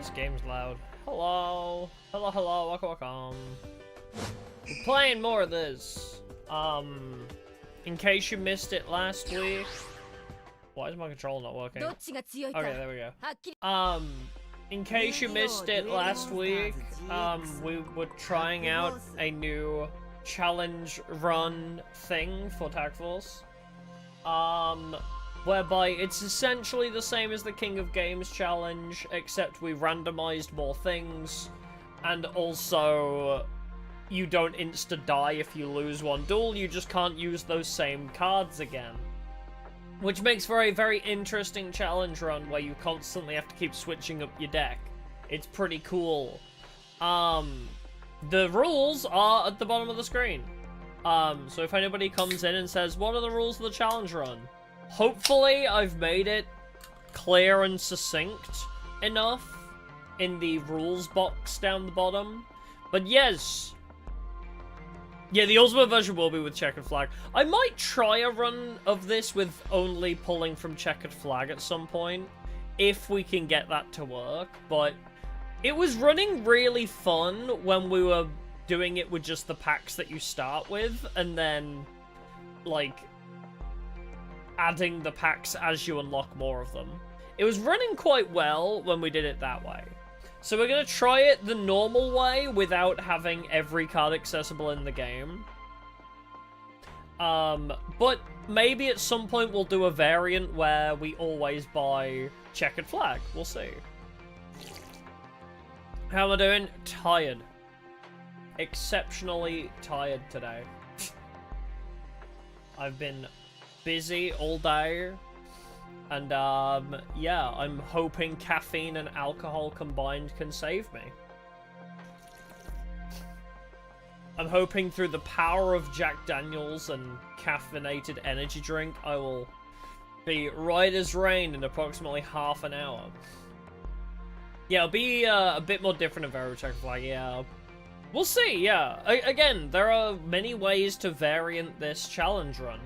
this game's loud. Hello. Hello, hello, welcome. We're playing more of this. In case you missed it last week. Why is my controller not working? Okay, there we go. In case you missed it last week, we were trying out a new challenge run thing for Tag Force. Whereby it's essentially the same as the King of Games challenge, except we randomized more things, and also you don't insta-die if you lose one duel, you just can't use those same cards again. Which makes for a very interesting challenge run where you constantly have to keep switching up your deck. It's pretty cool. The rules are at the bottom of the screen. So if anybody comes in and says, what are the rules of the challenge run? Hopefully I've made it clear and succinct enough in the rules box down the bottom. But yes. Yeah, the ultimate version will be with checkered flag. I might try a run of this with only pulling from checkered flag at some point, if we can get that to work, but it was running really fun when we were doing it with just the packs that you start with, and then, like, adding the packs as you unlock more of them. It was running quite well when we did it that way. So we're going to try it the normal way without having every card accessible in the game. But maybe at some point we'll do a variant where we always buy checkered flag. We'll see. How am I doing? Tired. Exceptionally tired today. I've been busy all day. And, yeah, I'm hoping caffeine and alcohol combined can save me. I'm hoping through the power of Jack Daniels and caffeinated energy drink, I will be right as rain in approximately half an hour. Yeah, it'll be a bit more different of every check flag, yeah. We'll see, yeah. Again, there are many ways to variant this challenge run.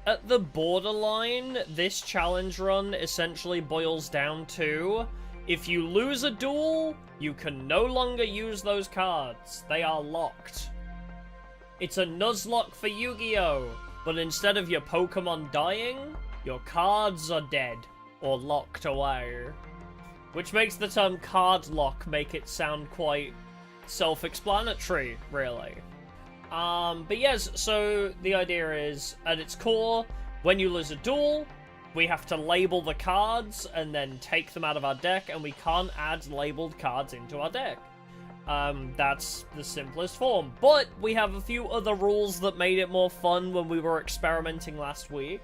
At the borderline, this challenge run essentially boils down to, if you lose a duel, you can no longer use those cards. They are locked. It's a Nuzlocke for Yu-Gi-Oh! But instead of your Pokemon dying, your cards are dead, or locked away. Which makes the term Card-Locke make it sound quite self-explanatory, really. But yes, so the idea is, at its core, when you lose a duel, we have to label the cards and then take them out of our deck, and we can't add labeled cards into our deck. That's the simplest form. But we have a few other rules that made it more fun when we were experimenting last week.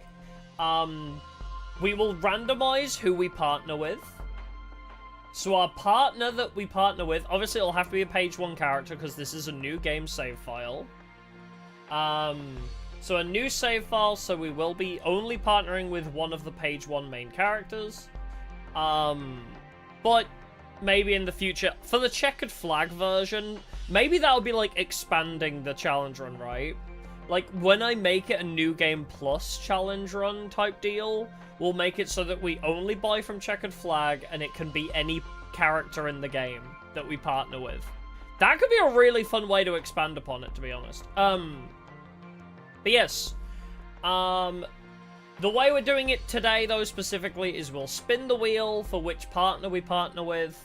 We will randomize who we partner with. So our partner that we partner with, obviously it'll have to be a page 1 character because this is a new game save file. So a new save file, so we will be only partnering with one of the page 1 main characters. But maybe in the future, for the checkered flag version, maybe that'll be like expanding the challenge run, right? Like when I make it a new game plus challenge run type deal, we'll make it so that we only buy from checkered flag and it can be any character in the game that we partner with. That could be a really fun way to expand upon it, to be honest. But yes, the way we're doing it today, though, specifically, is we'll spin the wheel for which partner we partner with.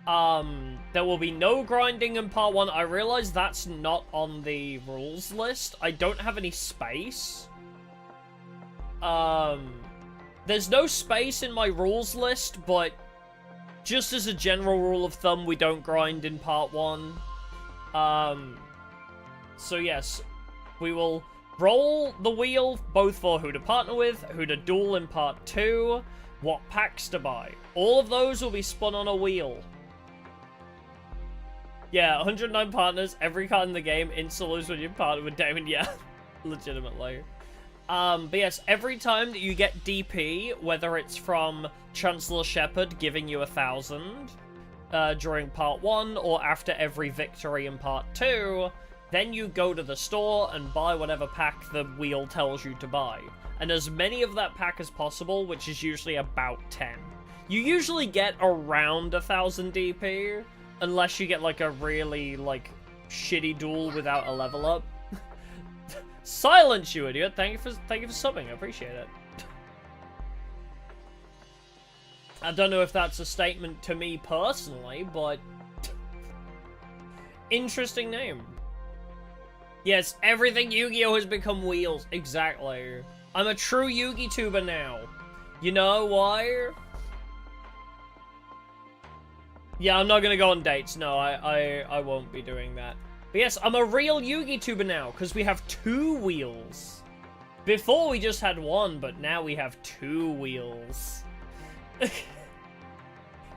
There will be no grinding in part 1. I realize that's not on the rules list. I don't have any space. There's no space in my rules list, but just as a general rule of thumb, we don't grind in part 1. So yes, we will roll the wheel both for who to partner with, who to duel in part 2, what packs to buy. All of those will be spun on a wheel. Yeah, 109 partners, every card in the game, insta lose when you partner with Damon, yeah, legitimately. But yes, every time that you get DP, whether it's from Chancellor Shepard giving you 1,000 during part 1, or after every victory in part 2, then you go to the store and buy whatever pack the wheel tells you to buy. And as many of that pack as possible, which is usually about 10. You usually get around 1000 DP, unless you get, like, a really, like, shitty duel without a level up. Silence, you idiot! Thank you for subbing, I appreciate it. I don't know if that's a statement to me personally, but... interesting name. Yes, everything Yu-Gi-Oh! Has become wheels. Exactly. I'm a true Yu-Gi-Tuber now. You know why? Yeah, I'm not gonna go on dates. No, I won't be doing that. But yes, I'm a real Yu-Gi-Tuber now, because we have 2 wheels. Before we just had 1, but now we have 2 wheels.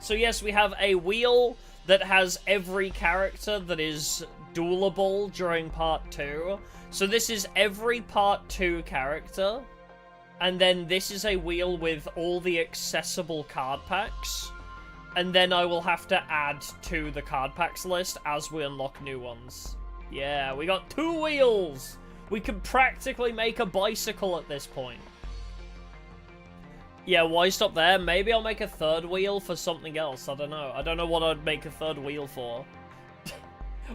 So yes, we have a wheel that has every character that is duelable during part 2. So this is every part 2 character. And then this is a wheel with all the accessible card packs. And then I will have to add to the card packs list as we unlock new ones. Yeah, we got 2 wheels! We can practically make a bicycle at this point. Yeah, why stop there? Maybe I'll make a 3rd wheel for something else. I don't know. I don't know what I'd make a 3rd wheel for.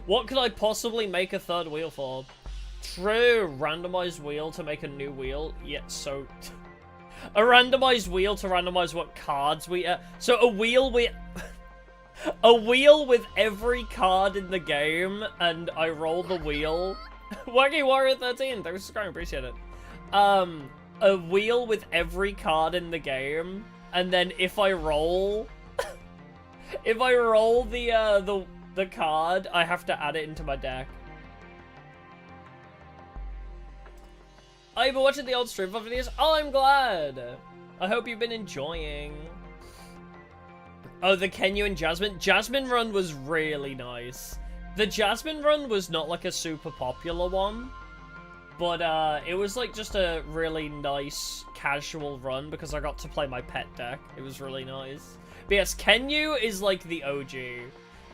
What could I possibly make a 3rd wheel for? True. Randomized wheel to make a new wheel. Yeah, so... a randomized wheel to randomize what cards we... so a wheel with... a wheel with every card in the game, and I roll the wheel. Wacky Warrior 13, thanks for subscribing, appreciate it. A wheel with every card in the game, and then if I roll... if I roll the card, I have to add it into my deck. I've been watching the old stream for videos. Oh, I'm glad. I hope you've been enjoying. Oh, the Kenyu and Jasmine. Jasmine run was really nice. The Jasmine run was not like a super popular one, but it was like just a really nice casual run because I got to play my pet deck. It was really nice. But yes, Kenyu is like the OG.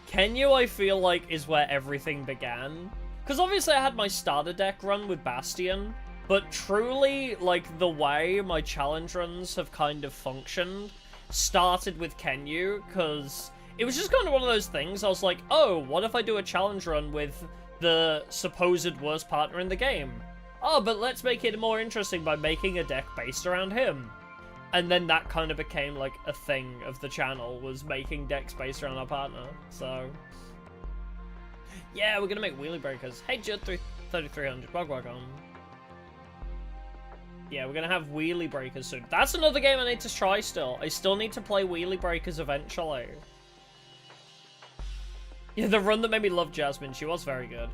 Kenyu, I feel like, is where everything began. Because obviously I had my starter deck run with Bastion, but truly, like, the way my challenge runs have kind of functioned started with Kenyu, because it was just kind of one of those things. I was like, oh, what if I do a challenge run with the supposed worst partner in the game? Oh, but let's make it more interesting by making a deck based around him. And then that kind of became, like, a thing of the channel, was making decks based around our partner, so... yeah, we're gonna make wheelie breakers. Hey, Judd 3300, welcome. Yeah, we're gonna have wheelie breakers soon. That's another game I need to try still. I still need to play wheelie breakers eventually. Yeah, the run that made me love Jasmine, she was very good.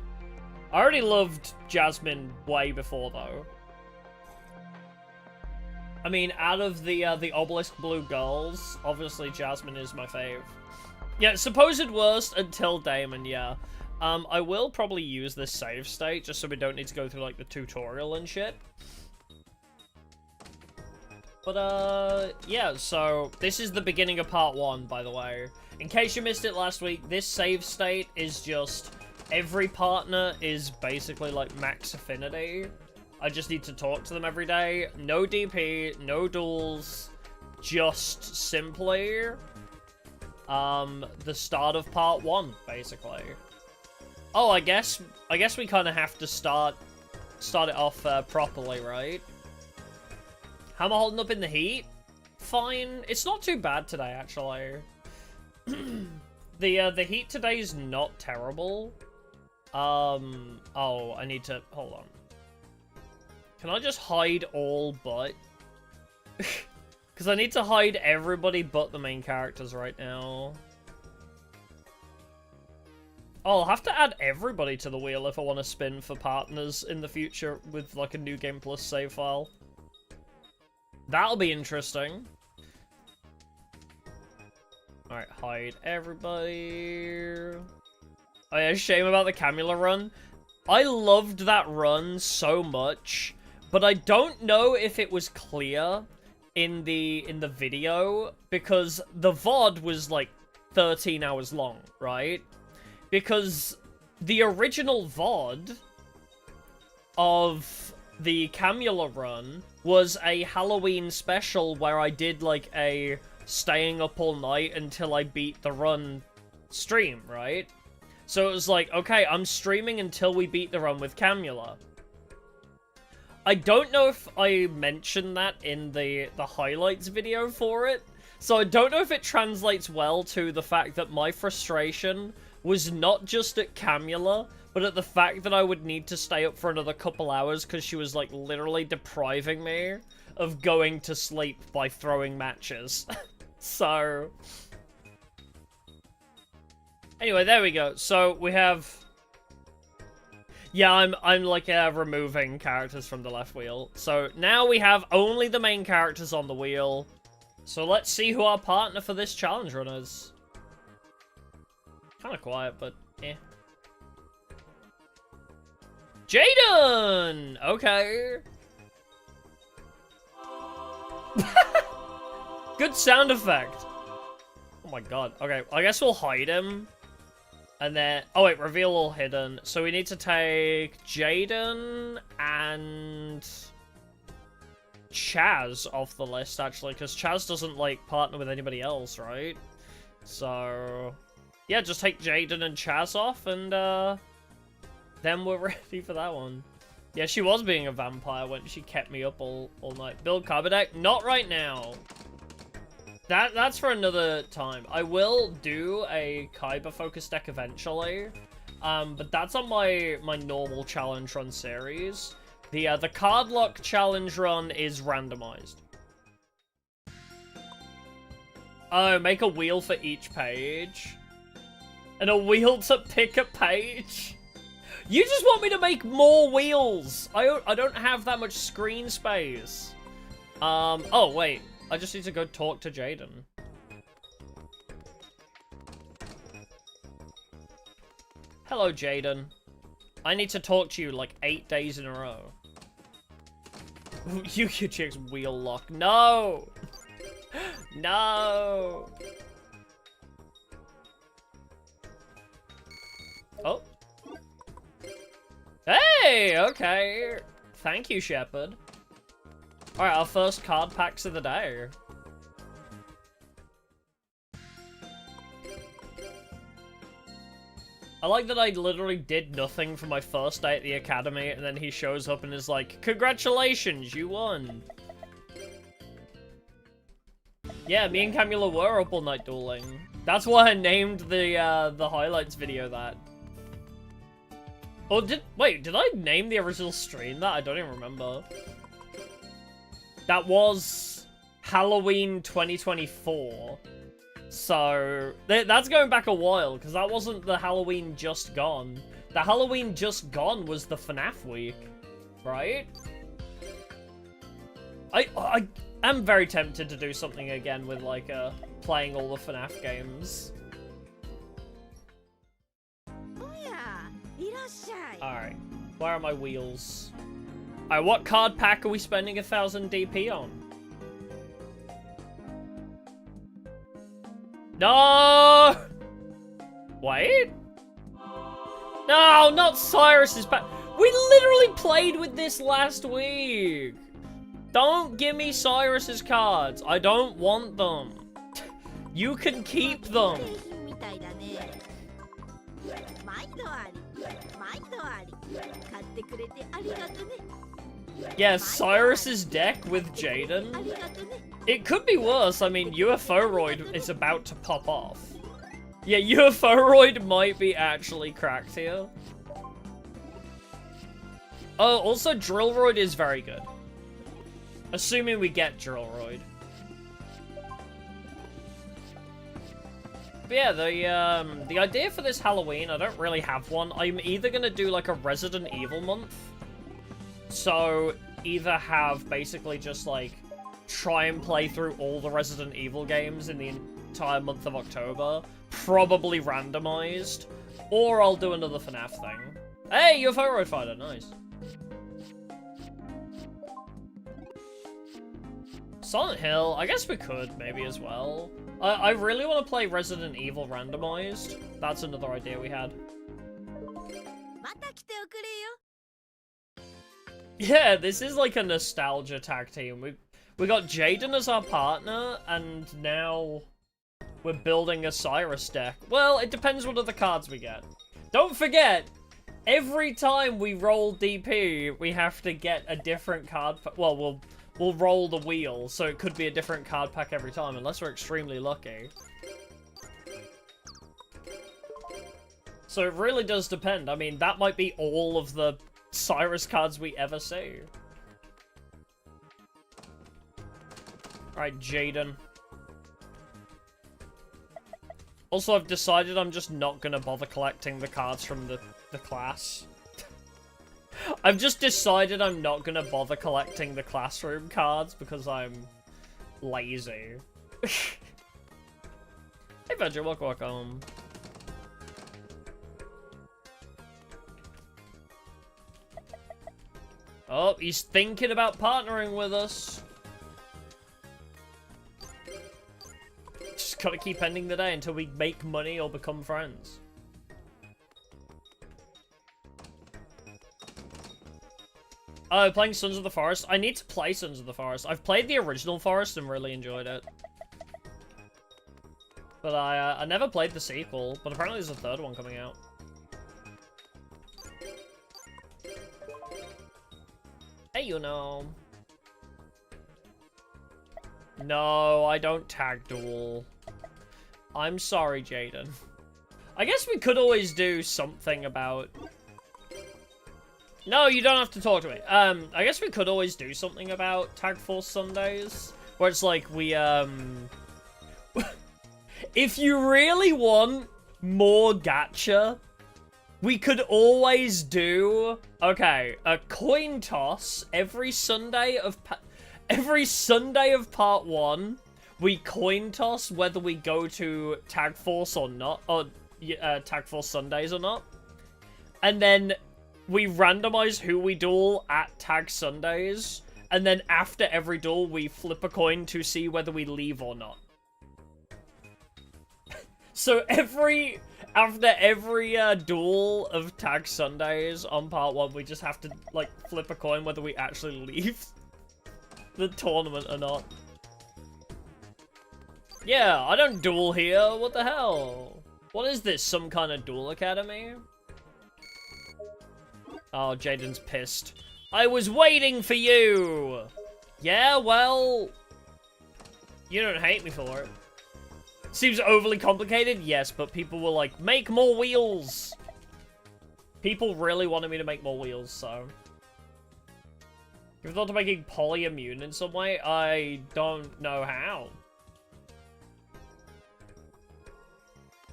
I already loved Jasmine way before, though. I mean, out of the Obelisk Blue girls, obviously Jasmine is my fave. Yeah, supposed worst until Damon, yeah. I will probably use this save state, just so we don't need to go through, like, the tutorial and shit. But, yeah, so this is the beginning of part 1, by the way. In case you missed it last week, this save state is just every partner is basically like max affinity. I just need to talk to them every day. No DP, no duels, just simply the start of part 1, basically. Oh, I guess we kind of have to start it off properly, right? How am I holding up in the heat? Fine. It's not too bad today, actually. The heat today is not terrible. Oh, I need to... hold on. Can I just hide all but? Because I need to hide everybody but the main characters right now. Oh, I'll have to add everybody to the wheel if I want to spin for partners in the future with, like, a New Game Plus save file. That'll be interesting. Alright, hide everybody. Oh yeah, shame about the Camula run. I loved that run so much, but I don't know if it was clear in the video, because the VOD was like 13 hours long, right? Because the original VOD of the Camula run was a Halloween special where I did like a staying up all night until I beat the run stream, right? So it was like, okay, I'm streaming until we beat the run with Camula. I don't know if I mentioned that in the highlights video for it, so I don't know if it translates well to the fact that my frustration was not just at Camula, but at the fact that I would need to stay up for another couple hours because she was, like, literally depriving me of going to sleep by throwing matches. So... Anyway, there we go. So, we have... Yeah, I'm like, removing characters from the left wheel. So, now we have only the main characters on the wheel. So, let's see who our partner for this challenge run is. Kind of quiet, but eh. Jaden! Okay. Good sound effect. Oh my god. Okay, I guess we'll hide him. And then... Oh wait, reveal all hidden. So we need to take Jaden and... Chaz off the list, actually. Because Chaz doesn't, like, partner with anybody else, right? So... Yeah, just take Jaden and Chaz off, and, then we're ready for that one. Yeah, she was being a vampire when she kept me up all night. Build Carbo deck? Not right now. That's for another time. I will do a Kaiba focus deck eventually, but that's on my normal challenge run series. The Card-Locke challenge run is randomized. Oh, make a wheel for each page. And a wheel to pick a page? You just want me to make more wheels! I don't have that much screen space. Oh wait. I just need to go talk to Jaden. Hello, Jaden. I need to talk to you like 8 days in a row. Yu Chick's wheel lock. No! No! Oh. Hey! Okay. Thank you, Shepard. Alright, our first card packs of the day. I like that I literally did nothing for my first day at the academy, and then he shows up and is like, congratulations, you won. Yeah, me and Camula were up all night dueling. That's why I named the highlights video that. Oh, did I name the original stream that? I don't even remember. That was Halloween 2024. So, that's going back a while, because that wasn't the Halloween Just Gone. The Halloween Just Gone was the FNAF week, right? I am very tempted to do something again with, like, playing all the FNAF games. Alright, where are my wheels? Alright, what card pack are we spending 1000 DP on? No! Wait? No, not Cyrus's pack. We literally played with this last week. Don't give me Cyrus's cards. I don't want them. You can keep them. Yeah, Cyrus's deck with Jaden. It could be worse. I mean, UFO-roid is about to pop off. Yeah, UFO-roid might be actually cracked here. Oh, also Drillroid is very good. Assuming we get Drillroid. But yeah, the idea for this Halloween, I don't really have one. I'm either gonna do like a Resident Evil month. So, either have basically just like try and play through all the Resident Evil games in the entire month of October, probably randomized, or I'll do another FNAF thing. Hey, UFO Road Fighter, nice. Silent Hill, I guess we could maybe as well. I really want to play Resident Evil randomized. That's another idea we had. Yeah, this is like a nostalgia tag team. We got Jaden as our partner, and now we're building a Cyrus deck. Well, it depends what other cards we get. Don't forget, every time we roll DP, we have to get a different card. Well, we'll roll the wheel, so it could be a different card pack every time, unless we're extremely lucky. So it really does depend. I mean, that might be all of the Cyrus cards we ever see. Alright, Jaden. Also, I've decided I'm just not gonna bother collecting the cards from the class. I've just decided I'm not gonna bother collecting the classroom cards because I'm lazy. Hey, Virgil, welcome. Oh, he's thinking about partnering with us. Just gotta keep ending the day until we make money or become friends. Oh, playing Sons of the Forest. I need to play Sons of the Forest. I've played the original Forest and really enjoyed it. But I never played the sequel, but apparently there's a third one coming out. Hey, you know. No, I don't tag duel. I'm sorry, Jaden. I guess we could always do something about... No, you don't have to talk to me. I guess we could always do something about Tag Force Sundays. Where it's like, we, if you really want more gacha, we could always do... Okay, a coin toss every Sunday of part 1. We coin toss whether we go to Tag Force or not, or Tag Force Sundays or not. And then we randomize who we duel at Tag Sundays. And then after every duel, we flip a coin to see whether we leave or not. So after every duel of Tag Sundays on part 1, we just have to, like, flip a coin whether we actually leave the tournament or not. Yeah, I don't duel here. What the hell? What is this? Some kind of duel academy? Oh, Jaden's pissed. I was waiting for you! Yeah, well... You don't hate me for it. Seems overly complicated? Yes, but people were like, make more wheels! People really wanted me to make more wheels, so... You've thought of making Poly immune in some way? I don't know how.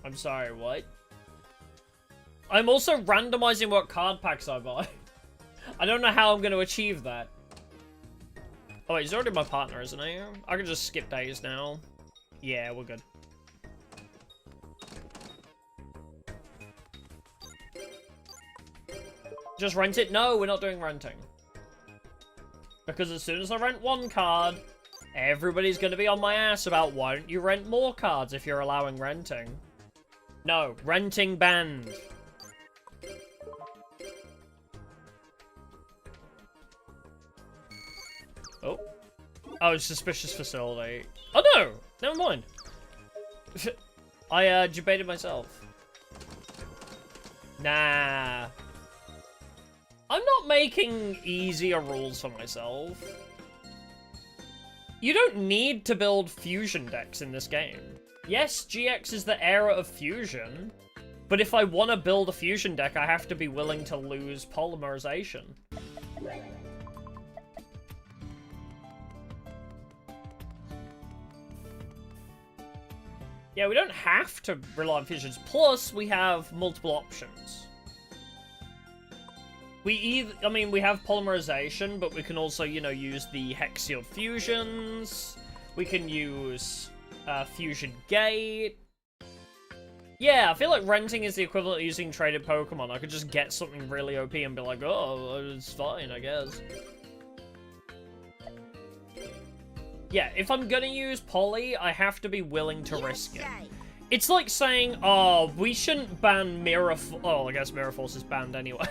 I'm sorry, what? I'm also randomizing what card packs I buy. I don't know how I'm going to achieve that. Oh wait, he's already my partner, isn't he? I can just skip days now. Yeah, we're good. Just rent it? No, we're not doing renting. Because as soon as I rent one card, everybody's going to be on my ass about why don't you rent more cards if you're allowing renting. No, renting banned. Oh. Oh, it's suspicious facility. Oh no! Never mind. I debated myself. Nah. I'm not making easier rules for myself. You don't need to build fusion decks in this game. Yes, GX is the era of fusion, but if I want to build a fusion deck, I have to be willing to lose polymerization. Yeah, we don't have to rely on fusions. Plus, we have multiple options. We have polymerization, but we can also, you know, use the hex-sealed fusions. We can use Fusion Gate. Yeah, I feel like renting is the equivalent of using traded Pokemon. I could just get something really OP and be like, oh, it's fine, I guess. Yeah, if I'm gonna use Poly, I have to be willing to risk it. It's like saying, oh, we shouldn't ban Mirror... Oh, I guess Mirror Force is banned anyway.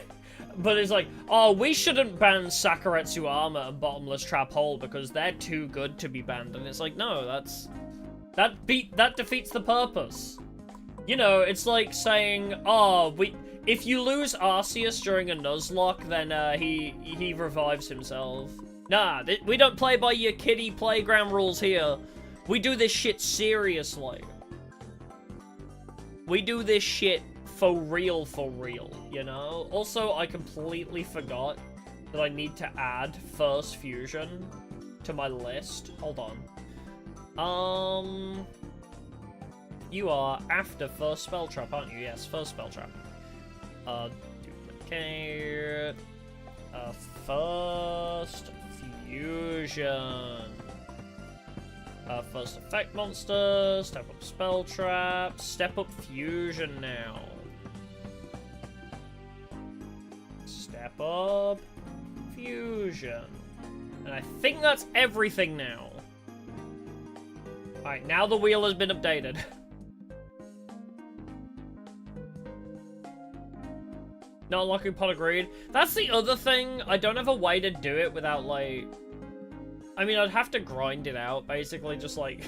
But it's like, oh, we shouldn't ban Sakuretsu Armor and Bottomless Trap Hole because they're too good to be banned. And it's like, no, that defeats the purpose. You know, it's like saying, oh, if you lose Arceus during a Nuzlocke, then he revives himself. Nah, we don't play by your kiddie playground rules here. We do this shit seriously. We do this shit for real, you know? Also, I completely forgot that I need to add First Fusion to my list. Hold on. You are after First Spell Trap, aren't you? Yes, First Spell Trap. Duplicate. First Fusion. First Effect Monster. Step up Spell Trap. Step up Fusion now. Step up Fusion. And I think that's everything now. Alright, now the wheel has been updated. Not unlocking pot of greed. That's the other thing. I don't have a way to do it without, like... I mean, I'd have to grind it out, basically, just, like...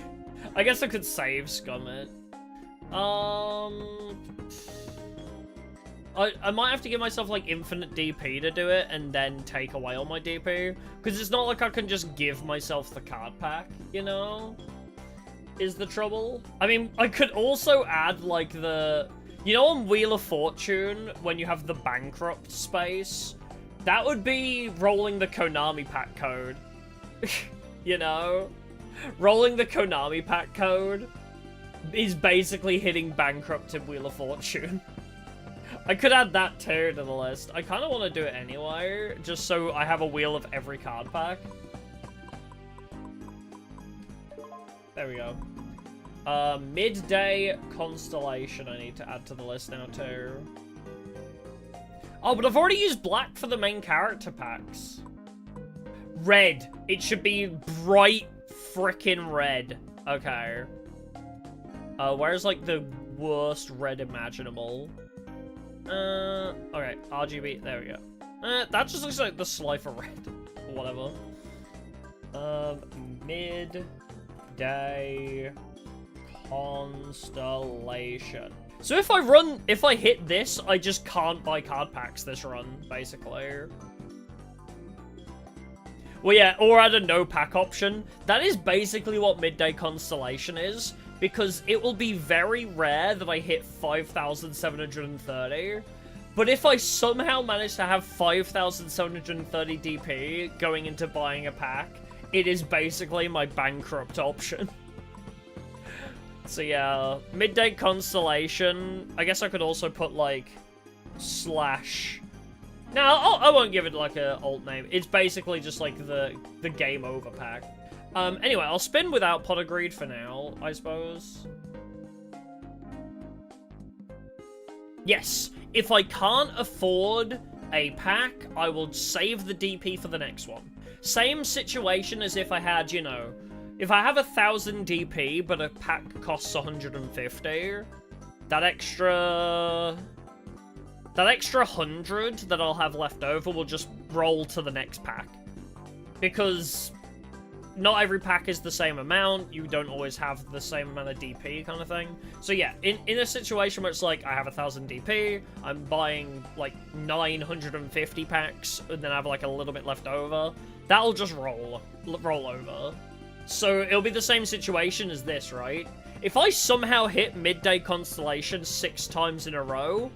I guess I could save scum it. I might have to give myself, like, infinite DP to do it, and then take away all my DP. Because it's not like I can just give myself the card pack, you know? Is the trouble. I mean, I could also add, like, the... You know on Wheel of Fortune, when you have the bankrupt space? That would be rolling the Konami pack code. You know? Rolling the Konami pack code is basically hitting bankrupt in Wheel of Fortune. I could add that too to the list. I kind of want to do it anyway, just so I have a wheel of every card pack. There we go. Midday Constellation I need to add to the list now too. Oh, but I've already used black for the main character packs. Red. It should be bright frickin' red. Okay. Where's like the worst red imaginable? Okay, RGB, there we go. That just looks like the Slifer red. Whatever. Midday Constellation. So if I hit this, I just can't buy card packs this run, basically. Well, yeah, or add a no pack option. That is basically what Midday Constellation is, because it will be very rare that I hit 5,730. But if I somehow manage to have 5,730 DP going into buying a pack, it is basically my bankrupt option. So yeah, Midday Constellation. I guess I could also put like slash. No, I won't give it like a alt name. It's basically just like the game over pack. Anyway, I'll spin without Pot of Greed for now, I suppose. Yes, if I can't afford a pack, I will save the DP for the next one. Same situation as if I had, you know, if I have 1,000 DP, but a pack costs 150, that extra 100 that I'll have left over will just roll to the next pack. Because not every pack is the same amount, you don't always have the same amount of DP kind of thing. So yeah, in a situation where it's like, I have 1,000 DP, I'm buying like 950 packs, and then I have like a little bit left over, that'll just roll over. So it'll be the same situation as this, right? If I somehow hit Midday Constellation 6 times in a row,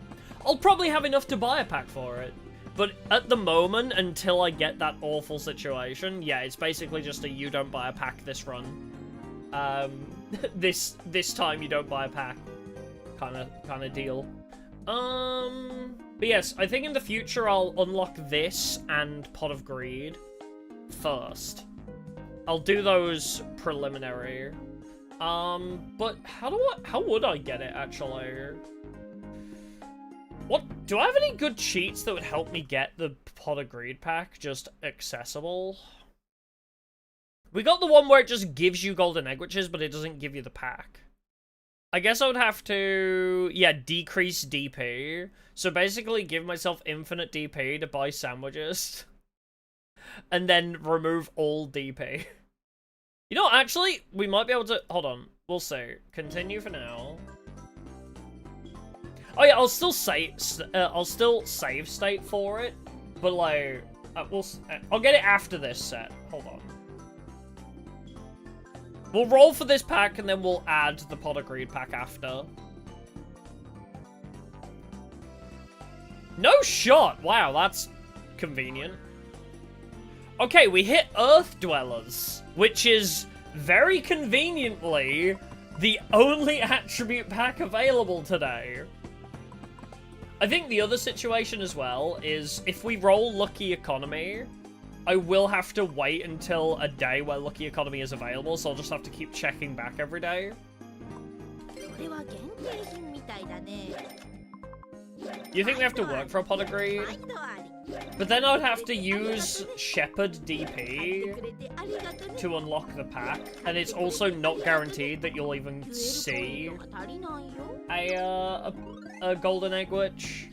I'll probably have enough to buy a pack for it. But at the moment, until I get that awful situation, yeah, it's basically just a you don't buy a pack this run. This time you don't buy a pack kind of deal. But yes, I think in the future I'll unlock this and Pot of Greed first. I'll do those preliminary. But how would I get it actually? What, do I have any good cheats that would help me get the Pot of Greed pack just accessible? We got the one where it just gives you golden egg witches, but it doesn't give you the pack. I guess I would have to, yeah, decrease DP. So basically give myself infinite DP to buy sandwiches. And then remove all DP. You know, actually, we might be able to... Hold on. We'll see. Continue for now. Oh yeah, I'll still save state for it. But like, I'll get it after this set. Hold on. We'll roll for this pack and then we'll add the Pot of Greed pack after. No shot! Wow, that's convenient. Okay, we hit Earth Dwellers, which is very conveniently the only attribute pack available today. I think the other situation as well is if we roll Lucky Economy, I will have to wait until a day where Lucky Economy is available, so I'll just have to keep checking back every day. You think we have to work for a Pot of Greed? But then I would have to use Shepherd DP to unlock the pack, and it's also not guaranteed that you'll even see a Golden Egg Witch.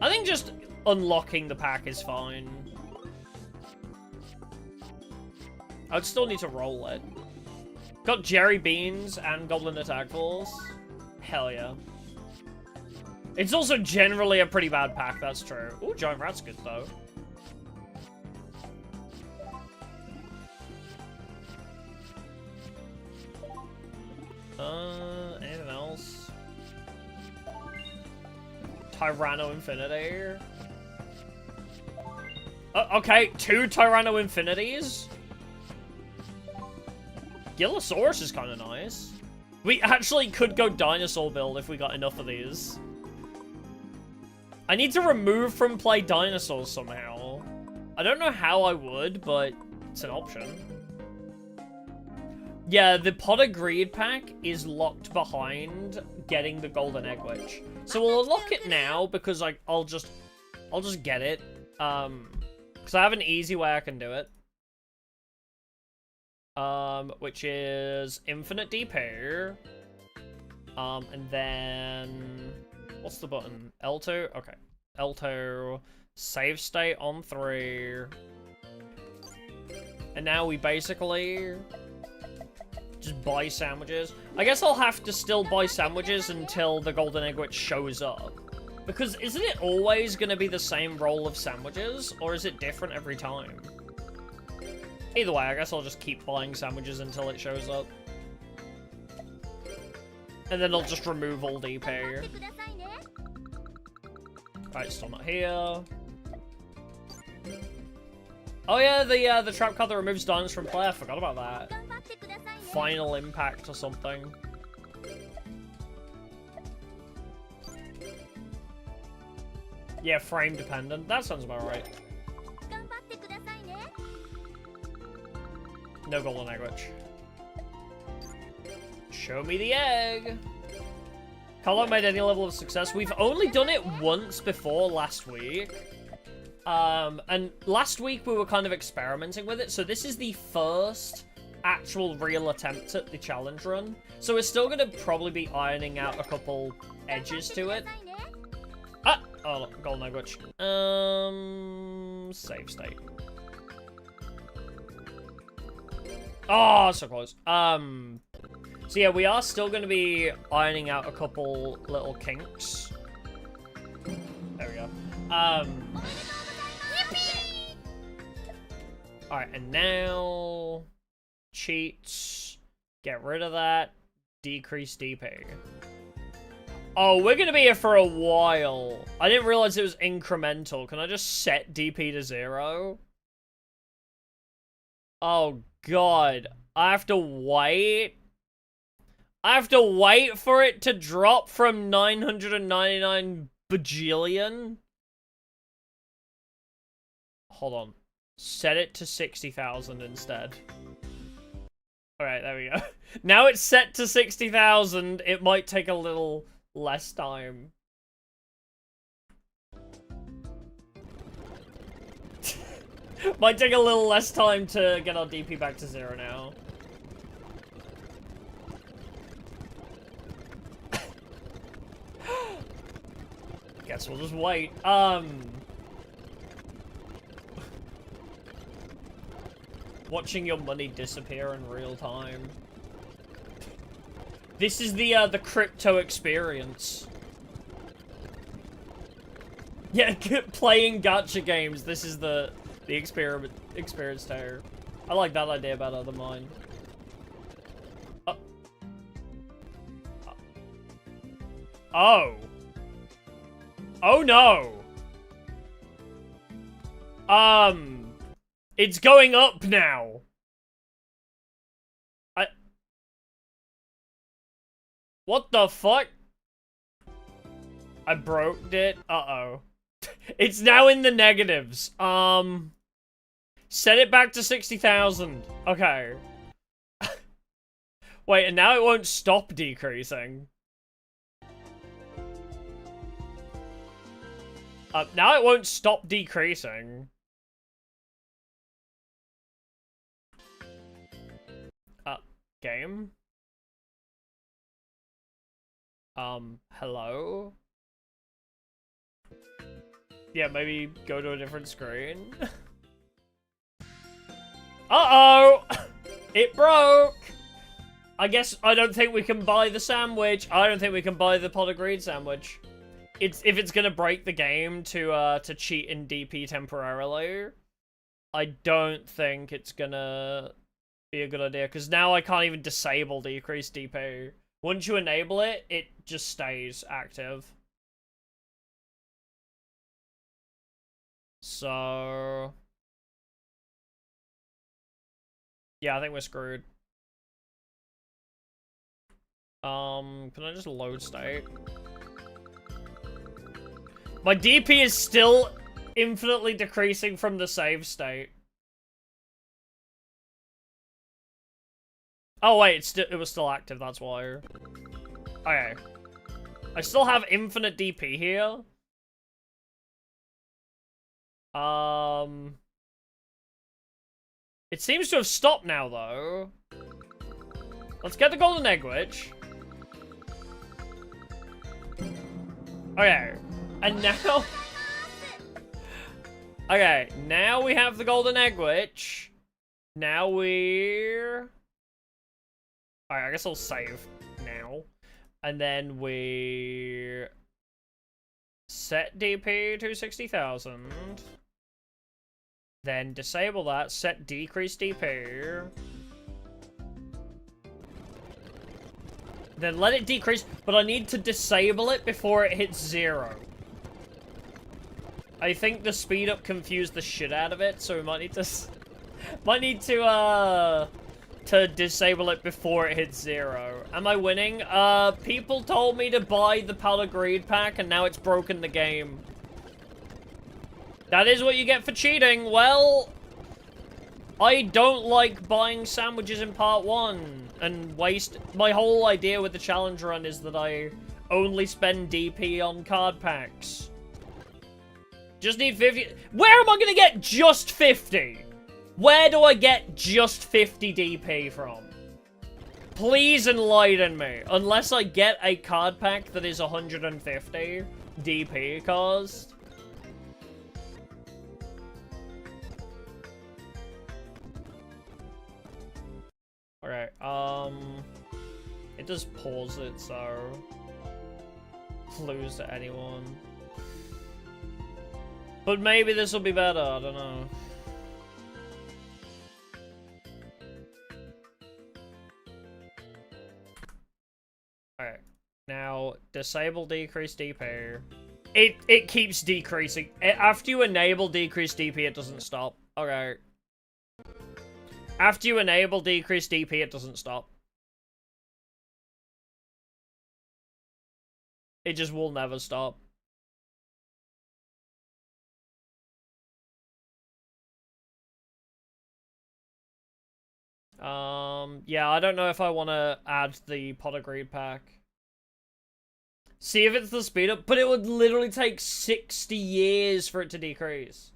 I think just unlocking the pack is fine. I'd still need to roll it. Got Jerry Beans and Goblin Attack Force. Hell yeah. It's also generally a pretty bad pack, that's true. Ooh, Giant Rat's good, though. Anything else? Tyranno Infinity. Okay, 2 Tyranno Infinities? Gillosaurus is kind of nice. We actually could go dinosaur build if we got enough of these. I need to remove from play dinosaurs somehow. I don't know how I would, but it's an option. Yeah, the Pot of Greed pack is locked behind getting the Golden Egg Witch. So we'll unlock it now because I'll just get it. Because I have an easy way I can do it. Which is infinite DP. And then what's the button? L2? Okay. L2. Save state on 3. And now we basically just buy sandwiches. I guess I'll have to still buy sandwiches until the Golden Egg Witch shows up. Because isn't it always going to be the same roll of sandwiches? Or is it different every time? Either way, I guess I'll just keep buying sandwiches until it shows up. And then I'll just remove all DP. Right, still not here. Oh yeah, the trap card that removes diamonds from play. I forgot about that. Final Impact or something. Yeah, frame dependent. That sounds about right. No Golden Egg Witch. Show me the egg. Card-Locke made any level of success. We've only done it once before last week. And last week we were kind of experimenting with it. So this is the first actual real attempt at the challenge run. So we're still going to probably be ironing out a couple edges to it. Ah! Oh, look, Golden Egg Witch. Save state. Oh, so close. So yeah, we are still going to be ironing out a couple little kinks. There we go. Alright, and now cheats. Get rid of that. Decrease DP. Oh, we're going to be here for a while. I didn't realize it was incremental. Can I just set DP to 0? Oh, God. I have to wait. I have to wait for it to drop from 999 bajillion. Hold on. Set it to 60,000 instead. Alright, there we go. Now it's set to 60,000. It might take a little less time. Might take a little less time to get our DP back to 0 now. Guess we'll just wait. Watching your money disappear in real time. This is the crypto experience. Yeah, playing gacha games. This is the experience too. I like that idea better than mine. Oh. Oh no. It's going up now. What the fuck? I broke it. Uh-oh. It's now in the negatives. Set it back to 60,000. Okay. Wait, and now it won't stop decreasing. Now it won't stop decreasing. Game? Hello? Yeah, maybe go to a different screen. Uh-oh! It broke! I guess I don't think we can buy the sandwich. I don't think we can buy the pot of greed sandwich. If it's gonna break the game to cheat in DP temporarily, I don't think it's gonna be a good idea, because now I can't even disable decreased DP. Once you enable it, it just stays active. So... yeah, I think we're screwed. Can I just load state? My DP is still infinitely decreasing from the save state. Oh wait, it was still active, that's why. Okay. I still have infinite DP here. It seems to have stopped now, though. Let's get the golden egg witch. Okay. And now... okay, now we have the golden egg witch. Now we're... alright, I guess I'll save now. And then we... set DP to 60,000. Then disable that, set decrease DP. Then let it decrease, but I need to disable it before it hits 0. I think the speed up confused the shit out of it, so we might need to disable it before it hits 0. Am I winning? People told me to buy the Pal of Greed pack, and now it's broken the game. That is what you get for cheating. Well, I don't like buying sandwiches in part 1 and waste... my whole idea with the challenge run is that I only spend DP on card packs. Just need 50... where am I gonna get just 50? Where do I get just 50 DP from? Please enlighten me. Unless I get a card pack that is 150 DP cost. Alright, it does pause it, so... lose to anyone. But maybe this will be better, I don't know. Alright, now, disable decrease DP. It keeps decreasing. After you enable decrease DP, it doesn't stop. Okay. After you enable decrease DP, it doesn't stop. It just will never stop. Yeah, I don't know if I want to add the pot of greed pack. See if it's the speed up, but it would literally take 60 years for it to decrease.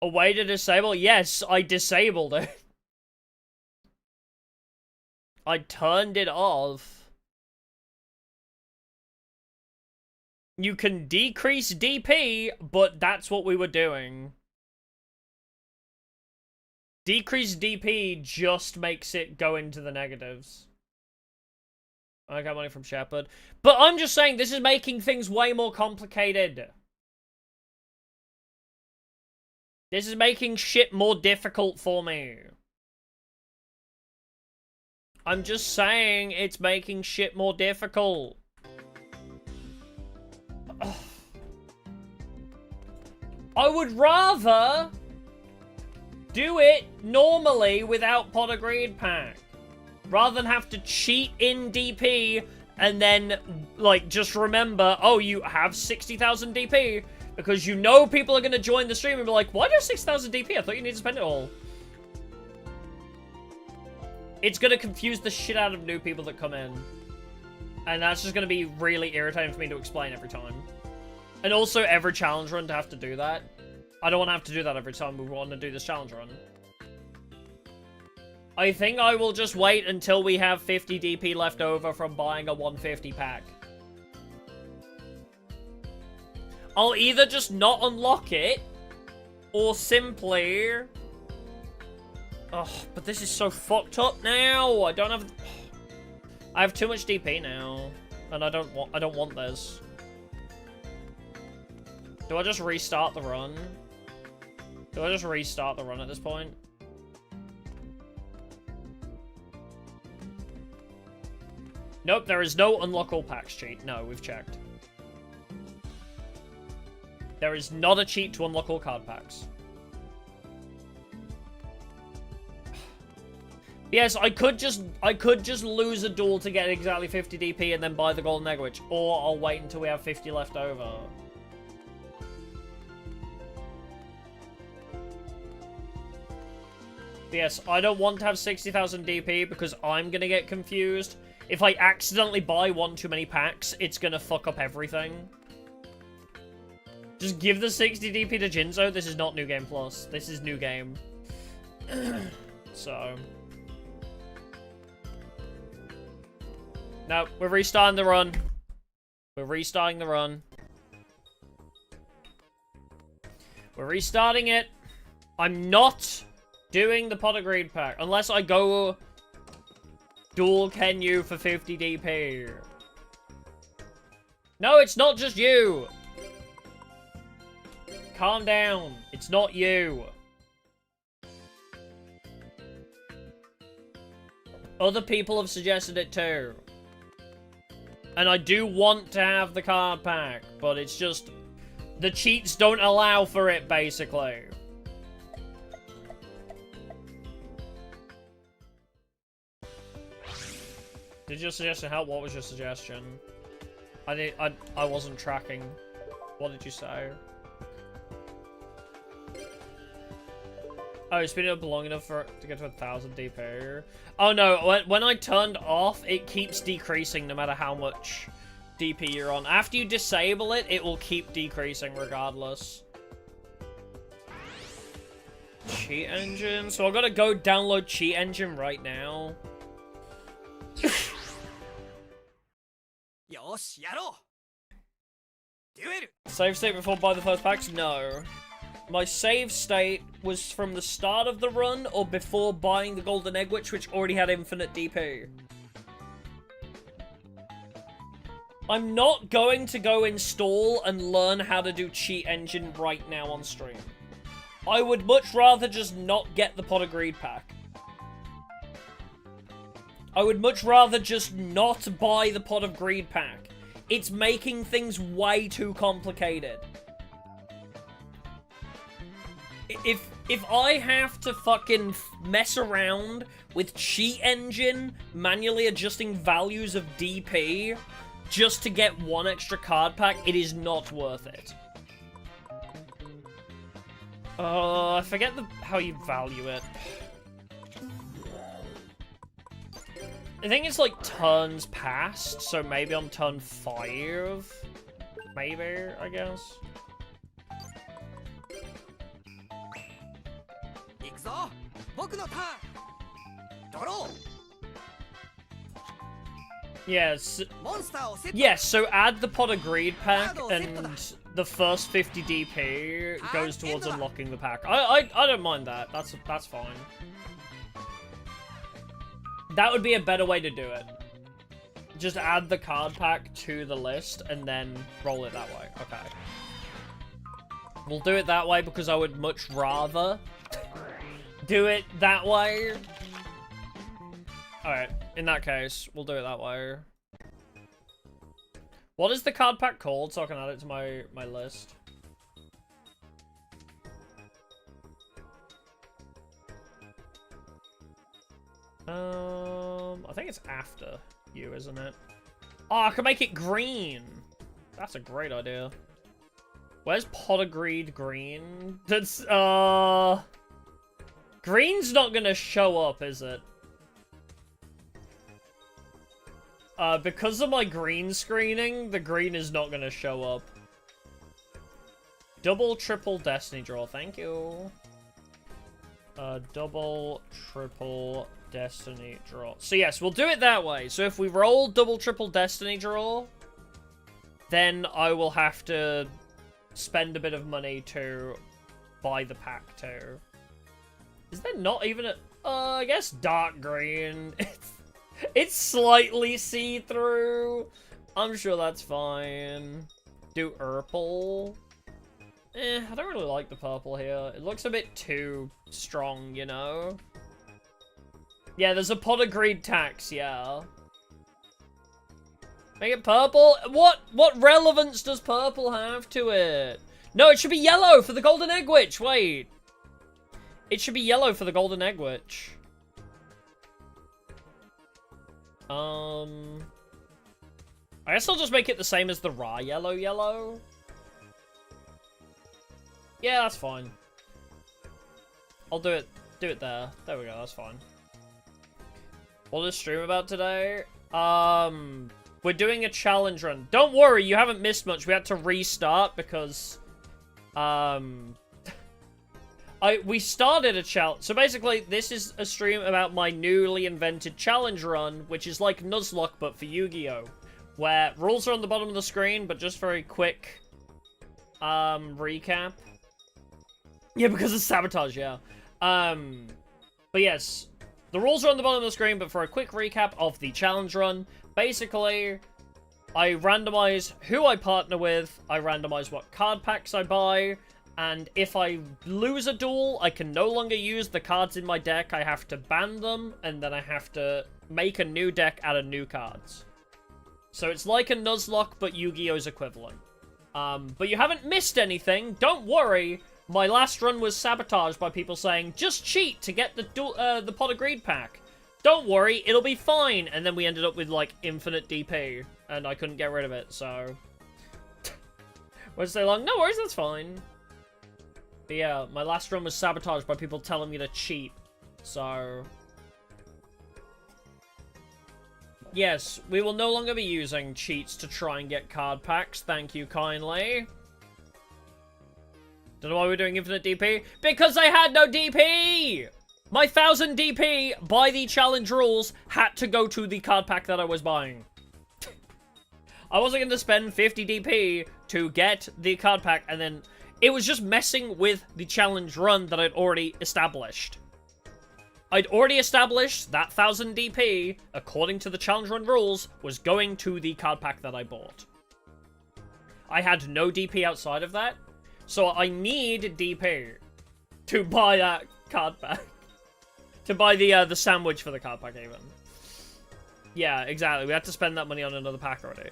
A way to disable? Yes, I disabled it. I turned it off. You can decrease DP, but that's what we were doing. Decrease DP just makes it go into the negatives. I got money from Shepard. But I'm just saying, this is making things way more complicated. This is making shit more difficult for me. I'm just saying, it's making shit more difficult. Ugh. I would rather do it normally without Pot of Greed pack. Rather than have to cheat in DP and then, like, just remember, oh, you have 60,000 DP because you know people are going to join the stream and be like, why do you have 6,000 DP? I thought you need to spend it all. It's going to confuse the shit out of new people that come in. And that's just going to be really irritating for me to explain every time. And also every challenge run to have to do that. I don't want to have to do that every time we want to do this challenge run. I think I will just wait until we have 50 DP left over from buying a 150 pack. I'll either just not unlock it, or simply... Oh, but this is so fucked up now. I don't have... I have too much DP now, and I don't want this. Do I just restart the run? Do I just restart the run at this point? Nope, there is no unlock all packs cheat. No, we've checked. There is not a cheat to unlock all card packs. Yes, I could just lose a duel to get exactly 50 DP and then buy the golden egg witch, or I'll wait until we have 50 left over. Yes, I don't want to have 60,000 DP because I'm gonna get confused. If I accidentally buy one too many packs, it's gonna fuck up everything. Just give the 60 DP to Jinzo. This is not New Game Plus. This is New Game. So... No, we're restarting the run. We're restarting the run. We're restarting it. I'm not doing the Pot of Greed pack. Unless I go dual Kenyu for 50 DP. No, it's not just you. Calm down. It's not you. Other people have suggested it too. And I do want to have the card pack, but it's just... the cheats don't allow for it, basically. Did your suggestion help? What was your suggestion? I wasn't tracking. What did you say? Oh, it's been up long enough for to get to 1,000 DP. Oh no, when I turned off, it keeps decreasing no matter how much DP you're on. After you disable it, it will keep decreasing regardless. Cheat engine. So I've got to go download cheat engine right now. Save state before buy the first packs? No. My save state was from the start of the run or before buying the golden egg witch, which already had infinite DP. I'm not going to go install and learn how to do cheat engine right now on stream. I would much rather just not get the Pot of Greed pack. I would much rather just not buy the Pot of Greed pack. It's making things way too complicated. If I have to fucking mess around with cheat engine, manually adjusting values of DP, just to get one extra card pack, it is not worth it. I forget how you value it. I think it's like turns past, so maybe on turn 5. Maybe, I guess. Yes. Yes, so add the Pot of Greed pack, and the first 50 DP goes towards unlocking the pack. I don't mind that. That's fine. That would be a better way to do it. Just add the card pack to the list, and then roll it that way. Okay. We'll do it that way because I would much rather do it that way. Alright, in that case, we'll do it that way. What is the card pack called so I can add it to my list? I think it's after you, isn't it? Oh, I can make it green. That's a great idea. Where's Pot of Greed green? That's, green's not gonna show up, is it? Because of my green screening, the green is not gonna show up. Double, triple Destiny Draw, thank you. Double, triple Destiny Draw. So yes, we'll do it that way. So if we roll double, triple Destiny Draw, then I will have to spend a bit of money to buy the pack too. Is there not even a... I guess dark green. It's slightly see-through. I'm sure that's fine. Do purple. I don't really like the purple here. It looks a bit too strong, you know? Yeah, there's a Pot of Greed tax, yeah. Make it purple? What relevance does purple have to it? No, it should be yellow for the Golden Egg Witch. Wait. It should be yellow for the Golden Egg Witch. I guess I'll just make it the same as the Ra yellow. Yeah, that's fine. I'll do it there. There we go, that's fine. What is stream about today? We're doing a challenge run. Don't worry, you haven't missed much. We had to restart because, we started a challenge. So basically, this is a stream about my newly invented challenge run, which is like Nuzlocke, but for Yu-Gi-Oh! Where rules are on the bottom of the screen, but just for a quick, recap. Yeah, because of sabotage, yeah. But yes, the rules are on the bottom of the screen, but for a quick recap of the challenge run, basically, I randomize who I partner with, I randomize what card packs I buy, and if I lose a duel, I can no longer use the cards in my deck. I have to ban them, and then I have to make a new deck out of new cards. So it's like a Nuzlocke, but Yu-Gi-Oh's equivalent. But you haven't missed anything. Don't worry. My last run was sabotaged by people saying, just cheat to get the Pot of Greed pack. Don't worry, it'll be fine. And then we ended up with, like, infinite DP, and I couldn't get rid of it, so... Won't stay long? No worries, that's fine. But yeah, my last run was sabotaged by people telling me to cheat, so... Yes, we will no longer be using cheats to try and get card packs, thank you kindly. Don't know why we're doing infinite DP. Because I had no DP! My 1000 DP, by the challenge rules, had to go to the card pack that I was buying. I wasn't going to spend 50 DP to get the card pack, and then it was just messing with the challenge run that I'd already established. I'd already established that 1000 DP, according to the challenge run rules, was going to the card pack that I bought. I had no DP outside of that, so I need DP to buy that card pack. To buy the sandwich for the card pack, even. Yeah, exactly. We had to spend that money on another pack already.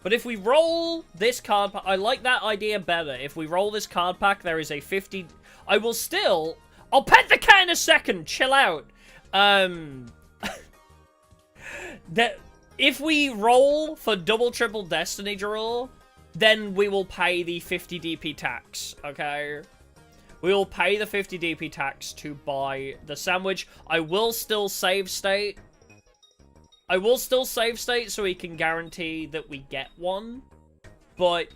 But if we roll this card pack... I like that idea better. If we roll this card pack, there is a 50... I will still... I'll pet the cat in a second! Chill out! If we roll for double, triple Destiny Draw, then we will pay the 50 DP tax, okay? We will pay the 50 DP tax to buy the sandwich. I will still save state. I will still save state so we can guarantee that we get one. But,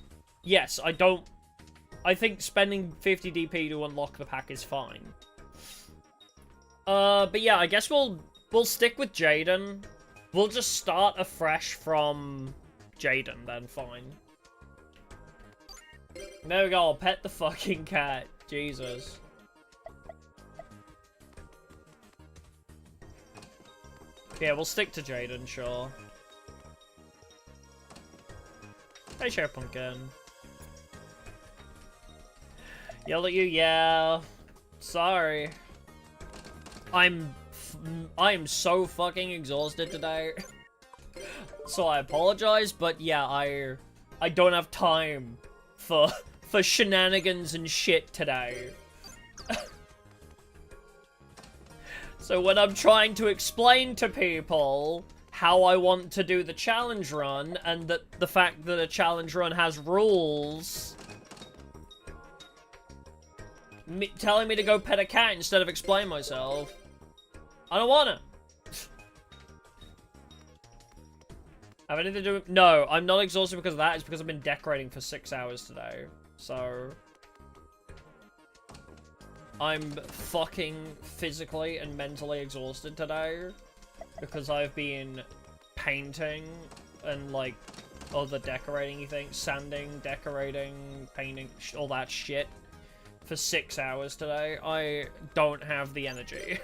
yes, I think spending 50 DP to unlock the pack is fine. But yeah, I guess we'll stick with Jaden. We'll just start afresh from Jaden, then, fine. There we go, I'll pet the fucking cat. Jesus. Yeah, we'll stick to Jaden, sure. Hey, Share Pumpkin. Yell at you, yeah. Sorry. I'm so fucking exhausted today. So I apologize, but yeah, I don't have time for shenanigans and shit today. So when I'm trying to explain to people how I want to do the challenge run, and that the fact that a challenge run has rules, telling me to go pet a cat instead of explain myself, I don't wanna. Have anything to do with... No, I'm not exhausted because of that. It's because I've been decorating for 6 hours today. So... I'm fucking physically and mentally exhausted today. Because I've been painting and, like, other decorating things. Sanding, decorating, painting, all that shit. For 6 hours today. I don't have the energy.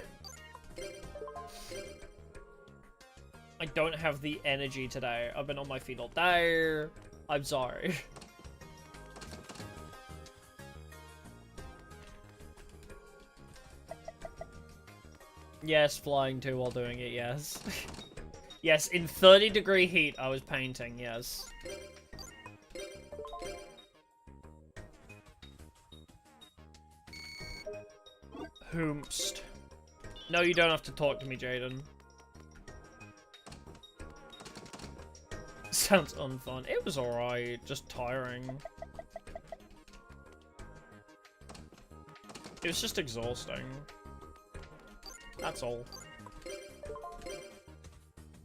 I don't have the energy today. I've been on my feet all day. I'm sorry. Yes, flying too while doing it, yes. Yes, in 30-degree heat, I was painting, yes. Whomst. No, you don't have to talk to me, Jaden. Sounds unfun. It was alright, just tiring. It was just exhausting. That's all.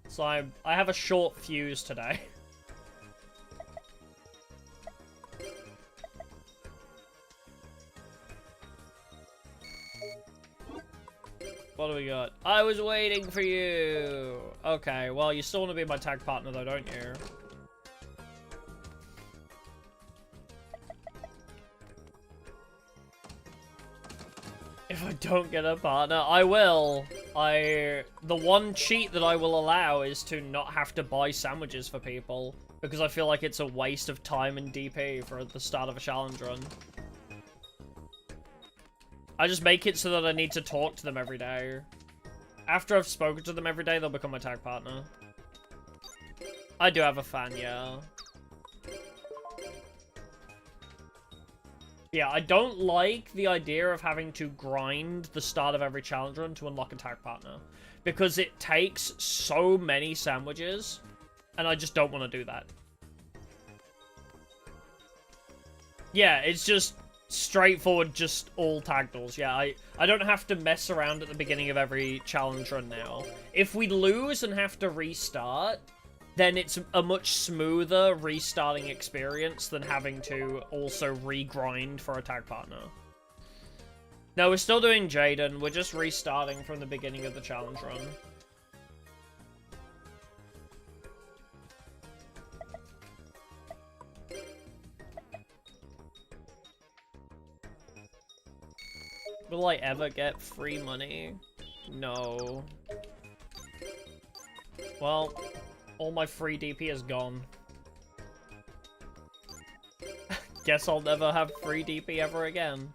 So I have a short fuse today. What do we got? I was waiting for you! Okay, well, you still want to be my tag partner though, don't you? If I don't get a partner, I will. The one cheat that I will allow is to not have to buy sandwiches for people. Because I feel like it's a waste of time and DP for the start of a challenge run. I just make it so that I need to talk to them every day. After I've spoken to them every day, they'll become my tag partner. I do have a fan, yeah. Yeah, I don't like the idea of having to grind the start of every challenge run to unlock a tag partner. Because it takes so many sandwiches, and I just don't want to do that. Yeah, it's just straightforward, just all tag duels. Yeah, I don't have to mess around at the beginning of every challenge run now. If we lose and have to restart, then it's a much smoother restarting experience than having to also regrind for a tag partner. No, we're still doing Jaden. We're just restarting from the beginning of the challenge run. Will I ever get free money? No. Well, all my free DP is gone. Guess I'll never have free DP ever again.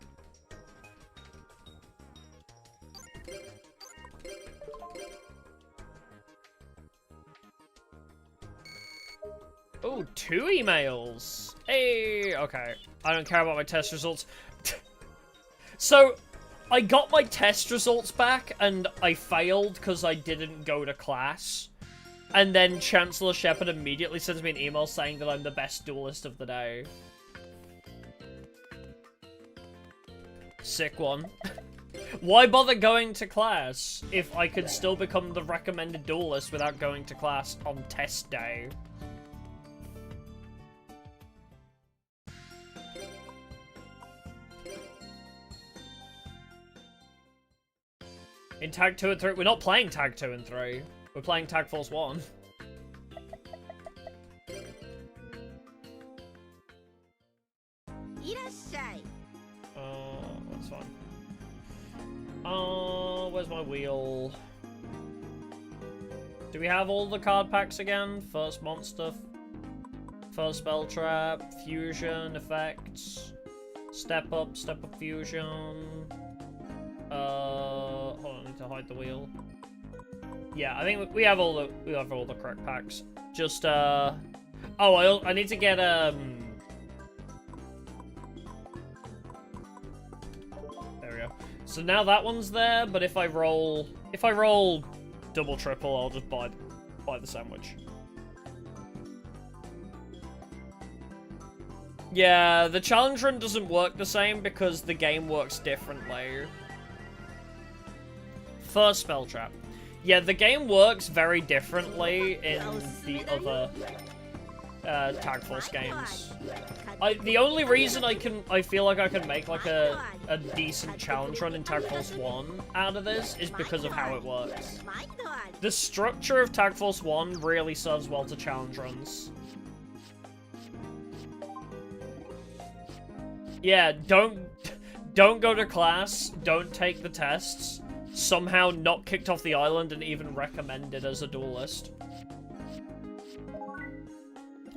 Oh, 2 emails. Hey, okay. I don't care about my test results. So, I got my test results back, and I failed because I didn't go to class. And then Chancellor Shepard immediately sends me an email saying that I'm the best duelist of the day. Sick one. Why bother going to class if I could still become the recommended duelist without going to class on test day? In Tag 2 and 3, we're not playing Tag 2 and 3. We're playing Tag Force 1. That's fine. Where's my wheel? Do we have all the card packs again? First monster, first spell trap, fusion, effects, step up fusion. Hold on, I need to hide the wheel. Yeah, I think we have all the correct packs. Just oh, I need to get There we go. So now that one's there, but if I roll double triple, I'll just buy the sandwich. Yeah, the challenge run doesn't work the same because the game works differently. First spell trap. Yeah, the game works very differently in the other Tag Force games. The only reason I feel like I can make like a decent challenge run in Tag Force 1 out of this is because of how it works. The structure of Tag Force 1 really serves well to challenge runs. Yeah, don't go to class, don't take the tests, somehow not kicked off the island and even recommended as a duelist.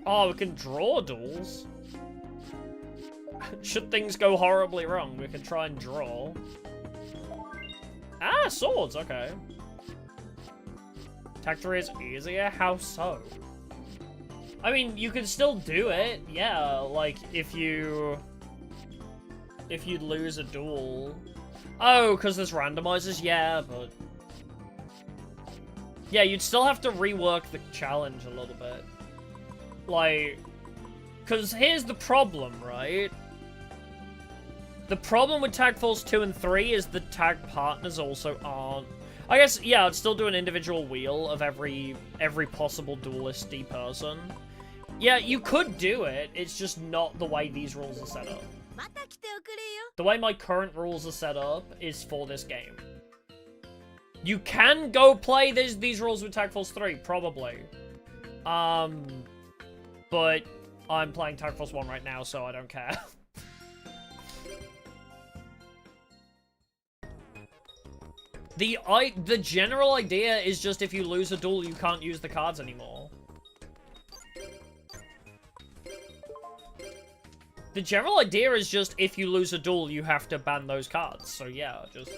Oh, we can draw duels. Should things go horribly wrong, we can try and draw. Ah, swords, okay. Tag 3 is easier? How so? I mean, you can still do it, yeah, like, if you lose a duel. Oh, because there's randomizers? Yeah, but... Yeah, you'd still have to rework the challenge a little bit. Like... Because here's the problem, right? The problem with Tag Force 2 and 3 is the tag partners also aren't... I guess, yeah, I'd still do an individual wheel of every possible duelist-y person. Yeah, you could do it, it's just not the way these rules are set up. The way my current rules are set up is for this game. You can go play these rules with Tag Force 3, probably. But I'm playing Tag Force 1 right now, so I don't care. The general idea is just if you lose a duel, you can't use the cards anymore. The general idea is just if you lose a duel, you have to ban those cards. So yeah, just...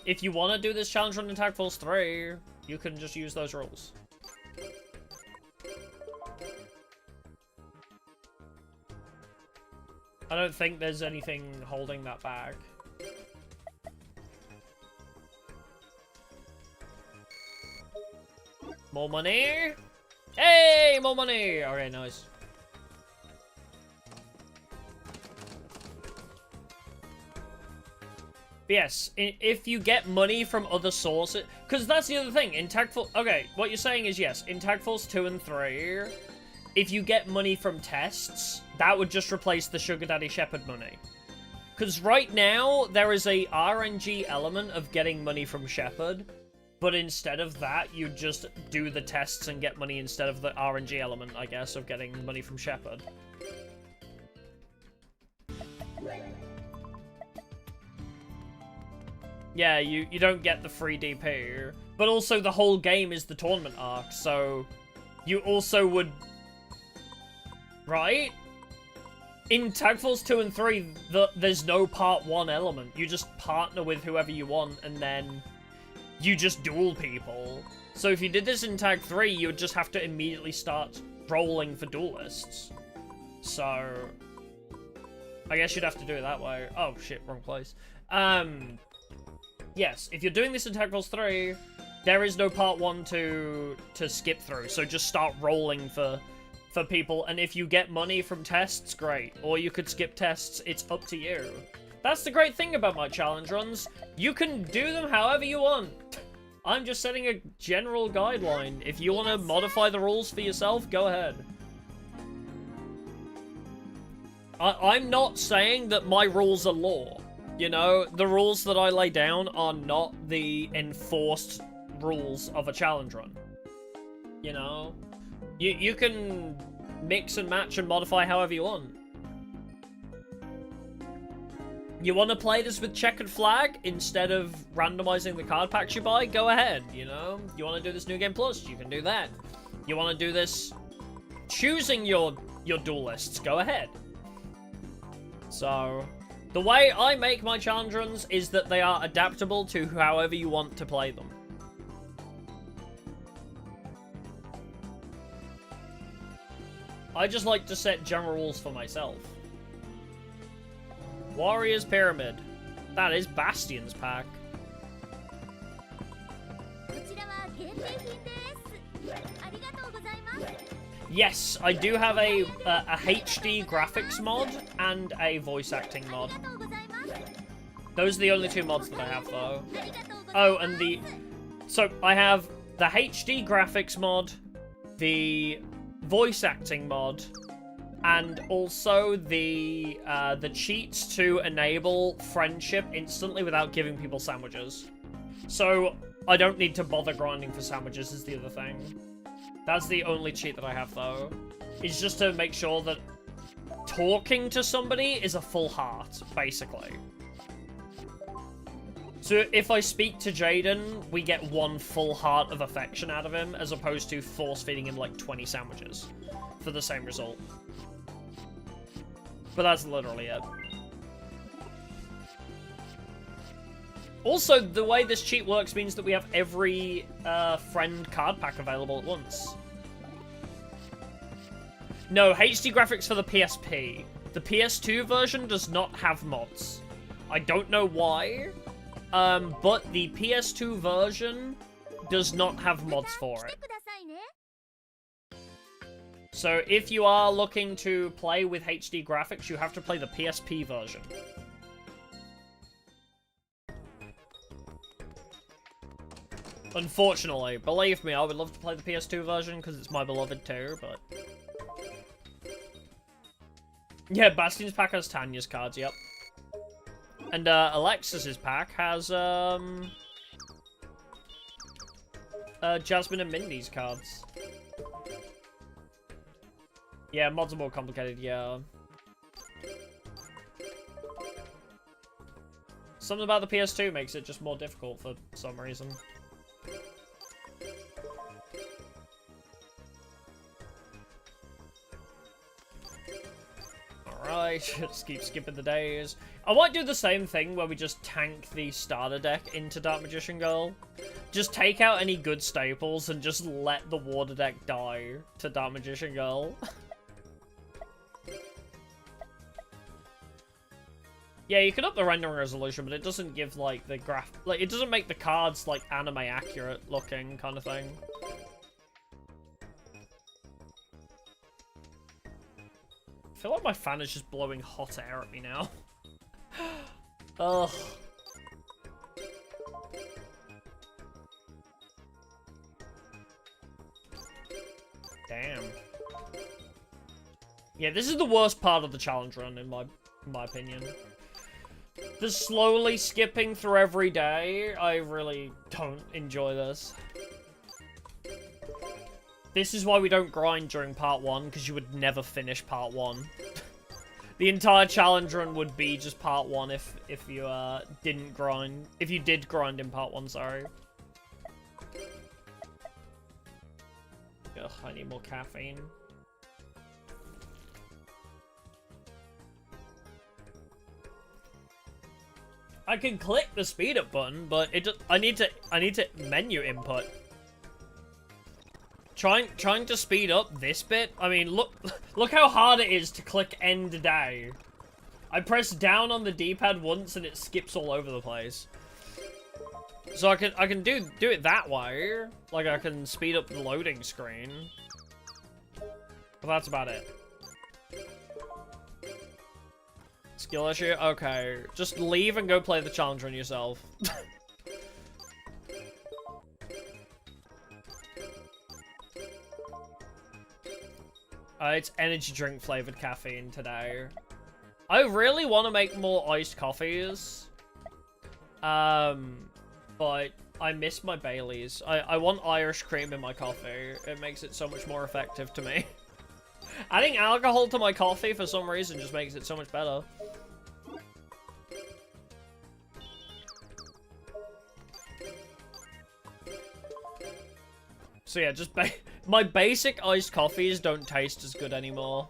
If you want to do this challenge run in Tag Force 3, you can just use those rules. I don't think there's anything holding that back. More money? Hey, more money! Okay, nice. But yes, if you get money from other sources... Because that's the other thing, in Tag Force... Okay, what you're saying is yes, in Tag Force 2 and 3, if you get money from tests, that would just replace the Sugar Daddy Shepherd money. Because right now, there is a RNG element of getting money from Shepherd, but instead of that, you just do the tests and get money instead of the RNG element, I guess, of getting money from Shepherd. Yeah, you don't get the free DP, but also the whole game is the tournament arc, so you also would... Right? In Tag Force 2 and 3, there's no Part 1 element. You just partner with whoever you want, and then you just duel people. So if you did this in Tag 3, you would just have to immediately start rolling for duelists. So I guess you'd have to do it that way. Oh shit, wrong place. Yes, if you're doing this in Tag Force 3, there is no Part 1 to skip through, so just start rolling for people, and if you get money from tests, great. Or you could skip tests, it's up to you. That's the great thing about my challenge runs. You can do them however you want. I'm just setting a general guideline. If you want to modify the rules for yourself, go ahead. I'm not saying that my rules are law. You know, the rules that I lay down are not the enforced rules of a challenge run. You know? You can mix and match and modify however you want. You want to play this with checkered flag instead of randomizing the card packs you buy? Go ahead, you know? You want to do this New Game Plus? You can do that. You want to do this choosing your duel lists? Go ahead. So, the way I make my challenge runs is that they are adaptable to however you want to play them. I just like to set general rules for myself. Warrior's Pyramid. That is Bastion's pack. Yes, I do have a HD graphics mod and a voice acting mod. Those are the only two mods that I have, though. Oh, and so I have the HD graphics mod, the voice acting mod, and also the cheats to enable friendship instantly without giving people sandwiches. So I don't need to bother grinding for sandwiches is the other thing. That's the only cheat that I have, though. Is just to make sure that talking to somebody is a full heart, basically. So if I speak to Jaden, we get one full heart of affection out of him, as opposed to force-feeding him like 20 sandwiches for the same result. But that's literally it. Also, the way this cheat works means that we have every friend card pack available at once. No, HD graphics for the PSP. The PS2 version does not have mods. I don't know why, but the PS2 version does not have mods for it. So if you are looking to play with HD graphics, you have to play the PSP version. Unfortunately, believe me, I would love to play the PS2 version because it's my beloved too, but... Yeah, Bastion's pack has Tanya's cards, yep. And Alexis's pack has Jasmine and Mindy's cards. Yeah, mods are more complicated, yeah. Something about the PS2 makes it just more difficult for some reason. Alright, just keep skipping the days. I might do the same thing where we just tank the starter deck into Dark Magician Girl. Just take out any good staples and just let the water deck die to Dark Magician Girl. Yeah, you can up the rendering resolution, but it doesn't give, like, the like, it doesn't make the cards, like, anime accurate looking kind of thing. I feel like my fan is just blowing hot air at me now. Ugh. Damn. Yeah, this is the worst part of the challenge run, in my opinion. The slowly skipping through every day, I really don't enjoy this. This is why we don't grind during part 1, because you would never finish part 1. The entire challenge run would be just part 1 if you didn't grind. If you did grind in part 1, sorry. Ugh, I need more caffeine. I can click the speed up button, but it just, I need to menu input. Trying to speed up this bit. I mean, look how hard it is to click end day. I press down on the D-pad once and it skips all over the place. So I can do it that way. Like I can speed up the loading screen. But that's about it. Skill issue? Okay. Just leave and go play the challenge run yourself. It's energy drink flavored caffeine today. I really want to make more iced coffees. But I miss my Baileys. I want Irish cream in my coffee. It makes it so much more effective to me. Adding alcohol to my coffee for some reason just makes it so much better. So yeah, just my basic iced coffees don't taste as good anymore.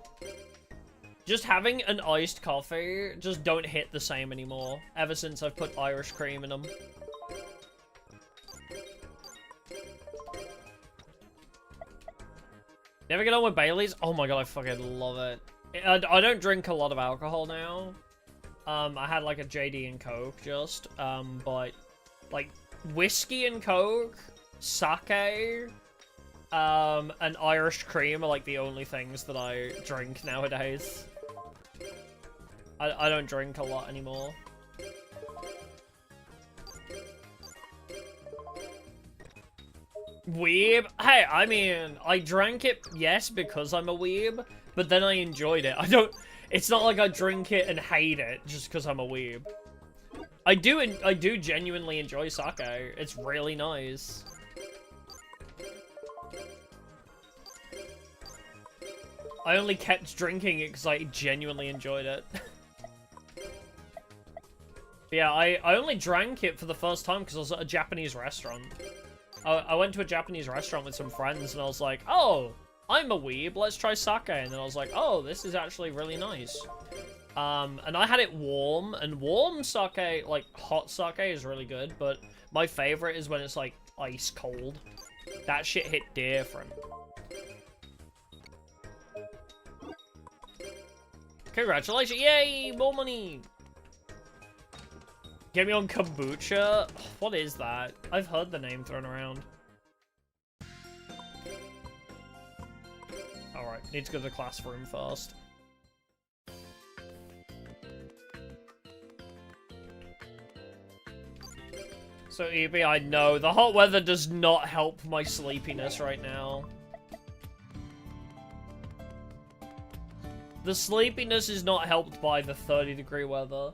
Just having an iced coffee just don't hit the same anymore, ever since I've put Irish cream in them. Never get on with Baileys? Oh my god, I fucking love it. I don't drink a lot of alcohol now. I had like a JD and Coke just, but like whiskey and Coke, sake, and Irish cream are like the only things that I drink nowadays. I don't drink a lot anymore. Weeb? Hey, I mean, I drank it, yes, because I'm a weeb, but then I enjoyed it. It's not like I drink it and hate it just because I'm a weeb. I do genuinely enjoy sake. It's really nice. I only kept drinking it because I genuinely enjoyed it. Yeah, I only drank it for the first time because I was at a Japanese restaurant. I went to a Japanese restaurant with some friends and I was like, oh, I'm a weeb, let's try sake. And then I was like, oh, this is actually really nice. And I had it warm, and warm sake, like hot sake is really good, but my favorite is when it's like ice cold. That shit hit different. Congratulations, yay, more money. Get me on kombucha? What is that? I've heard the name thrown around. Alright, need to go to the classroom first. So, EB, I know. The hot weather does not help my sleepiness right now. The sleepiness is not helped by the 30-degree weather.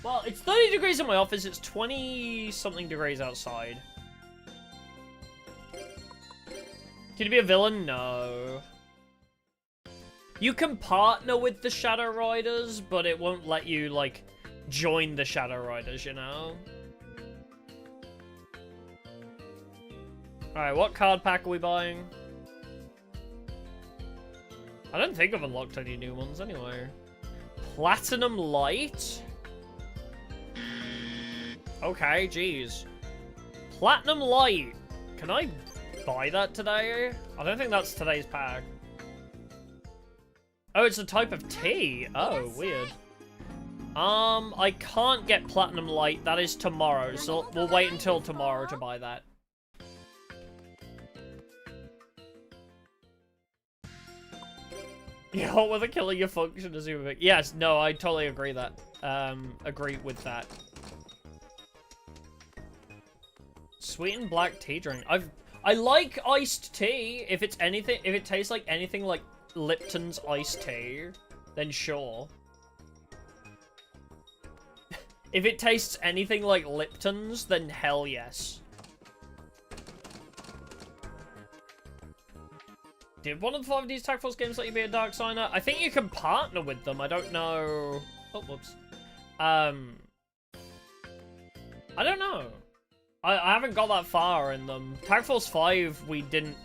Well, it's 30 degrees in my office, it's 20-something degrees outside. Can you be a villain? No. You can partner with the Shadow Riders, but it won't let you, like, join the Shadow Riders, you know? Alright, what card pack are we buying? I don't think I've unlocked any new ones anyway. Platinum Light? Okay, jeez. Platinum Light. Can I buy that today? I don't think that's today's pack. Oh, it's a type of tea. Oh, weird. I can't get Platinum Light. That is tomorrow, so we'll wait until tomorrow to buy that. Yeah, hot weather killing your function as you move. Yes, no, I totally agree that. Agree with that. Sweetened black tea drink. I like iced tea. If it's anything, if it tastes like anything like Lipton's iced tea, then sure. If it tastes anything like Lipton's, then hell yes. Did one of the 5D's Tag Force games let you be a Dark Signer? I think you can partner with them. I don't know. Oh, whoops. I don't know. I haven't got that far in them. Tag Force 5, we didn't...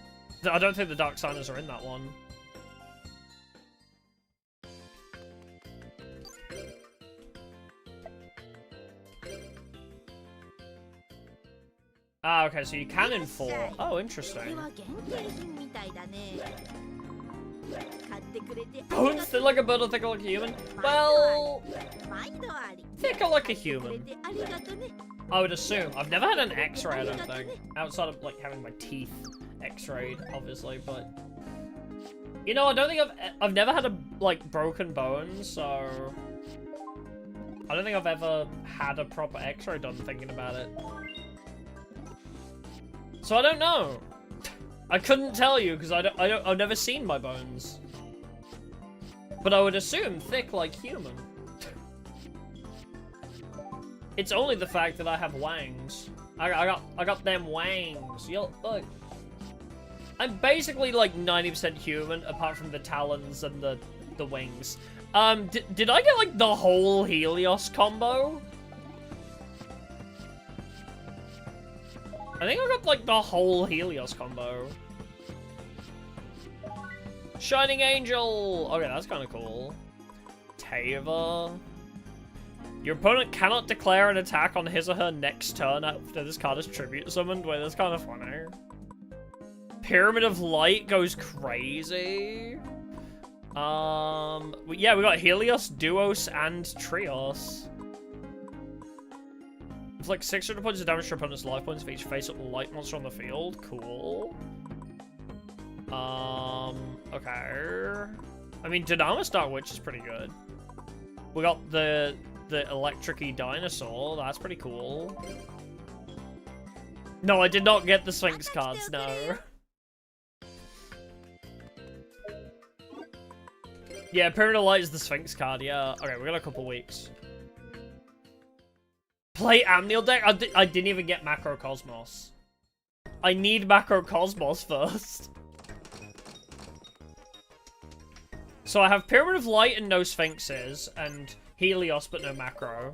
I don't think the Dark Signers are in that one. Ah, okay, so you can in 4. Oh, interesting. Bones thin like a bird or thicker like a human? Well... thicker like a human. I would assume. I've never had an x-ray, I don't think. Outside of, like, having my teeth x-rayed, obviously, but... You know, I don't think I've never had a, like, broken bone, so... I don't think I've ever had a proper x-ray done thinking about it. So I don't know. I couldn't tell you, because I've never seen my bones. But I would assume thick like human. It's only the fact that I have wangs. I got them wangs. Yo, look. I'm basically like 90% human, apart from the talons and the wings. Did I get like the whole Helios combo? I think I got like the whole Helios combo. Shining Angel! Okay, that's kind of cool. Tava. Your opponent cannot declare an attack on his or her next turn after this card is tribute summoned. Wait, that's kind of funny. Pyramid of Light goes crazy. Yeah, we got Helios, Duos, and Trios. Inflict 600 points of damage to opponent's life points for each face-up light monster on the field. Cool. Okay. I mean, Dynamis Dark Witch is pretty good. We got the electric-y dinosaur. That's pretty cool. No, I did not get the Sphinx cards, no. Yeah, Pyramid of Light is the Sphinx card, yeah. Okay, we got a couple weeks. Play Amneal deck? I didn't even get Macrocosmos. I need Macrocosmos first. So I have Pyramid of Light and no Sphinxes, and Helios but no Macro.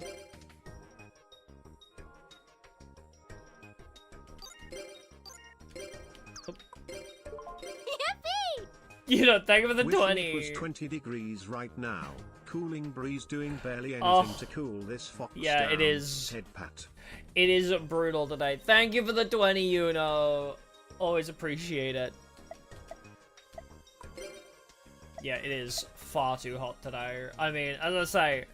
You know, thank you for the 20. It was 20 degrees right now. Cooling breeze doing barely anything to cool this fox down. It is. Head pat. It is brutal today. Thank you for the 20, you know. Always appreciate it. Yeah, it is far too hot today. I mean, as I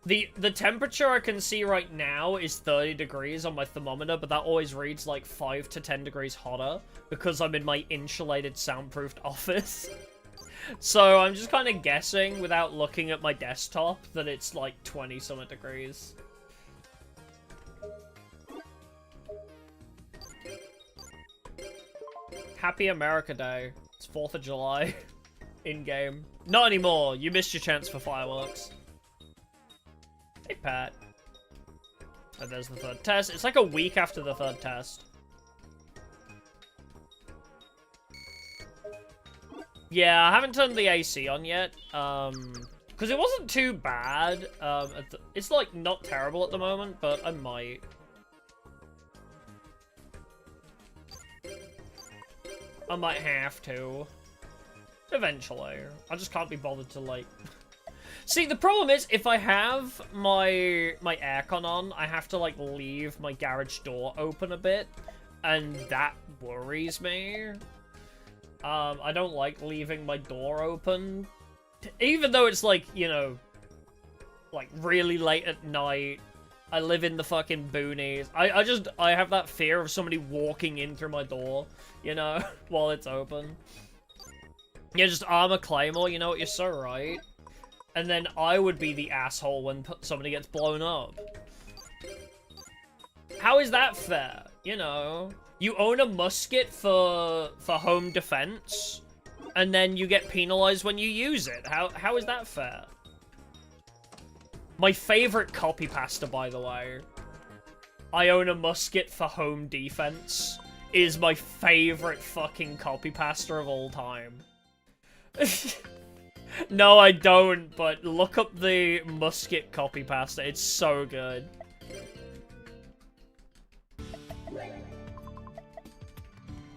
say, the temperature I can see right now is 30 degrees on my thermometer, but that always reads like 5 to 10 degrees hotter because I'm in my insulated, soundproofed office. So I'm just kind of guessing without looking at my desktop that it's like 20-something degrees. Happy America Day. It's 4th of July. In-game. Not anymore. You missed your chance for fireworks. Hey, Pat. And there's the third test. It's like a week after the third test. Yeah, I haven't turned the AC on yet. Because it wasn't too bad. It's like not terrible at the moment, but I might. I might have to. Eventually. I just can't be bothered to, like... See, the problem is, if I have my aircon on, I have to, like, leave my garage door open a bit. And that worries me. I don't like leaving my door open. Even though it's, like, you know... like, really late at night. I live in the fucking boonies. I have that fear of somebody walking in through my door, you know, while it's open. Yeah, just armor Claymore, you know what, you're so right. And then I would be the asshole when somebody gets blown up. How is that fair? You know, you own a musket for home defense, and then you get penalized when you use it. How is that fair? My favorite copy pasta, by the way. I own a musket for home defense is my favorite fucking copy pasta of all time. No, I don't, but look up the musket copy pasta. It's so good.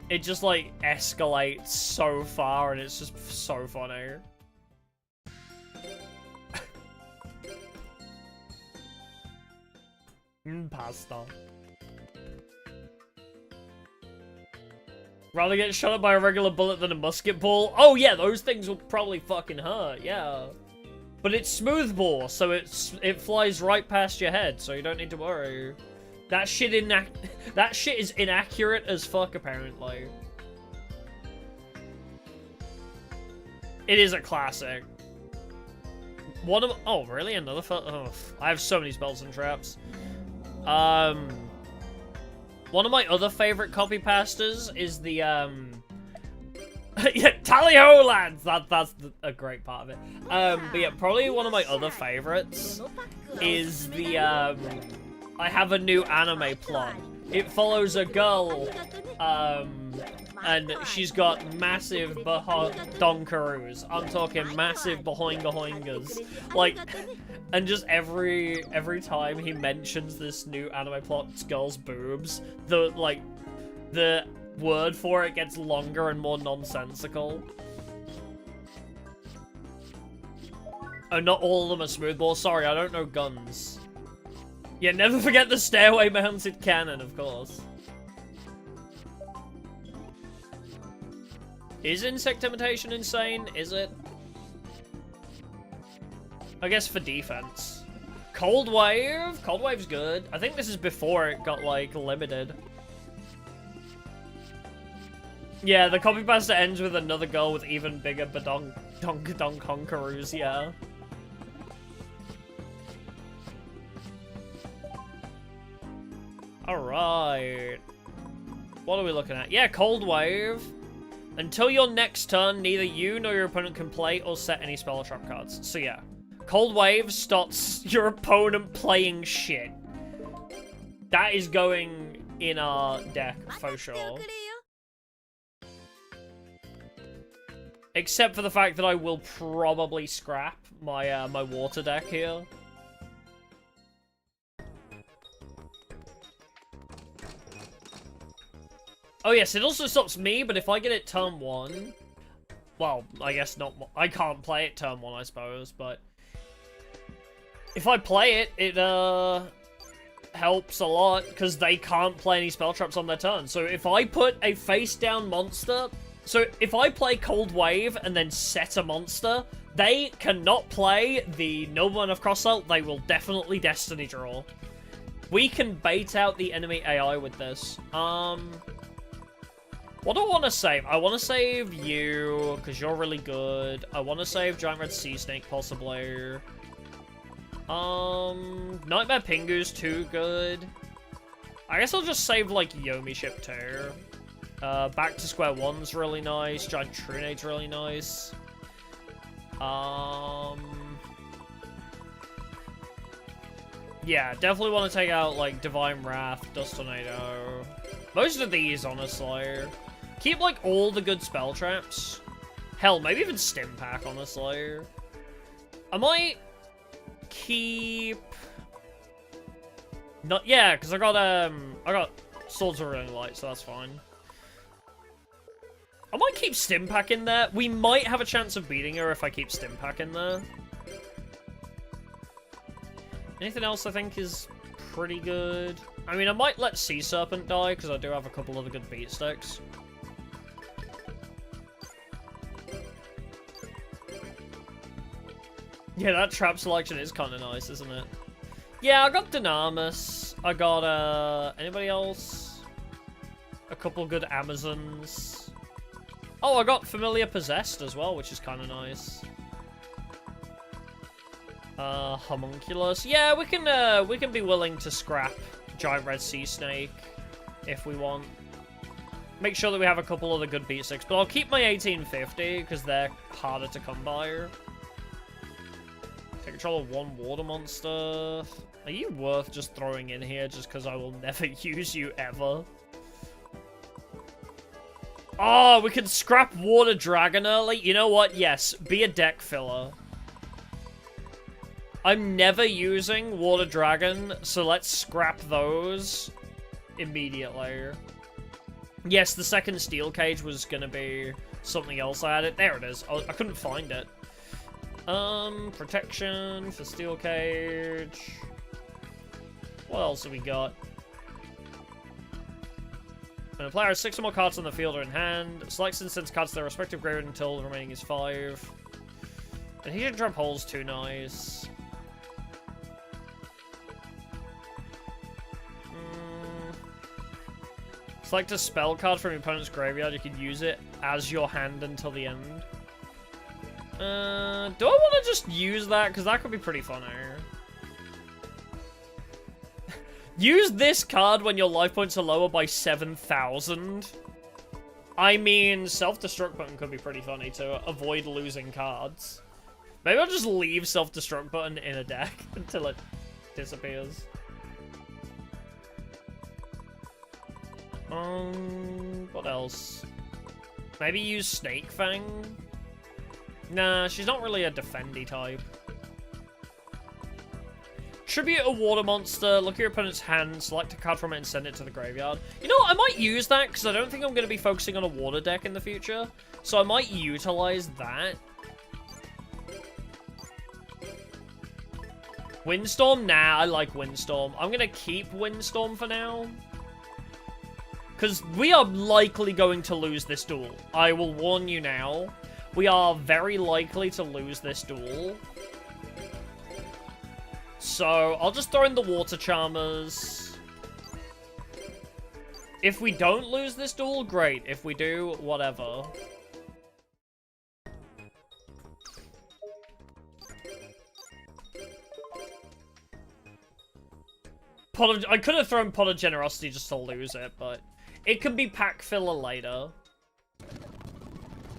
It just, like, escalates so far, and it's just so funny. Pasta. Rather get shot up by a regular bullet than a musket ball. Oh yeah, those things will probably fucking hurt, yeah. But it's smoothbore, so it flies right past your head, so you don't need to worry. That shit is inaccurate as fuck, apparently. It is a classic. Oh, really? Another oh, I have so many spells and traps. One of my other favorite copy pastas is the, yeah, tally-ho, lads! That's a great part of it. But yeah, probably one of my other favorites is the, I have a new anime plot. it follows a girl, and she's got massive donkaroos. I'm talking massive boinga-hoingas. Like, and just every time he mentions this new anime plot's girl's boobs, the word for it gets longer and more nonsensical. Oh, not all of them are smoothball. Sorry, I don't know guns. Yeah, never forget the stairway mounted cannon, of course. Is insect imitation insane? Is it? I guess for defense. Cold Wave? Cold Wave's good. I think this is before it got, like, limited. Yeah, the copy pasta ends with another girl with even bigger badonk-donk-honkaroos, yeah. Alright. What are we looking at? Yeah, Cold Wave. Until your next turn, neither you nor your opponent can play or set any spell or trap cards. So yeah. Cold Wave stops your opponent playing shit. That is going in our deck for sure. Except for the fact that I will probably scrap my my water deck here. Oh yes, it also stops me, but if I get it turn 1... Well, I guess not... I can't play it turn 1, I suppose, but... If I play it, it helps a lot, because they can't play any spell traps on their turn. So if I put a face-down monster... So if I play Cold Wave and then set a monster, they cannot play the Nobleman of Crosselt. They will definitely Destiny Draw. We can bait out the enemy AI with this. What do I want to save? I want to save you, because you're really good. I want to save Giant Red Sea Snake, possibly. Nightmare Pingu's too good. I guess I'll just save, like, Yomi Ship, too. Back to Square One's really nice. Giant Trunade's really nice. Yeah, definitely want to take out, like, Divine Wrath, Dust Tornado. Most of these, honestly. Keep, like, all the good spell traps. Hell, maybe even Stim Pack, honestly. I might keep... Not, yeah, because I got Swords of Ruling Light, so that's fine. I might keep Stim Pack in there. We might have a chance of beating her if I keep Stim Pack in there. Anything else I think is pretty good? I mean, I might let Sea Serpent die, because I do have a couple other good beat sticks. Yeah, that trap selection is kind of nice, isn't it? Yeah, I got Dynamis. I got, anybody else? A couple good Amazons. Oh, I got Familiar Possessed as well, which is kind of nice. Homunculus. Yeah, we can be willing to scrap Giant Red Sea Snake if we want. Make sure that we have a couple other good beat sticks, but I'll keep my 1850 because they're harder to come by. Take control of one water monster. Are you worth just throwing in here just because I will never use you ever? Oh, we can scrap Water Dragon early. You know what? Yes, be a deck filler. I'm never using Water Dragon, so let's scrap those immediately. Yes, the second Steel Cage was gonna be something else I added. There it is. Oh, I couldn't find it. Protection for Steel Cage. What else have we got? When a player has 6 or more cards on the field or in hand, selects and sends cards to their respective graveyard until the remaining is 5. And he can drop holes too nice. Select a spell card from your opponent's graveyard. You can use it as your hand until the end. Do I want to just use that? Because that could be pretty fun here. Use this card when your life points are lower by 7,000. I mean, self-destruct button could be pretty funny to avoid losing cards. Maybe I'll just leave self-destruct button in a deck until it disappears. What else? Maybe use Snake Fang? Nah, she's not really a defendy type. Tribute a water monster, look at your opponent's hand, select a card from it and send it to the graveyard. You know what, I might use that, because I don't think I'm going to be focusing on a water deck in the future. So I might utilize that. Windstorm? Nah, I like Windstorm. I'm going to keep Windstorm for now. Because we are likely going to lose this duel. I will warn you now. We are very likely to lose this duel. So, I'll just throw in the Water Charmers. If we don't lose this duel, great. If we do, whatever. I could have thrown Pot of Generosity just to lose it, but... It can be pack filler later.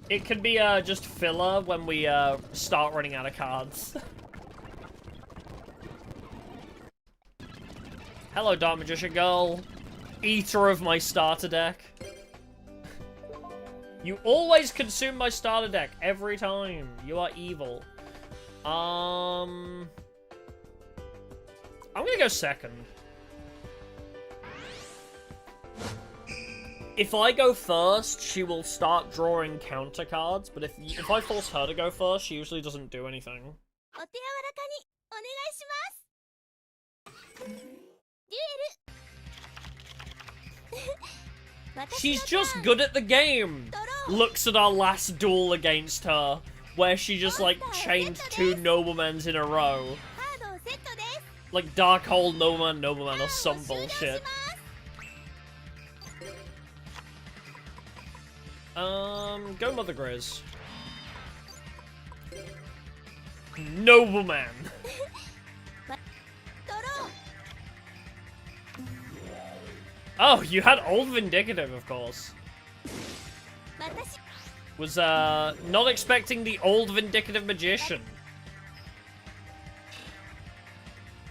It can be just filler when we start running out of cards. Hello, Dark Magician Girl. Eater of my starter deck. You always consume my starter deck every time. You are evil. I'm gonna go second. If I go first, she will start drawing counter cards, but if I force her to go first, she usually doesn't do anything. She's just good at the game! Looks at our last duel against her, where she just, like, chained 2 noblemans in a row. Like, Dark Hole, Nobleman, or some bullshit. Go Mother Grizz. Nobleman. Oh, you had Old Vindicative, of course. Was, not expecting the Old Vindicative Magician.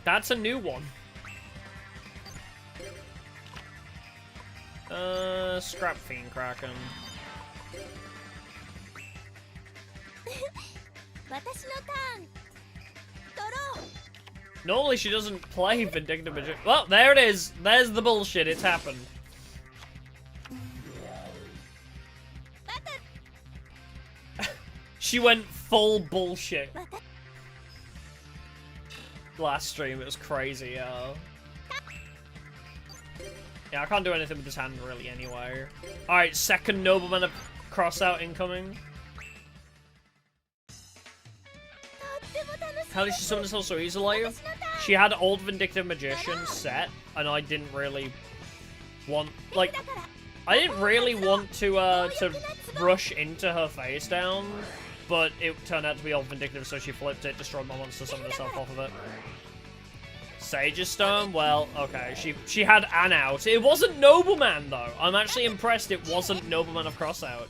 That's a new one. Scrap Fiend Kraken. Normally she doesn't play Vindictive Magician. Well, there it is. There's the bullshit. It's happened. She went full bullshit. Last stream, it was crazy, Yeah, I can't do anything with this hand, really, anyway. Alright, second Nobleman of Crossout incoming. How did she summon herself so easily? She had Old Vindictive Magician set, and I didn't really want, like, I didn't really want to rush into her face down, but it turned out to be Old Vindictive, so she flipped it, destroyed my monster, summoned herself off of it. Sage's Stone? Well, okay, she had an out. It wasn't Nobleman, though. I'm actually impressed it wasn't Nobleman of Crossout.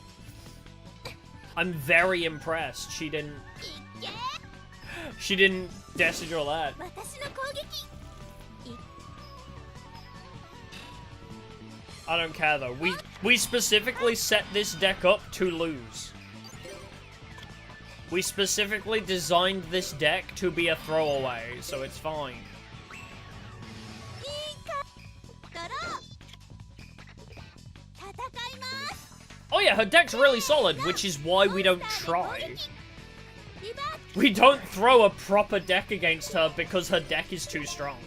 I'm very impressed. She didn't Destiny draw that. I don't care, though. We specifically set this deck up to lose. We specifically designed this deck to be a throwaway, so it's fine. Oh yeah, her deck's really solid, which is why we don't try. We don't throw a proper deck against her because her deck is too strong.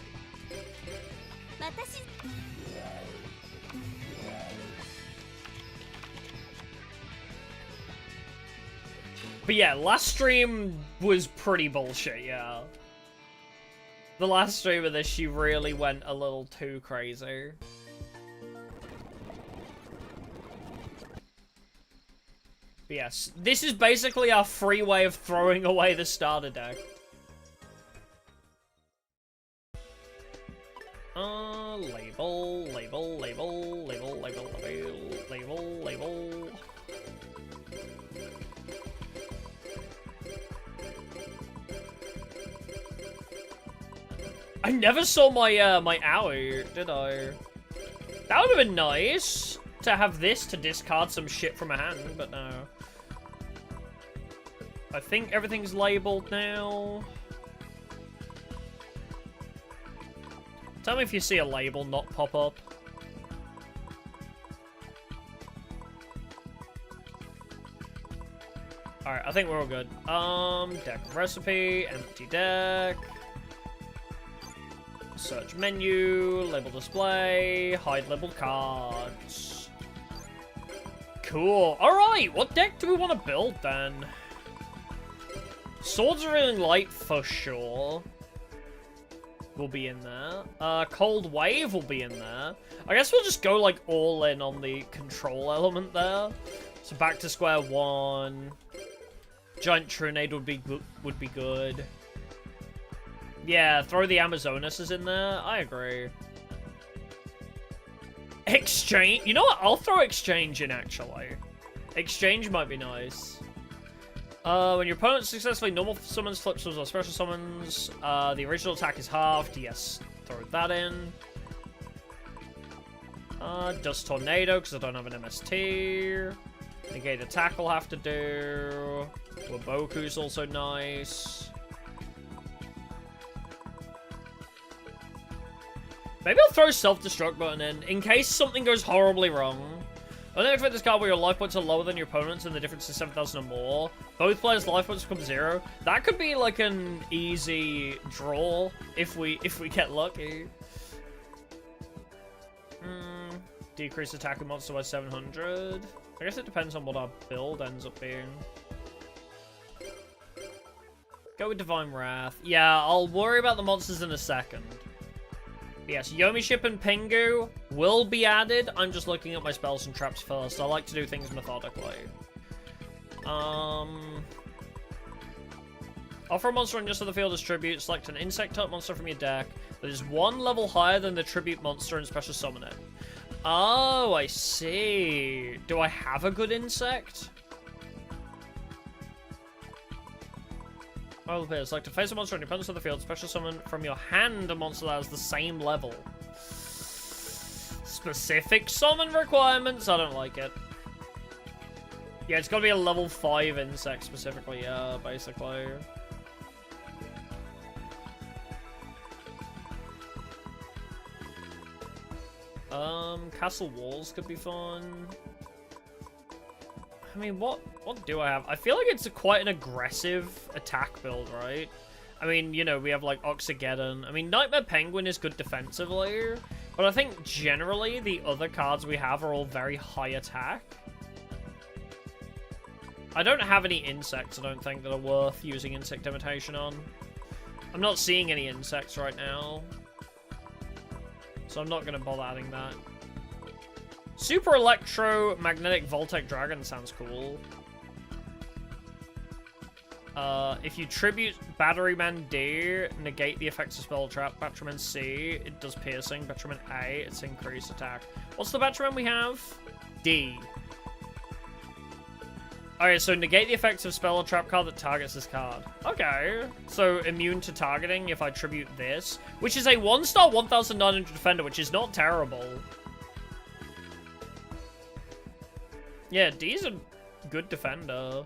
But yeah, last stream was pretty bullshit, yeah. The last stream of this, she really went a little too crazy. But yes, this is basically our free way of throwing away the starter deck. Label, label, label, label, label, label, label, label. I never saw my my owie, did I? That would have been nice to have this to discard some shit from a hand, but no. I think everything's labeled now. Tell me if you see a label not pop up. Alright, I think we're all good. Deck recipe, empty deck. Search menu, label display, hide labeled cards. Cool. Alright, what deck do we want to build then? Swords of Ring Light for sure. Will be in there. Cold Wave will be in there. I guess we'll just go like all in on the control element there. So back to square one. Giant Trinade would be good. Yeah, throw the Amazonas in there. I agree. Exchange. You know what? I'll throw Exchange in, actually. Exchange might be nice. When your opponent successfully normal summons, flip summons, or special summons, the original attack is halved. Yes, throw that in. Dust Tornado, because I don't have an MST. Negate attack will have to do. Waboku's also nice. Maybe I'll throw Self-Destruct button in case something goes horribly wrong. I don't expect this card where your life points are lower than your opponent's and the difference is 7,000 or more. Both players' life points become 0. That could be like an easy draw if we get lucky. Decrease attacking monster by 700. I guess it depends on what our build ends up being. Go with Divine Wrath. Yeah, I'll worry about the monsters in a second. Yes, Yomi Ship and Pingu will be added. I'm just looking at my spells and traps first. I like to do things methodically. Offer a monster on just so the field as tribute. Select an insect-type monster from your deck that is 1 level higher than the tribute monster and special summon it. Oh, I see. Do I have a good insect? Oh, select a face a monster on your opponent's on the field. Special summon from your hand a monster that has the same level. Specific summon requirements. I don't like it. Yeah, it's got to be a level 5 insect specifically. Yeah, basically. Castle Walls could be fun. I mean, what do I have? I feel like it's quite an aggressive attack build, right? I mean, you know, we have like Oxygeddon. I mean, Nightmare Penguin is good defensively, but I think generally the other cards we have are all very high attack. I don't have any insects, I don't think, that are worth using Insect Imitation on. I'm not seeing any insects right now, so I'm not going to bother adding that. Super Electromagnetic Voltec Dragon sounds cool. If you tribute Batteryman D, negate the effects of Spell Trap. Batteryman C, it does piercing. Batteryman A, it's increased attack. What's the Batteryman we have? D. Alright, so negate the effects of Spell or Trap card that targets this card. Okay. So immune to targeting if I tribute this, which is a 1-star 1,900 defender, which is not terrible. Yeah, D's a good defender.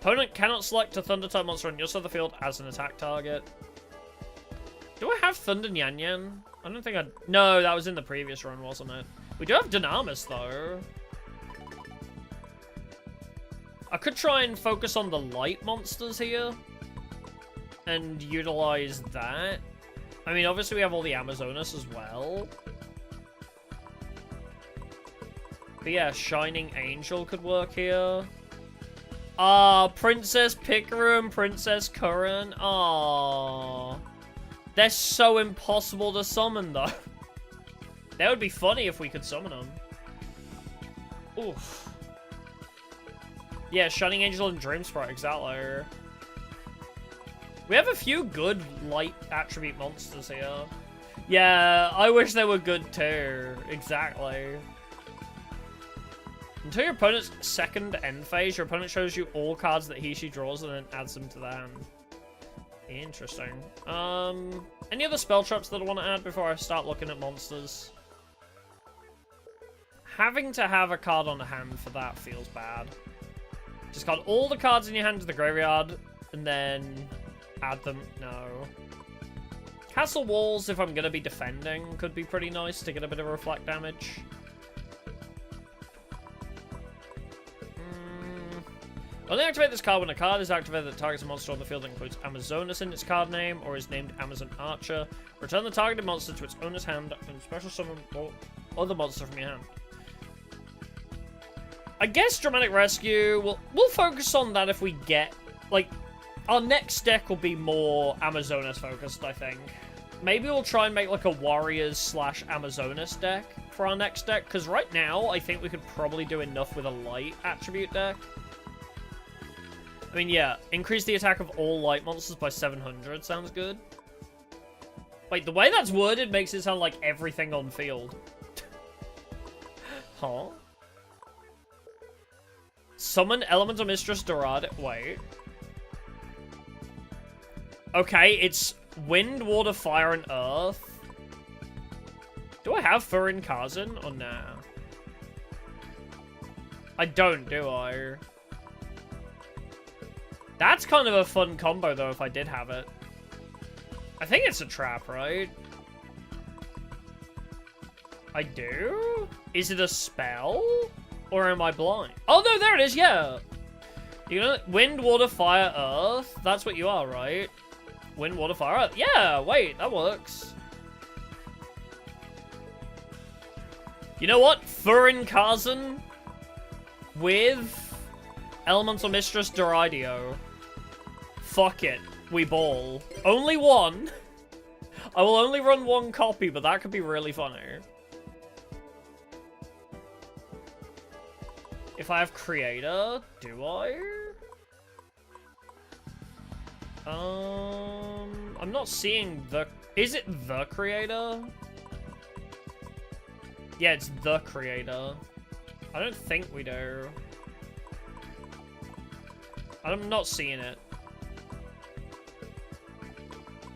Opponent cannot select a Thunder-type monster on your side of the field as an attack target. Do I have Thunder Nyan Nyan? I don't think I... No, that was in the previous run, wasn't it? We do have Dynamis, though. I could try and focus on the light monsters here. And utilize that. I mean, obviously we have all the Amazonas as well. But yeah, Shining Angel could work here. Princess Pikaru and Princess Curran. They're so impossible to summon, though. That would be funny if we could summon them. Oof. Yeah, Shining Angel and Dream Sprite, exactly. We have a few good light attribute monsters here. Yeah, I wish they were good too. Exactly. Until your opponent's second end phase, your opponent shows you all cards that he/she draws and then adds them to the hand. Interesting. Any other spell traps that I want to add before I start looking at monsters? Having to have a card on hand for that feels bad. Just got all the cards in your hand to the graveyard, and then add them. No. Castle walls, if I'm going to be defending, could be pretty nice to get a bit of reflect damage. Only activate this card when a card is activated that targets a monster on the field that includes Amazonas in its card name or is named Amazon Archer. Return the targeted monster to its owner's hand and special summon other monster from your hand. I guess Dramatic Rescue, we'll focus on that if we get, like, our next deck will be more Amazonas focused, I think. Maybe we'll try and make, like, a Warriors / Amazonas deck for our next deck, because right now, I think we could probably do enough with a light attribute deck. I mean, yeah, increase the attack of all light monsters by 700 sounds good. Wait, the way that's worded makes it sound like everything on field. Huh? Summon Elemental Mistress Dorada. Wait. Okay, it's Wind, Water, Fire, and Earth. Do I have Furin Kazan or nah? I don't, do I? That's kind of a fun combo, though, if I did have it. I think it's a trap, right? I do? Is it a spell? Or am I blind? Oh, no, there it is, yeah! You know, Wind, Water, Fire, Earth? That's what you are, right? Wind, Water, Fire, Earth. Yeah, wait, that works. You know what? Furin Kazan with Elemental Mistress Doridio. Fuck it. We ball. Only one. I will only run one copy, but that could be really funny. If I have Creator, do I? I'm not seeing the... Is it the Creator? Yeah, it's the Creator. I don't think we do. I'm not seeing it.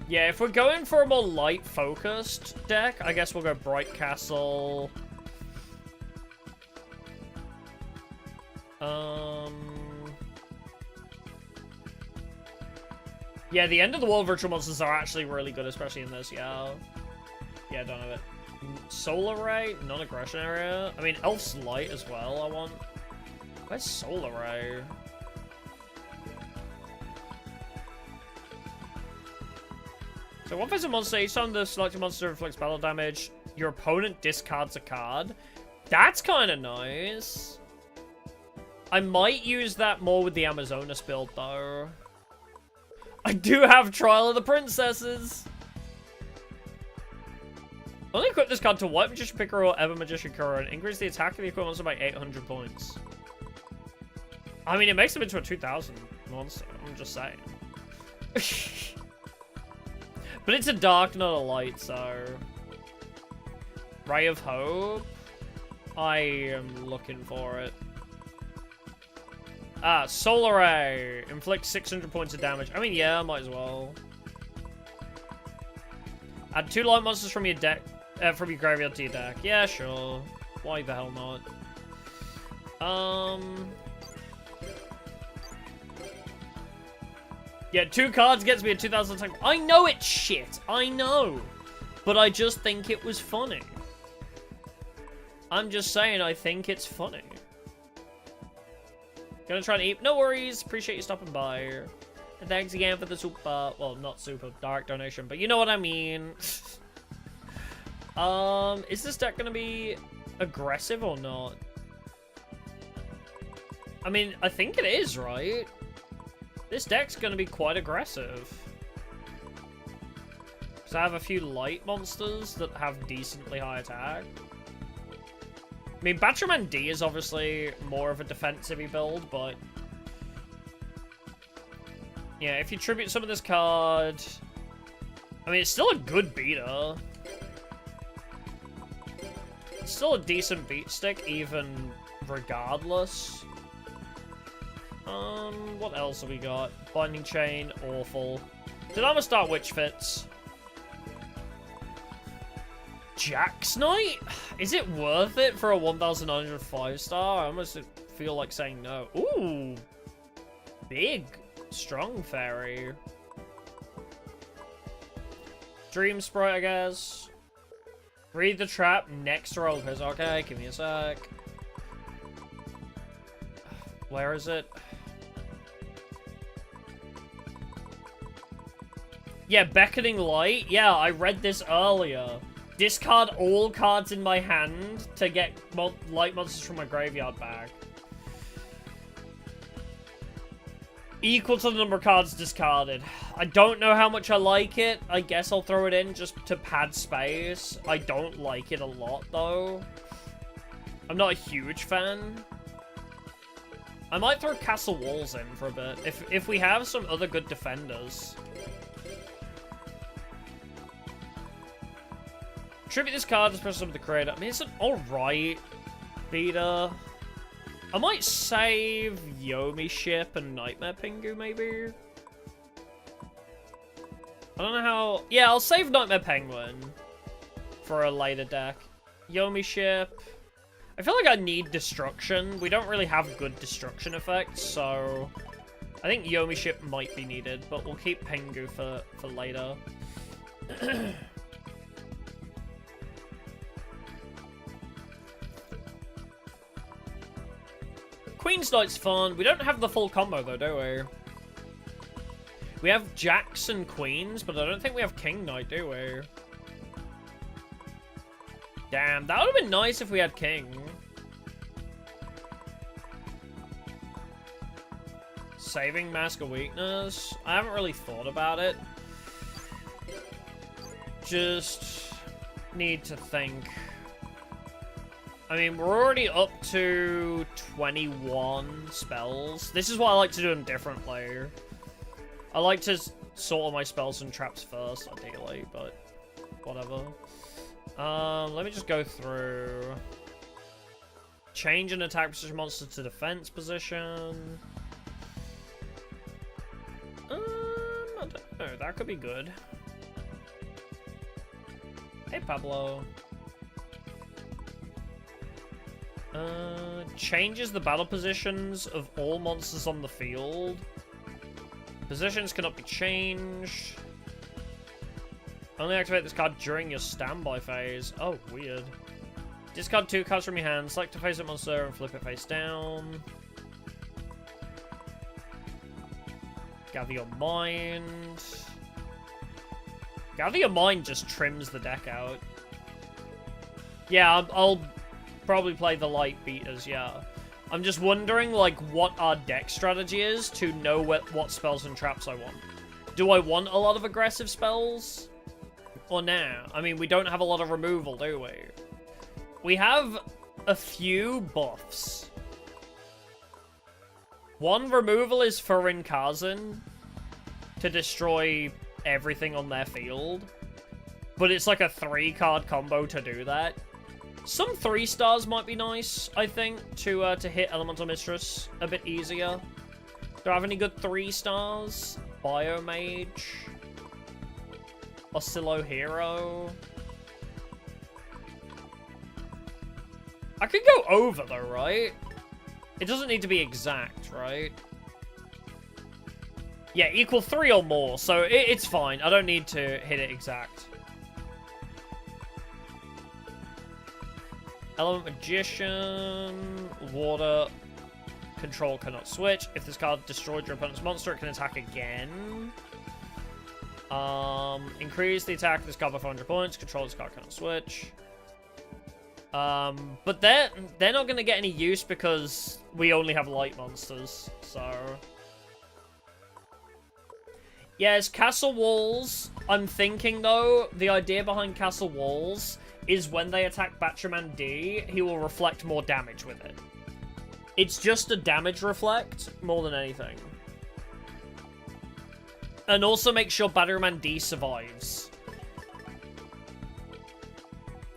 Yeah, if we're going for a more light-focused deck, I guess we'll go Bright Castle. Yeah, the end of the world virtual monsters are actually really good, especially in this, yeah. Yeah, don't have it. Solar Ray? Non-aggression area? I mean, Elf's Light as well, I want. Where's Solar Ray? So one face monster, each time the selected monster inflicts battle damage, your opponent discards a card. That's kind of nice. I might use that more with the Amazonas build, though. I do have Trial of the Princesses. Only equip this card to White Magician Picker or Ever Magician Kuro and increase the attack of the equivalent monster by 800 points. I mean, it makes them into a 2000 monster. I'm just saying. But it's a dark, not a light, so... Ray of Hope? I am looking for it. Ah, Solar Ray. Inflict 600 points of damage. I mean, yeah, might as well. Add 2 light monsters from your deck, from your graveyard to your deck. Yeah, sure. Why the hell not? Yeah, 2 cards gets me a 2000 attack. I know it's shit. I know. But I just think it was funny. I'm just saying I think it's funny. Gonna try and eat. No worries. Appreciate you stopping by. And thanks again for the super... Well, not super. Direct donation. But you know what I mean. Is this deck gonna be aggressive or not? I mean, I think it is, right? This deck's gonna be quite aggressive. Because I have a few light monsters that have decently high attack. I mean, Batraman D is obviously more of a defensive-y build, but... Yeah, if you tribute some of this card... I mean, it's still a good beater. It's still a decent beat stick, even regardless. What else have we got? Binding Chain, awful. Did I almost start Witch Fits? Jack's Knight? Is it worth it for a 1,905 star? I almost feel like saying no. Ooh. Big. Strong fairy. Dream Sprite, I guess. Read the trap next roll. Okay, give me a sec. Where is it? Yeah, Beckoning Light. Yeah, I read this earlier. Discard all cards in my hand to get light monsters from my graveyard back. Equal to the number of cards discarded. I don't know how much I like it. I guess I'll throw it in just to pad space. I don't like it a lot, though. I'm not a huge fan. I might throw Castle Walls in for a bit. If we have some other good defenders. Tribute this card to special summon the creator. I mean, it's an alright beta. I might save Yomi Ship and Nightmare Pingu, maybe? I don't know how... Yeah, I'll save Nightmare Penguin for a later deck. Yomi Ship. I feel like I need Destruction. We don't really have good Destruction effects, so... I think Yomi Ship might be needed, but we'll keep Pingu for later. Queen's Knight's fun. We don't have the full combo, though, do we? We have Jacks and Queens, but I don't think we have King Knight, do we? Damn, that would have been nice if we had King. Saving Mask of Weakness? I haven't really thought about it. Just need to think. I mean, we're already up to 21 spells. This is what I like to do in differently. I like to sort all my spells and traps first, ideally, but whatever. Let me just go through. Change an attack position monster to defense position. I don't know, that could be good. Hey, Pablo. Changes the battle positions of all monsters on the field. Positions cannot be changed. Only activate this card during your standby phase. Oh, weird. Discard 2 cards from your hand, select a face-up monster, and flip it face down. Gather Your Mind. Gather Your Mind just trims the deck out. Yeah, I'll probably play the light beaters, yeah. I'm just wondering, like, what our deck strategy is to know what spells and traps I want. Do I want a lot of aggressive spells? Or nah? I mean, we don't have a lot of removal, do we? We have a few buffs. One removal is Furin Kazan to destroy everything on their field. But it's like a 3-card combo to do that. Some 3-stars might be nice, I think, to hit Elemental Mistress a bit easier. Do I have any good 3-stars? Biomage. Oscillo Hero. I could go over, though, right? It doesn't need to be exact, right? Yeah, equal 3 or more, so it's fine. I don't need to hit it exact. Element Magician, Water, Control cannot switch. If this card destroyed your opponent's monster, it can attack again. Increase the attack of this card by 400 points. Control this card cannot switch. But they're not going to get any use because we only have light monsters, so... Yes, Castle Walls. I'm thinking, though, the idea behind Castle Walls is when they attack Batraman D, he will reflect more damage with it. It's just a damage reflect, more than anything. And also make sure Batraman D survives.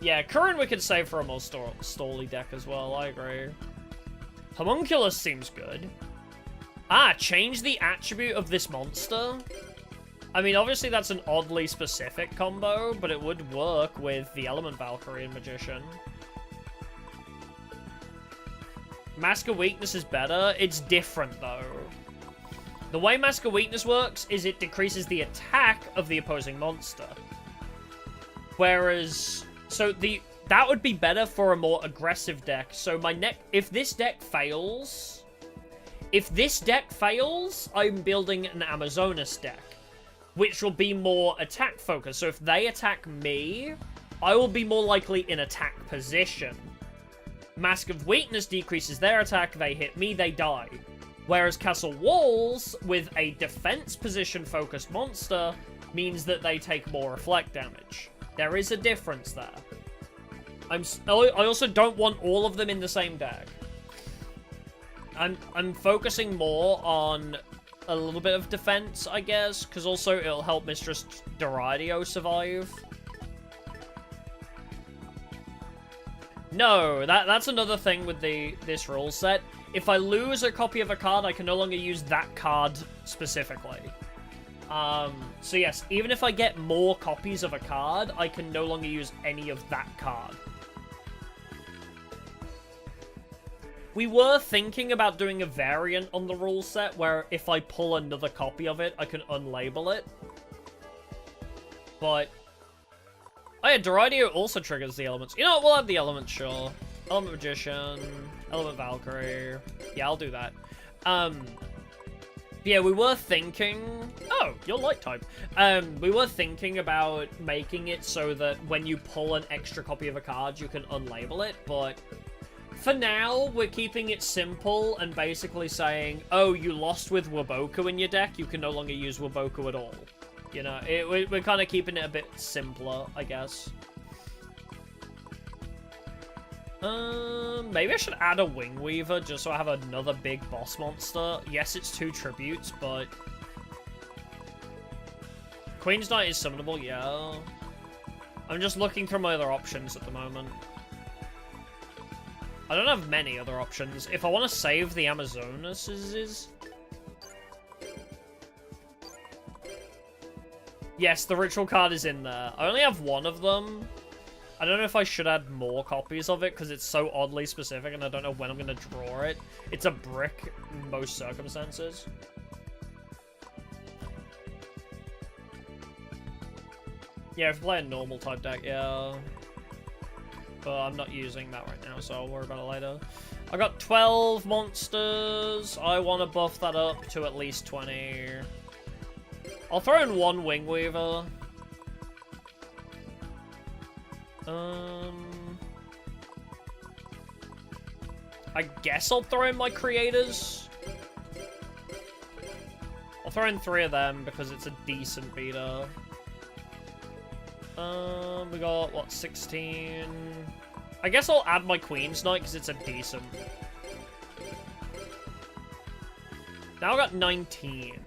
Yeah, Curran we could save for a more stally deck as well, I agree. Homunculus seems good. Ah, change the attribute of this monster. I mean, obviously that's an oddly specific combo, but it would work with the Element Valkyrie and Magician. Mask of Weakness is better. It's different, though. The way Mask of Weakness works is it decreases the attack of the opposing monster. Whereas... So that would be better for a more aggressive deck. So if this deck fails... If this deck fails, I'm building an Amazonas deck, which will be more attack focused. So if they attack me, I will be more likely in attack position. Mask of Weakness decreases their attack, they hit me, they die. Whereas Castle Walls, with a defense position focused monster, means that they take more reflect damage. There is a difference there. I also don't want all of them in the same deck. I'm focusing more on a little bit of defense, I guess, because also it'll help Mistress Deridio survive. No, that's another thing with this rule set. If I lose a copy of a card, I can no longer use that card specifically. So yes, even if I get more copies of a card, I can no longer use any of that card. We were thinking about doing a variant on the rule set where if I pull another copy of it, I can unlabel it. But... Oh yeah, Deridio also triggers the elements. You know what, we'll have the elements, sure. Element Magician, Element Valkyrie. Yeah, I'll do that. Yeah, we were thinking... Oh, you're light type. We were thinking about making it so that when you pull an extra copy of a card, you can unlabel it, but... For now, we're keeping it simple and basically saying, oh, you lost with Waboku in your deck, you can no longer use Waboku at all. You know, we're kind of keeping it a bit simpler, I guess. Maybe I should add a Wing Weaver just so I have another big boss monster. Yes, it's 2 tributes, but... Queen's Knight is summonable, yeah. I'm just looking through my other options at the moment. I don't have many other options. If I want to save the Amazonas, yes, the ritual card is in there. I only have one of them. I don't know if I should add more copies of it, because it's so oddly specific, and I don't know when I'm going to draw it. It's a brick in most circumstances. Yeah, if you play a normal type deck, yeah. But I'm not using that right now, so I'll worry about it later. I got 12 monsters. I want to buff that up to at least 20. I'll throw in 1 Wing Weaver. I guess I'll throw in my creators. I'll throw in 3 of them because it's a decent beater. We got, what, 16? I guess I'll add my Queen's Knight because it's a decent. Now I got 19.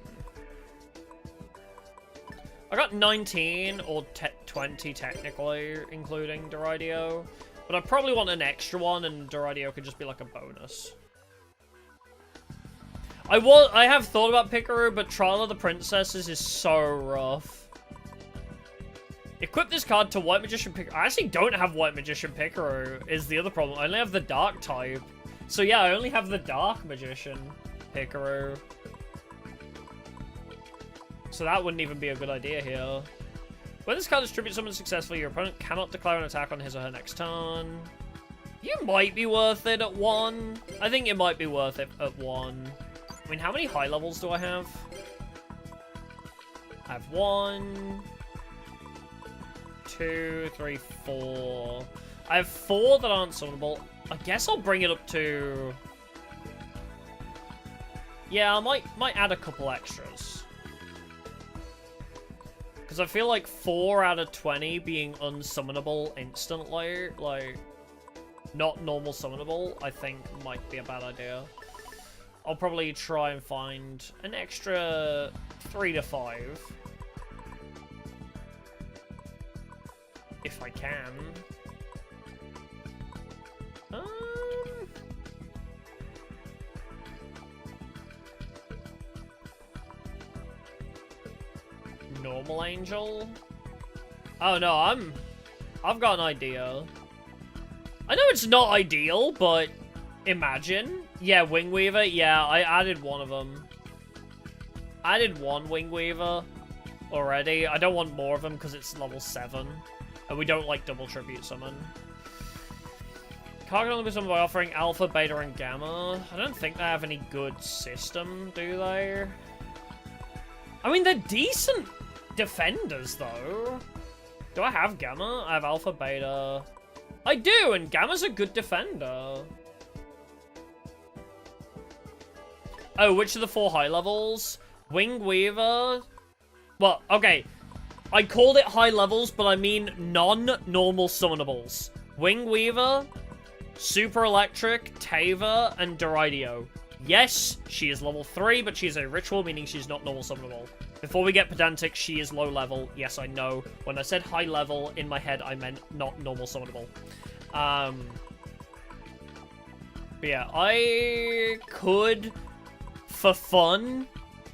I got 19, or 20 technically, including Deridio. But I probably want an extra one, and Deridio could just be like a bonus. I have thought about Pikaru, but Trial of the Princesses is so rough. Equip this card to White Magician Pikaru. I actually don't have White Magician Pikaru, is the other problem. I only have the Dark type. So yeah, I only have the Dark Magician Pikaru. So that wouldn't even be a good idea here. When this card distributes someone successfully, your opponent cannot declare an attack on his or her next turn. You might be worth it at 1. I think it might be worth it at 1. I mean, how many high levels do I have? I have 1... 2, 3, 4. I have 4 that aren't summonable. I guess I'll bring it up to... Yeah, I might add a couple extras. Because I feel like 4 out of 20 being unsummonable instantly, like, not normal summonable, I think might be a bad idea. I'll probably try and find an extra 3 to 5. If I can. normal angel? Oh no, I've got an idea. I know it's not ideal, but imagine. Yeah, Wingweaver. Yeah, I added one of them. I added one Wingweaver already. I don't want more of them because it's level 7. And we don't like double tribute summon. Card can only be summoned by offering Alpha, Beta, and Gamma. I don't think they have any good system, do they? I mean, they're decent defenders, though. Do I have Gamma? I have Alpha, Beta. I do, and Gamma's a good defender. Oh, which of the 4 high levels? Wingweaver. Well, okay. I called it high levels, but I mean non-normal summonables. Wingweaver, Super Electric, Tava, and Deridio. Yes, she is level 3, but she is a ritual, meaning she's not normal summonable. Before we get pedantic, she is low level. Yes, I know. When I said high level, in my head, I meant not normal summonable. But yeah, I could, for fun,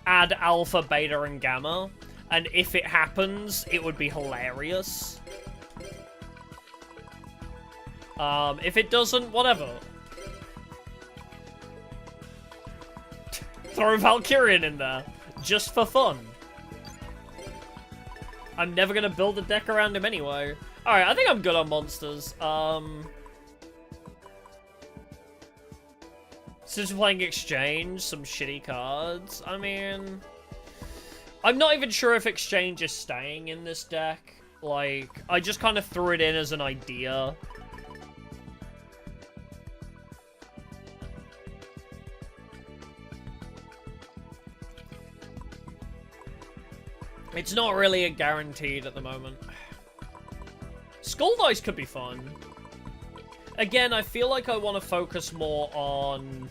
add Alpha, Beta, and Gamma. And if it happens, it would be hilarious. If it doesn't, whatever. Throw Valkyrian in there. Just for fun. I'm never gonna build a deck around him anyway. Alright, I think I'm good on monsters. Since we're playing Exchange, some shitty cards. I mean, I'm not even sure if Exchange is staying in this deck. Like, I just kind of threw it in as an idea. It's not really a guaranteed at the moment. Skull Dice could be fun. Again, I feel like I want to focus more on...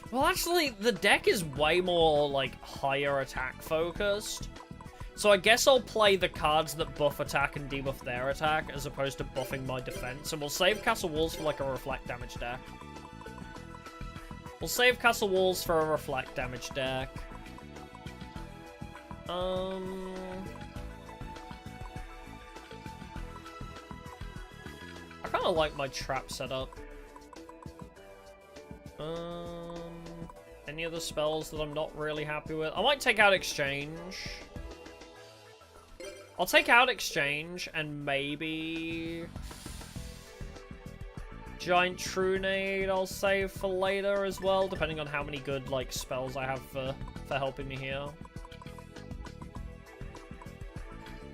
Well, actually, the deck is way more, like, higher attack focused. So I guess I'll play the cards that buff attack and debuff their attack, as opposed to buffing my defense. And we'll save Castle Walls for, like, a reflect damage deck. We'll save Castle Walls for a reflect damage deck. I kind of like my trap setup. Any other spells that I'm not really happy with? I might take out Exchange. I'll take out Exchange and maybe... Giant Trunade I'll save for later as well, depending on how many good, like, spells I have for helping me here.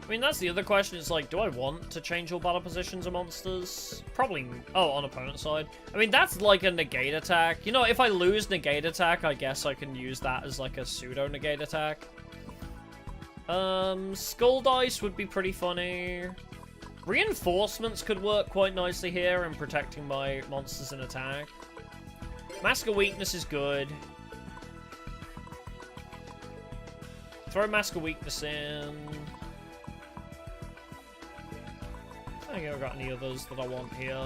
I mean, that's the other question. It's like, do I want to change all battle positions of monsters? Probably. Oh, on opponent's side. I mean, that's like a negate attack. You know, if I lose negate attack, I guess I can use that as like a pseudo negate attack. Skull Dice would be pretty funny. Reinforcements could work quite nicely here in protecting my monsters in attack. Mask of Weakness is good. Throw Mask of Weakness in. I don't think I've got any others that I want here.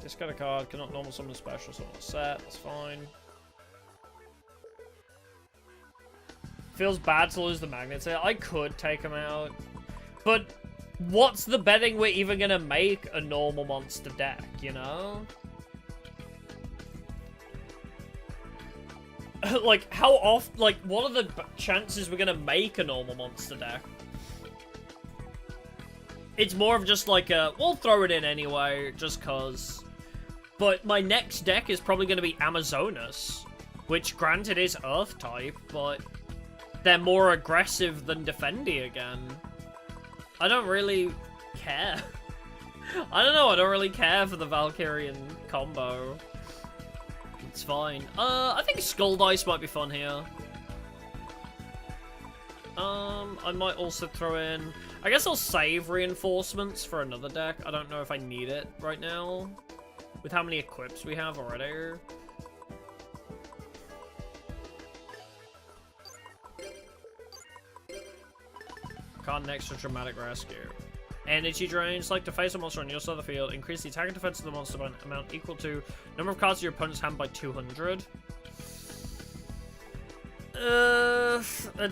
Discard a card, cannot normal summon a special, summon a set, that's fine. Feels bad to lose the magnets here. I could take them out. But what's the betting we're even gonna make a normal monster deck, you know? Like, how often, like, what are the chances we're gonna make a normal monster deck? It's more of just like a, we'll throw it in anyway, just cause. But my next deck is probably gonna be Amazonas, which granted is Earth type, but they're more aggressive than Defendy again. I don't really care. I don't know, I don't really care for the Valkyrian combo. It's fine. I think Skull Dice might be fun here. I might also throw in... I guess I'll save Reinforcements for another deck. I don't know if I need it right now. With how many equips we have already. Card an extra Dramatic Rescue. Energy drain. Select to face a monster on your side of the field. Increase the attack and defense of the monster by an amount equal to number of cards in your opponent's hand by 200. A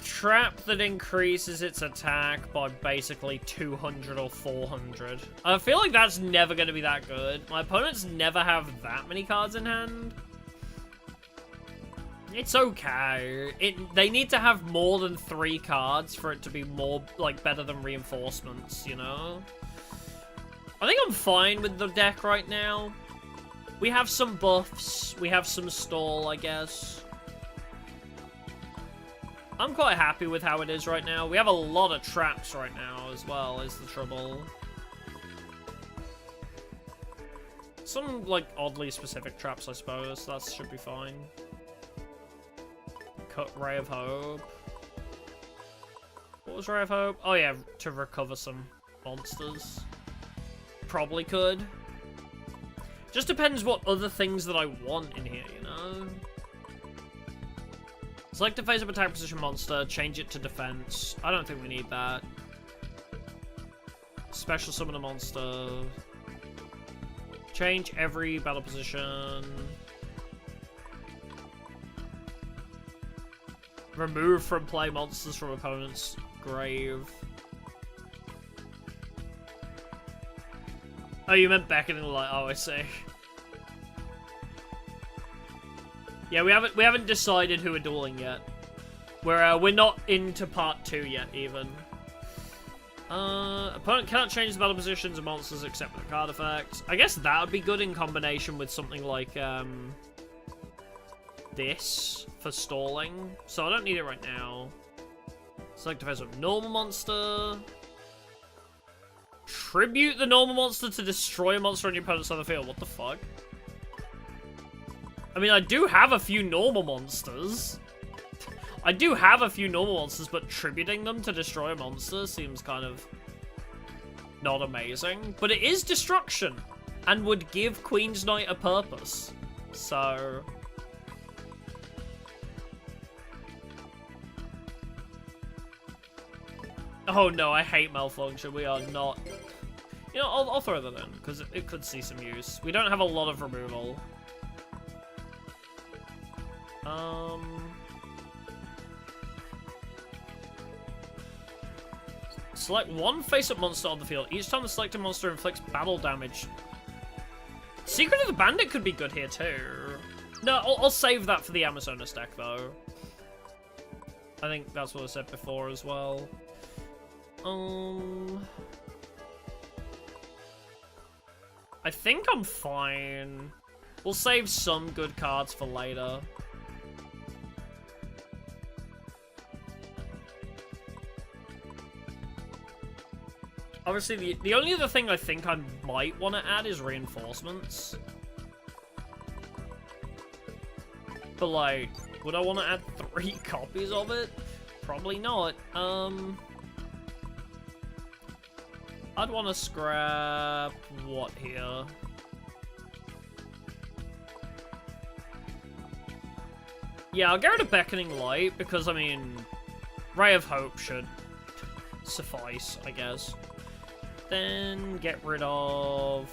trap that increases its attack by basically 200 or 400. I feel like that's never going to be that good. My opponents never have that many cards in hand. It's okay. They need to have more than 3 cards for it to be more, like, better than reinforcements, you know? I think I'm fine with the deck right now. We have some buffs. We have some stall, I guess. I'm quite happy with how it is right now. We have a lot of traps right now as well, is the trouble. Some, like, oddly specific traps, I suppose. That should be fine. Cut Ray of Hope. What was Ray of Hope? Oh yeah, to recover some monsters. Probably could. Just depends what other things that I want in here, you know? Select a face-up attack position monster, change it to defense. I don't think we need that. Special summon a monster. Change every battle position. Remove from play monsters from opponent's grave. Oh, you meant beckoning light. Oh, I see. Yeah, we haven't decided who we're dueling yet. We're not into part 2 yet, even. Opponent cannot change the battle positions of monsters except for the card effects. I guess that would be good in combination with something like this for stalling. So I don't need it right now. Select a face of normal monster. Tribute the normal monster to destroy a monster on your opponent's side of the field. What the fuck? I mean, I do have a few normal monsters. But tributing them to destroy a monster seems kind of not amazing. But it is destruction, and would give Queen's Knight a purpose. So... Oh no, I hate malfunction. We are not... You know, I'll throw that in, because it could see some use. We don't have a lot of removal. Select one face-up monster on the field. Each time the selected monster inflicts battle damage. Secret of the Bandit could be good here too. No, I'll save that for the Amazonas deck though. I think that's what I said before as well. I think I'm fine. We'll save some good cards for later. Obviously, the only other thing I think I might want to add is reinforcements. But, like, would I want to add 3 copies of it? Probably not. I'd want to scrap... what here? Yeah, I'll get rid of Beckoning Light, because, I mean, Ray of Hope should suffice, I guess. Then get rid of...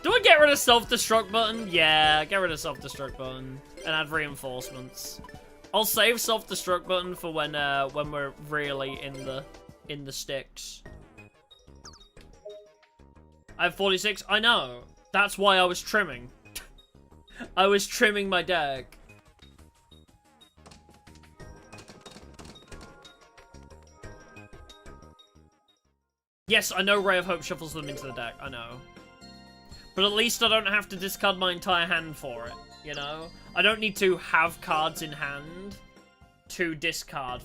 Do I get rid of self-destruct button? Yeah, get rid of self-destruct button and add reinforcements. I'll save self-destruct button for when we're really in the sticks. I have 46. I know. That's why I was trimming. I was trimming my deck. Yes, I know Ray of Hope shuffles them into the deck, I know. But at least I don't have to discard my entire hand for it, you know? I don't need to have cards in hand to discard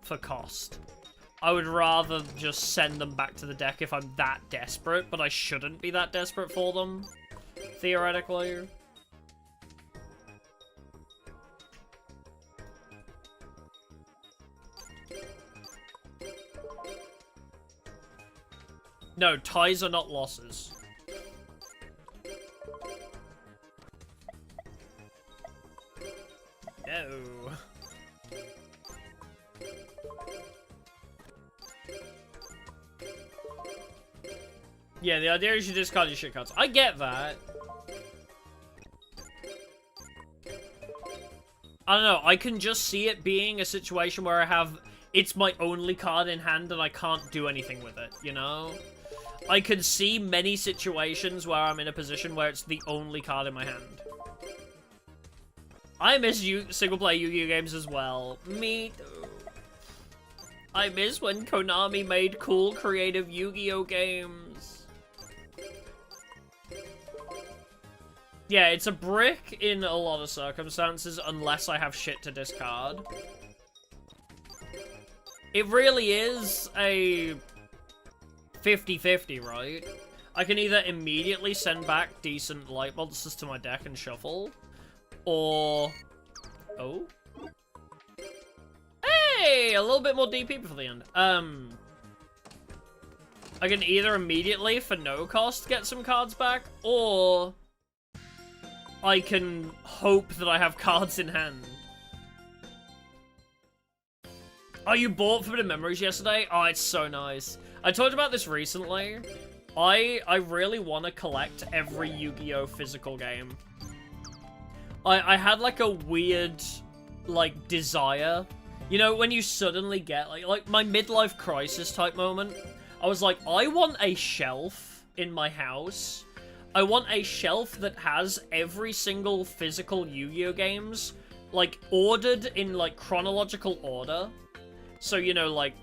for cost. I would rather just send them back to the deck if I'm that desperate, but I shouldn't be that desperate for them, theoretically. No, ties are not losses. No. Yeah, the idea is you discard your shit cards. I get that. I don't know, I can just see it being a situation where I have... It's my only card in hand and I can't do anything with it, you know? I can see many situations where I'm in a position where it's the only card in my hand. I miss single-player Yu-Gi-Oh games as well. Me too. I miss when Konami made cool, creative Yu-Gi-Oh games. Yeah, it's a brick in a lot of circumstances, unless I have shit to discard. It really is a 50-50, right? I can either immediately send back decent light monsters to my deck and shuffle, or... Oh? Hey! A little bit more DP before the end. I can either immediately, for no cost, get some cards back, or... I can hope that I have cards in hand. Oh, you bought Forbidden Memories yesterday? Oh, it's so nice. I talked about this recently. I really want to collect every Yu-Gi-Oh! Physical game. I had, like, a weird, like, desire. You know, when you suddenly get, like my midlife crisis type moment. I was like, I want a shelf in my house. I want a shelf that has every single physical Yu-Gi-Oh! Games, like, ordered in, like, chronological order. So, you know, like,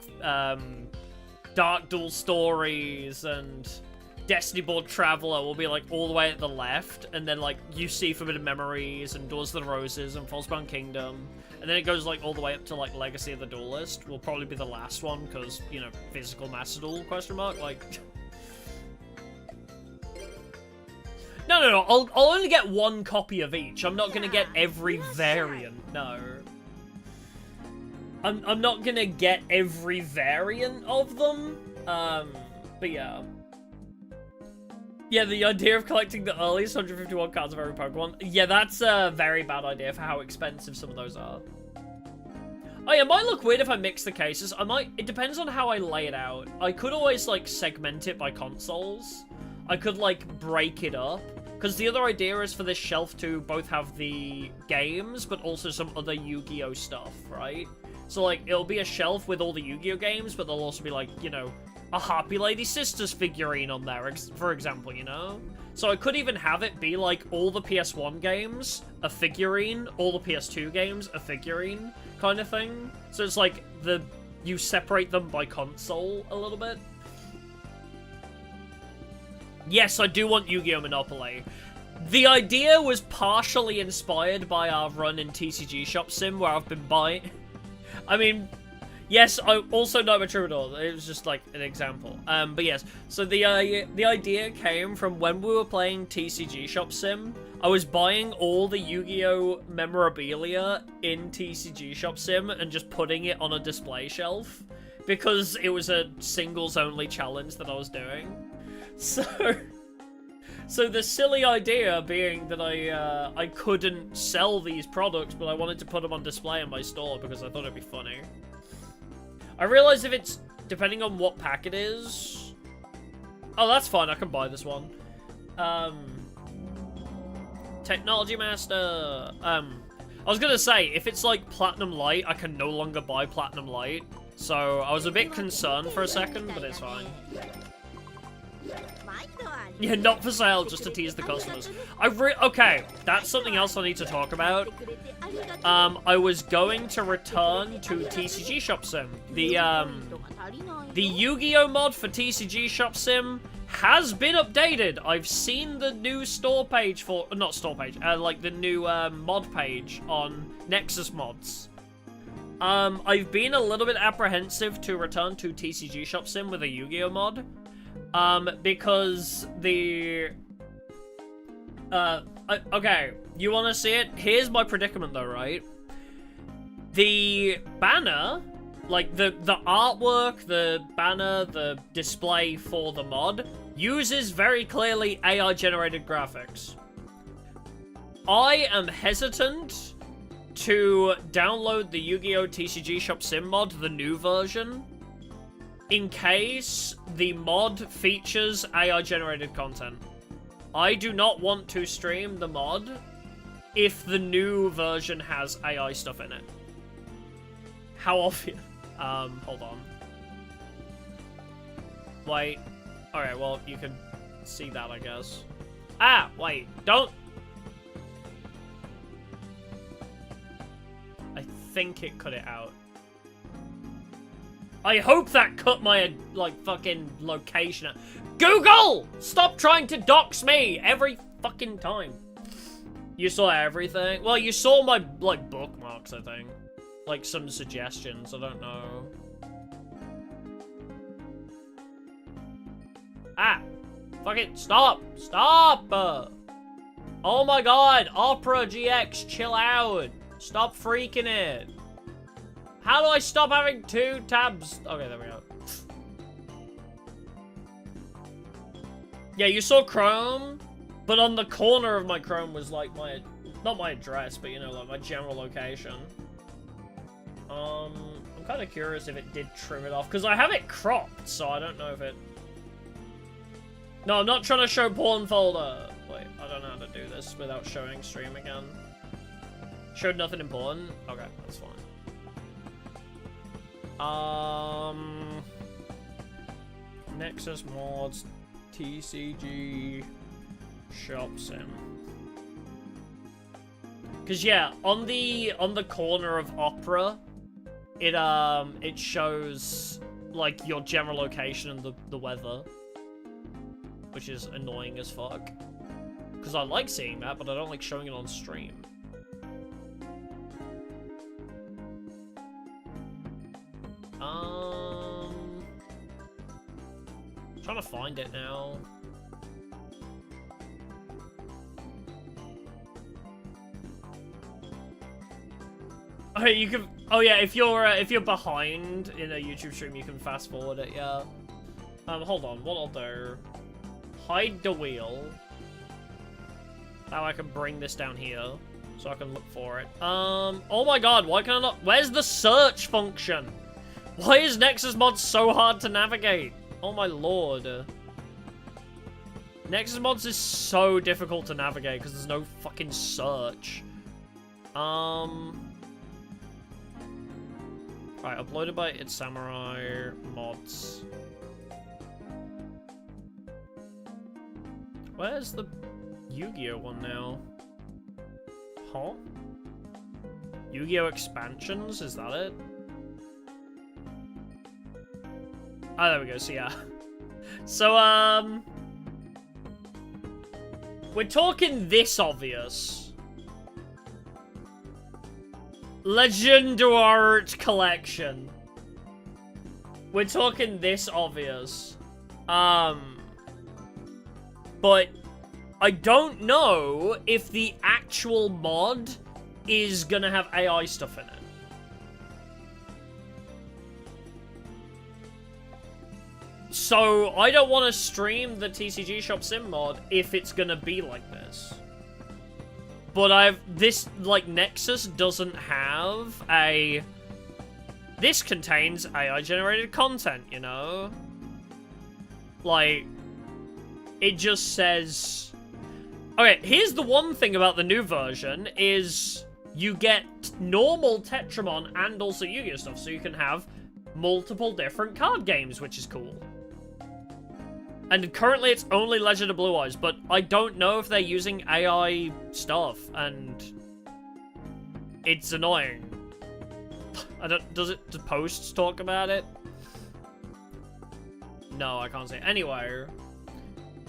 Dark Duel Stories and Destiny Board Traveler will be, like, all the way at the left, and then, like, you see Forbidden Memories and Doors of the Roses and Falsebound Kingdom, and then it goes, like, all the way up to, like, Legacy of the Duelist will probably be the last one, because, you know, physical Master Duel, question mark, like... No, I'll only get one copy of each. I'm not gonna get every variant, no. I'm not gonna get every variant of them, but yeah. Yeah, the idea of collecting the earliest 151 cards of every Pokemon, yeah, that's a very bad idea for how expensive some of those are. Oh yeah, it might look weird if I mix the cases. It depends on how I lay it out. I could always, like, segment it by consoles. I could, like, break it up. Because the other idea is for this shelf to both have the games, but also some other Yu-Gi-Oh! Stuff, right? So, like, it'll be a shelf with all the Yu-Gi-Oh! Games, but there'll also be, like, you know, a Harpy Lady Sisters figurine on there, for example, you know? So I could even have it be, like, all the PS1 games, a figurine, all the PS2 games, a figurine, kind of thing. So it's like, you separate them by console a little bit. Yes, I do want Yu-Gi-Oh! Monopoly. The idea was partially inspired by our run in TCG Shop Sim, where I've been buying... I mean, yes, I also know Nightmare Troubadour. It was just, like, an example. But yes, so the idea came from when we were playing TCG Shop Sim. I was buying all the Yu-Gi-Oh! Memorabilia in TCG Shop Sim and just putting it on a display shelf. Because it was a singles-only challenge that I was doing. So the silly idea being that I couldn't sell these products, but I wanted to put them on display in my store because I thought it'd be funny. I realize if it's, depending on what pack it is... Oh, that's fine, I can buy this one. Technology Master. I was gonna say, if it's like Platinum Light, I can no longer buy Platinum Light. So I was a bit concerned for a second, but it's fine. Yeah, not for sale, just to tease the customers. Okay, that's something else I need to talk about. I was going to return to TCG Shop Sim. The Yu-Gi-Oh! Mod for TCG Shop Sim has been updated. I've seen the new store page for... Not store page, like the new mod page on Nexus Mods. I've been a little bit apprehensive to return to TCG Shop Sim with a Yu-Gi-Oh! Mod. Because the... okay, you want to see it? Here's my predicament though, right? The banner, like the artwork, the banner, the display for the mod, uses very clearly AI-generated graphics. I am hesitant to download the Yu-Gi-Oh! TCG Shop Sim mod, the new version, in case the mod features AI-generated content. I do not want to stream the mod if the new version has AI stuff in it. How obvious? Hold on. Wait. Alright, well, you can see that, I guess. Ah, wait. Don't... I think it cut it out. I hope that cut my, like, fucking location out. Google! Stop trying to dox me every fucking time. You saw everything? Well, you saw my, like, bookmarks, I think. Like, some suggestions, I don't know. Ah! Fucking stop! Stop! Oh my god! Opera GX, chill out! Stop freaking it! How do I stop having 2 tabs? Okay, there we go. Yeah, you saw Chrome, but on the corner of my Chrome was like my, not my address, but you know, like my general location. I'm kind of curious if it did trim it off, because I have it cropped, so I don't know if it... No, I'm not trying to show porn folder. Wait, I don't know how to do this without showing stream again. Showed nothing important? Okay, that's fine. Nexus mods, TCG, shop sim. Cause yeah, on the corner of Opera, it shows like your general location and the weather, which is annoying as fuck. Cause I like seeing that, but I don't like showing it on stream. Trying to find it now. Okay, you can. Oh yeah, if you're behind in a YouTube stream, you can fast forward it. Yeah. Hold on. What I'll do? Hide the wheel. Now I can bring this down here, so I can look for it. Oh my god, why can I not? Where's the search function? Why is Nexus Mods so hard to navigate? Oh my lord. Nexus Mods is so difficult to navigate because there's no fucking search. Right, uploaded by It's Samurai Mods. Where's the Yu-Gi-Oh one now? Huh? Yu-Gi-Oh expansions? Is that it? Oh, there we go. So, yeah. So, we're talking this obvious. Legend Art Collection. We're talking this obvious. But I don't know if the actual mod is gonna have AI stuff in it. So, I don't want to stream the TCG Shop Sim mod if it's gonna be like this. But like, Nexus doesn't have a... This contains AI-generated content, you know? Like, it just says... Okay, here's the one thing about the new version, is you get normal Tetramon and also Yu-Gi-Oh stuff, so you can have multiple different card games, which is cool. And currently it's only Legend of Blue Eyes, but I don't know if they're using AI stuff, and it's annoying. Does posts talk about it? No, I can't say. Anyway,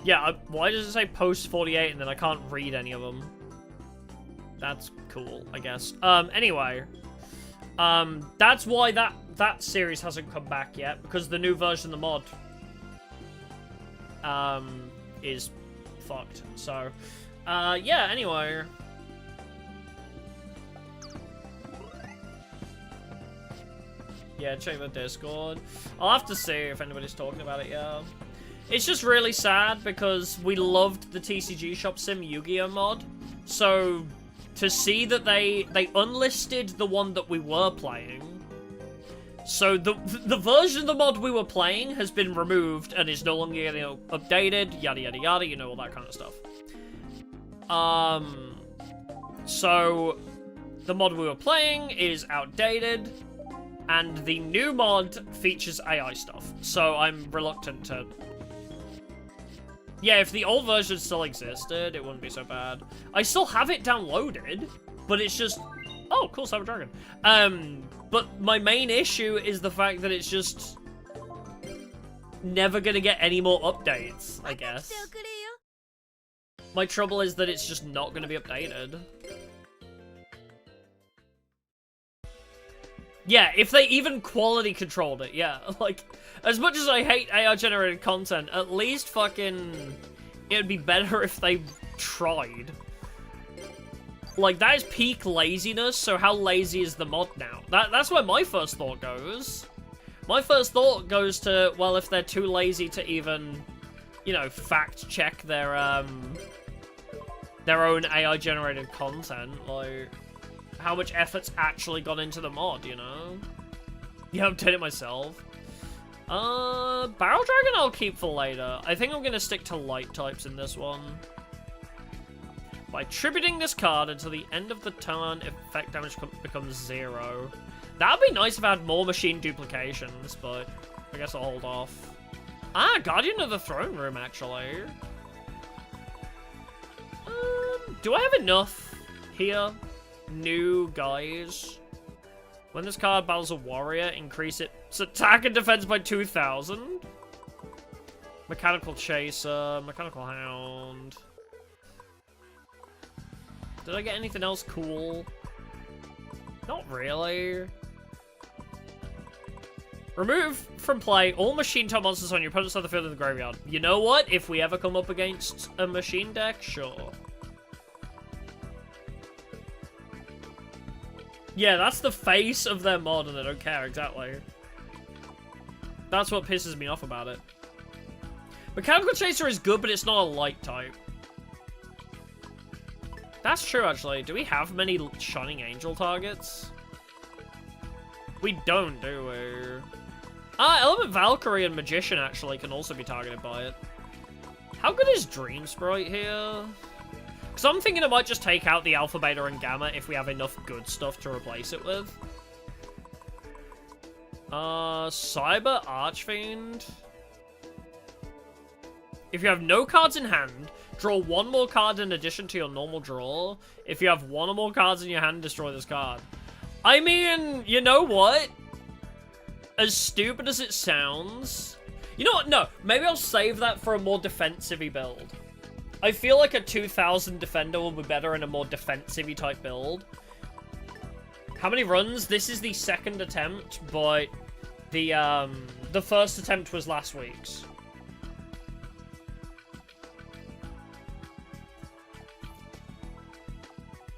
yeah, why does it say post 48 and then I can't read any of them? That's cool, I guess. Anyway, that's why that series hasn't come back yet, because the new version of the mod is fucked. So, yeah, anyway. Yeah, check the Discord. I'll have to see if anybody's talking about it, yeah. It's just really sad because we loved the TCG Shop Sim Yu-Gi-Oh mod. So, to see that they unlisted the one that we were playing. So the version of the mod we were playing has been removed and is no longer getting updated, yada yada yada, you know, all that kind of stuff. So the mod we were playing is outdated, and the new mod features AI stuff, so I'm reluctant to... Yeah, if the old version still existed, it wouldn't be so bad. I still have it downloaded, but it's just... Oh, cool, Cyber Dragon. But my main issue is the fact that it's just... never gonna get any more updates, I guess. My trouble is that it's just not gonna be updated. Yeah, if they even quality controlled it, yeah. Like, as much as I hate AI-generated content, at least fucking... it'd be better if they tried. Like, that is peak laziness, so how lazy is the mod now? That's where my first thought goes. My first thought goes to, well, if they're too lazy to even, you know, fact-check their own AI-generated content, like... how much effort's actually gone into the mod, you know? Yeah, I've done it myself. Barrel Dragon I'll keep for later. I think I'm gonna stick to light types in this one. By tributing this card until the end of the turn, effect damage becomes 0. That'd be nice if I had more machine duplications, but I guess I'll hold off. Ah, Guardian of the Throne Room, actually. Do I have enough here? New guys. When this card battles a warrior, increase its attack and defense by 2,000. Mechanical Chaser, Mechanical Hound. Did I get anything else cool? Not really. Remove from play all machine type monsters on your opponent's side of the field in the graveyard. You know what? If we ever come up against a machine deck, sure. Yeah, that's the face of their mod and they don't care, exactly. That's what pisses me off about it. Mechanical Chaser is good, but it's not a light type. That's true, actually. Do we have many Shining Angel targets? We don't, do we? Ah, Element Valkyrie and Magician, actually, can also be targeted by it. How good is Dream Sprite here? Because I'm thinking I might just take out the Alpha, Beta, and Gamma if we have enough good stuff to replace it with. Cyber Archfiend. If you have no cards in hand, draw one more card in addition to your normal draw. If you have one or more cards in your hand, destroy this card. I mean, you know what? As stupid as it sounds... You know what? No, maybe I'll save that for a more defensive-y build. I feel like a 2000 defender will be better in a more defensive-y type build. How many runs? This is the second attempt, but the first attempt was last week's.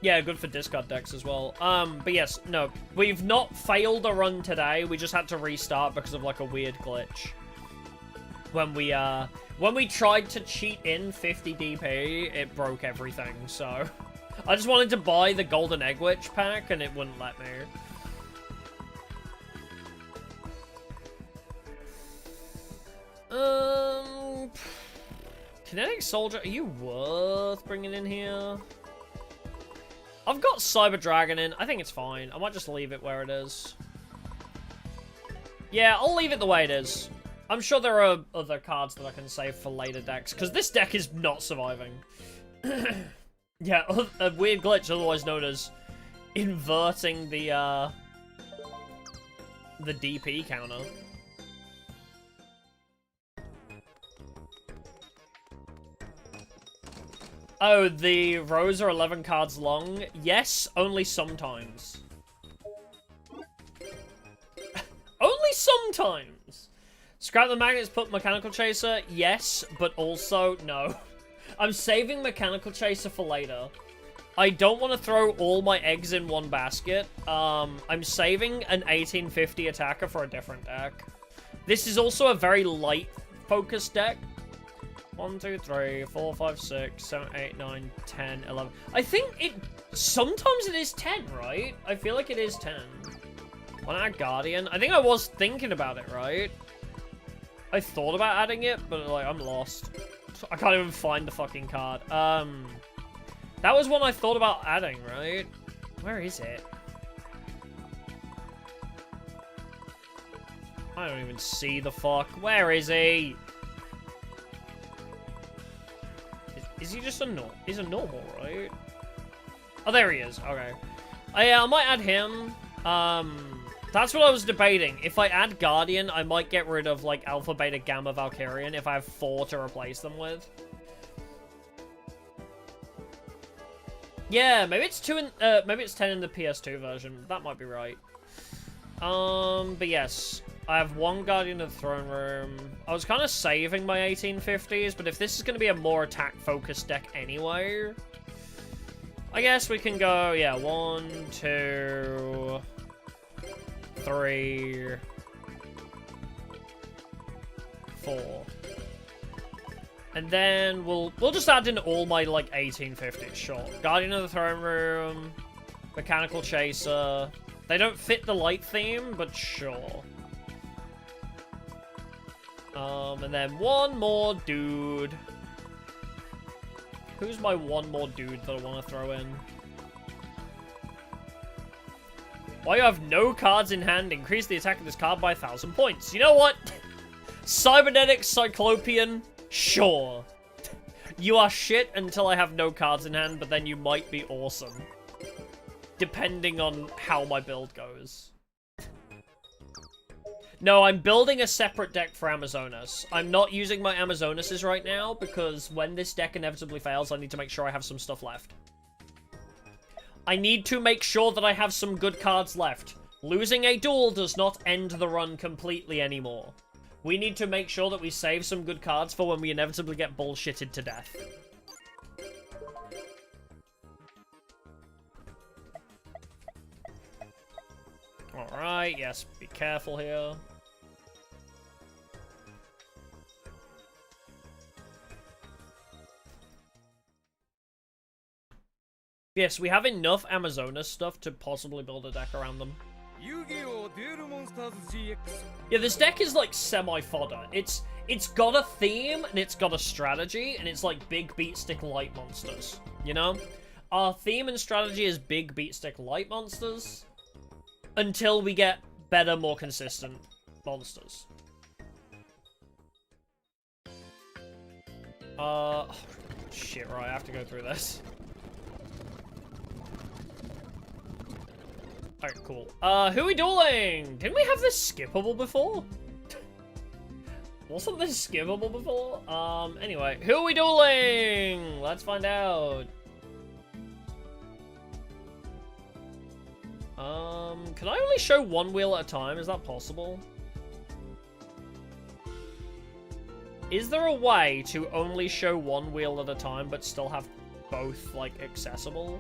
Yeah, good for discard decks as well. But yes, no, we've not failed a run today. We just had to restart because of like a weird glitch. When we tried to cheat in 50 DP, it broke everything, so... I just wanted to buy the Golden Egg Witch pack, and it wouldn't let me. Kinetic Soldier, are you worth bringing in here? I've got Cyber Dragon in. I think it's fine. I might just leave it where it is. Yeah, I'll leave it the way it is. I'm sure there are other cards that I can save for later decks, because this deck is not surviving. Yeah, a weird glitch, otherwise known as inverting the DP counter. Oh, the rows are 11 cards long? Yes, only sometimes. Only sometimes! Scrap the magnets, put Mechanical Chaser? Yes, but also no. I'm saving Mechanical Chaser for later. I don't want to throw all my eggs in one basket. I'm saving an 1850 attacker for a different deck. This is also a very light focused deck. 1, 2, 3, 4, 5, 6, 7, 8, 9, 10, 11. I think it... Sometimes it is 10, right? I feel like it is 10. Want to add Guardian? I think I was thinking about it, right? I thought about adding it, but like I'm lost. I can't even find the fucking card. That was one I thought about adding, right? Where is it? I don't even see the fuck. Where is he? Is he just a normal? He's a normal, right? Oh, there he is. Okay. I might add him. That's what I was debating. If I add Guardian, I might get rid of, like, Alpha, Beta, Gamma, Valkyrian if I have 4 to replace them with. Yeah, maybe it's 10 in the PS2 version. That might be right. But yes. I have 1 Guardian of the Throne Room. I was kind of saving my 1850s, but if this is going to be a more attack-focused deck anyway, I guess we can go, yeah, 1, 2... 3, 4, and then we'll just add in all my like 1850s. Sure, Guardian of the Throne Room, Mechanical Chaser. They don't fit the light theme, but sure. And then 1 more dude. Who's my 1 more dude that I want to throw in? While you have no cards in hand, increase the attack of this card by 1,000 points. You know what? Cybernetic Cyclopean? Sure. You are shit until I have no cards in hand, but then you might be awesome. Depending on how my build goes. No, I'm building a separate deck for Amazonas. I'm not using my Amazonases right now, because when this deck inevitably fails, I need to make sure I have some stuff left. I need to make sure that I have some good cards left. Losing a duel does not end the run completely anymore. We need to make sure that we save some good cards for when we inevitably get bullshitted to death. Alright, yes, be careful here. Yes, we have enough Amazonas stuff to possibly build a deck around them. Yeah, this deck is like semi-fodder. It's got a theme, and it's got a strategy, and it's like big beat stick light monsters, you know? Our theme and strategy is big beat stick light monsters, until we get better, more consistent monsters. Shit, right, I have to go through this. Alright, cool. Who are we dueling? Didn't we have this skippable before? Wasn't this skippable before? Anyway, who are we dueling? Let's find out. Can I only show 1 wheel at a time? Is that possible? Is there a way to only show 1 wheel at a time, but still have both, like, accessible?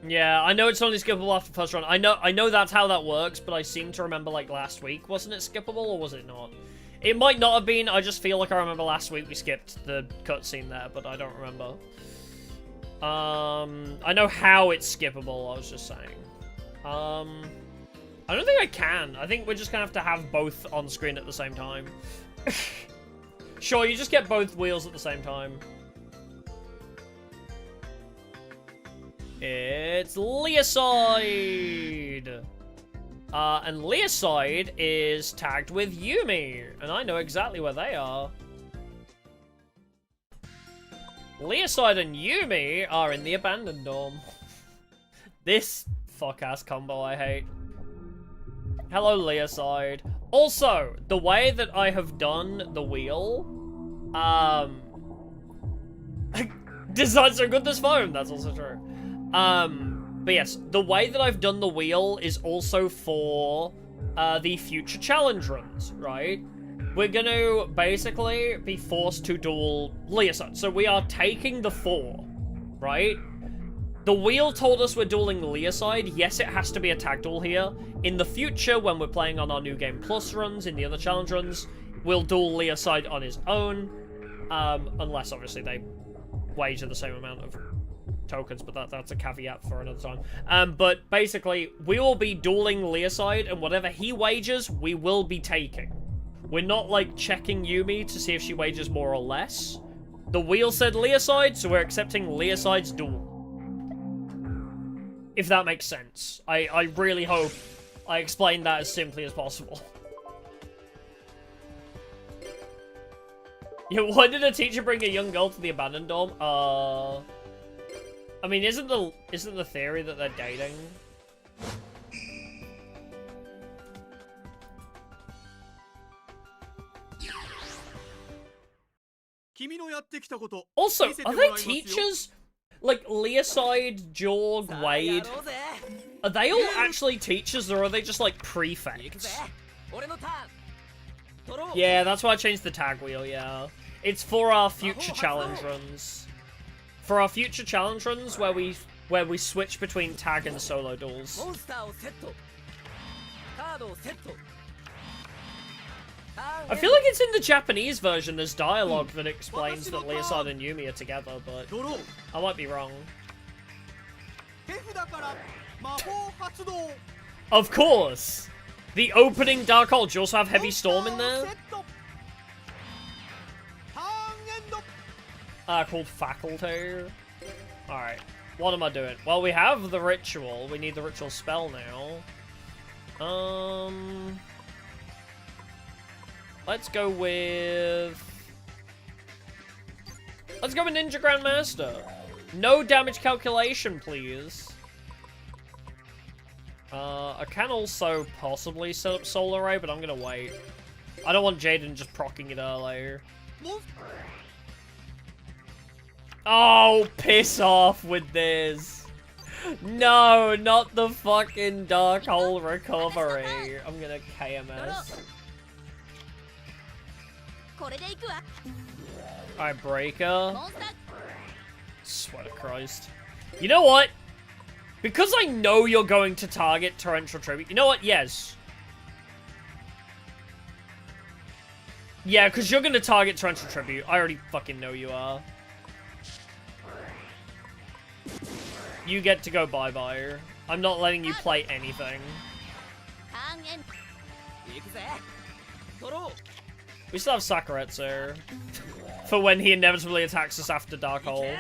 Yeah, I know it's only skippable after first run. I know that's how that works, but I seem to remember, like, last week, wasn't it skippable, or was it not? It might not have been, I just feel like I remember last week we skipped the cutscene there, but I don't remember. I know how it's skippable, I was just saying. I don't think I can. I think we're just gonna have to have both on screen at the same time. Sure, you just get both wheels at the same time. It's Leocide! And Leocide is tagged with Yumi, and I know exactly where they are. Leocide and Yumi are in the abandoned dorm. This fuck-ass combo I hate. Hello, Leocide. Also, the way that I have done the wheel, design's so good this phone, that's also true. But yes, the way that I've done the wheel is also for, the future challenge runs, right? We're gonna basically be forced to duel Leocide. So we are taking the 4, right? The wheel told us we're dueling Leocide. Yes, it has to be a tag duel here. In the future, when we're playing on our New Game Plus runs, in the other challenge runs, we'll duel Leocide on his own. Unless, obviously, they wager the same amount of tokens, but that's a caveat for another time. But basically, we will be dueling Leoside, and whatever he wagers, we will be taking. We're not, like, checking Yumi to see if she wagers more or less. The wheel said Leoside, so we're accepting Leoside's duel. If that makes sense. I really hope I explained that as simply as possible. Yeah, why did a teacher bring a young girl to the abandoned dorm? I mean, isn't the theory that they're dating? Also, are they teachers? Like, Leoside, Jorg, Wade? Are they all actually teachers, or are they just, like, prefects? Yeah, that's why I changed the tag wheel, yeah. It's for our future challenge runs. For our future challenge runs, where we switch between tag and solo duels. I feel like it's in the Japanese version, there's dialogue that explains that Leoside and Yumi are together, but I might be wrong. Of course! The opening Dark Hole, do you also have Heavy Storm in there? Called Faculty. Alright, what am I doing? Well, we have the ritual, we need the ritual spell now. Let's go with Ninja Grandmaster. No damage calculation, please. I can also possibly set up Solar Ray, but I'm gonna wait. I don't want Jaden just proccing it earlier. Oh, piss off with this. No, not the fucking Dark Hole recovery. I'm gonna KMS. Alright, Breaker. Swear to Christ. You know what? Because I know you're going to target Torrential Tribute. You know what? Yes. Yeah, because you're going to target Torrential Tribute. I already fucking know you are. You get to go bye-bye. I'm not letting you play anything. We still have Sakuretsu for when he inevitably attacks us after Dark Hole.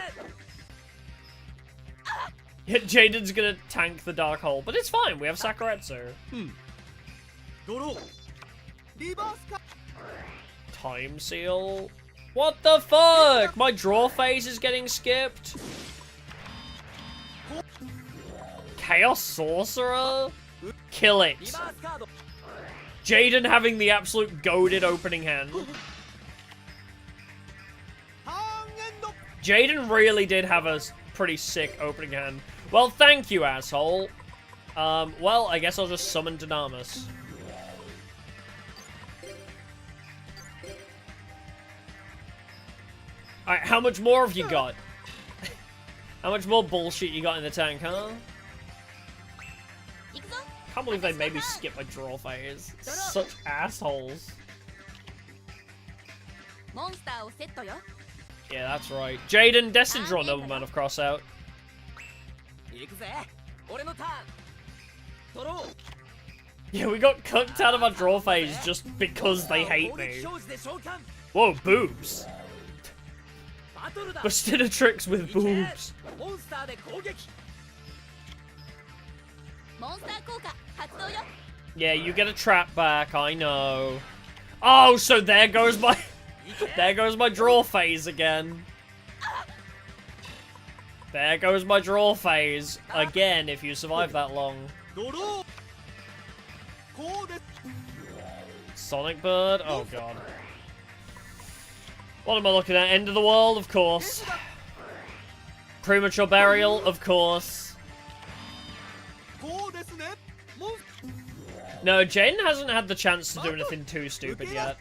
Jaden's gonna tank the Dark Hole, but it's fine, we have Sakuretsu. Time Seal? What the fuck? My draw phase is getting skipped? Chaos Sorcerer? Kill it. Jaden having the absolute goated opening hand. Jaden really did have a pretty sick opening hand. Well, thank you, asshole. Well, I guess I'll just summon Dynamis. Alright, how much more have you got? How much more bullshit you got in the tank, huh? Can't believe they made me skip my draw phase. Such assholes. Yeah, that's right. Jaden, Destin draw Nobleman of Cross out. Yeah, we got cooked out of our draw phase just because they hate me. Whoa, boobs. Bastinatrix with boobs. Yeah, you get a trap back, I know. Oh, so there goes my draw phase again. There goes my draw phase again if you survive that long. Sonic Bird? Oh god. What am I looking at? End of the world? Of course. Premature burial? Of course. No, Jaden hasn't had the chance to do anything too stupid yet.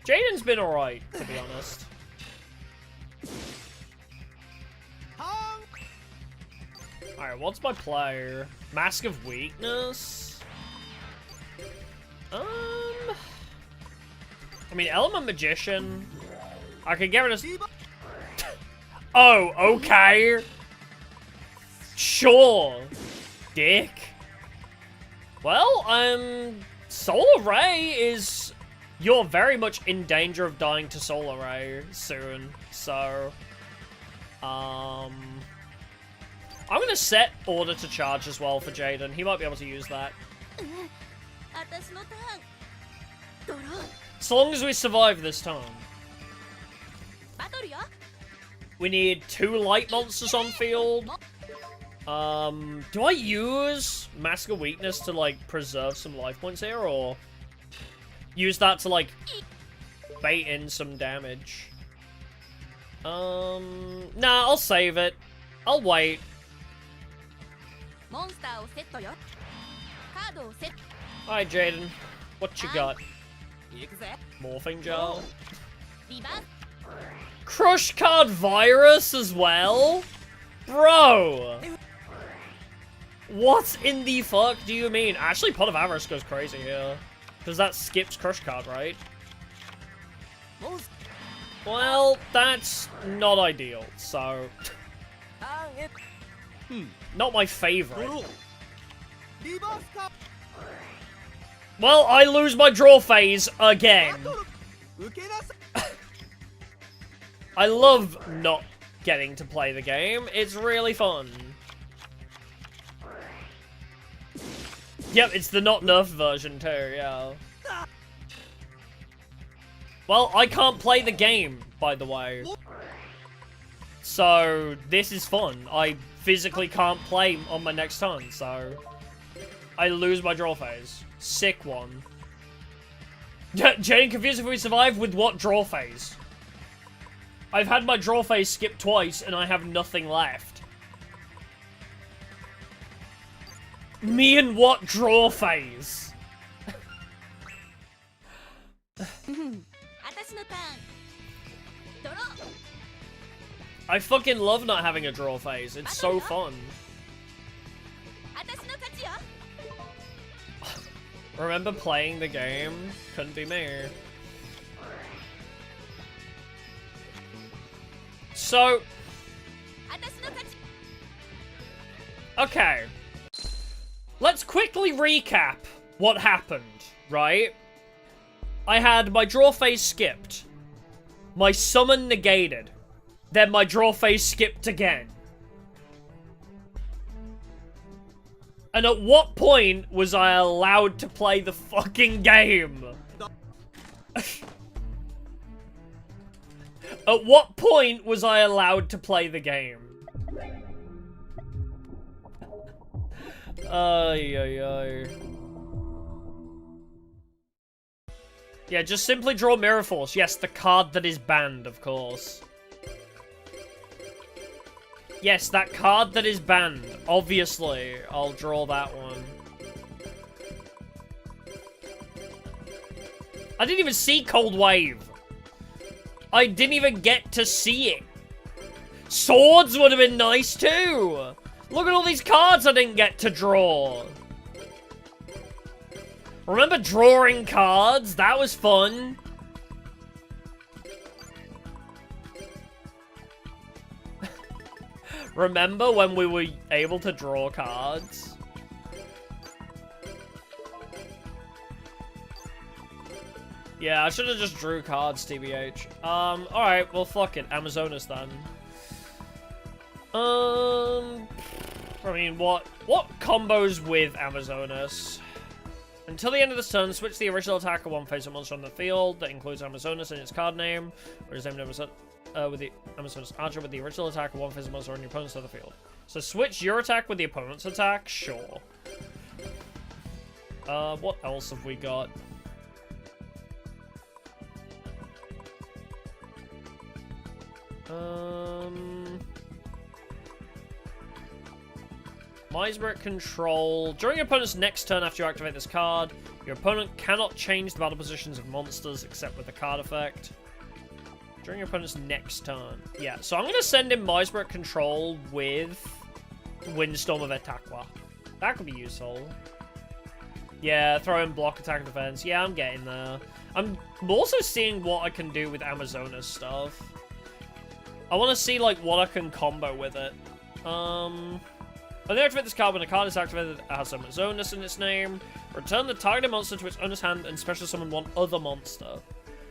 Jaden's been alright, to be honest. Alright, what's my player? Mask of Weakness? I mean, Element Magician. I could get rid of... Oh, okay. Sure. Dick. Well, Solar Ray is... You're very much in danger of dying to Solar Ray soon, so... I'm gonna set Order to Charge as well for Jaden. He might be able to use that. So long as we survive this time. We need 2 light monsters on field. Do I use Mask of Weakness to, like, preserve some life points here, or use that to, like, bait in some damage? Nah, I'll save it. I'll wait. Alright, Jaden. What you got? Morphing Gel? Crush Card Virus as well? Bro! What in the fuck do you mean? Actually, Pot of Avarice goes crazy here. Because that skips Crush Card, right? Well, that's not ideal, so... Not my favorite. Well, I lose my draw phase again. I love not getting to play the game. It's really fun. Yep, it's the not nerfed version too, yeah. Well, I can't play the game, by the way. So, this is fun. I physically can't play on my next turn, so... I lose my draw phase. Sick one. Jane, confused if we survive with what draw phase? I've had my draw phase skip twice, and I have nothing left. Me and what draw phase? I fucking love not having a draw phase. It's so fun. Remember playing the game? Couldn't be me. So... Okay. Let's quickly recap what happened, right? I had my draw phase skipped. My summon negated. Then my draw phase skipped again. And at what point was I allowed to play the fucking game? At what point was I allowed to play the game? Ay, ay, ay. Yeah, just simply draw Mirror Force. Yes, the card that is banned, of course. Yes, that card that is banned. Obviously, I'll draw that one. I didn't even see Cold Wave. I didn't even get to see it. Swords would have been nice too. Look at all these cards I didn't get to draw. Remember drawing cards? That was fun. Remember when we were able to draw cards? Yeah, I should have just drew cards, TBH. Alright, well, fuck it. Amazonas, then. I mean, what combos with Amazonas? Until the end of this turn, switch the original attack of one face-up monster on the field that includes Amazonas in its card name, or is named Amazonas, with the Amazonas Archer with the original attack of one face-up monster on your opponent's side of the field. So switch your attack with the opponent's attack? Sure. What else have we got? Mesmeric Control. During your opponent's next turn after you activate this card, your opponent cannot change the battle positions of monsters except with the card effect. During your opponent's next turn. Yeah, so I'm going to send in Mesmeric Control with Windstorm of Etakwa. That could be useful. Yeah, throw in block, attack, and defense. Yeah, I'm getting there. I'm also seeing what I can do with Amazona's stuff. I want to see, like, what I can combo with it. When they activate this card, when a card is activated, it has Amazonas in its name. Return the targeted monster to its owner's hand and special summon one other monster.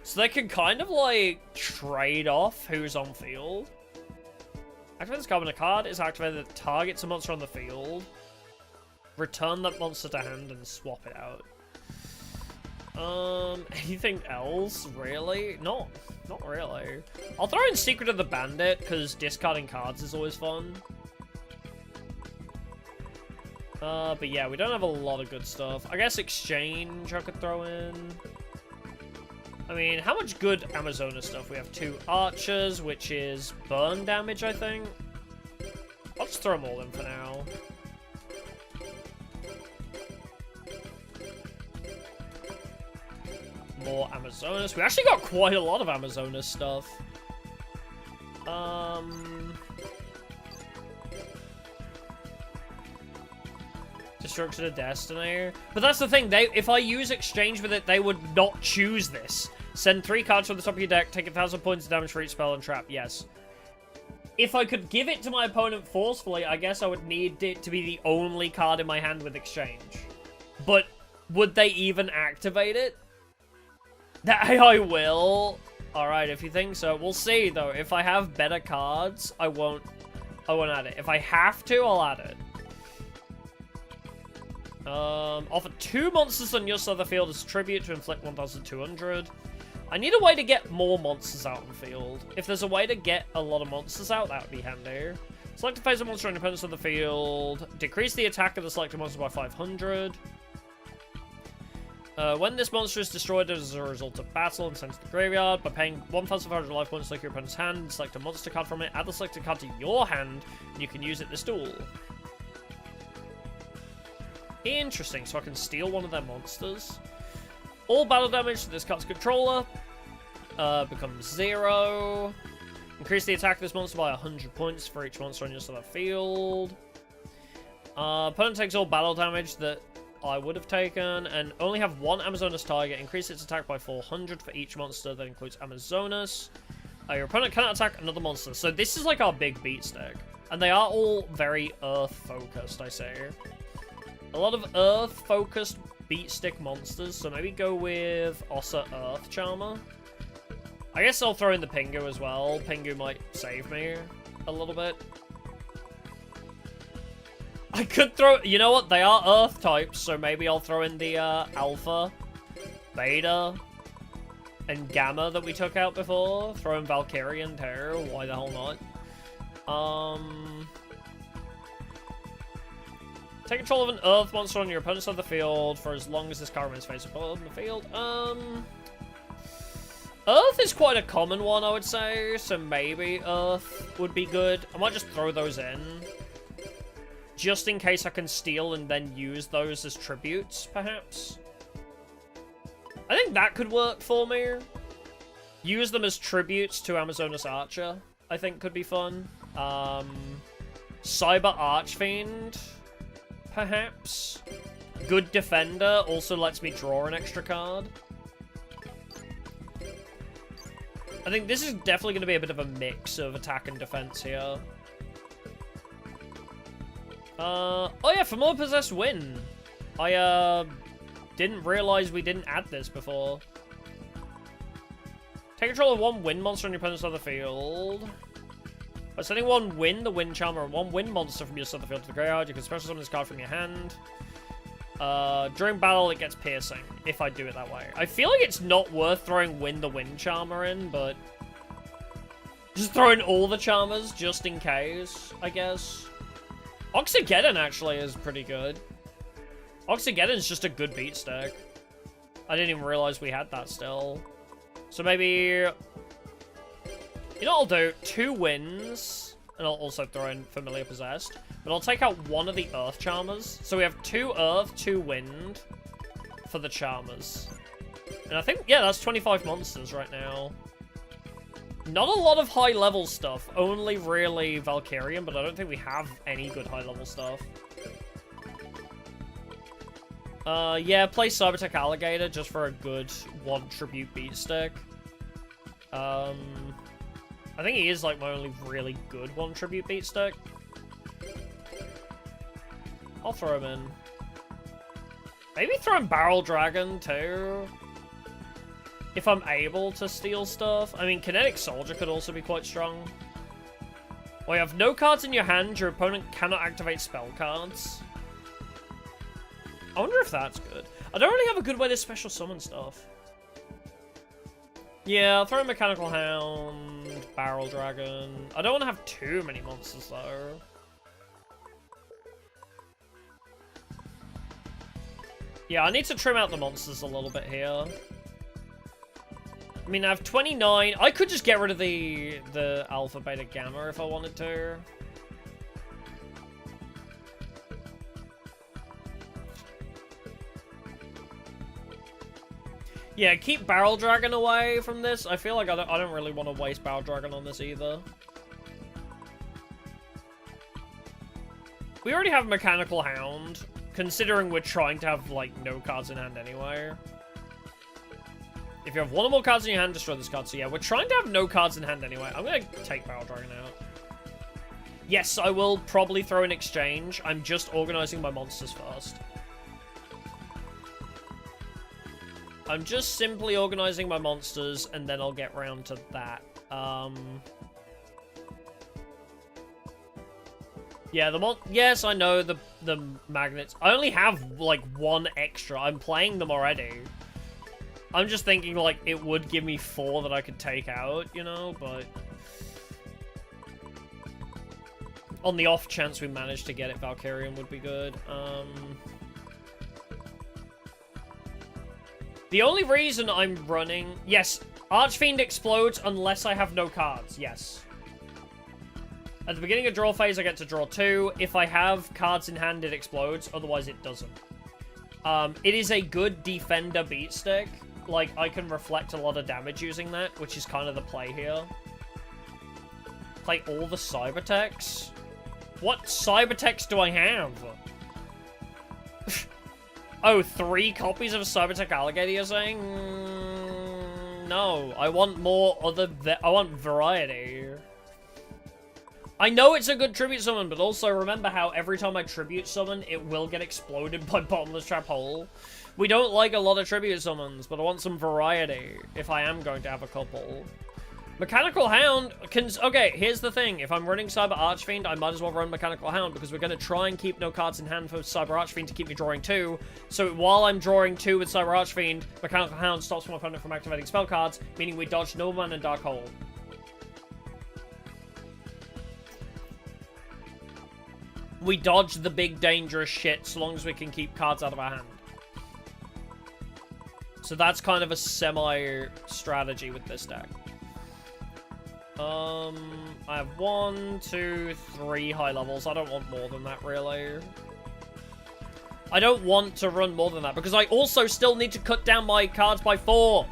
So they can kind of, like, trade off who's on field. Activate this card when a card is activated that targets a monster on the field. Return that monster to hand and swap it out. Anything else? Really? Not really. I'll throw in Secret of the Bandit, because discarding cards is always fun. But yeah, we don't have a lot of good stuff. I guess Exchange I could throw in. I mean, how much good Amazona stuff? We have 2 Archers, which is burn damage, I think. I'll just throw them all in for now. More Amazonas. We actually got quite a lot of Amazonas stuff. Destruction of Destiny. But that's the thing, if I use Exchange with it, they would not choose this. Send 3 cards from the top of your deck, take 1,000 points of damage for each spell and trap. Yes. If I could give it to my opponent forcefully, I guess I would need it to be the only card in my hand with Exchange. But would they even activate it? That I will. Alright, if you think so. We'll see, though. If I have better cards, I won't add it. If I have to, I'll add it. Offer 2 monsters on your side of the field as tribute to inflict 1,200. I need a way to get more monsters out on the field. If there's a way to get a lot of monsters out, that would be handy. Select a phase of monster on your opponent's side of the field. Decrease the attack of the selected monster by 500. When this monster is destroyed as a result of battle and sent to the graveyard, by paying 1,500 life points like your opponent's hand, select a monster card from it, add the selected card to your hand, and you can use it this duel. Interesting, so I can steal one of their monsters. All battle damage to this card's controller becomes 0. Increase the attack of this monster by 100 points for each monster on your side of the field. Opponent takes all battle damage that I would have taken, and only have 1 Amazonas target. Increase its attack by 400 for each monster that includes Amazonas. Your opponent cannot attack another monster. So this is like our big beat stick. And they are all very Earth-focused, I say. A lot of Earth-focused beat stick monsters, so maybe go with Ossa Earth Charmer. I guess I'll throw in the Pingu as well. Pingu might save me a little bit. I could throw... You know what? They are Earth types, so maybe I'll throw in the Alpha, Beta, and Gamma that we took out before. Throw in Valkyrian Terror. Why the hell not? Take control of an Earth monster on your opponent's side of the field for as long as this card remains face up on the field. Earth is quite a common one, I would say, so maybe Earth would be good. I might just throw those in, just in case I can steal and then use those as tributes, perhaps. I think that could work for me. Use them as tributes to Amazonas Archer, I think could be fun. Cyber Archfiend, perhaps. Good Defender also lets me draw an extra card. I think this is definitely going to be a bit of a mix of attack and defense here. Oh yeah, Familiar Possessed Win. I didn't realize we didn't add this before. Take control of 1 wind monster on your opponent's side of the field. By sending 1 wind, the Wind Charmer, and 1 wind monster from your side of the field to the graveyard, you can special summon this card from your hand. During battle, it gets piercing, if I do it that way. I feel like it's not worth throwing the Wind Charmer in, but just throwing all the Charmers, just in case, I guess. Oxygeddon, actually, is pretty good. Oxygeddon's just a good beat stack. I didn't even realize we had that still. So maybe... You know what I'll do? 2 winds, and I'll also throw in Familiar Possessed. But I'll take out 1 of the Earth Charmers. So we have 2 Earth, 2 Wind for the Charmers. And I think, yeah, that's 25 monsters right now. Not a lot of high-level stuff. Only really Valkyrian, but I don't think we have any good high-level stuff. Yeah, play Cybertech Alligator just for a good one tribute beat stick. I think he is like my only really good one tribute beat stick. I'll throw him in. Maybe throw in Barrel Dragon too. If I'm able to steal stuff. I mean, Kinetic Soldier could also be quite strong. Well, you have no cards in your hand, your opponent cannot activate spell cards. I wonder if that's good. I don't really have a good way to special summon stuff. Yeah, I'll throw in Mechanical Hound, Barrel Dragon. I don't want to have too many monsters though. Yeah, I need to trim out the monsters a little bit here. I mean, I have 29. I could just get rid of the Alpha, Beta, Gamma if I wanted to. Yeah, keep Barrel Dragon away from this. I feel like I don't really want to waste Barrel Dragon on this either. We already have Mechanical Hound, considering we're trying to have, like, no cards in hand anyway. If you have one or more cards in your hand, destroy this card. So yeah, we're trying to have no cards in hand anyway. I'm going to take Barrel Dragon out. Yes, I will probably throw in exchange. I'm just organizing my monsters first. I'm just simply organizing my monsters, and then I'll get round to that. Yeah, yes, I know the magnets. I only have, like, one extra. I'm playing them already. I'm just thinking, like, it would give me 4 that I could take out, you know, but... on the off chance we manage to get it, Valkyrian would be good. The only reason I'm running... yes, Archfiend explodes unless I have no cards, yes. At the beginning of draw phase, I get to draw 2. If I have cards in hand, it explodes. Otherwise, it doesn't. It is a good defender beat stick. Like, I can reflect a lot of damage using that, which is kind of the play here. Play all the Cybertechs? What Cybertechs do I have? Oh, 3 copies of Cybertech Alligator, you're saying? No, I want more I want variety. I know it's a good tribute summon, but also remember how every time I tribute summon, it will get exploded by Bottomless Trap Hole. We don't like a lot of tribute summons, but I want some variety if I am going to have a couple. Mechanical Hound can... okay, here's the thing. If I'm running Cyber Archfiend, I might as well run Mechanical Hound, because we're going to try and keep no cards in hand for Cyber Archfiend to keep me drawing 2. So while I'm drawing 2 with Cyber Archfiend, Mechanical Hound stops my opponent from activating spell cards, meaning we dodge Nobleman and Dark Hole. We dodge the big dangerous shit so long as we can keep cards out of our hand. So that's kind of a semi-strategy with this deck. I have 1, 2, 3 high levels. I don't want more than that, really. I don't want to run more than that, because I also still need to cut down my cards by 4.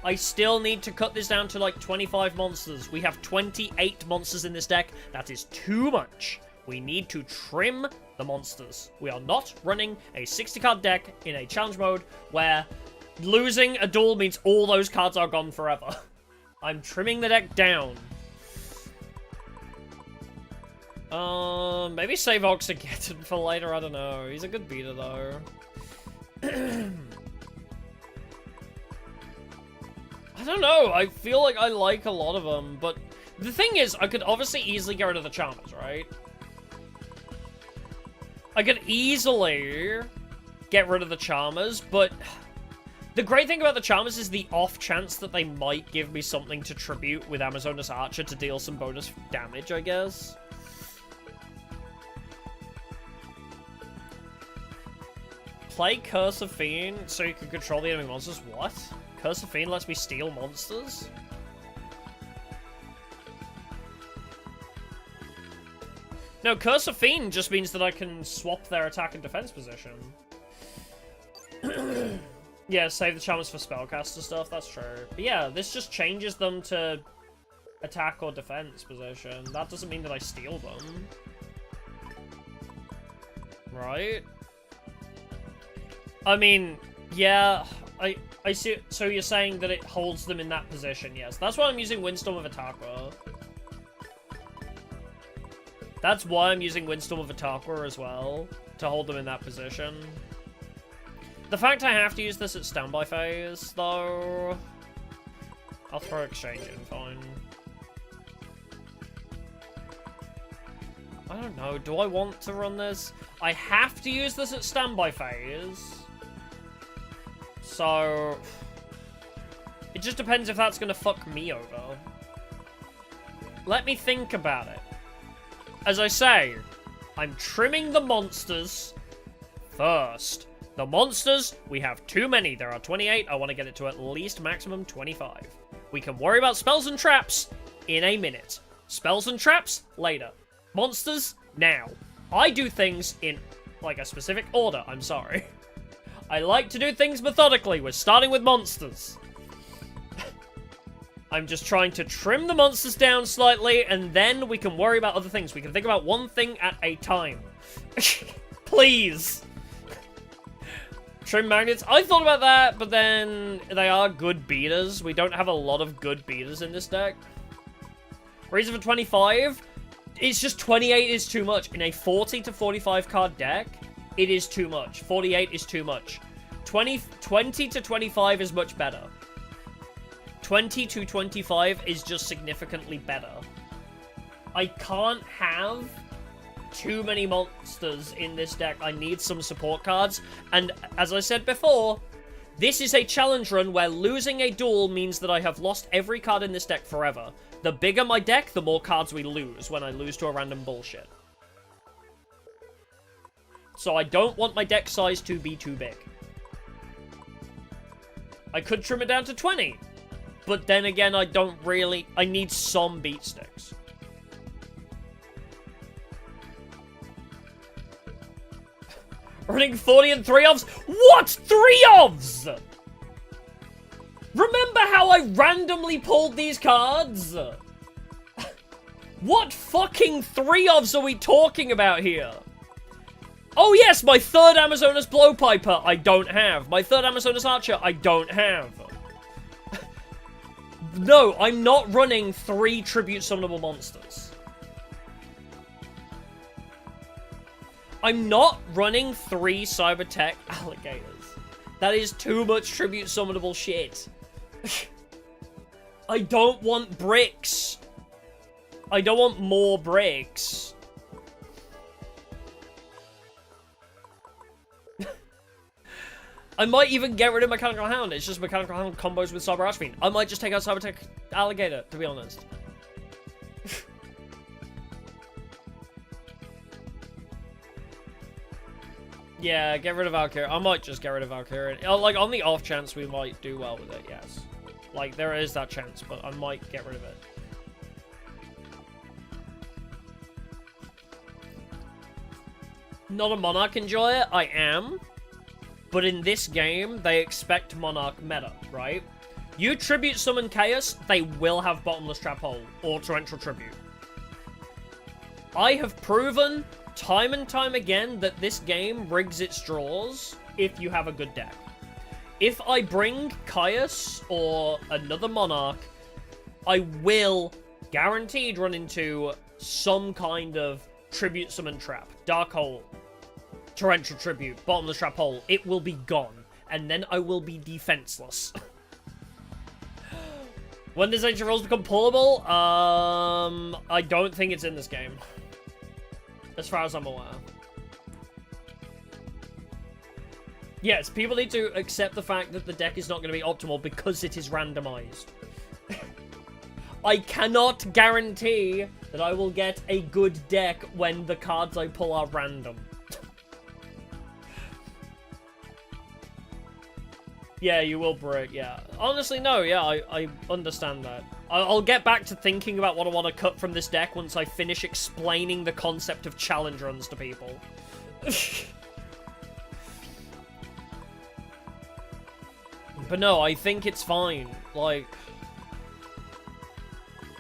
I still need to cut this down to, like, 25 monsters. We have 28 monsters in this deck. That is too much. We need to trim the monsters. We are not running a 60-card deck in a challenge mode where losing a duel means all those cards are gone forever. I'm trimming the deck down. Maybe save Oxygeddon for later, I don't know. He's a good beater, though. I don't know, I feel like I like a lot of them, but the thing is, I could obviously easily get rid of the Charmers, right? I could easily get rid of the Charmers, but the great thing about the Charmers is the off chance that they might give me something to tribute with Amazonas Archer to deal some bonus damage, I guess. Play Curse of Fiend so you can control the enemy monsters. What? Curse of Fiend lets me steal monsters? No, Curse of Fiend just means that I can swap their attack and defense position. Yeah, save the Charmers for spellcaster stuff, that's true. But yeah, this just changes them to attack or defense position. That doesn't mean that I steal them. Right? I mean, yeah, I see. So you're saying that it holds them in that position? Yes, that's why I'm using Windstorm of Atakwa. That's why I'm using Windstorm of Atakwa as well, to hold them in that position. The fact I have to use this at standby phase, though, I'll throw Exchange in, fine. I don't know, do I want to run this? I have to use this at standby phase. So, it just depends if that's gonna fuck me over. Let me think about it. As I say, I'm trimming the monsters first. The monsters, we have too many. There are 28. I want to get it to at least maximum 25. We can worry about spells and traps in a minute. Spells and traps, later. Monsters, now. I do things in, like, a specific order. I'm sorry. I like to do things methodically. We're starting with monsters. I'm just trying to trim the monsters down slightly, and then we can worry about other things. We can think about one thing at a time. Please. Trim magnets. I thought about that, but then they are good beaters. We don't have a lot of good beaters in this deck. Reason for 25? It's just 28 is too much. In a 40 to 45 card deck, it is too much. 48 is too much. 20 to 25 is much better. 20 to 25 is just significantly better. I can't have too many monsters in this deck. I need some support cards. And as I said before, this is a challenge run where losing a duel means that I have lost every card in this deck forever. The bigger my deck, the more cards we lose when I lose to a random bullshit. So I don't want my deck size to be too big. I could trim it down to 20. But then again, I don't really... I need some beat sticks. Running 40 and 3-ofs? What? 3-ofs? Remember how I randomly pulled these cards? What fucking 3-ofs are we talking about here? Oh yes, my third Amazonas Blowpiper I don't have. My third Amazonas Archer I don't have. No, I'm not running 3 Tribute Summonable Monsters. I'm not running 3 Cybertech Alligators. That is too much Tribute Summonable shit. I don't want bricks. I don't want more bricks. I might even get rid of Mechanical Hound. It's just Mechanical Hound combos with Cyber Archfiend. I might just take out Cybertech Alligator, to be honest. Yeah, get rid of Valkyrie. I might just get rid of Valkyrie. Like, on the off chance we might do well with it, yes. Like, there is that chance, but I might get rid of it. Not a Monarch enjoyer? I am. But in this game, they expect Monarch meta, right? You Tribute Summon Chaos, they will have Bottomless Trap Hole or Torrential Tribute. I have proven time and time again that this game rigs its draws if you have a good deck. If I bring Caius or another Monarch, I will guaranteed run into some kind of Tribute Summon Trap, Dark Hole, Torrential Tribute, Bottomless Trap Hole. It will be gone, and then I will be defenseless. When does Ancient Rules become pullable? I don't think it's in this game. As far as I'm aware. Yes, people need to accept the fact that the deck is not going to be optimal because it is randomized. I cannot guarantee that I will get a good deck when the cards I pull are random. Yeah, you will break, yeah. Honestly, no, yeah, I understand that. I'll get back to thinking about what I want to cut from this deck once I finish explaining the concept of challenge runs to people. But no, I think it's fine. Like,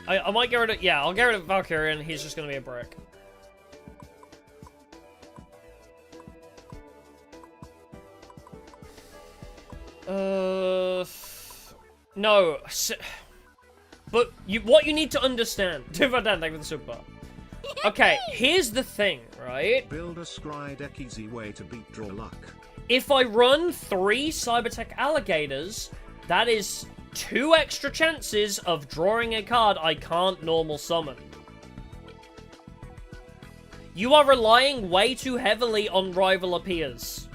I might get rid of... Yeah, I'll get rid of Valkyrie and he's just going to be a brick. No. But what you need to understand... Thank you for the super. Okay, here's the thing, right? Build a scry deck, easy way to beat draw luck. If I run 3 Cybertech Alligators, that is 2 extra chances of drawing a card I can't normal summon. You are relying way too heavily on Rival Appears.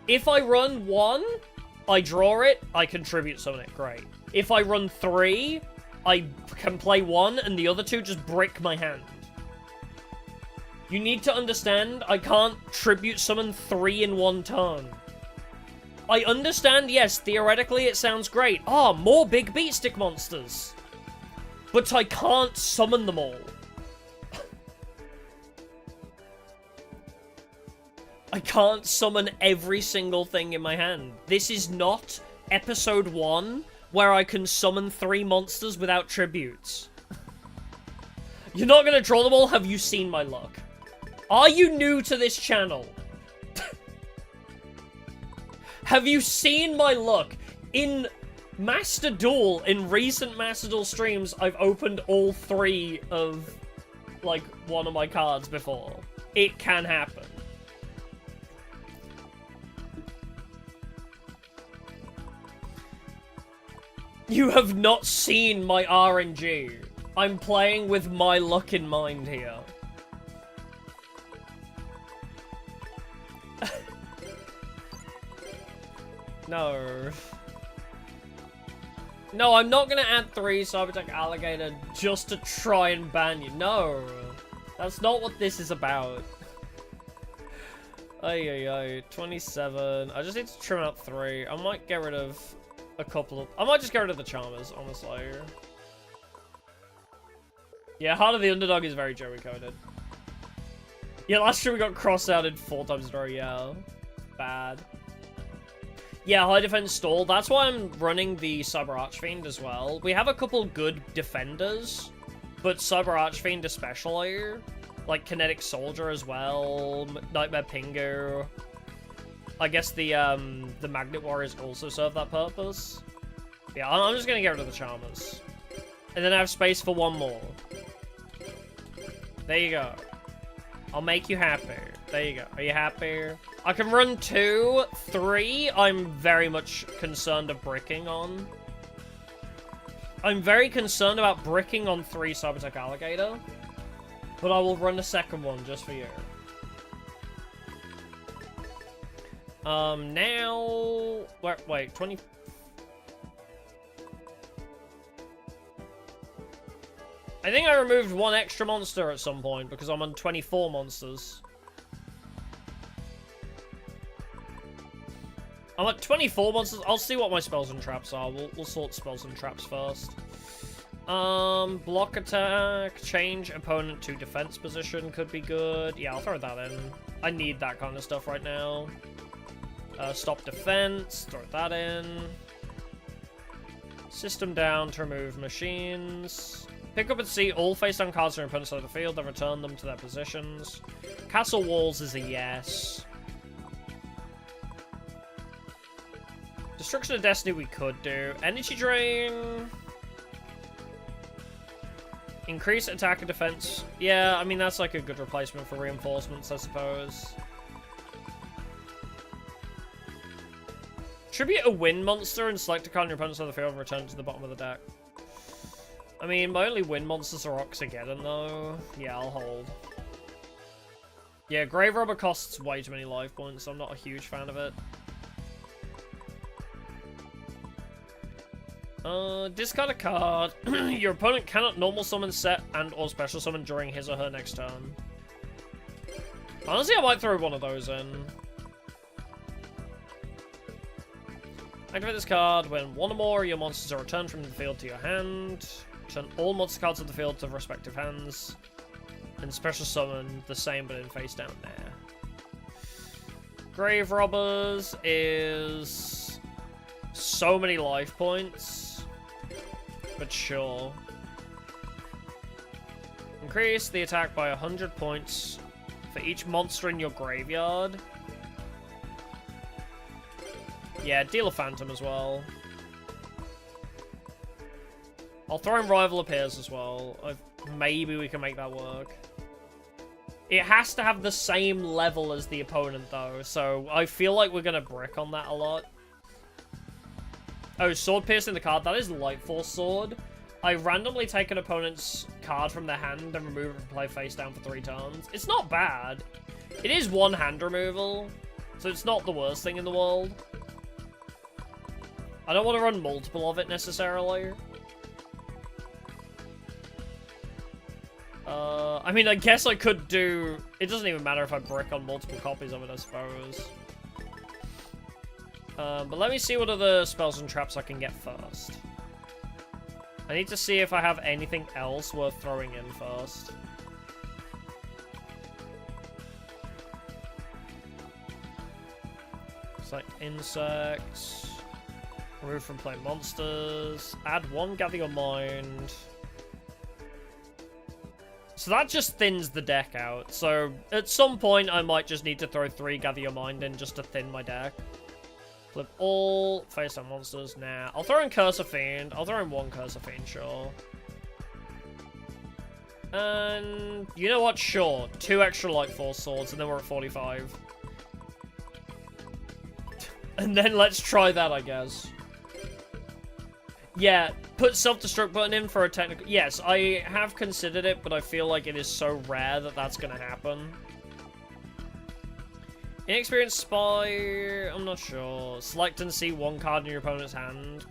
If I run 1, I draw it, I contribute summon it, great. If I run 3, I can play 1 and the other 2 just brick my hand. You need to understand, I can't tribute summon 3 in 1 turn. I understand, yes, theoretically it sounds great. Ah, more big beat stick monsters. But I can't summon them all. I can't summon every single thing in my hand. This is not episode 1, where I can summon 3 monsters without tributes. You're not gonna draw them all? Have you seen my luck? Are you new to this channel? Have you seen my luck? In Master Duel, in recent Master Duel streams, I've opened all 3 of, like, one of my cards before. It can happen. You have not seen my RNG. I'm playing with my luck in mind here. No. No, I'm not gonna add 3 Cybertech Alligator just to try and ban you. No. That's not what this is about. Ay, 27. I just need to trim out 3. I might get rid of a couple of... I might just get rid of the Charmers, honestly. Yeah, Heart of the Underdog is very Joey coded. Yeah, last year we got crossed out in 4 times in a row, yeah. Bad. Yeah, high defense stall. That's why I'm running the Cyber Archfiend as well. We have a couple good defenders, but Cyber Archfiend especially. Like Kinetic Soldier as well, Nightmare Pingu. I guess the Magnet Warriors also serve that purpose. Yeah, I'm just gonna get rid of the Charmers. And then I have space for 1 more. There you go. I'll make you happy. There you go. Are you happy? I can run 2, 3. I'm very much concerned of bricking on. I'm very concerned about bricking on 3 Cybertech Alligator. But I will run a second one just for you. Now... Wait, 20... I think I removed 1 extra monster at some point because I'm on 24 monsters. I'm at 24 monsters. I'll see what my spells and traps are. We'll sort spells and traps first. Block attack, change opponent to defense position could be good. Yeah, I'll throw that in. I need that kind of stuff right now. Stop defense, throw that in. System down to remove machines. Pick up and see all face-down cards from your opponent's side of the field, then return them to their positions. Castle walls is a yes. Destruction of Destiny we could do. Energy Drain. Increase attack and defense. Yeah, I mean, that's like a good replacement for reinforcements, I suppose. Tribute a wind monster and select a card on your opponent's side of the field and return it to the bottom of the deck. I mean, my only wind monsters are Oxageddon, though. Yeah, I'll hold. Yeah, Grave Robber costs way too many life points, so I'm not a huge fan of it. Discard a card. Your opponent cannot normal summon, set, and or special summon during his or her next turn. Honestly, I might throw one of those in. Activate this card when 1 or more of your monsters are returned from the field to your hand. Return all monster cards of the field to respective hands. And special summon the same but in face down there. Grave Robbers is so many life points. But sure. Increase the attack by 100 points for each monster in your graveyard. Yeah, deal a Phantom as well. I'll throw in Rival Appears as well. Maybe we can make that work. It has to have the same level as the opponent, though, so I feel like we're gonna brick on that a lot. Oh, Sword Piercing the card. That is Light Force Sword. I randomly take an opponent's card from their hand and remove it from play face down for 3 turns. It's not bad. It is one hand removal, so it's not the worst thing in the world. I don't want to run multiple of it necessarily. I mean, I guess I could do... It doesn't even matter if I brick on multiple copies of it, I suppose. But let me see what other spells and traps I can get first. I need to see if I have anything else worth throwing in first. It's like insects. Remove from play monsters. Add 1 Gather Your Mind. So that just thins the deck out. So at some point I might just need to throw 3 Gather Your Mind in just to thin my deck. Flip all face down monsters. Nah. I'll throw in Curse of Fiend. I'll throw in 1 Curse of Fiend, sure. And you know what? Sure. 2 extra Light Force Swords, and then we're at 45. And then let's try that, I guess. Yeah, put self-destruct button in for a technical... Yes, I have considered it, but I feel like it is so rare that that's going to happen. Inexperienced Spy... I'm not sure. Select and see 1 card in your opponent's hand.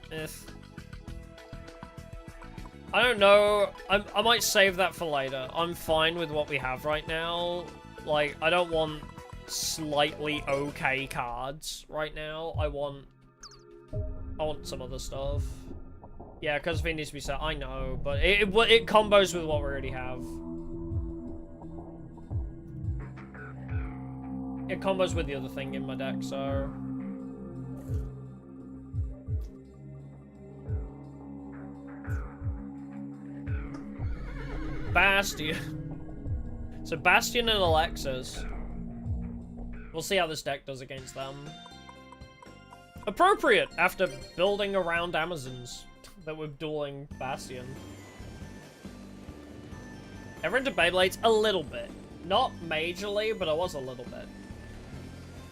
I don't know. I might save that for later. I'm fine with what we have right now. Like, I don't want slightly okay cards right now. I want some other stuff. Yeah, because it needs to be set. I know, but it combos with what we already have. It combos with the other thing in my deck, so... Bastion. So Bastion and Alexis. We'll see how this deck does against them. Appropriate after building around Amazons that we're dueling Bastion. Ever into Beyblades? A little bit. Not majorly, but I was a little bit.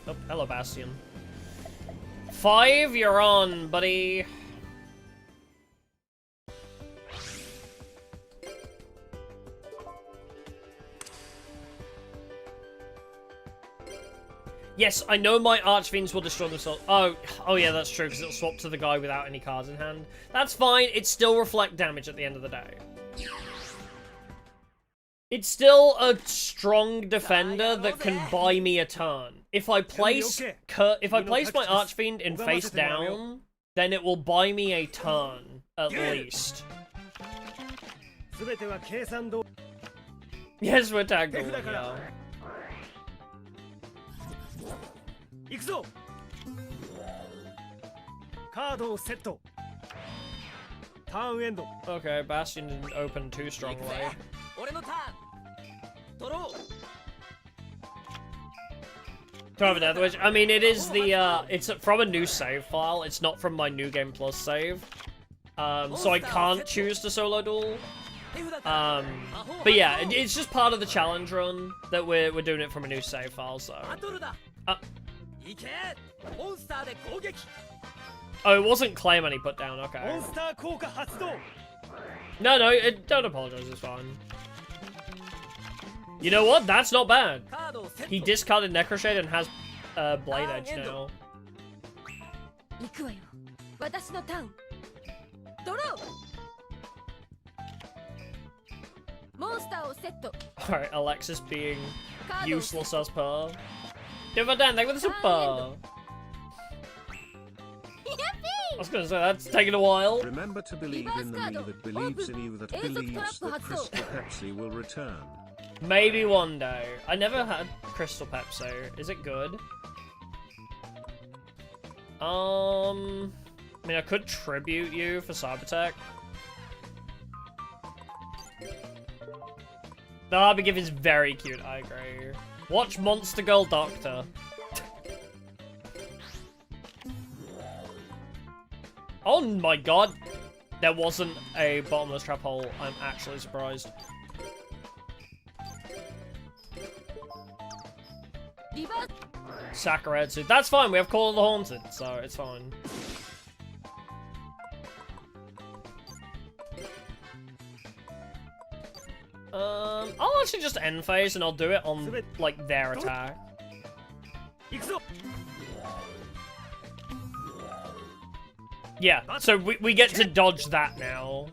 Oh, hello, Bastion. 5, you're on, buddy. Yes, I know my Archfiends will destroy themselves. Oh yeah, that's true, because it'll swap to the guy without any cards in hand. That's fine, it still reflect damage at the end of the day. It's still a strong defender that can buy me a turn. If I place my Archfiend in face down, then it will buy me a turn, at least. Yes, we're tag dueling, yeah. Okay, Bastion didn't open too strongly. To have another witch. I mean, it is the, it's from a new save file. It's not from my New Game Plus save. So I can't choose to solo duel. But yeah, it's just part of the challenge run that we're doing it from a new save file, so. Oh, it wasn't Clayman he put down, okay. No, don't apologize, it's fine. You know what? That's not bad. He discarded Necroshade and has Blade Edge now. Alright, Alexis being useless as per. Give a damn thing with a super! I was gonna say, that's taking a while. Remember to believe in the me that believes in you that believes that Crystal Pepsi will return. Maybe one day. I never had Crystal Pepsi. Is it good? I mean, I could tribute you for Cybertech. The Harbor Gift is very cute, I agree. Watch Monster Girl Doctor. Oh my god. There wasn't a bottomless trap hole. I'm actually surprised. Sakaretsu. That's fine. We have Call of the Haunted, so it's fine. I'll actually just end phase and I'll do it on, like, their attack. Yeah, so we get to dodge that now.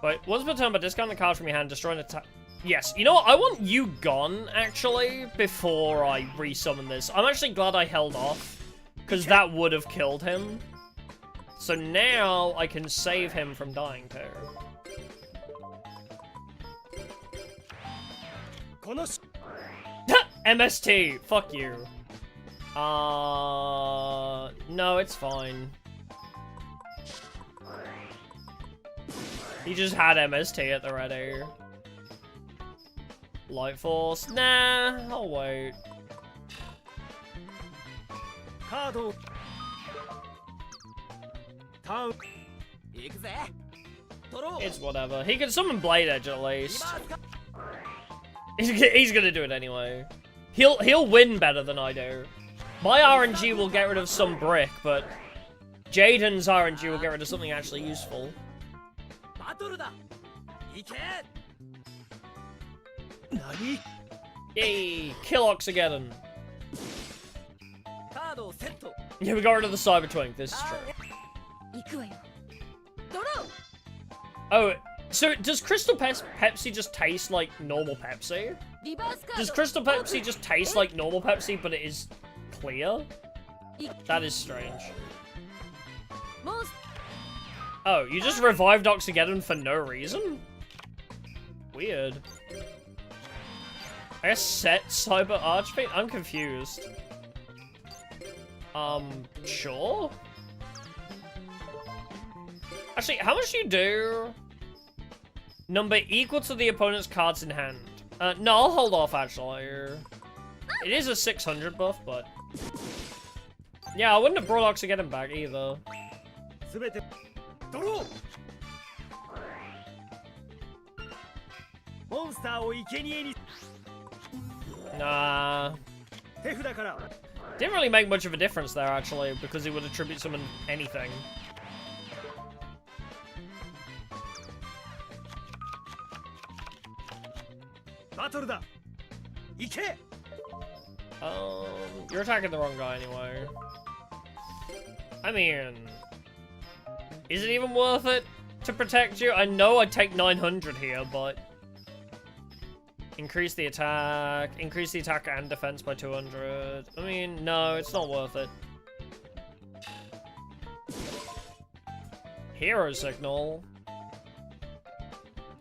Wait, once per turn, but discount the card from your hand, destroy an attack. Yes, you know what? I want you gone, actually, before I resummon this. I'm actually glad I held off, because that would have killed him. So now I can save him from dying too. MST, fuck you. No, it's fine. He just had MST at the ready. Light Force, nah, I'll wait. It's whatever. He can summon Blade Edge at least. He's gonna do it anyway. He'll win better than I do. My RNG will get rid of some brick, but Jaden's RNG will get rid of something actually useful. Yay! Kill Oxageddon. Yeah, we got rid of the Cyber Twink. This is true. Oh, so does Crystal Pepsi just taste like normal Pepsi? Does Crystal Pepsi just taste like normal Pepsi, but it is clear? That is strange. Oh, you just revived Oxageddon for no reason? Weird. I guess set Cyber Archfiend? I'm confused. Sure? Actually, how much do you do? Number equal to the opponent's cards in hand. No, I'll hold off, actually. It is a 600 buff, but... Yeah, I wouldn't have brought Oxageddon back, either. Nah. Didn't really make much of a difference there, actually, because he would attribute summon anything. You're attacking the wrong guy anyway. I mean, is it even worth it to protect you? I know I'd take 900 here, but increase the attack and defense by 200. I mean, no, it's not worth it. Hero Signal.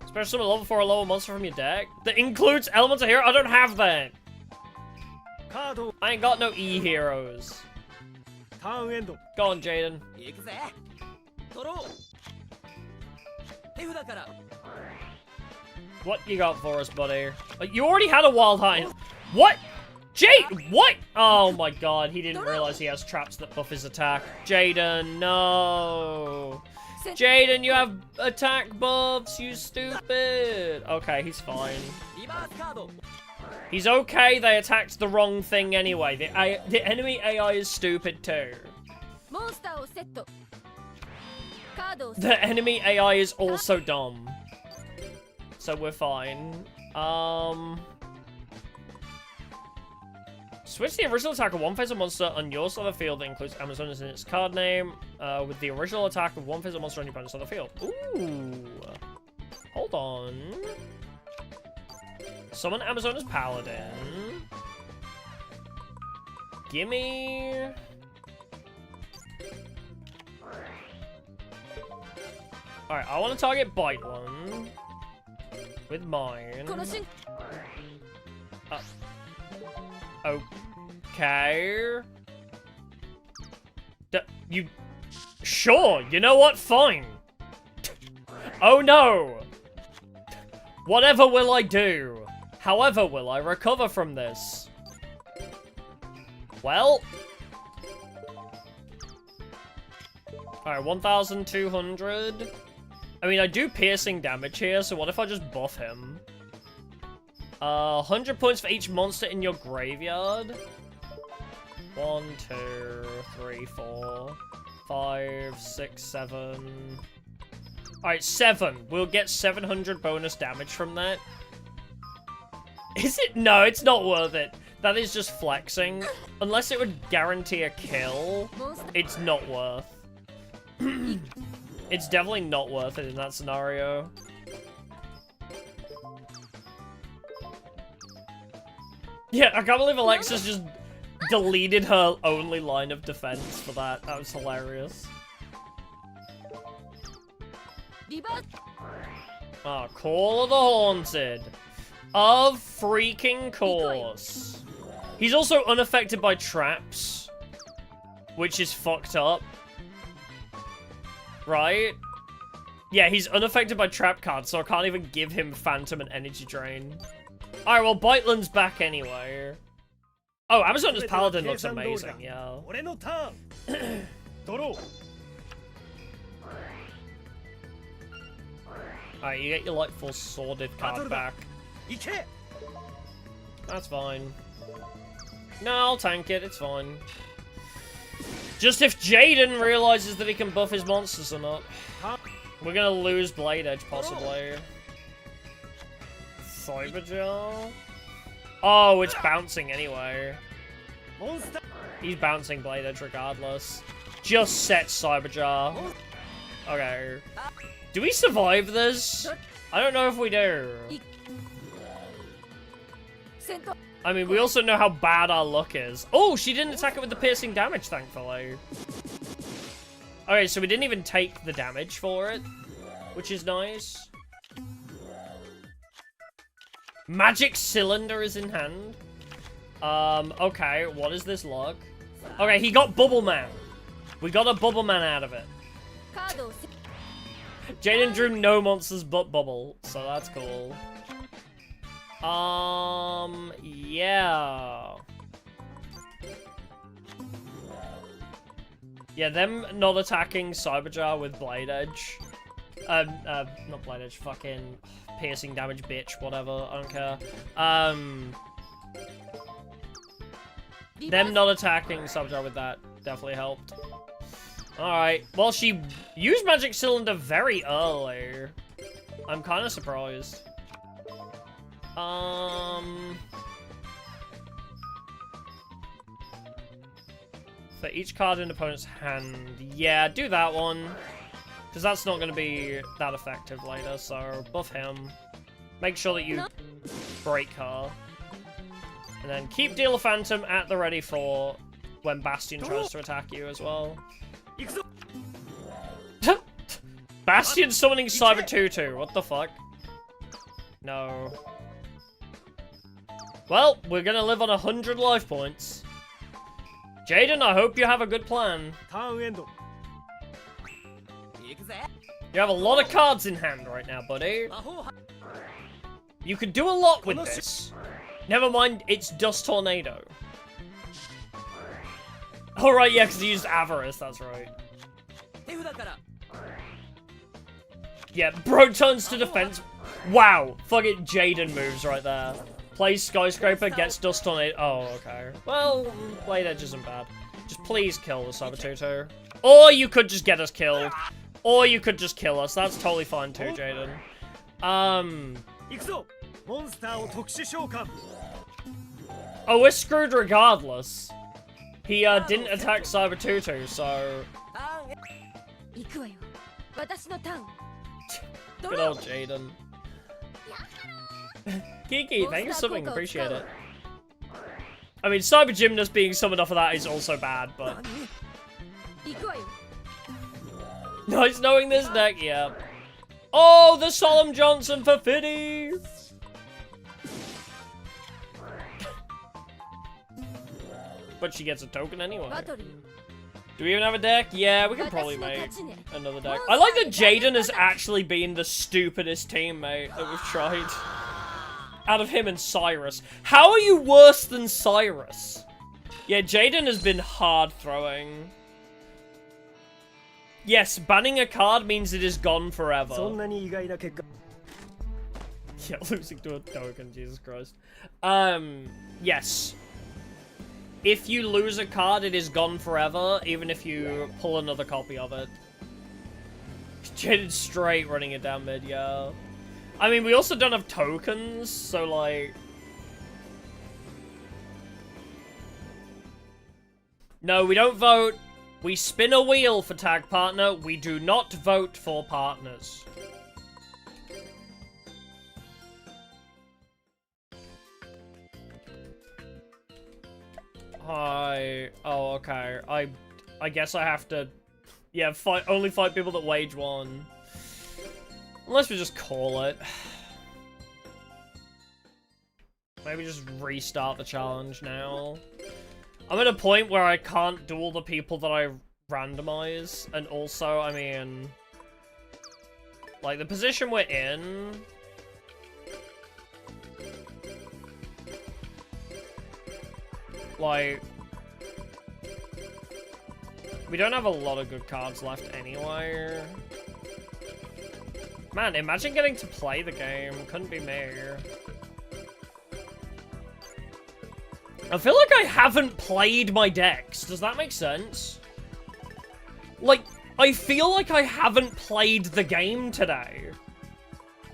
Special summon level 4 level monster from your deck that includes elements of hero. I don't have that. I ain't got no E heroes. Go on, Jaden. What you got for us, buddy? You already had a Wild Hunt. What? Jade, what? Oh my god, he didn't realize he has traps that buff his attack. Jaden, no. Jaden, you have attack buffs, you stupid. Okay, he's fine. He's okay, they attacked the wrong thing anyway. The enemy AI is stupid too. The enemy AI is also dumb. So we're fine. Switch the original attack of one face of monster on your side of the field that includes Amazonas in its card name, with the original attack of one face of monster on your opponent's side of the field. Ooh. Hold on. Summon Amazonas Paladin. Gimme. Alright, I want to target Bite one. With mine. Okay. You... Sure, you know what? Fine. Oh no! Whatever will I do? However will I recover from this? Well, Alright, 1,200. I mean, I do piercing damage here, so what if I just buff him? 100 points for each monster in your graveyard. 1, 2, 3, 4, 5, 6, 7. Alright, 7. We'll get 700 bonus damage from that. Is it? No, it's not worth it. That is just flexing. Unless it would guarantee a kill, it's not worth. It's definitely not worth it in that scenario. Yeah, I can't believe Alexis just deleted her only line of defense for that. That was hilarious. Oh, Call of the Haunted. Of freaking course. He's also unaffected by traps, which is fucked up. Right? Yeah, he's unaffected by trap cards, so I can't even give him Phantom and Energy Drain. Alright, well, Biteland's back anyway. Oh, Amazon's Paladin looks amazing, yeah. Alright, you get your, like, full Sworded card back. That's fine. No, I'll tank it, it's fine. Just if Jaden realizes that he can buff his monsters or not. We're gonna lose Blade Edge, possibly. Cyberjaw? Oh, it's bouncing anyway. He's bouncing Blade Edge regardless. Just set Cyberjaw. Okay. Do we survive this? I don't know if we do. I mean, we also know how bad our luck is. Oh, she didn't attack it with the piercing damage, thankfully. Okay, so we didn't even take the damage for it, which is nice. Magic Cylinder is in hand. Okay, what is this log? Okay, he got Bubble Man. We got a Bubble Man out of it. Jaden drew no monsters but Bubble, so that's cool. Yeah. Yeah, them not attacking Cyberjar with Blade Edge. Not Blade Edge, fucking piercing damage, bitch, whatever, I don't care. Them not attacking Cyberjar with that definitely helped. Alright, well, she used Magic Cylinder very early. I'm kind of surprised. For each card in the opponent's hand, yeah, do that one. Because that's not going to be that effective later, so buff him. Make sure that you break her. And then keep Dealer Phantom at the ready for when Bastion tries to attack you as well. Bastion summoning Cyber Tutu, what the fuck? No. Well, we're gonna live on 100 life points. Jaden, I hope you have a good plan. You have a lot of cards in hand right now, buddy. You could do a lot with this. Never mind, it's Dust Tornado. Alright, yeah, because he used Avarice, that's right. Yeah, bro turns to defense. Wow, fucking Jaden moves right there. Plays Skyscraper, gets Dust Tornado. Oh, okay. Well, Blade Edge isn't bad. Just please kill the Sabotuto. Or you could just get us killed. Or you could just kill us. That's totally fine too, Jaden. Oh, we're screwed regardless. He didn't attack Sabotuto, so... Good old Jaden. Kiki, thank you for something, appreciate it. I mean, Cyber Gymnast being summoned off of that is also bad, but... Nice knowing this deck, yeah. Oh, the Solemn Johnson for Fiddy! But she gets a token anyway. Do we even have a deck? Yeah, we can probably make another deck. I like that Jaden has actually been the stupidest teammate that we've tried. Out of him and Cyrus. How are you worse than Cyrus? Yeah, Jaden has been hard throwing. Yes, banning a card means it is gone forever. Yeah, losing to a token, Jesus Christ. Yes. If you lose a card, it is gone forever, even if you pull another copy of it. Jaded straight running it down mid, yeah. I mean, we also don't have tokens, so like... No, we don't vote. We spin a wheel for tag partner. We do not vote for partners. Oh, okay. I guess I have to... Yeah, only fight people that wage one. Unless we just call it. Maybe just restart the challenge now. I'm at a point where I can't duel the people that I randomize. And also, I mean... Like, the position we're in... Like... We don't have a lot of good cards left anyway. Man, imagine getting to play the game. Couldn't be me. I feel like I haven't played my decks. Does that make sense? Like, I feel like I haven't played the game today.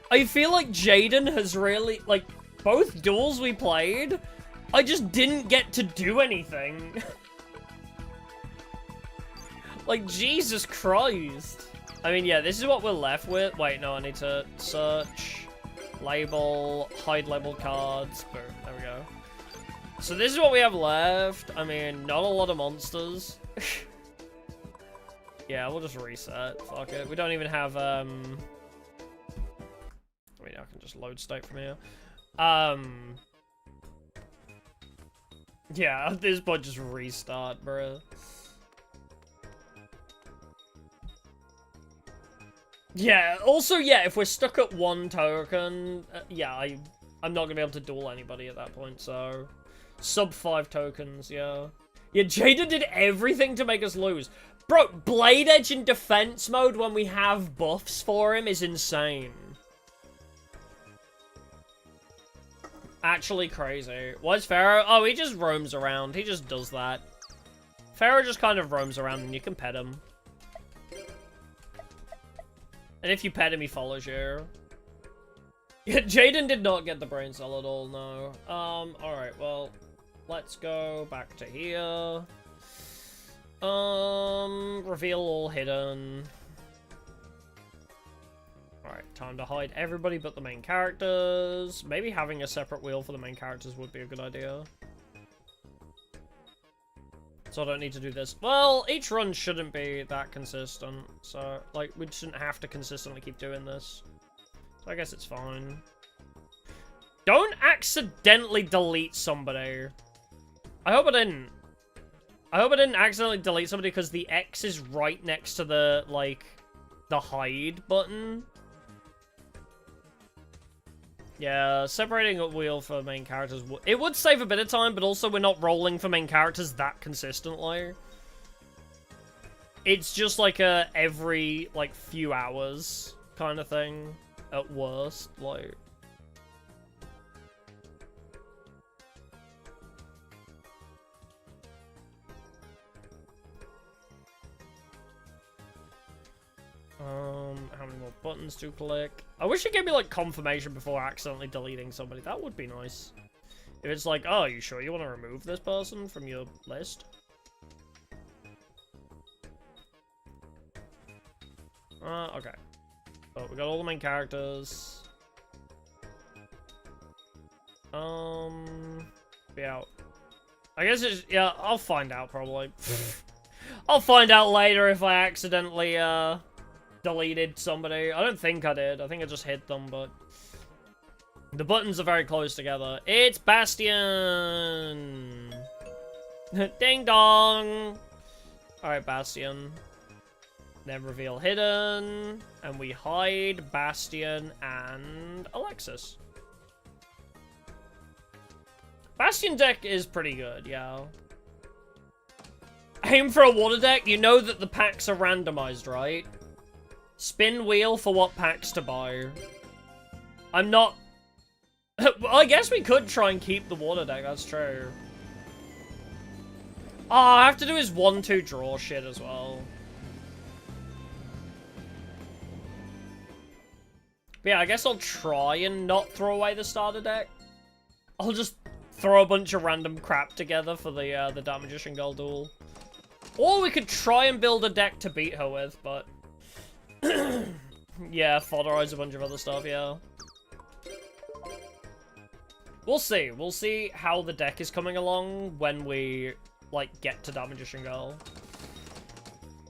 I feel like Jaden has really... Like, both duels we played, I just didn't get to do anything. Like, Jesus Christ. I mean, yeah, this is what we're left with. Wait, no, I need to search, label, hide labeled cards. Boom, there we go. So this is what we have left. I mean, not a lot of monsters. Yeah, we'll just reset. Fuck it. We don't even have, I mean, I can just load state from here. Yeah, at this point, just restart, bro. Yeah, also, yeah, if we're stuck at one token, yeah, I'm not gonna be able to duel anybody at that point, so... Sub 5 tokens, yeah. Yeah, Jada did everything to make us lose. Bro, Blade Edge in defense mode when we have buffs for him is insane. Actually crazy. What's Pharaoh? Oh, he just roams around. He just does that. Pharaoh just kind of roams around and you can pet him. And if you pet him, he follows you. Yeah, Jaden did not get the brain cell at all, no. Alright, well, let's go back to here. Reveal all hidden. Alright, time to hide everybody but the main characters. Maybe having a separate wheel for the main characters would be a good idea. So I don't need to do this. Well, each run shouldn't be that consistent. So, like, we shouldn't have to consistently keep doing this. So I guess it's fine. Don't accidentally delete somebody. I hope I didn't. I hope I didn't accidentally delete somebody because the X is right next to the, like, the hide button. Yeah, separating a wheel for main characters, it would save a bit of time, but also we're not rolling for main characters that consistently. It's just like a every, like, few hours kind of thing, at worst, like... How many more buttons to click? I wish it gave me, like, confirmation before accidentally deleting somebody. That would be nice. If it's like, oh, you sure you want to remove this person from your list? Okay. Oh, we got all the main characters. Be out. I guess it's, yeah, I'll find out, probably. I'll find out later if I accidentally, deleted somebody. I don't think I did. I think I just hit them, but... The buttons are very close together. It's Bastion! Ding dong! Alright, Bastion. Then reveal hidden. And we hide Bastion and Alexis. Bastion deck is pretty good, yeah. aim for a water deck, you know that the packs are randomized, right? Spin wheel for what packs to buy. I'm not... Well, I guess we could try and keep the water deck, that's true. Oh, I have to do his 1-2 draw shit as well. But yeah, I guess I'll try and not throw away the starter deck. I'll just throw a bunch of random crap together for the Dark Magician Girl duel. Or we could try and build a deck to beat her with, but... yeah, fodderize a bunch of other stuff, yeah. We'll see. We'll see how the deck is coming along when we, like, get to Dark Magician Girl.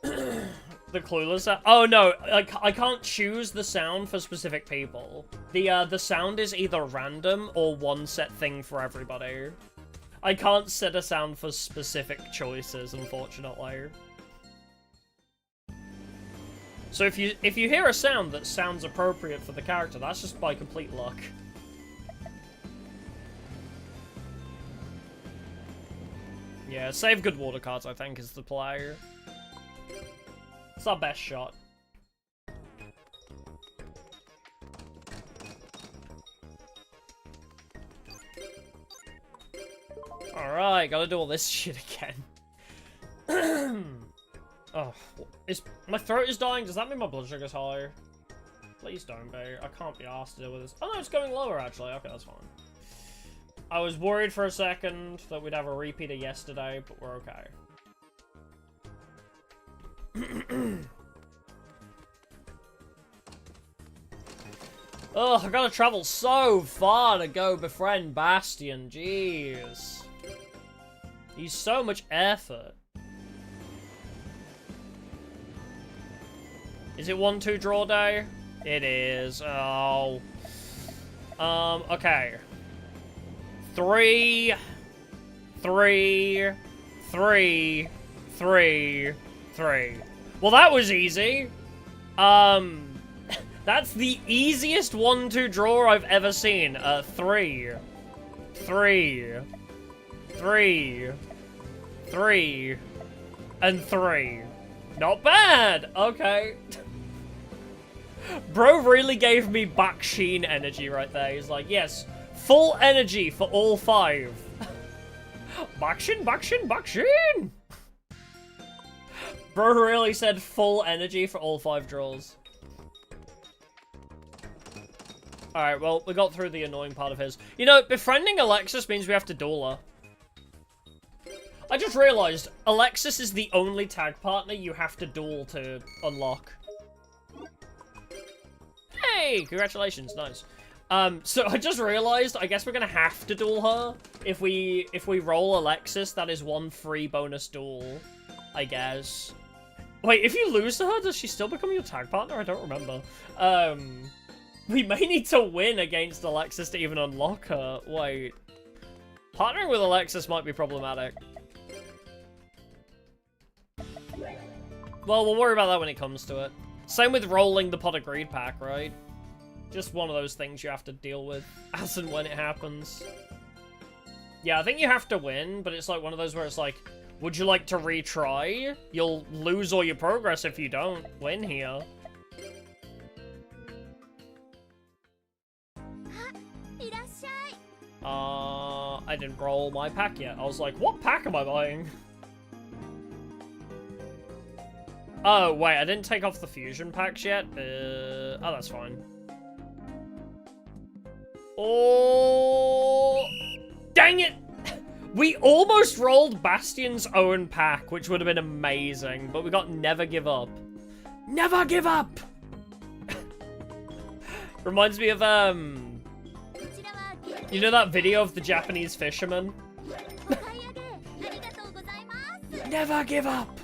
The clueless. Oh no, I can't choose the sound for specific people. The sound is either random or one set thing for everybody. I can't set a sound for specific choices, unfortunately. So if you hear a sound that sounds appropriate for the character, that's just by complete luck. Yeah, save good water cards, I think, is the play. It's our best shot. Alright, gotta do all this shit again. Oh, my throat is dying. Does that mean my blood sugar's high? Please don't be. I can't be asked to deal with this. Oh no, it's going lower actually. Okay, that's fine. I was worried for a second that we'd have a repeat of yesterday, but we're okay. Ugh, I gotta travel so far to go befriend Bastion, jeez. He's so much effort. Is it 1-2 draw day? It is. Oh. Okay. 3, 3, 3, 3, 3. Well, that was easy. That's the easiest 1-2 draw I've ever seen. 3, 3, 3, 3, and 3. Not bad! Okay. Bro really gave me Baksheen energy right there. He's like, yes, full energy for all 5. Baksheen, Baksheen, Baksheen! Bro really said full energy for all 5 draws. Alright, well, we got through the annoying part of his. You know, befriending Alexis means we have to duel her. I just realized, Alexis is the only tag partner you have to duel to unlock. Hey! Congratulations, nice. So I just realized, I guess we're gonna have to duel her. If we roll Alexis, that is 1 free bonus duel, I guess. Wait, if you lose to her, does she still become your tag partner? I don't remember. We may need to win against Alexis to even unlock her. Wait. Partnering with Alexis might be problematic. Well, we'll worry about that when it comes to it. Same with rolling the Pot of Greed pack, right? Just one of those things you have to deal with as and when it happens. Yeah, I think you have to win, but it's like one of those where it's like, would you like to retry? You'll lose all your progress if you don't win here. I didn't roll my pack yet. I was like, what pack am I buying? Oh, wait, I didn't take off the fusion packs yet? Oh, that's fine. Oh, dang it! We almost rolled Bastion's own pack, which would have been amazing, but we got Never Give Up. Never give up! Reminds me of, you know that video of the Japanese fisherman? Never give up!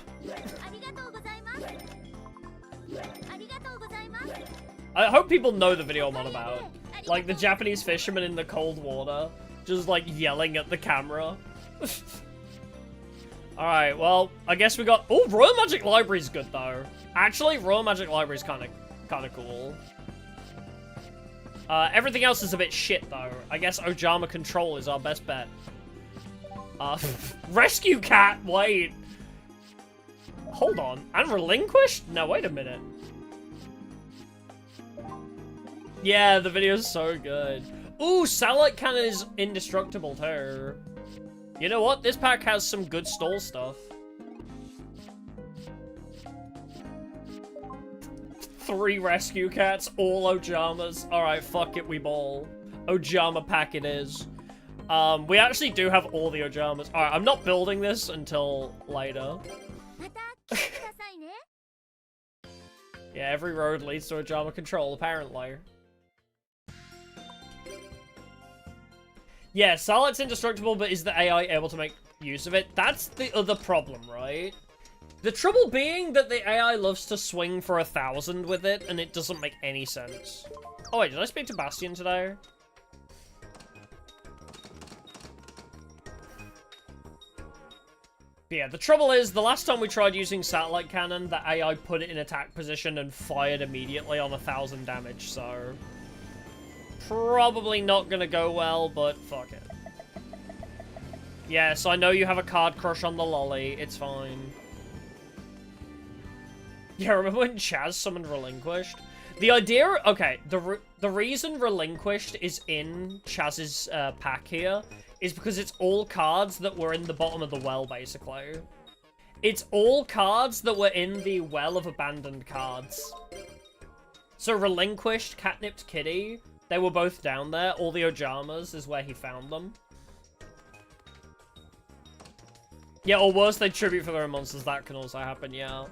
I hope people know the video I'm on about. Like, the Japanese fisherman in the cold water, just, like, yelling at the camera. Alright, well, I guess we got... Oh, Royal Magic Library's good, though. Actually, Royal Magic Library's kinda cool. Everything else is a bit shit, though. I guess Ojama Control is our best bet. Rescue Cat, wait. Hold on. And relinquished? No, wait a minute. Yeah, the video's so good. Ooh, Satellite Cannon is indestructible too. You know what? This pack has some good stall stuff. 3 rescue cats, all Ojamas. Alright, fuck it, we ball. Ojama pack it is. We actually do have all the Ojamas. Alright, I'm not building this until later. Yeah, every road leads to Ojama control, apparently. Yeah, Satellite's indestructible, but is the AI able to make use of it? That's the other problem, right? The trouble being that the AI loves to swing for 1,000 with it, and it doesn't make any sense. Oh wait, did I speak to Bastion today? But yeah, the trouble is, the last time we tried using Satellite Cannon, the AI put it in attack position and fired immediately on 1,000 damage, so... probably not gonna go well, but fuck it. Yes, I know you have a card crush on the lolly, it's fine. Yeah, remember when Chaz summoned Relinquished? The idea, okay, the reason Relinquished is in Chaz's pack here is because it's all cards that were in the bottom of the well, basically. It's all cards that were in the well of abandoned cards. So Relinquished, Catnipped Kitty, they were both down there. All the Ojamas is where he found them. Yeah, or worse, they tribute for their own monsters. That can also happen, yeah.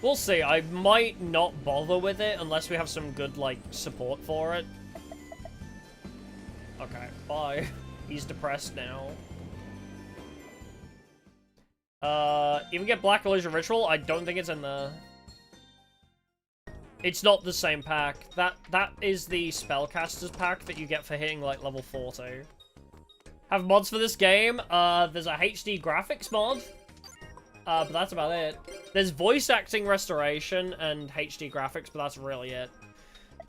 We'll see. I might not bother with it unless we have some good, like, support for it. Okay, bye. He's depressed now. Even get Black Illusion Ritual? I don't think it's in there. It's not the same pack. That is the Spellcasters pack that you get for hitting, like, level 40. Have mods for this game? There's a HD graphics mod. But that's about it. There's voice acting restoration and HD graphics, but that's really it.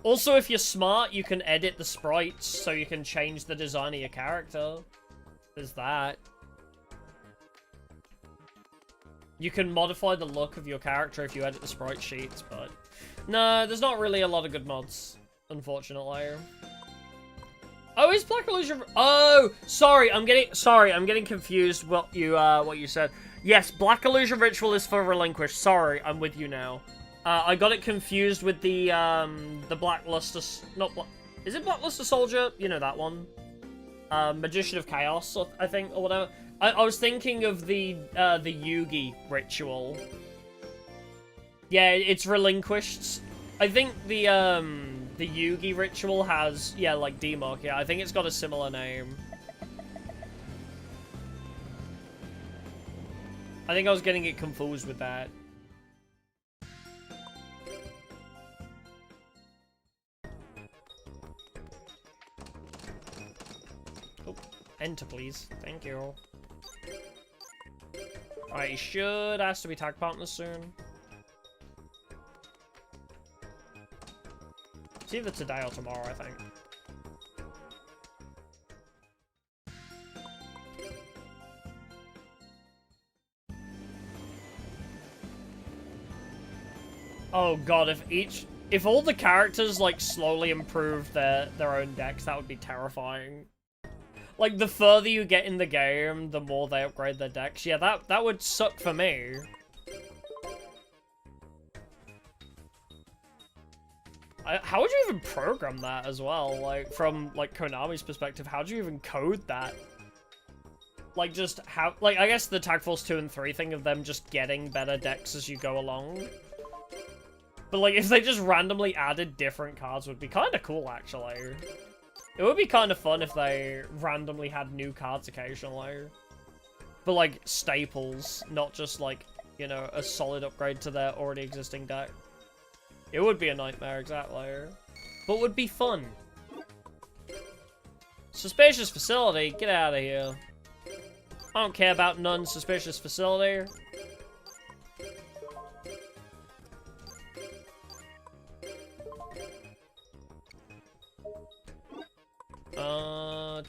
Also, if you're smart, you can edit the sprites, so you can change the design of your character. There's that. You can modify the look of your character if you edit the sprite sheets, but... no, there's not really a lot of good mods, unfortunately. Oh, is Black Illusion... oh, sorry, I'm getting confused what you said. Yes, Black Illusion Ritual is for Relinquished. Sorry, I'm with you now. I got it confused with the Black Luster... not Black... is it Black Luster Soldier? You know that one. Magician of Chaos, I think, or whatever. I was thinking of the Yugi Ritual. Yeah, it's Relinquished. I think the Yugi Ritual has... yeah, like Democ, yeah. I think it's got a similar name. I think I was getting it confused with that. Oh, enter please. Thank you. Alright, you should ask to be tag partners soon. It's either today or tomorrow, I think. Oh god, if all the characters, like, slowly improve their own decks, that would be terrifying. Like, the further you get in the game, the more they upgrade their decks. Yeah, that would suck for me. How would you even program that as well? Like, from, like, Konami's perspective, how do you even code that? Like, just how... like, I guess the Tag Force 2 and 3 thing of them just getting better decks as you go along. But, like, if they just randomly added different cards would be kind of cool, actually. It would be kind of fun if they randomly had new cards occasionally. But, like, staples, not just, like, you know, a solid upgrade to their already existing deck. It would be a nightmare, exactly. But would be fun. Suspicious facility, get out of here. I don't care about none suspicious facility.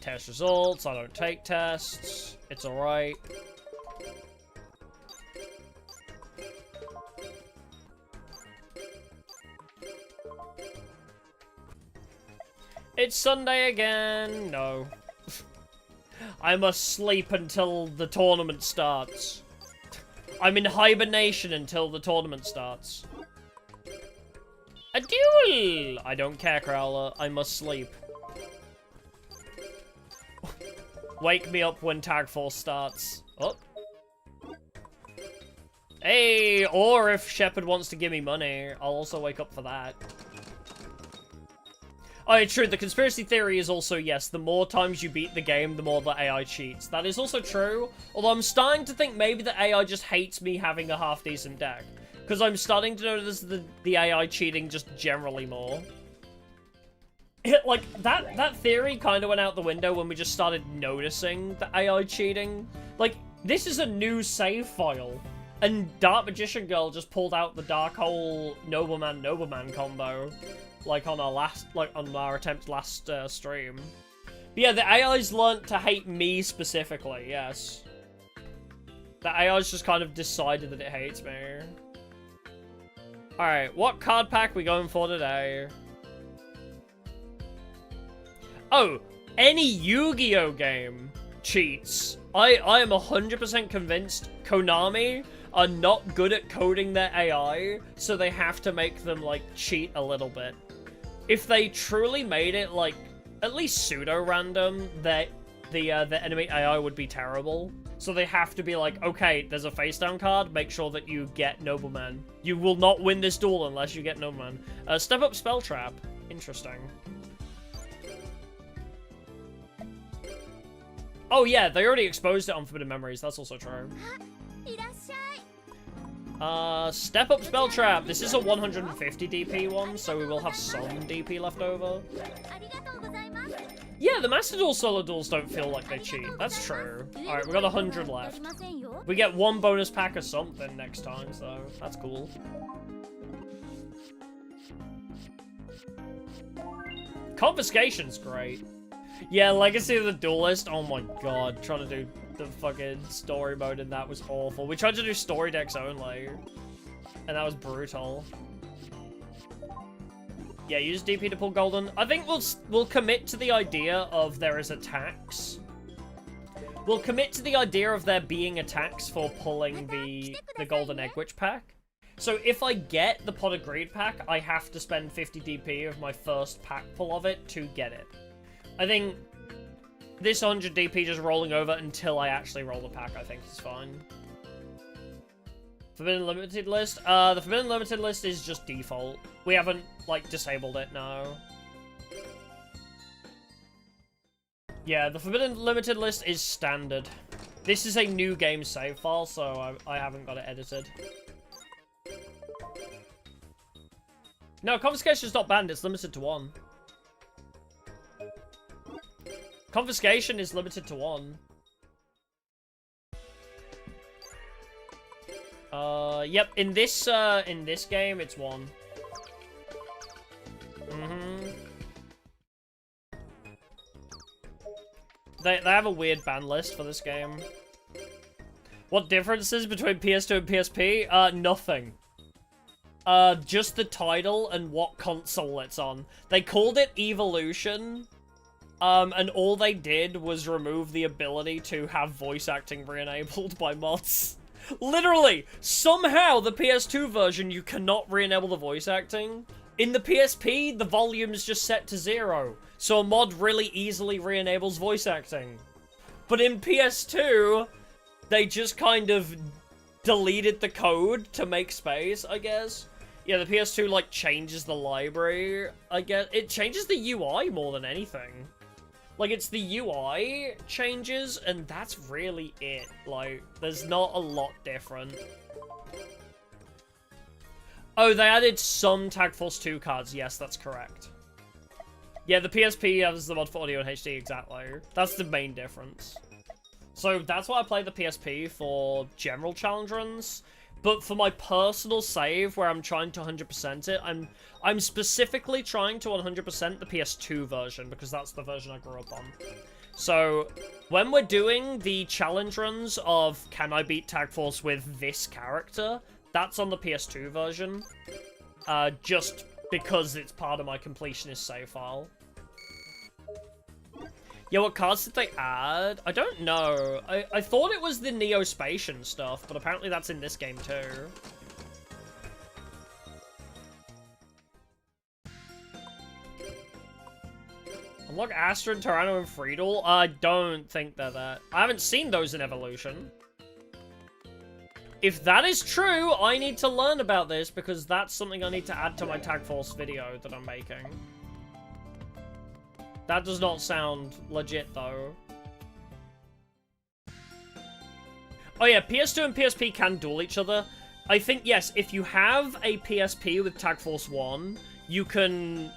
Test results. I don't take tests. It's alright. It's Sunday again. No. I must sleep until the tournament starts. I'm in hibernation until the tournament starts. A duel! I don't care, Crowler. I must sleep. Wake me up when Tag Force starts. Oh. Hey, or if Shepard wants to give me money, I'll also wake up for that. Oh, it's true. The conspiracy theory is also, yes, the more times you beat the game, the more the AI cheats. That is also true. Although I'm starting to think maybe the AI just hates me having a half-decent deck. Because I'm starting to notice the AI cheating just generally more. Like, that theory kind of went out the window when we just started noticing the AI cheating. Like, this is a new save file. And Dark Magician Girl just pulled out the Dark Hole Nobleman combo. Like on our attempt last stream. But yeah, the AI's learnt to hate me specifically, yes. The AI's just kind of decided that it hates me. Alright, what card pack we going for today? Oh, any Yu-Gi-Oh game cheats. I am 100% convinced Konami are not good at coding their AI, so they have to make them, like, cheat a little bit. If they truly made it, like, at least pseudo-random, the enemy AI would be terrible. So they have to be like, okay, there's a face-down card, make sure that you get Nobleman. You will not win this duel unless you get Nobleman. Step up Spell Trap. Interesting. Oh yeah, they already exposed it on Forbidden Memories, that's also true. Step up Spell Trap. This is a 150 DP one, so we will have some DP left over. Yeah, the Master Duel solo duels don't feel like they cheat. That's true. Alright, we got 100 left. We get one bonus pack or something next time, so that's cool. Confiscation's great. Yeah, Legacy of the Duelist. Oh my god, trying to do the fucking story mode and that was awful. We tried to do story decks only, and that was brutal. Yeah, use DP to pull golden. I think we'll commit to the idea of there is attacks. We'll commit to the idea of there being attacks for pulling the golden egg witch pack. So if I get the Pot of Greed pack, I have to spend 50 DP of my first pack pull of it to get it. I think this 100 DP just rolling over until I actually roll the pack, I think is fine. Forbidden Limited List? The Forbidden Limited List is just default. We haven't, like, disabled it, no. Yeah, the Forbidden Limited List is standard. This is a new game save file, so I haven't got it edited. No, Confiscation is not banned, it's limited to 1. Confiscation is limited to 1. Yep, in this game, it's 1. They have a weird ban list for this game. What differences between PS2 and PSP? Nothing. Just the title and what console it's on. They called it Evolution, and all they did was remove the ability to have voice acting re-enabled by mods. Literally, somehow the PS2 version, you cannot re-enable the voice acting. In the PSP, the volume's just set to 0, so a mod really easily re-enables voice acting. But in PS2, they just kind of deleted the code to make space, I guess. Yeah, the PS2, like, changes the library, I guess. It changes the UI more than anything. Like, it's the UI changes, and that's really it. Like, there's not a lot different. Oh, they added some Tag Force 2 cards. Yes, that's correct. Yeah, the PSP has the mod for audio and HD, exactly. That's the main difference. So, that's why I play the PSP for general challenge runs. but for my personal save, where I'm trying to 100% it, I'm specifically trying to 100% the PS2 version, because that's the version I grew up on. So, when we're doing the challenge runs of can I beat Tag Force with this character, that's on the PS2 version. Just because it's part of my completionist save file. Yeah, what cards did they add? I don't know. I thought it was the Neospatian stuff, but apparently that's in this game too. Unlock Astra, Tyranno, and Friedel? I don't think they're that. I haven't seen those in Evolution. If that is true, I need to learn about this, because that's something I need to add to my Tag Force video that I'm making. That does not sound legit, though. Oh yeah, PS2 and PSP can duel each other. I think, yes, if you have a PSP with Tag Force 1, you can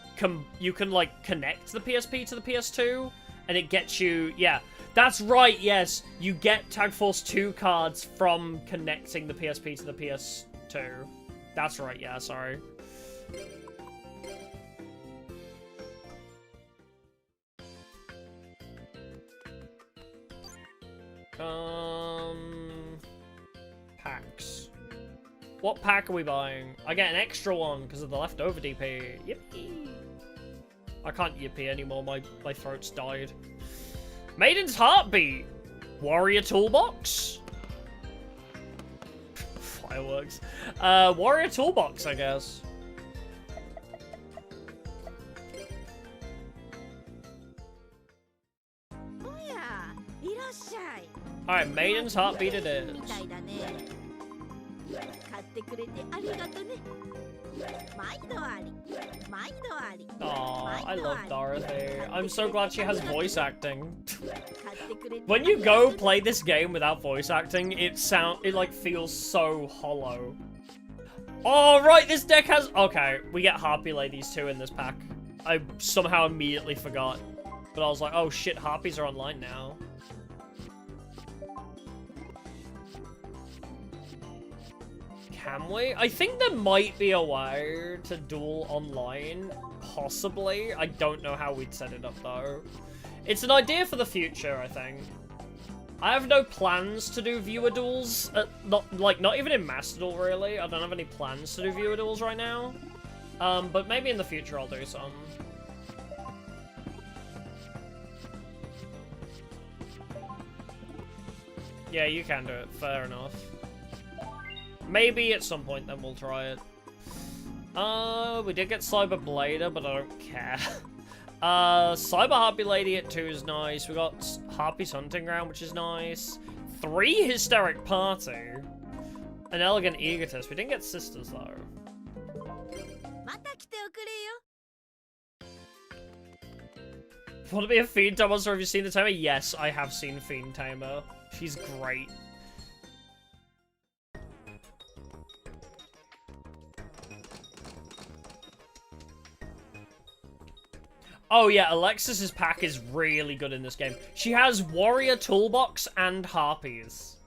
like, connect the PSP to the PS2, and it gets you, yeah. That's right, yes, you get Tag Force 2 cards from connecting the PSP to the PS2. That's right, yeah, sorry. Packs. What pack are we buying? I get an extra one because of the leftover DP. Yippee. I can't yippee anymore, my throat's died. Maiden's Heartbeat. Warrior Toolbox. Fireworks. Warrior Toolbox, I guess. Alright, Maiden's Heartbeat it is. Aw, I love Dorothy. I'm so glad she has voice acting. When you go play this game without voice acting, it like feels so hollow. Oh, right, this deck has... Okay, we get Harpy Ladies too in this pack. I somehow immediately forgot. But I was like, oh shit, Harpies are online now. Can we? I think there might be a way to duel online. Possibly. I don't know how we'd set it up, though. It's an idea for the future, I think. I have no plans to do viewer duels. Not even in Master Duel, really. I don't have any plans to do viewer duels right now. But maybe in the future I'll do some. Yeah, you can do it. Fair enough. Maybe at some point then we'll try it. We did get Cyber Blader, but I don't care. Cyber Harpy Lady at 2 is nice. We got Harpy's Hunting Ground, which is nice. 3 Hysteric Party. An Elegant Egotist. We didn't get Sisters, though. Want to be a Fiend Tamer? So have you seen the Tamer? Yes, I have seen Fiend Tamer. She's great. Oh yeah, Alexis's pack is really good in this game. She has Warrior Toolbox and Harpies.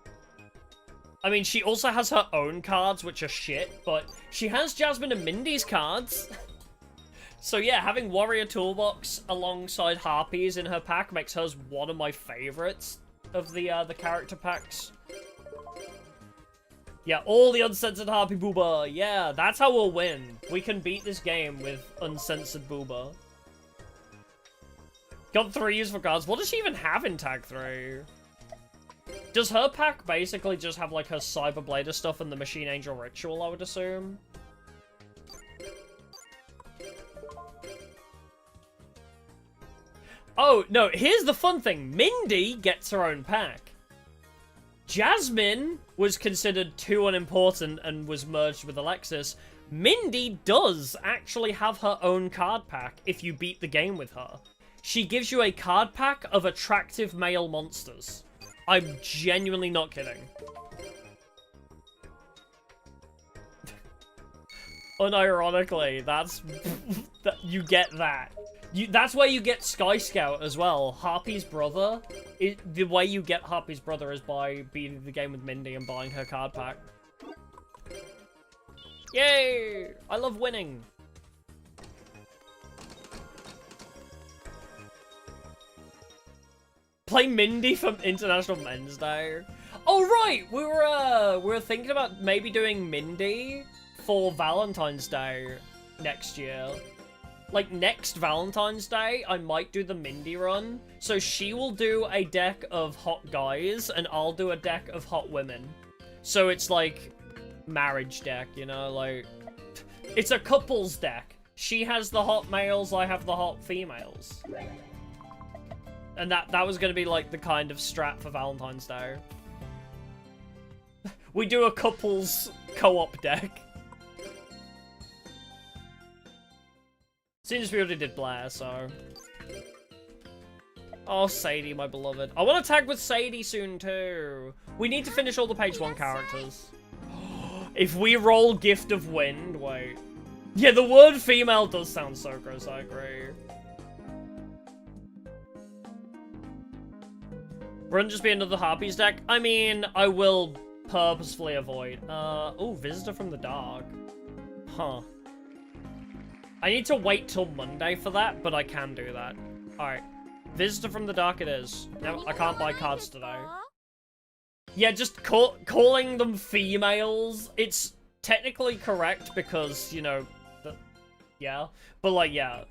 I mean, she also has her own cards, which are shit, but she has Jasmine and Mindy's cards. So yeah, having Warrior Toolbox alongside Harpies in her pack makes hers one of my favorites of the character packs. Yeah, all the uncensored Harpy Booba. Yeah, that's how we'll win. We can beat this game with uncensored Booba. Got 3 useful cards. What does she even have in Tag 3? Does her pack basically just have, like, her Cyber Blader stuff and the Machine Angel Ritual, I would assume? Oh, no, here's the fun thing. Mindy gets her own pack. Jasmine was considered too unimportant and was merged with Alexis. Mindy does actually have her own card pack if you beat the game with her. She gives you a card pack of attractive male monsters. I'm genuinely not kidding. Unironically, that's... you get that. That's where you get Sky Scout as well. Harpy's brother. The way you get Harpy's brother is by beating the game with Mindy and buying her card pack. Yay! I love winning. Play Mindy from International Men's Day. Oh right, we were thinking about maybe doing Mindy for Valentine's Day next year. Like next Valentine's Day, I might do the Mindy run. So she will do a deck of hot guys and I'll do a deck of hot women. So it's like marriage deck, you know, like it's a couples deck. She has the hot males, I have the hot females. And that was going to be, like, the kind of strat for Valentine's Day. We do a couples co-op deck. Seems we already did Blair, so... Oh, Sadie, my beloved. I want to tag with Sadie soon, too. We need to finish all the page 1 characters. If we roll Gift of Wind, wait. Yeah, the word female does sound so gross, I agree. Run just be another Harpies deck? I mean, I will purposefully avoid. Oh, Visitor from the Dark. Huh. I need to wait till Monday for that, but I can do that. Alright. Visitor from the Dark it is. No, I can't buy cards today. Yeah, just calling them females. It's technically correct because, you know, yeah. But, like, yeah.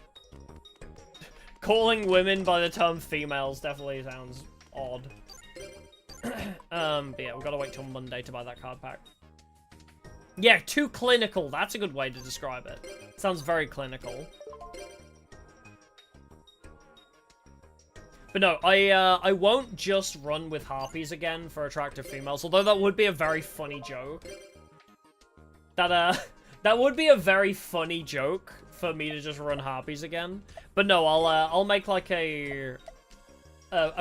Calling women by the term females definitely sounds odd. But yeah, we've got to wait till Monday to buy that card pack. Yeah, too clinical. That's a good way to describe it. Sounds very clinical. But no, I won't just run with Harpies again for attractive females, although that would be a very funny joke. That would be a very funny joke for me to just run Harpies again. But no, I'll make like a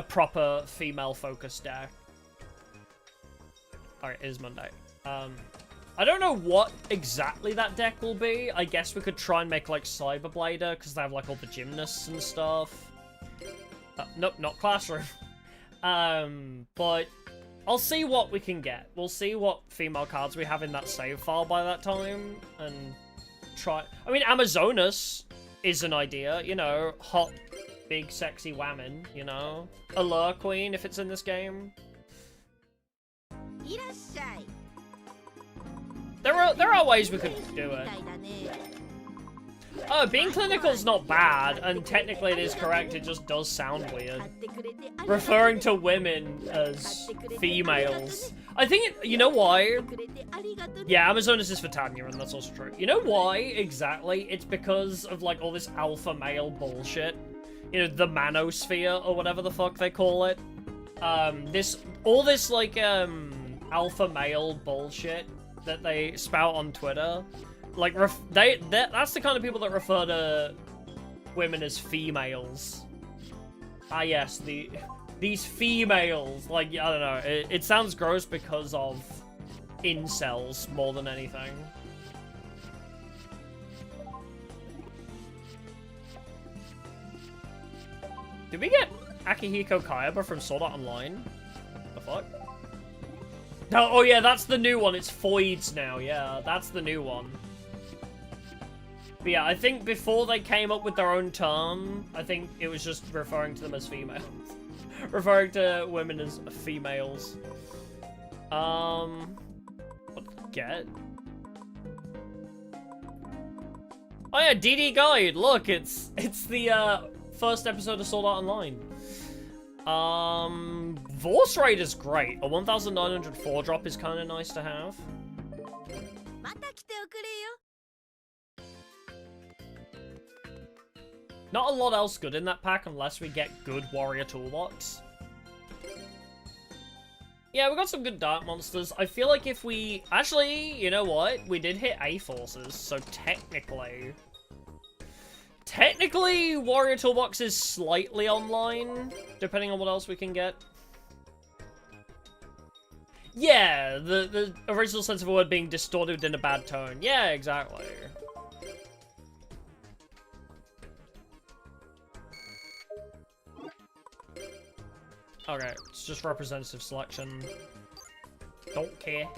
proper female-focused deck. Alright, it is Monday. I don't know what exactly that deck will be. I guess we could try and make, like, Cyberblader, because they have, like, all the gymnasts and stuff. Nope, not Classroom. But I'll see what we can get. We'll see what female cards we have in that save file by that time, and try... I mean, Amazonas is an idea, you know, hot... big, sexy woman, you know? Allure Queen, if it's in this game. There are ways we could do it. Oh, being clinical's not bad, and technically it is correct, it just does sound weird. Referring to women as females. I think, you know why? Yeah, Amazonas is for Tanya, and that's also true. You know why, exactly? It's because of, like, all this alpha male bullshit. You know, the manosphere, or whatever the fuck they call it. All this, like, alpha male bullshit that they spout on Twitter. Like, that's the kind of people that refer to women as females. Ah, yes, these females. Like, I don't know, it sounds gross because of incels more than anything. Did we get Akihiko Kayaba from Sword Art Online? The fuck? No, oh yeah, that's the new one. It's Foids now, yeah. That's the new one. But yeah, I think before they came up with their own term, I think it was just referring to them as females. Referring to women as females. What did I get? Oh yeah, DD Guide! Look, it's the, first episode of Sword Art Online. Vorse Raid is great. A 1904 drop is kind of nice to have. Not a lot else good in that pack unless we get good Warrior Toolbox. Yeah, we got some good Dark Monsters. I feel like if we... Actually, you know what? We did hit A-Forces, so technically... Technically, Warrior Toolbox is slightly online, depending on what else we can get. Yeah, the original sense of a word being distorted in a bad tone. Yeah, exactly. Okay, it's just representative selection. Don't care.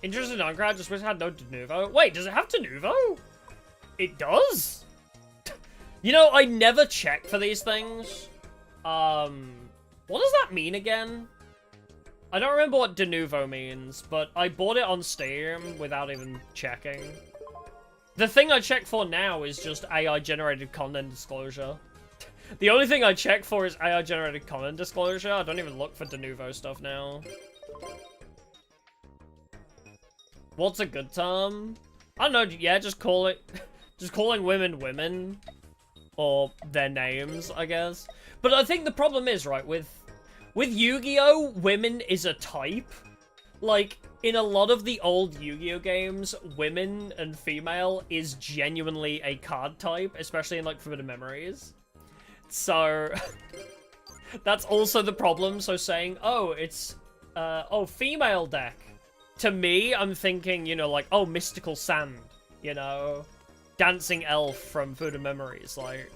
Interesting on crowd, just wish it had no Denuvo. Wait, does it have Denuvo? It does? You know, I never check for these things. What does that mean again? I don't remember what Denuvo means, but I bought it on Steam without even checking. The thing I check for now is just AI-generated content disclosure. The only thing I check for is AI-generated content disclosure. I don't even look for Denuvo stuff now. What's a good term? I don't know, yeah, just call it... just calling women women. Or their names, I guess. But I think the problem is, right, with Yu-Gi-Oh, women is a type. Like, in a lot of the old Yu-Gi-Oh games, women and female is genuinely a card type, especially in, like, Forbidden Memories. So, that's also the problem, so saying, oh, it's, female deck. To me, I'm thinking, you know, like, oh, Mystical Sand, you know? Dancing Elf from Forbidden Memories, like...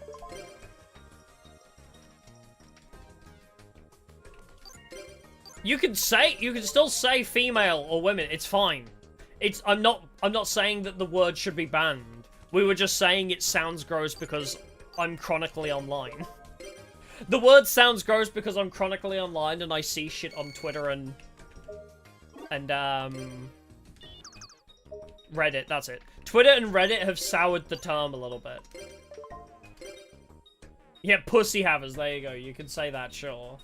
You can still say female or women, it's fine. I'm not saying that the word should be banned. We were just saying it sounds gross because I'm chronically online. The word sounds gross because I'm chronically online and I see shit on Twitter and Reddit, that's it. Twitter and Reddit have soured the term a little bit. Yeah, pussy havers, there you go. You can say that, sure.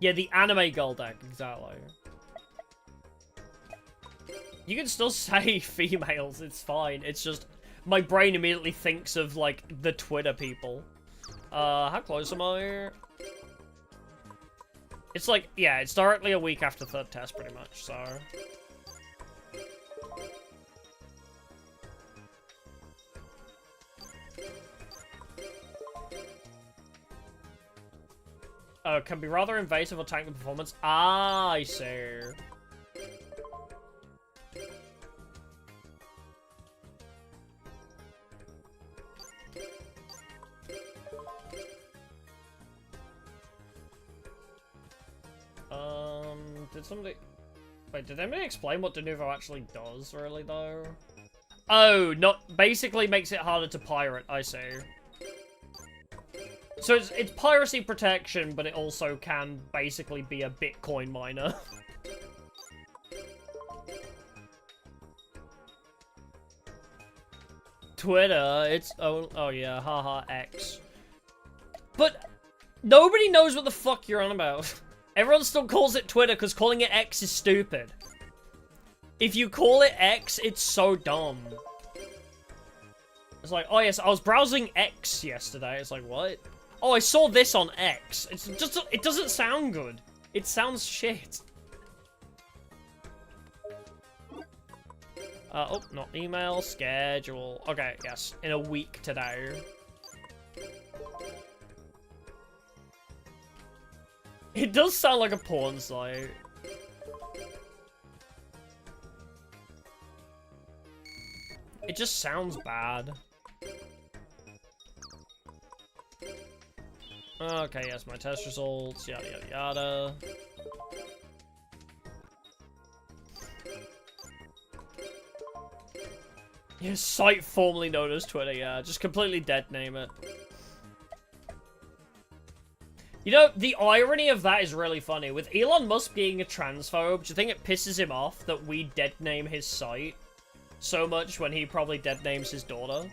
Yeah, the anime girl deck, exactly. You can still say females, it's fine. It's just, my brain immediately thinks of, like, the Twitter people. How close am I? It's like, yeah, it's directly a week after third test, pretty much, so... Can be rather invasive or tank the performance. Ah, I see. Did somebody... Wait, did anybody explain what Denuvo actually does, really, though? Oh, basically makes it harder to pirate, I see. So it's piracy protection, but it also can basically be a Bitcoin miner. Twitter, it's... Oh yeah, haha, X. But nobody knows what the fuck you're on about. Everyone still calls it Twitter because calling it X is stupid. If you call it X, it's so dumb. It's like, oh yes, I was browsing X yesterday. It's like, what? Oh, I saw this on X. It's just, it doesn't sound good. It sounds shit. Oh, not email, schedule. Okay, yes, in a week today. It does sound like a porn site. It just sounds bad. Okay, yes, my test results, yada yada yada. Your site formerly known as Twitter, yeah, just completely dead name it. You know, the irony of that is really funny. With Elon Musk being a transphobe, do you think it pisses him off that we dead name his site so much when he probably dead names his daughter?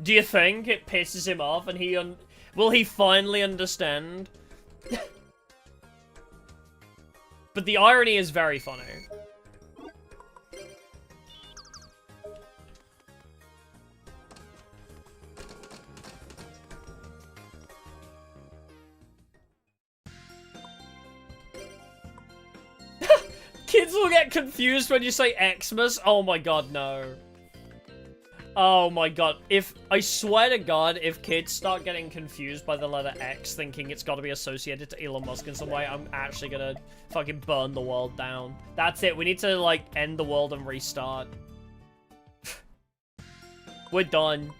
Do you think it pisses him off and will he finally understand? But the irony is very funny. Kids will get confused when you say Xmas. Oh my god, no. Oh my god. I swear to god, if kids start getting confused by the letter X, thinking it's gotta be associated to Elon Musk in some way, I'm actually gonna fucking burn the world down. That's it. We need to, like, end the world and restart. We're done.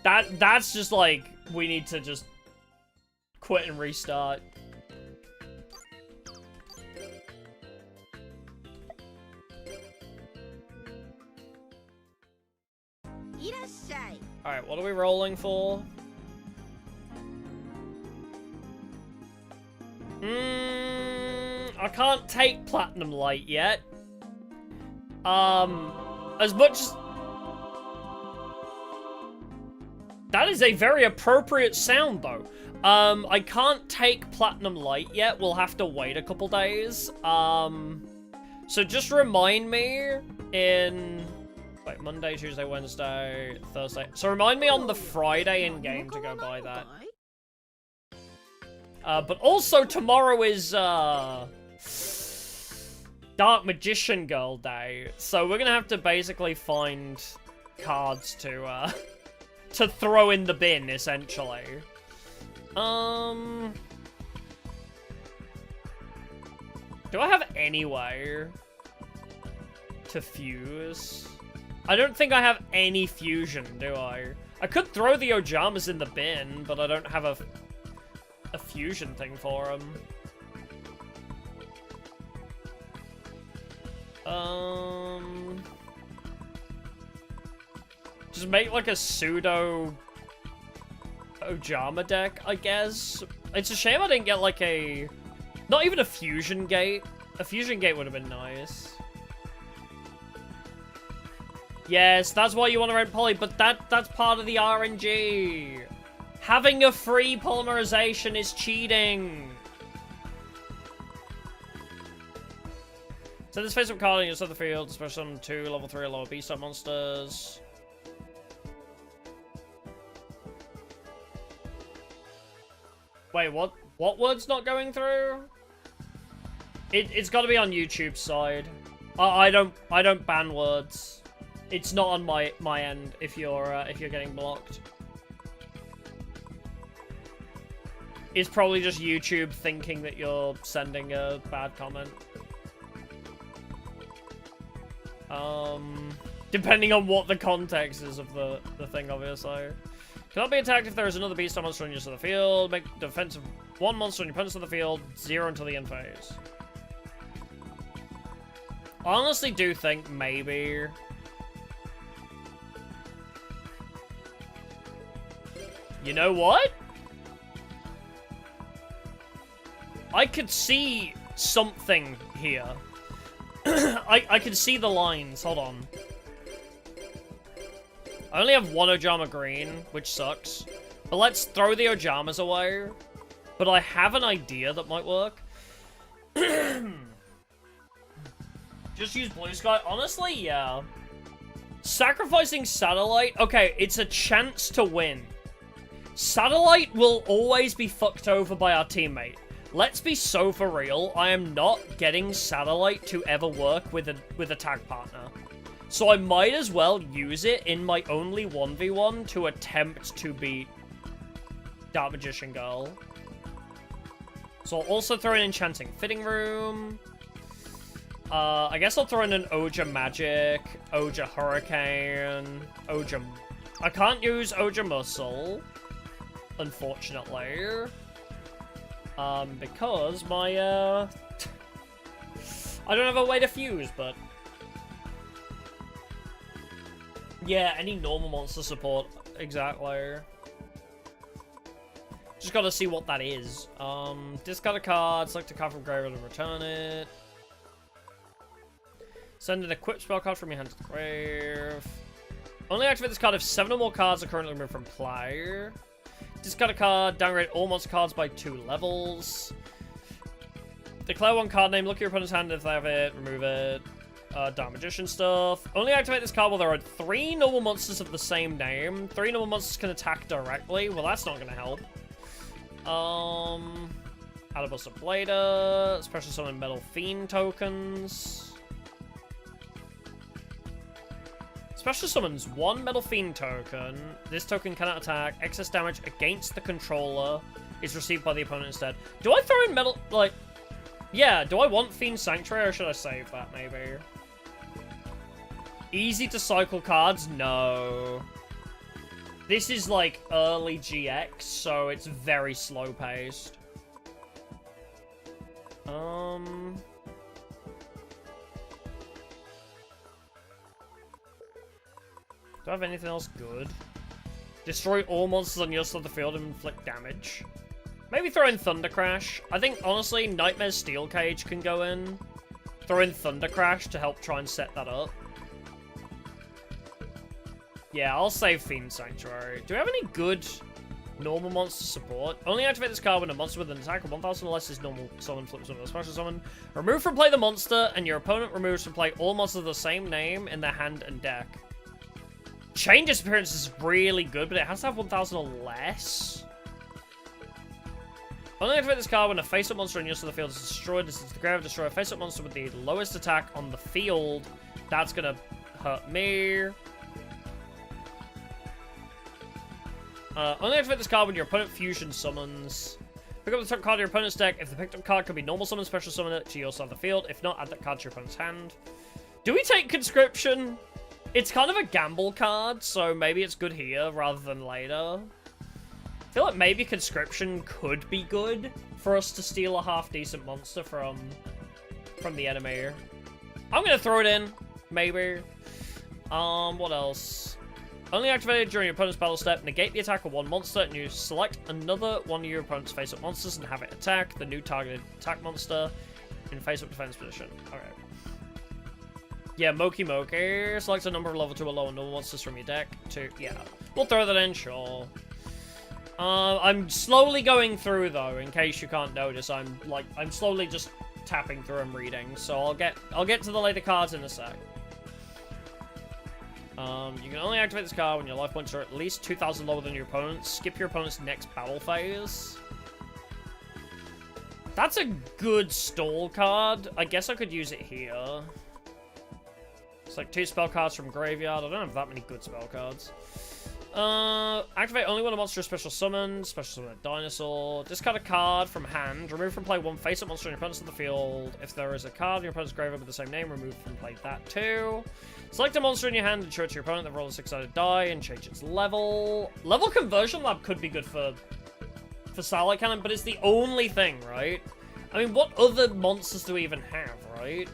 That's just, like, we need to just Quit and restart. Alright, what are we rolling for? I can't take Platinum Light yet. As much as... That is a very appropriate sound, though. I can't take Platinum Light yet. We'll have to wait a couple days. So just remind me in... Wait, Monday, Tuesday, Wednesday, Thursday. So remind me on the Friday in-game to go buy that. But also tomorrow is, Dark Magician Girl Day. So we're gonna have to basically find cards to, to throw in the bin, essentially. Do I have any way to fuse? I don't think I have any fusion, do I? I could throw the Ojamas in the bin, but I don't have a fusion thing for them. Just make like a pseudo Ojama deck, I guess. It's a shame I didn't get like a... Not even a fusion gate. A fusion gate would have been nice. Yes, that's why you want to rent poly, but that's part of the RNG. Having a free polymerization is cheating. So this Facebook card on your southern field, especially on 2 level 3 or lower beast-type monsters. Wait, what? What word's not going through? It's got to be on YouTube's side. I don't ban words. It's not on my end if you're getting blocked. It's probably just YouTube thinking that you're sending a bad comment. Depending on what the context is of the thing, obviously. Cannot be attacked if there is another beast monster on your side of the field. Make defense of 1 monster on your opponent's side of the field, 0 until the end phase. I honestly do think maybe... You know what? I could see something here. I could see the lines. Hold on. I only have 1 Ojama green, which sucks. But let's throw the Ojamas away. But I have an idea that might work. Just use Blue Sky. Honestly, yeah. Sacrificing Satellite. Okay, it's a chance to win. Satellite will always be fucked over by our teammate. Let's be so for real. I am not getting Satellite to ever work with a tag partner. So I might as well use it in my only 1v1 to attempt to beat Dark Magician Girl. So I'll also throw in Enchanting Fitting Room. I guess I'll throw in an Oja Magic, Oja Hurricane, Oja... I can't use Oja Muscle, unfortunately. Because my, I don't have a way to fuse, but... Yeah, any normal monster support, exactly. Just gotta see what that is. Discard a card, select a card from graveyard and return it. Send an equipped spell card from your hand to the grave. Only activate this card if 7 or more cards are currently removed from play. Discard a card, downgrade all monster cards by 2 levels. Declare 1 card name, look at your opponent's hand if they have it, remove it. Dark Magician stuff. Only activate this card while there are 3 normal monsters of the same name. 3 normal monsters can attack directly. Well, that's not gonna help. Alabaster Blader, special summon Metal Fiend tokens. Special summons 1 Metal Fiend token. This token cannot attack. Excess damage against the controller is received by the opponent instead. Do I throw in Metal... Like... Yeah, do I want Fiend Sanctuary or should I save that, maybe? Easy to cycle cards? No. This is like early GX, so it's very slow paced. Do I have anything else good? Destroy all monsters on your side of the field and inflict damage. Maybe throw in Thunder Crash. I think, honestly, Nightmare's Steel Cage can go in. Throw in Thunder Crash to help try and set that up. Yeah, I'll save Fiend Sanctuary. Do we have any good normal monster support? Only activate this card when a monster with an attack of 1000 or less is normal summon, flip summon, or special summon. Remove from play the monster, and your opponent removes from play all monsters of the same name in their hand and deck. Chain Disappearance is really good, but it has to have 1000 or less. Only activate this card when a face-up monster on your side of the field is destroyed. This is the grave. Destroy a face-up monster with the lowest attack on the field. That's gonna hurt me. Only activate this card when your opponent fusion summons. Pick up the top card of your opponent's deck. If the picked up card could be normal summon, special summon it to your side of the field. If not, add that card to your opponent's hand. Do we take Conscription? It's kind of a gamble card, so maybe it's good here rather than later. I feel like maybe Conscription could be good for us to steal a half-decent monster from the enemy. I'm gonna throw it in, maybe. What else? Only activated during your opponent's battle step. Negate the attack of one monster, and you select another one of your opponent's face-up monsters and have it attack the new targeted attack monster in face-up defense position. Okay. Yeah, Moki Moki. Select a number of level 2 or lower normal monsters from your deck to... Yeah, we'll throw that in, sure. I'm slowly going through, though, in case you can't notice. I'm slowly just tapping through and reading, so I'll get to the later cards in a sec. You can only activate this card when your life points are at least 2,000 lower than your opponent's. Skip your opponent's next battle phase. That's a good stall card. I guess I could use it here. It's like 2 spell cards from graveyard. I don't have that many good spell cards. Activate only when a monster is special summoned. Special summon a dinosaur. Discard a card from hand. Remove from play one face-up monster on your opponent's on the field. If there is a card in your opponent's graveyard with the same name, remove from play that too. Select a monster in your hand and show it to your opponent, then roll a 6-sided die and change its level. Level Conversion Lab could be good for Starlight Cannon, but it's the only thing, right? I mean, what other monsters do we even have, right?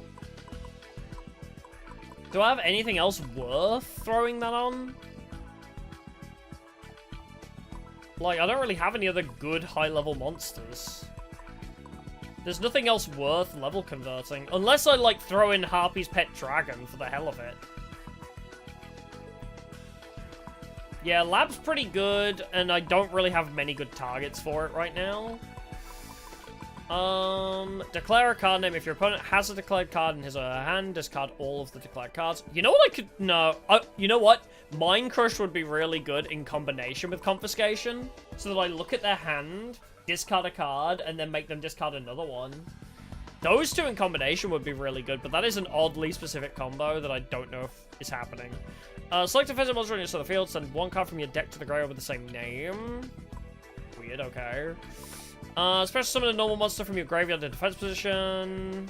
Do I have anything else worth throwing that on? Like, I don't really have any other good high-level monsters. There's nothing else worth level converting. Unless I, like, throw in Harpy's Pet Dragon for the hell of it. Yeah, Lab's pretty good, and I don't really have many good targets for it right now. Declare a card name. If your opponent has a declared card in his or her hand, discard all of the declared cards. You know what I could... No. You know what? Mind Crush would be really good in combination with Confiscation. So that I look at their hand, discard a card, and then make them discard another one. Those two in combination would be really good, but that is an oddly specific combo that I don't know if is happening. Select a offensive monster on your side of the field. Send one card from your deck to the graveyard with the same name. Weird, okay. Special summon a normal monster from your graveyard to defense position.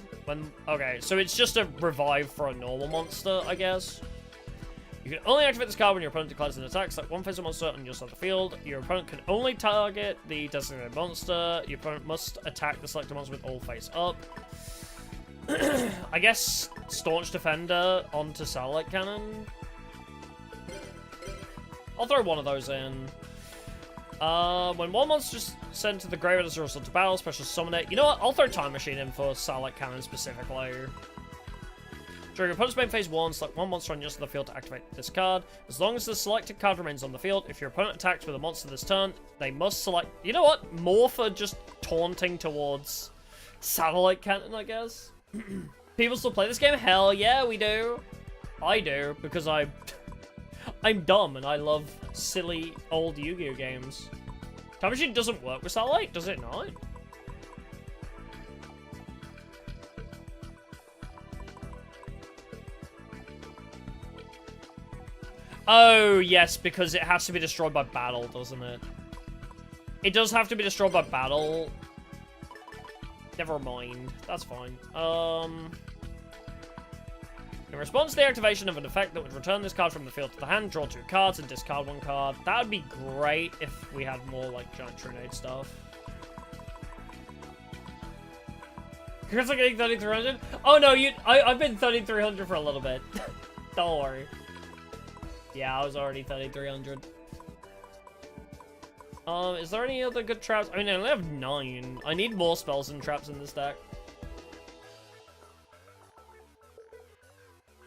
Okay, so it's just a revive for a normal monster, I guess. You can only activate this card when your opponent declares an attack. Select one face-up monster on your side of the field. Your opponent can only target the designated monster. Your opponent must attack the selected monster with all face up. I guess Staunch Defender onto Starlight Cannon. I'll throw one of those in. When one monster is sent to the graveyard as a result of battle, special summon it. You know what? I'll throw Time Machine in for Starlight Cannon specifically. During your opponent's main phase 1, select one monster on your side of the field to activate this card. As long as the selected card remains on the field, if your opponent attacks with a monster this turn, they must select... You know what? More for just taunting towards Satellite Cannon, I guess. People still play this game? Hell yeah, we do. I do, because I'm dumb and I love silly old Yu-Gi-Oh games. Time Machine doesn't work with Satellite, does it not? Oh, yes, because it has to be destroyed by battle, doesn't it? It does have to be destroyed by battle. Never mind. That's fine. In response to the activation of an effect that would return this card from the field to the hand, draw 2 cards and discard 1 card. That would be great if we had more, like, giant Trinade stuff. Congrats on getting 3,300? Oh no, I've been 3,300 for a little bit. Don't worry. Yeah, I was already 3,300. Is there any other good traps? I mean, I only have 9. I need more spells and traps in this deck.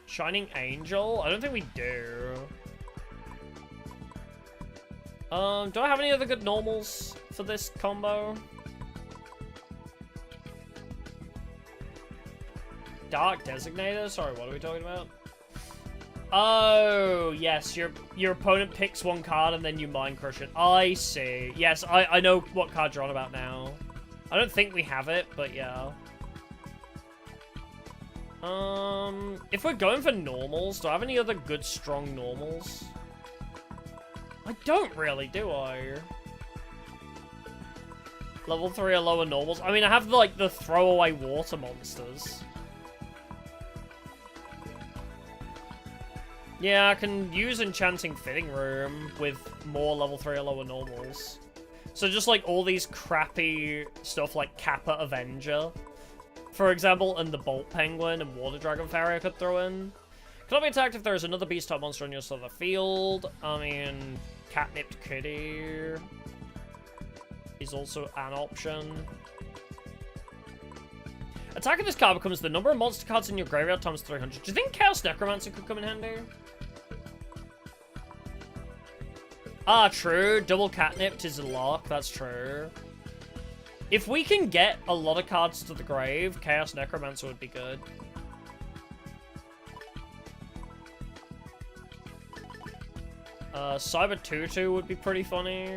Shining Angel? I don't think we do. Do I have any other good normals for this combo? Dark Designator? Sorry, what are we talking about? Oh, yes, your opponent picks 1 card and then you Mind Crush it. I see. Yes, I know what card you're on about now. I don't think we have it, but yeah. If we're going for normals, do I have any other good, strong normals? I don't really, do I? Level 3 or lower normals? I mean, I have, like, the throwaway water monsters. Yeah, I can use Enchanting Fitting Room with more level 3 or lower normals. So just like all these crappy stuff like Kappa Avenger, for example, and the Bolt Penguin and Water Dragon Fairy I could throw in. Cannot be attacked if there is another beast type monster on your side of the field. I mean, Catnipped Kitty is also an option. Attacking this card becomes the number of monster cards in your graveyard times 300. Do you think Chaos Necromancer could come in handy? Ah, true. Double Catnipped is a lock. That's true. If we can get a lot of cards to the grave, Chaos Necromancer would be good. Cyber Tutu would be pretty funny.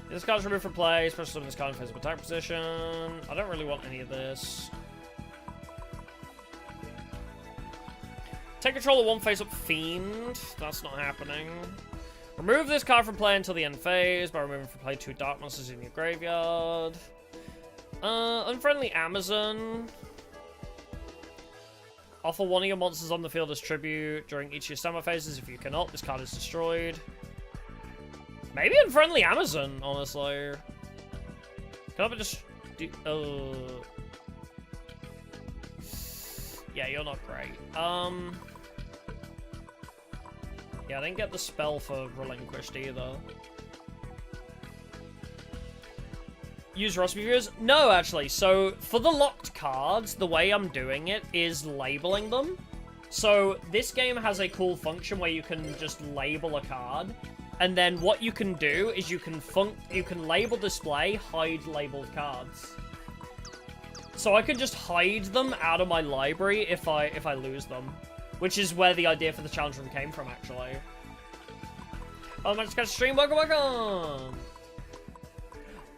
This card's removed from play, especially when this card in face of attack position. I don't really want any of this. Take control of 1 face-up Fiend. That's not happening. Remove this card from play until the end phase by removing from play 2 dark monsters in your graveyard. Unfriendly Amazon. Offer 1 of your monsters on the field as tribute during each of your summer phases. If you cannot, this card is destroyed. Maybe Unfriendly Amazon, honestly. Can I just do... Yeah, you're not great. Yeah, I didn't get the spell for Relinquished either. Use recipe viewers? No, actually. So, for the locked cards, the way I'm doing it is labeling them. So, this game has a cool function where you can just label a card. And then what you can do is you can label display, hide labeled cards. So I could just hide them out of my library if I lose them. Which is where the idea for the challenge room came from, actually. Oh, managed to catch a stream. Welcome!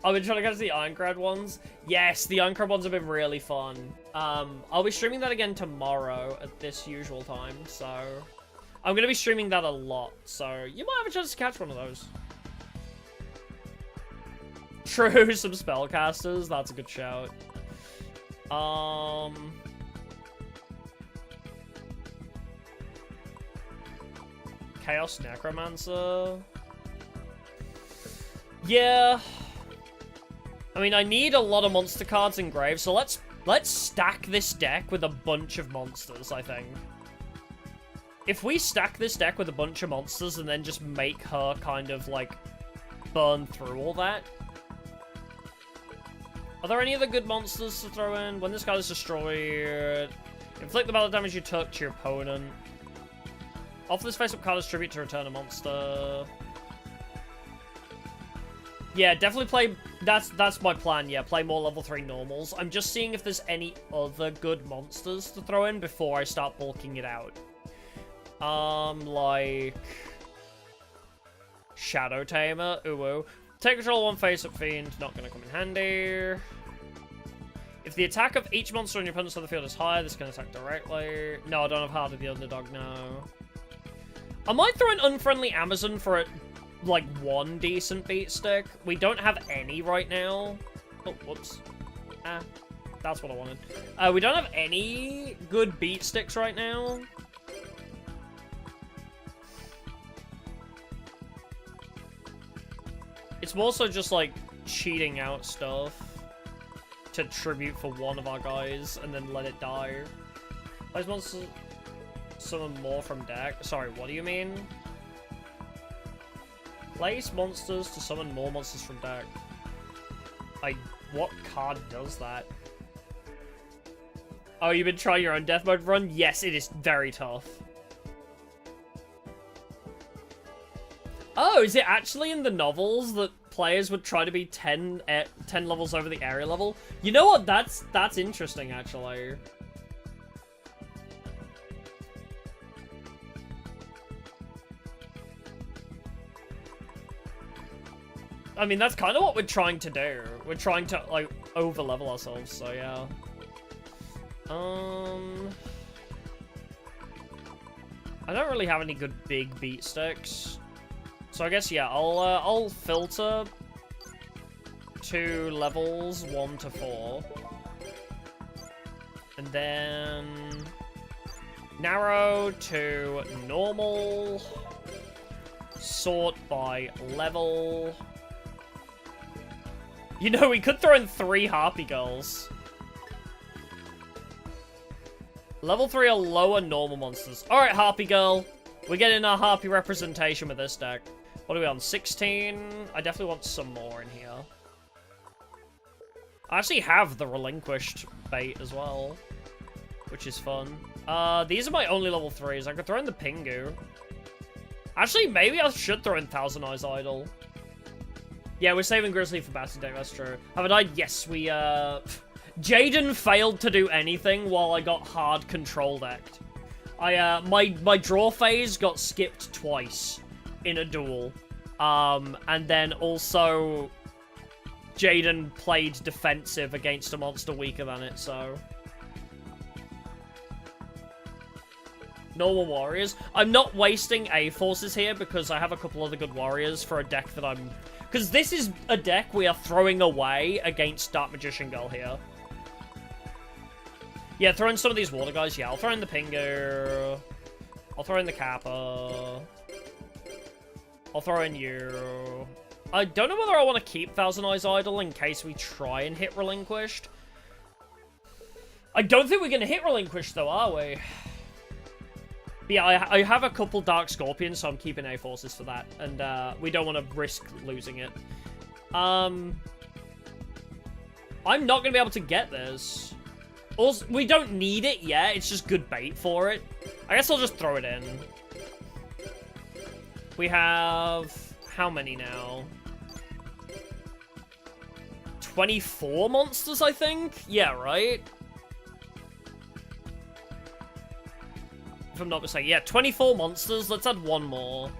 I've been trying to catch the Ironcrad ones. Yes, the Ironcrad ones have been really fun. I'll be streaming that again tomorrow at this usual time, so... I'm going to be streaming that a lot, so you might have a chance to catch one of those. True, some spellcasters. That's a good shout. Chaos Necromancer. Yeah. I mean, I need a lot of monster cards in grave, so let's stack this deck with a bunch of monsters, I think. If we stack this deck with a bunch of monsters and then just make her kind of, like, burn through all that. Are there any other good monsters to throw in? When this card is destroyed, inflict the battle damage you took to your opponent. Offer this face-up card as tribute to return a monster. Yeah, definitely play... That's my plan, yeah. Play more level 3 normals. I'm just seeing if there's any other good monsters to throw in before I start bulking it out. Like... Shadow Tamer. Ooh. Take control of 1 face-up Fiend. Not gonna come in handy. If the attack of each monster on your opponent's side of the field is higher, this can attack directly. No, I don't have Heart of the Underdog now. I might throw an Unfriendly Amazon for it. Like, 1 decent beat stick. We don't have any right now. Oh, whoops. That's what I wanted. We don't have any good beat sticks right now. It's more so just, like, cheating out stuff to tribute for one of our guys and then let it die. Place monsters summon more from deck. Sorry, what do you mean? Place monsters to summon more monsters from deck. What card does that? Oh, you've been trying your own death mode run? Yes, it is very tough. Oh, is it actually in the novels that players would try to be 10 levels over the area level? You know what? That's interesting, actually. I mean, that's kind of what we're trying to do. We're trying to, like, over-level ourselves, so yeah. I don't really have any good big beat sticks. So I guess, yeah, I'll filter to levels 1 to 4. And then narrow to normal. Sort by level. You know, we could throw in 3 Harpy Girls. Level 3 are lower normal monsters. Alright, Harpy Girl. We're getting our Harpy representation with this deck. What are we on? 16? I definitely want some more in here. I actually have the Relinquished bait as well, which is fun. These are my only level 3s. I could throw in the Pingu. Actually, maybe I should throw in Thousand Eyes Idol. Yeah, we're saving Grizzly for Battle Deck, that's true. Have I died? Yes, we, Jaden failed to do anything while I got hard control decked. My draw phase got skipped twice in a duel. And then also Jaden played defensive against a monster weaker than it, so. Normal warriors. I'm not wasting A-forces here because I have a couple other good warriors for a deck that I'm... Because this is a deck we are throwing away against Dark Magician Girl here. Yeah, throw in some of these water guys. Yeah, I'll throw in the Pingu. I'll throw in the Kappa. I'll throw in you. I don't know whether I want to keep Thousand Eyes Idol in case we try and hit Relinquished. I don't think we're going to hit Relinquished, though, are we? But yeah, I have a couple Dark Scorpions, so I'm keeping A-forces for that. And we don't want to risk losing it. I'm not going to be able to get this. Also, we don't need it yet. It's just good bait for it. I guess I'll just throw it in. We have... how many now? 24 monsters, I think? Yeah, right? If I'm not mistaken. Yeah, 24 monsters. Let's add one more.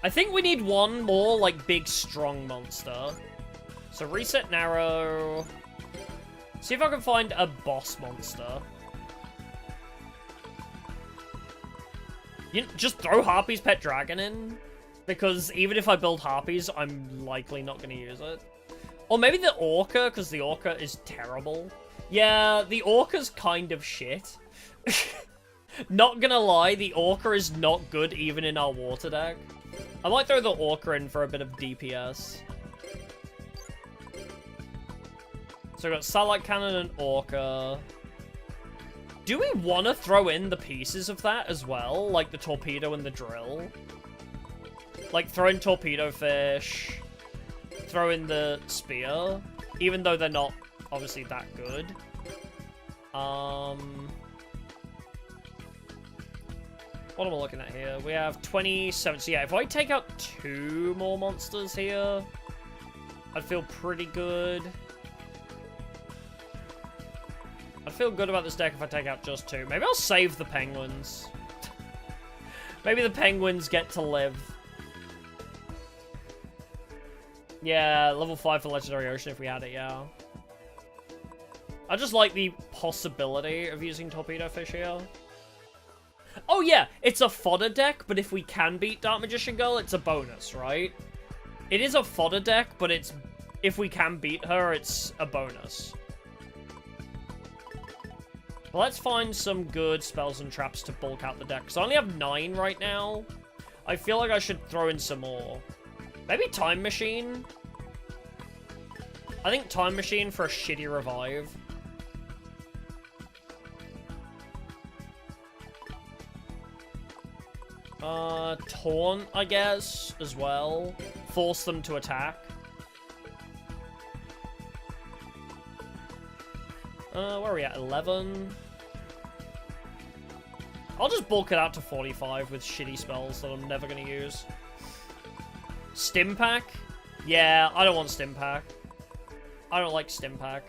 I think we need one more, like, big, strong monster. So reset narrow. See if I can find a boss monster. Just throw Harpy's Pet Dragon in. Because even if I build Harpies, I'm likely not going to use it. Or maybe the Orca, because the Orca is terrible. Yeah, the Orca's kind of shit. Not gonna lie, the Orca is not good even in our water deck. I might throw the Orca in for a bit of DPS. So we've got Satellite Cannon and Orca. Do we want to throw in the pieces of that as well? Like the Torpedo and the Drill? Like throw in Torpedo Fish. Throw in the Spear. Even though they're not obviously that good. What am I looking at here? We have 27. So yeah, if I take out 2 more monsters here, I'd feel pretty good. I'd feel good about this deck if I take out just 2. Maybe I'll save the Penguins. Maybe the Penguins get to live. Yeah, level 5 for Legendary Ocean if we had it, yeah. I just like the possibility of using Torpedo Fish here. Oh yeah, it's a fodder deck, but if we can beat Dark Magician Girl, it's a bonus, right? It is a fodder deck, but it's if we can beat her, it's a bonus. But let's find some good spells and traps to bulk out the deck. Because I only have 9 right now. I feel like I should throw in some more. Maybe Time Machine? I think Time Machine for a shitty revive. Taunt, I guess, as well. Force them to attack. Where are we at? 11? I'll just bulk it out to 45 with shitty spells that I'm never going to use. Stim Pack? Yeah, I don't want Stim Pack. I don't like Stim Pack.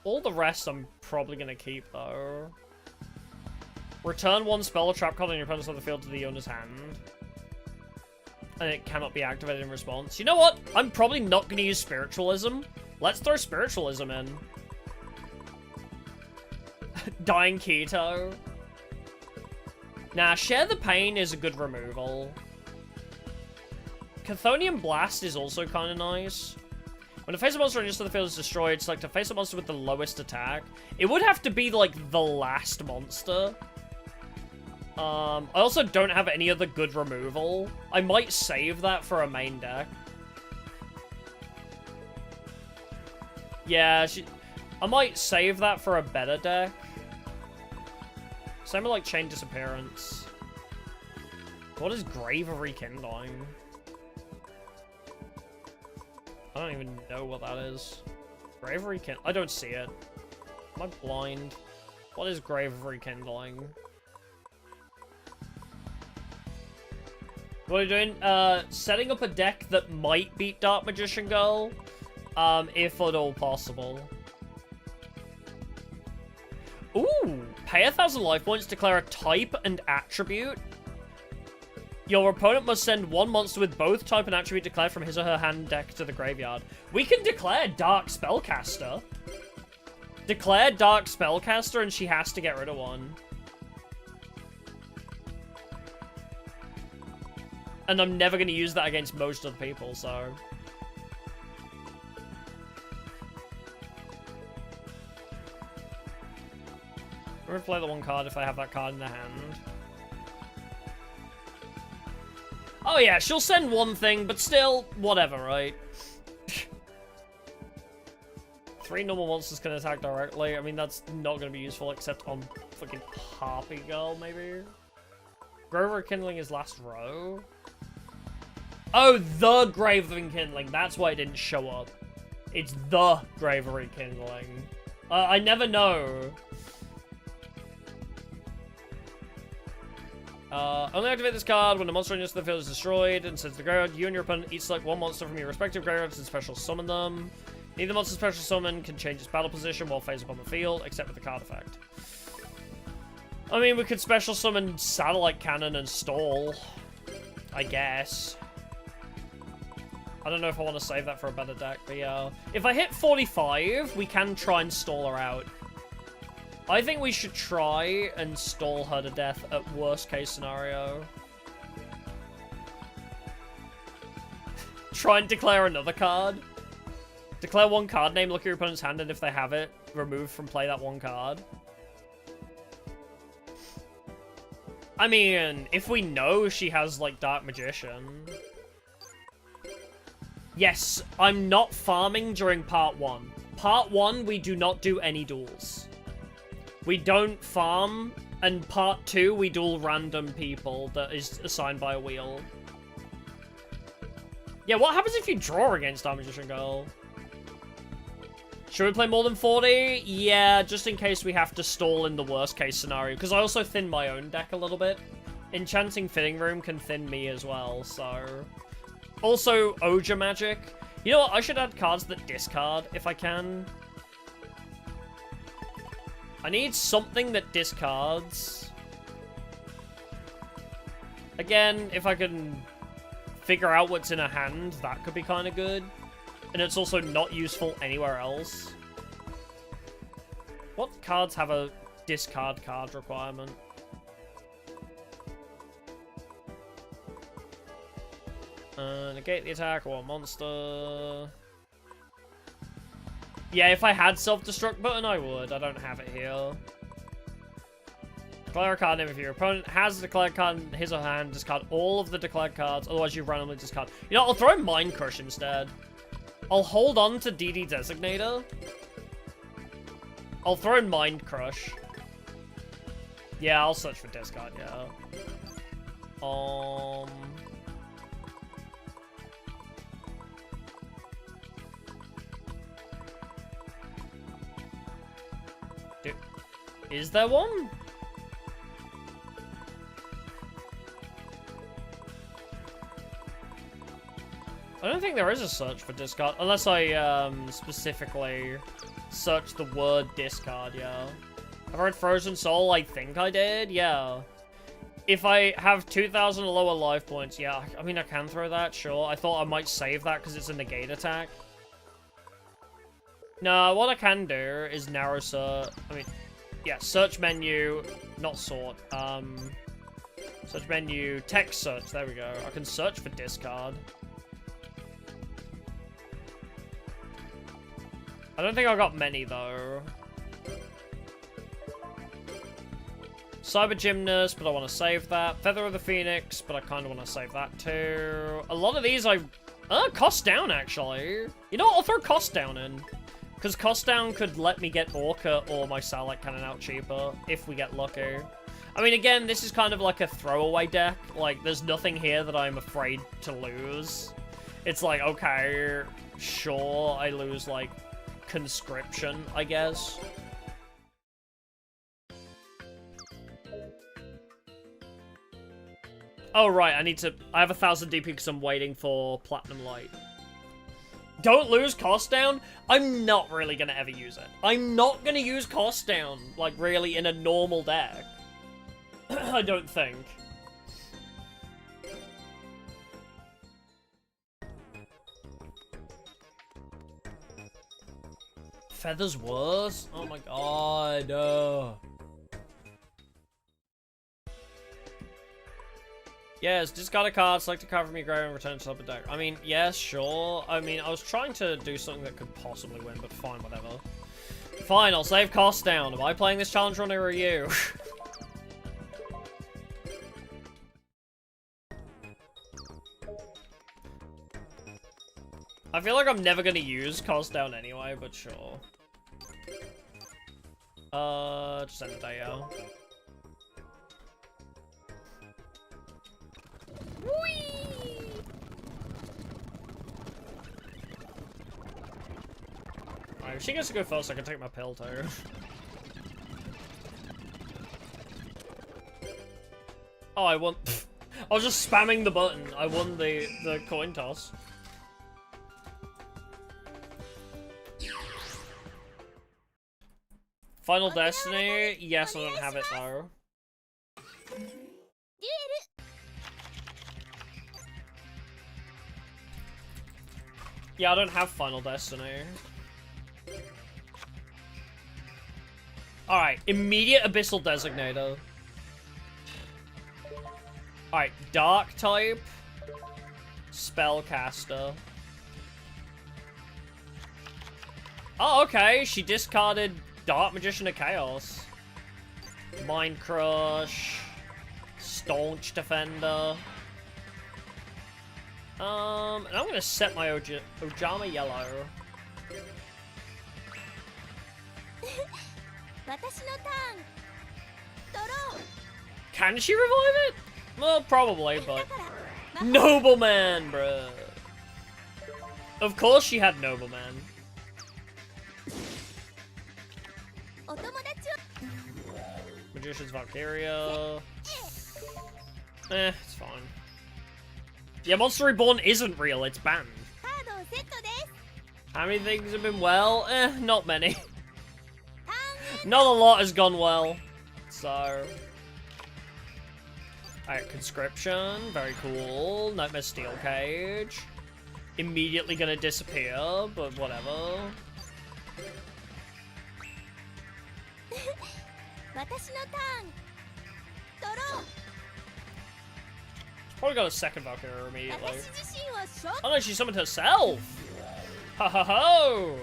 All the rest I'm probably going to keep, though. Return 1 spell or trap card on your opponent's on the field to the owner's hand. And it cannot be activated in response. You know what? I'm probably not going to use Spiritualism. Let's throw Spiritualism in. Dying Keto. Nah, Share the Pain is a good removal. Chthonian Blast is also kind of nice. When a face-up monster enters the field is destroyed, select a face-up monster with the lowest attack. It would have to be, like, the last monster. I also don't have any other good removal. I might save that for a main deck. Yeah, I might save that for a better deck. Same with, like, Chain Disappearance. What is Grave of Rekindling? I don't even know what that is. Grave of Rekindling? I don't see it. Am I blind? What is Grave of Rekindling? What are you doing? Setting up a deck that might beat Dark Magician Girl, if at all possible. Ooh! Pay 1,000 life points, declare a type and attribute. Your opponent must send 1 monster with both type and attribute declared from his or her hand deck to the graveyard. We can declare Dark Spellcaster. Declare Dark Spellcaster and she has to get rid of 1. And I'm never going to use that against most other people, so... I'm going to play the 1 card if I have that card in the hand. Oh yeah, she'll send 1 thing, but still, whatever, right? 3 normal monsters can attack directly. I mean, that's not going to be useful except on fucking Harpy Girl, maybe? Grave of Rekindling is last row? Oh, the Grave of Rekindling. That's why it didn't show up. It's the Grave of Rekindling. I never know. Only activate this card when a monster enters the field is destroyed and sends the graveyard. You and your opponent each select 1 monster from your respective graveyards and special summon them. Neither monster special summon can change its battle position while face up on the field, except with the card effect. I mean, we could special summon Satellite Cannon and stall, I guess. I don't know if I want to save that for a better deck, but yeah. If I hit 45, we can try and stall her out. I think we should try and stall her to death at worst case scenario. Try and declare another card. Declare 1 card name, look at your opponent's hand, and if they have it, remove from play that 1 card. I mean, if we know she has, like, Dark Magician... Yes, I'm not farming during part 1. Part 1, we do not do any duels. We don't farm, and part 2, we duel random people that is assigned by a wheel. Yeah, what happens if you draw against Dark Magician Girl? Should we play more than 40? Yeah, just in case we have to stall in the worst case scenario, because I also thin my own deck a little bit. Enchanting Fitting Room can thin me as well, so... Also, Ogre Magic. You know what? I should add cards that discard, if I can. I need something that discards. Again, if I can figure out what's in a hand, that could be kind of good. And it's also not useful anywhere else. What cards have a discard card requirement? Negate the attack or monster. Yeah, if I had self-destruct button, I would. I don't have it here. Declare a card name. If your opponent has a declared card in his or her hand, discard all of the declared cards, otherwise you randomly discard. You know, I'll throw Mind Crush instead. I'll hold on to DD Designator. I'll throw in Mind Crush. Yeah, I'll search for discard, yeah. Is there one? I don't think there is a search for discard, unless I specifically search the word discard, yeah. I've read Frozen Soul, I think I did, yeah. If I have 2,000 or lower life points, yeah, I mean, I can throw that, sure. I thought I might save that because it's a negate attack. No, what I can do is narrow search, yeah, search menu, not sort, search menu, text search, there we go. I can search for discard. I don't think I got many, though. Cyber Gymnast, but I want to save that. Feather of the Phoenix, but I kind of want to save that, too. A lot of these cost down, actually. You know what? I'll throw cost down in. Because cost down could let me get Orca or my Salak Cannon out cheaper, if we get lucky. I mean, again, this is kind of like a throwaway deck. Like, there's nothing here that I'm afraid to lose. It's like, okay, sure, I lose, like, Conscription, I guess. Oh, right, I have 1,000 DP because I'm waiting for Platinum Light. Don't lose cost down? I'm not really gonna ever use it. I'm not gonna use cost down, like, really, in a normal deck. I don't think. Feather's worse? Oh my god. Yes, discard a card, select a card from your graveyard and return to top of deck. I mean, yes, sure. I mean, I was trying to do something that could possibly win, but fine, whatever. Fine, I'll save costs down. Am I playing this challenge run or are you? I feel like I'm never gonna use cost down anyway, but sure. Just end the day out. Whee! Alright, if she gets to go first, I can take my pill too. Oh, I won. I was just spamming the button. I won the coin toss. Final Destiny? Yes, I don't have it though. Yeah, I don't have Final Destiny. Alright, immediate Abyssal Designator. Alright, Dark type. Spellcaster. Oh, okay, she discarded Dark Magician of Chaos. Mind Crush. Staunch Defender. And I'm gonna set my Ojama yellow. Can she revive it? Well, probably, but... Nobleman, bruh. Of course she had Nobleman. Magician's Valkyria. It's fine. Yeah, Monster Reborn isn't real, it's banned. How many things have been well? Not many. Not a lot has gone well. So... Alright, Conscription, very cool. Nightmare Steel Cage. Immediately gonna disappear, but whatever. Probably got a second Valkyria immediately. Oh no, she summoned herself! Ha ha ho!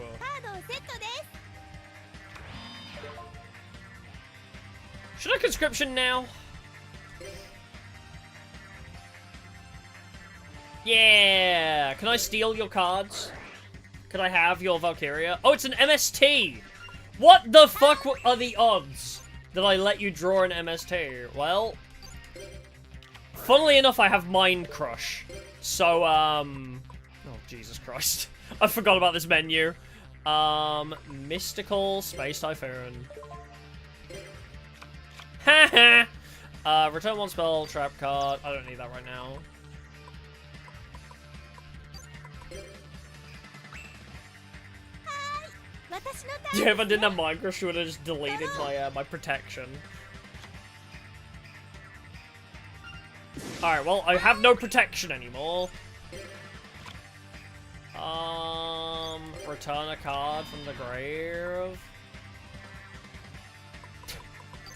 Should I conscription now? Yeah! Can I steal your cards? Could I have your Valkyria? Oh, it's an MST! What the fuck are the odds that I let you draw an MST? Well, funnily enough, I have Mind Crush. So, oh, Jesus Christ. I forgot about this menu. Mystical Space Typhoon. Haha! Return one spell, trap card. I don't need that right now. Yeah, if I didn't have Mind Crush, I would have just deleted my my protection. Alright, well, I have no protection anymore. Return a card from the grave.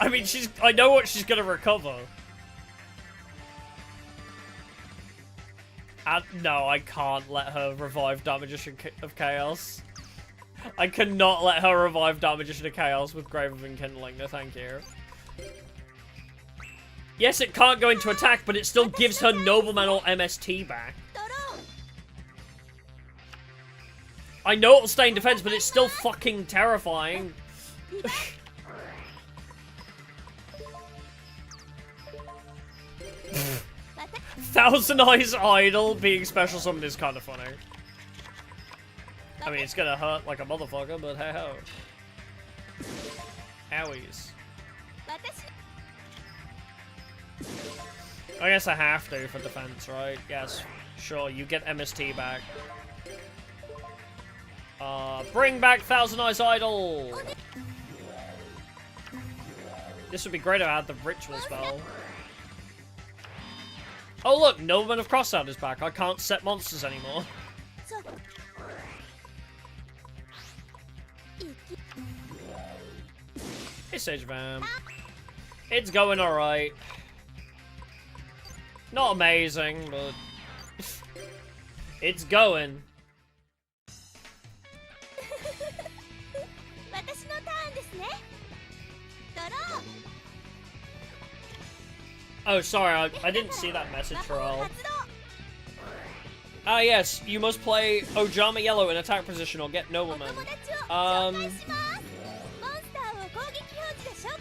I mean, I know what she's gonna recover. No, I can't let her revive Dark Magician of Chaos. I cannot let her revive Dark Magician of Chaos with Grave of Enkindling, no thank you. Yes, it can't go into attack, but it still gives her Nobleman or MST back. I know it'll stay in defense, but it's still fucking terrifying. Thousand Eyes Idol being special summoned is kind of funny. I mean, it's gonna hurt like a motherfucker, but hey ho. Owies. I guess I have to for defense, right? Yes, sure, you get MST back. Bring back Thousand Eyes Idol! This would be great if I had the ritual spell. Oh look, Nobleman of Crossout is back. I can't set monsters anymore. Hey, Sage Vam. It's going alright. Not amazing, but it's going. Oh, sorry, I didn't see that message for all. Ah, yes, you must play Ojama Yellow in attack position or get Nobleman.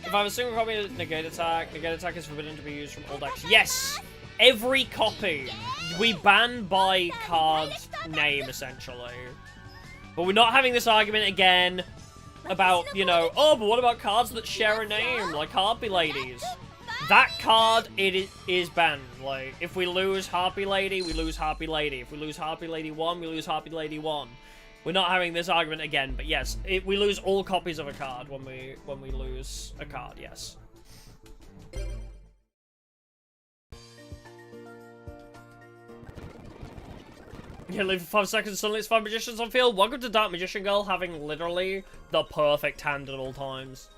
If I have a single copy of negate attack is forbidden to be used from all decks. Yes! Every copy. We ban by card name, essentially. But we're not having this argument again about, you know, oh, but what about cards that share a name, like Harpy Ladies? That card, it is banned. Like, if we lose Harpy Lady, we lose Harpy Lady. If we lose Harpy Lady 1, we lose Harpy Lady 1. We're not having this argument again, but yes, we lose all copies of a card when we lose a card, yes. Yeah, leave for 5 seconds, suddenly it's 5 Magicians on field. Welcome to Dark Magician Girl, having literally the perfect hand at all times.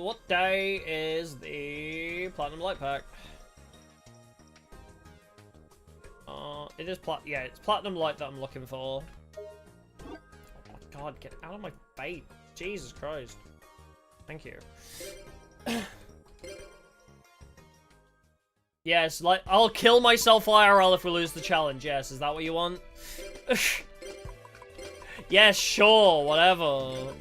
What day is the Platinum Light Pack? It is yeah, it's Platinum Light that I'm looking for. Oh my god, get out of my face. Jesus Christ. Thank you. Yes, like, I'll kill myself IRL if we lose the challenge, yes. Is that what you want? Yes, sure, whatever.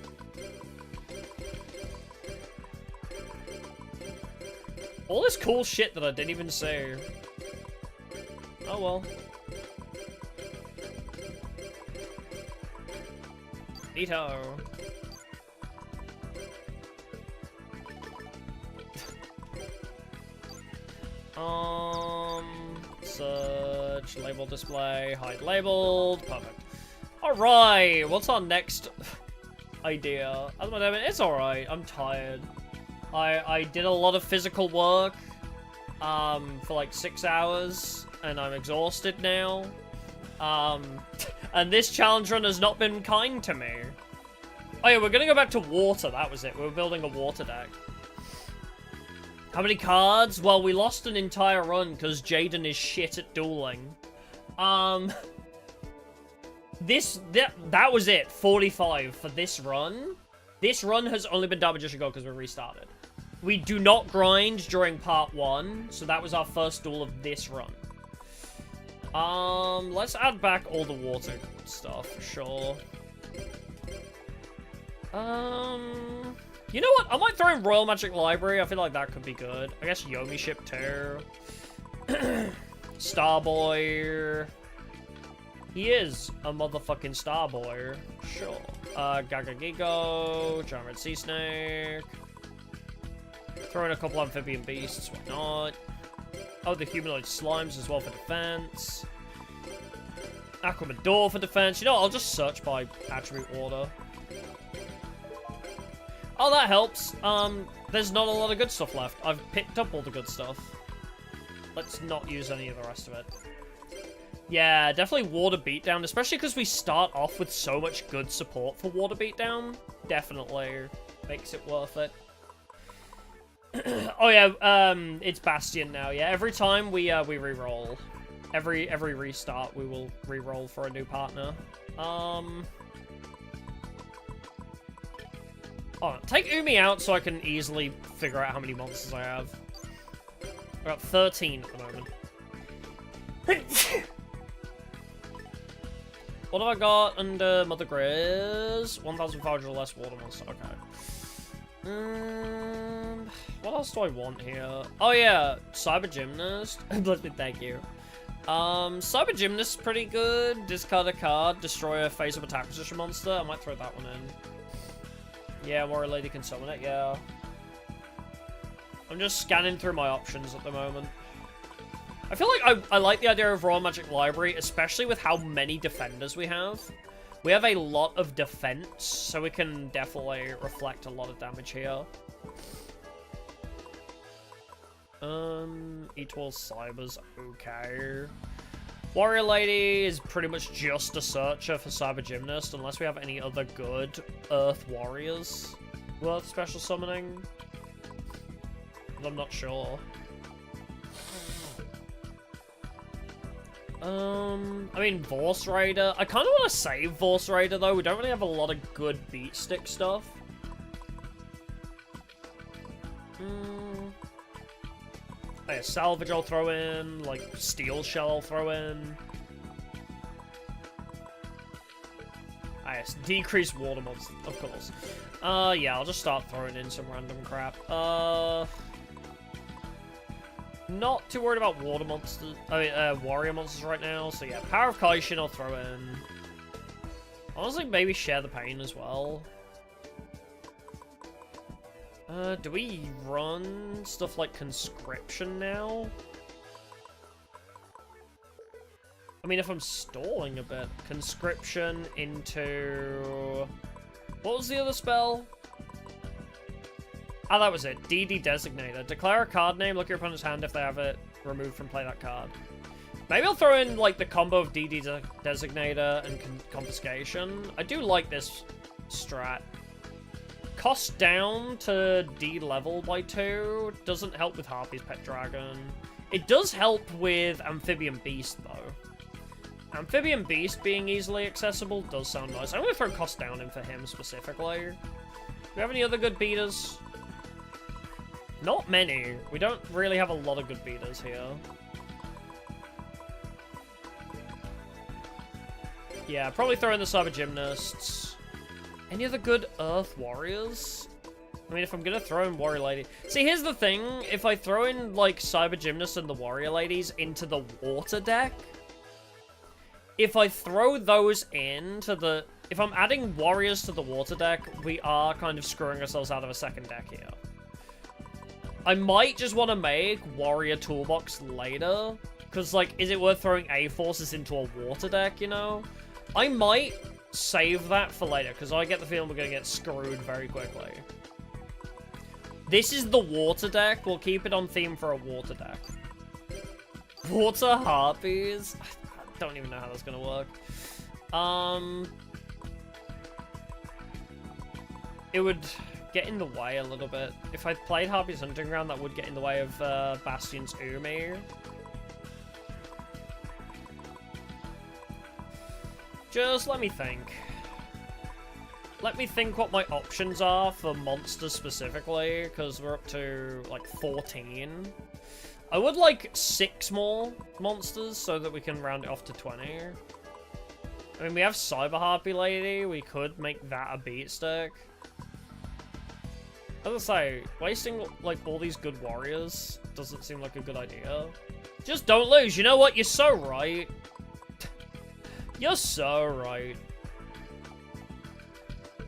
All this cool shit that I didn't even say. Oh well. Neato. Search, label display, hide labeled, perfect. Alright, what's our next idea? It's alright, I'm tired. I did a lot of physical work, for like 6 hours, and I'm exhausted now. And this challenge run has not been kind to me. Oh yeah, we're gonna go back to water, that was it. We were building a water deck. How many cards? Well, we lost an entire run because Jaden is shit at dueling. That was it. 45 for this run. This run has only been done just ago because we restarted. We do not grind during part 1, so that was our first duel of this run. Let's add back all the water stuff, for sure. You know what? I might throw in Royal Magic Library. I feel like that could be good. I guess Yomi Ship too. Starboy. He is a motherfucking Starboy. Sure. Gaga Gigo. Giant Red Sea Snake. Throw in a couple Amphibian Beasts. Why not? Oh, the Humanoid Slimes as well for defense. Aquamador for defense. You know what? I'll just search by attribute order. Oh, that helps. There's not a lot of good stuff left. I've picked up all the good stuff. Let's not use any of the rest of it. Yeah, definitely Water Beatdown, especially because we start off with so much good support for Water Beatdown. Definitely makes it worth it. Oh yeah, it's Bastion now. Yeah, every time we re-roll, every restart we will re-roll for a new partner. Oh, take Umi out so I can easily figure out how many monsters I have. I've got 13 at the moment. What have I got under Mother Grizz? 1,500 or less water monster. Okay. What else do I want here? Oh yeah, Cyber Gymnast. Thank you. Cyber Gymnast is pretty good. Discard a card, destroy a face of attack position monster. I might throw that one in. Yeah, Warrior Lady can summon it, yeah. I'm just scanning through my options at the moment. I feel like I like the idea of Royal Magic Library, especially with how many defenders we have. We have a lot of defense, so we can definitely reflect a lot of damage here. Etwall Cyber's okay. Warrior Lady is pretty much just a searcher for Cyber Gymnast, unless we have any other good Earth Warriors worth special summoning. But I'm not sure. I mean, Vorse Raider. I kind of want to save Vorse Raider, though. We don't really have a lot of good beat stick stuff. Oh, yeah, Salvage I'll throw in. Like, Steel Shell I'll throw in. Ah, yes, decrease water monster, of course. Yeah, I'll just start throwing in some random crap. Not too worried about water monsters. I mean, warrior monsters right now. So yeah, Power of Kaishin I'll throw in. Honestly, maybe Share the Pain as well. Do we run stuff like Conscription now? I mean, if I'm stalling a bit, Conscription into... What was the other spell? Oh, that was it. DD Designator. Declare a card name, look at your opponent's hand if they have it removed from play that card. Maybe I'll throw in, like, the combo of DD Designator and Confiscation. I do like this strat. Cost down to D level by 2. Doesn't help with Harpy's Pet Dragon. It does help with Amphibian Beast, though. Amphibian Beast being easily accessible does sound nice. I'm going to throw cost down in for him specifically. Do we have any other good beaters? Not many. We don't really have a lot of good beaters here. Yeah, probably throw in the Cyber Gymnasts. Any other good Earth Warriors? I mean, if I'm gonna throw in Warrior Lady... See, here's the thing. If I throw in, like, Cyber Gymnasts and the Warrior Ladies into the water deck... If I throw those into the... If I'm adding Warriors to the water deck, we are kind of screwing ourselves out of a second deck here. I might just want to make Warrior Toolbox later. Because, like, is it worth throwing A-Forces into a water deck, you know? I might save that for later, because I get the feeling we're going to get screwed very quickly. This is the water deck. We'll keep it on theme for a water deck. Water Harpies? I don't even know how that's going to work. It would... get in the way a little bit. If I played Harpy's Hunting Ground, that would get in the way of Bastion's Umi. Just let me think. Let me think what my options are for monsters specifically, because we're up to, like, 14. I would like 6 more monsters so that we can round it off to 20. I mean, we have Cyber Harpy Lady. We could make that a beat stick. As I say, wasting, like, all these good warriors doesn't seem like a good idea. Just don't lose. You know what? You're so right. You're so right.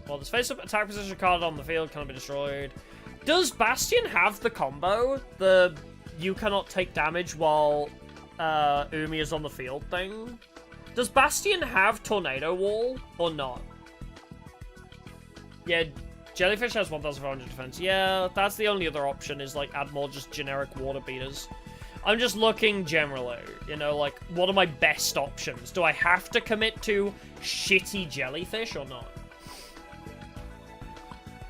Well, this face-up attack position card on the field cannot be destroyed. Does Bastion have the combo? The you cannot take damage while Umi is on the field thing? Does Bastion have Tornado Wall or not? Yeah, Jellyfish has 1,500 defense. Yeah, that's the only other option is, like, add more just generic water beaters. I'm just looking generally, you know, like, what are my best options? Do I have to commit to shitty Jellyfish or not?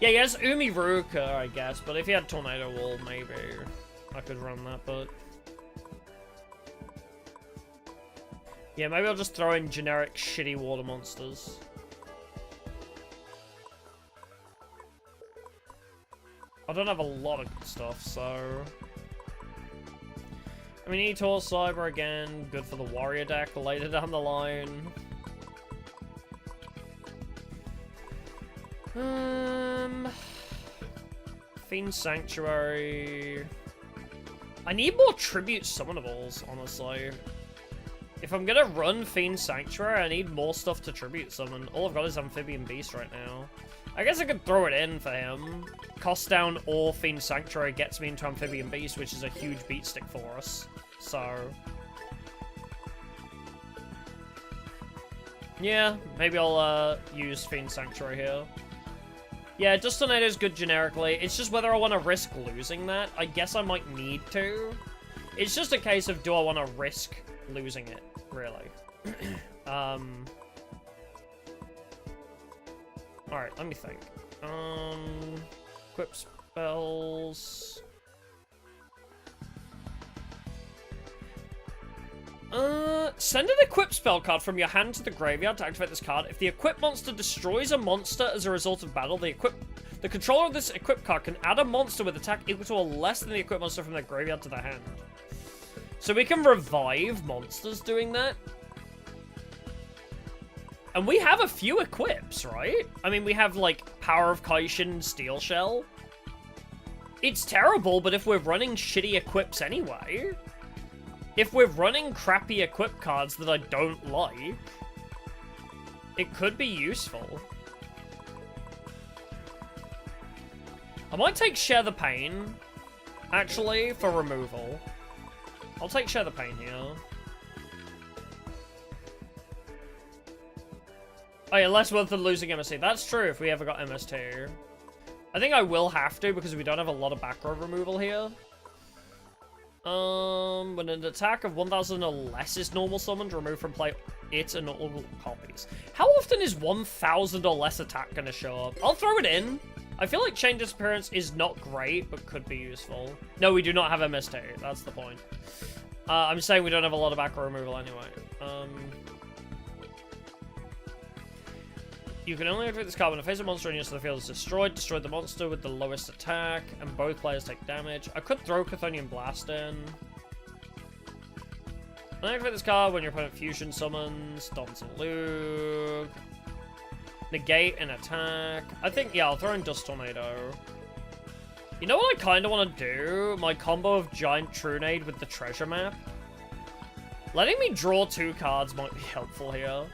Yeah, he has Umi Ruka, I guess, but if he had Tornado Wall, maybe I could run that, but... yeah, maybe I'll just throw in generic shitty water monsters. I don't have a lot of good stuff, so... I mean, Etor Cyber again, good for the warrior deck later down the line. Fiend Sanctuary. I need more tribute summonables, honestly. If I'm gonna run Fiend Sanctuary, I need more stuff to tribute summon. All I've got is Amphibian Beast right now. I guess I could throw it in for him. Cost down or Fiend Sanctuary gets me into Amphibian Beast, which is a huge beat stick for us. So... yeah, maybe I'll use Fiend Sanctuary here. Yeah, Dust Tornado is good generically. It's just whether I want to risk losing that. I guess I might need to. It's just a case of, do I want to risk losing it, really? Alright, let me think. Equip spells... send an equip spell card from your hand to the graveyard to activate this card. If the equip monster destroys a monster as a result of battle, the controller of this equip card can add a monster with attack equal to or less than the equip monster from their graveyard to their hand. So we can revive monsters doing that. And we have a few equips, right? I mean, we have, like, Power of Kaishin, Steel Shell. It's terrible, but if we're running shitty equips anyway... if we're running crappy equip cards that I don't like, it could be useful. I might take Share the Pain, actually, for removal. I'll take Share the Pain here. Oh yeah, less worth than losing MST. That's true if we ever got MST. I think I will have to because we don't have a lot of back row removal here. When an attack of 1,000 or less is normal summoned, remove from play it and all copies. How often is 1,000 or less attack gonna show up? I'll throw it in. I feel like Chain Disappearance is not great, but could be useful. No, we do not have MST. That's the point. I'm saying we don't have a lot of back row removal anyway. You can only activate this card when a face-up monster in your field is destroyed. Destroy the monster with the lowest attack, and both players take damage. I could throw Chthonian Blast in. Only activate this card when your opponent fusion summons. Dons Luke. Negate an attack. I think, yeah, I'll throw in Dust Tornado. You know what I kind of want to do? My combo of Giant Trunade with the treasure map. Letting me draw 2 cards might be helpful here.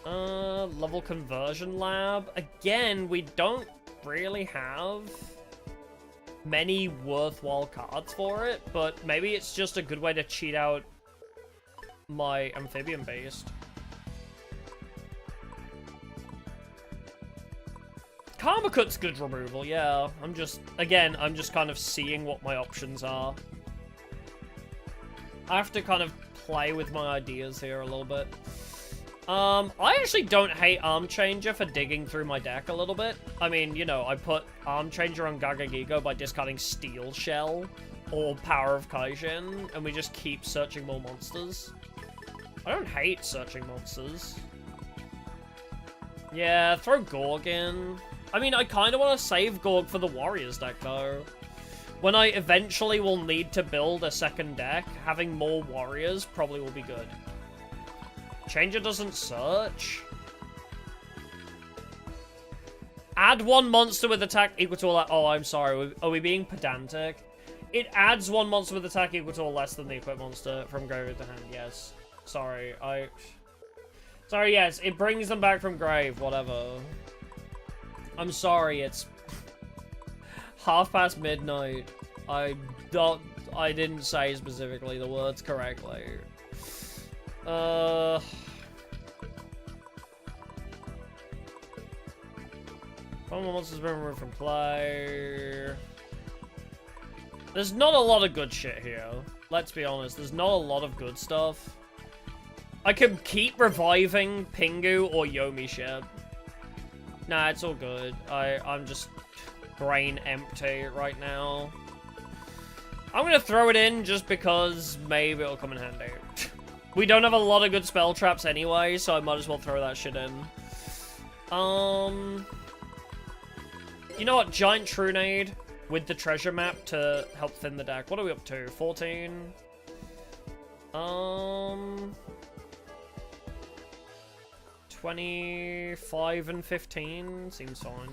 Level Conversion Lab. Again, we don't really have many worthwhile cards for it, but maybe it's just a good way to cheat out my Amphibian Beast. Karmakut's good removal, yeah. I'm just kind of seeing what my options are. I have to kind of play with my ideas here a little bit. I actually don't hate Arm Changer for digging through my deck a little bit. I mean, you know, I put Arm Changer on Gagagigo by discarding Steel Shell or Power of Kaijin, and we just keep searching more monsters. I don't hate searching monsters. Yeah, throw Gorg in. I mean, I kind of want to save Gorg for the Warriors deck, though. When I eventually will need to build a second deck, having more Warriors probably will be good. Changer doesn't search. Add one monster with attack equal to a... Oh, I'm sorry. Are we being pedantic? It adds one monster with attack equal to or less than the equipped monster from grave to hand. Yes. Sorry. Sorry, yes. It brings them back from grave. Whatever. I'm sorry. It's midnight. I didn't say specifically the words correctly. One more monster's been removed from play. There's not a lot of good shit here. Let's be honest. There's not a lot of good stuff. I can keep reviving Pingu or Yomi ship. Nah, it's all good. I'm just brain empty right now. I'm gonna throw it in just because maybe it'll come in handy. We don't have a lot of good spell traps anyway, so I might as well throw that shit in. You know what? Giant Trunade with the treasure map to help thin the deck. What are we up to? 14? 25 and 15 seems fine.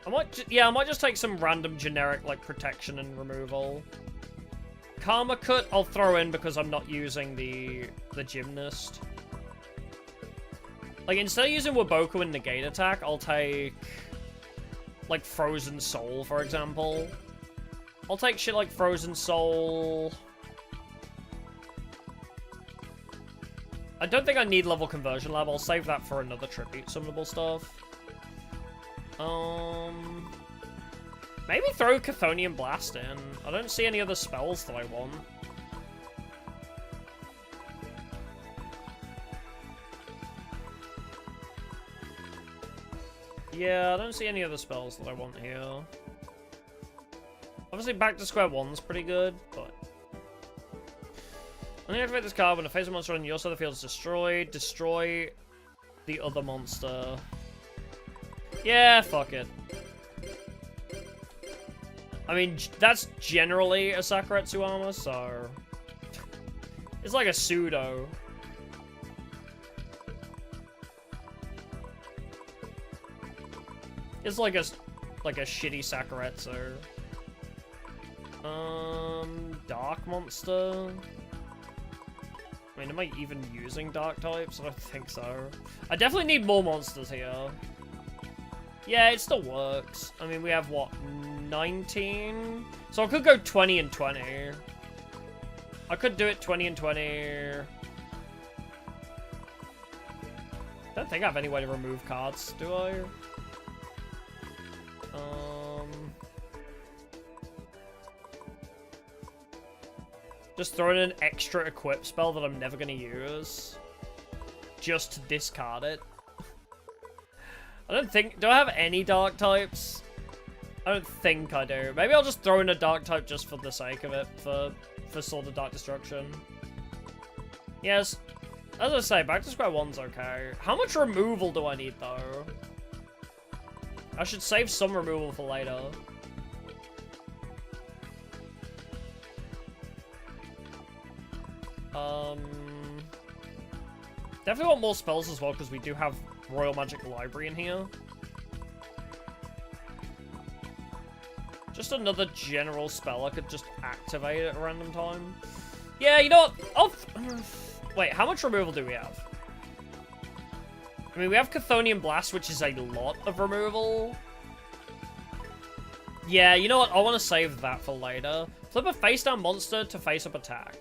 I might just take some random generic, like, protection and removal. Karma Cut, I'll throw in because I'm not using the Gymnast. Like, instead of using Waboku and Negate Attack, I'll take, like, Frozen Soul, for example. I'll take shit like Frozen Soul. I don't think I need level Conversion Lab. I'll save that for another Tribute Summonable stuff. Maybe throw Chthonian Blast in. I don't see any other spells that I want. Yeah, I don't see any other spells that I want here. Obviously, back to square one's pretty good, but... When you activate this card, when a face monster on your side of the field is destroyed, destroy the other monster. Yeah, fuck it. I mean, that's generally a Sakuretsu armor, so... It's like a pseudo. It's like a shitty Sakuretsu. Dark monster? I mean, am I even using dark types? I don't think so. I definitely need more monsters here. Yeah, it still works. I mean, we have, what, 19? So I could go 20 and 20. I could do it 20 and 20. I don't think I have any way to remove cards, do I? Just throw in an extra equip spell that I'm never going to use. Just to discard it. I don't think... Do I have any dark types? I don't think I do. Maybe I'll just throw in a dark type just for the sake of it. For Sword of Dark Destruction. Yes. As I say, back to square one's okay. How much removal do I need, though? I should save some removal for later. Definitely want more spells as well, because we do have Royal Magic Library in here. Just another general spell I could just activate at a random time. Yeah, you know what? Wait, how much removal do we have? I mean, we have Chthonian Blast, which is a lot of removal. Yeah, you know what? I want to save that for later. Flip a face-down monster to face-up attack.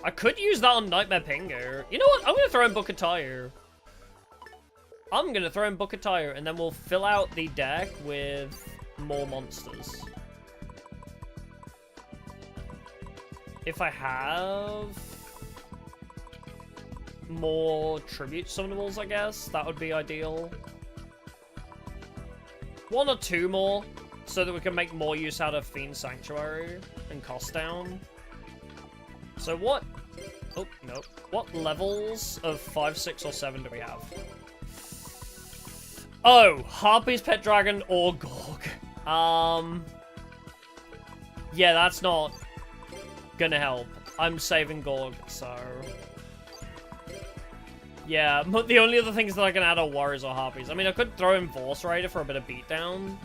I could use that on Nightmare Pingu. You know what? I'm going to throw in Bukatayu. I'm going to throw in Bukatayu, and then we'll fill out the deck with more monsters. if I have more tribute summonables, I guess, that would be ideal. 1 or 2 more, so that we can make more use out of Fiend Sanctuary and cost down. So what? Oh, nope. What levels of 5, 6, or 7 do we have? Oh, Harpy's Pet Dragon or Gorg. Yeah, that's not gonna help. I'm saving Gorg, so... Yeah, but the only other things that I can add are Warriors or Harpies. I mean, I could throw in Vorse Raider for a bit of beatdown.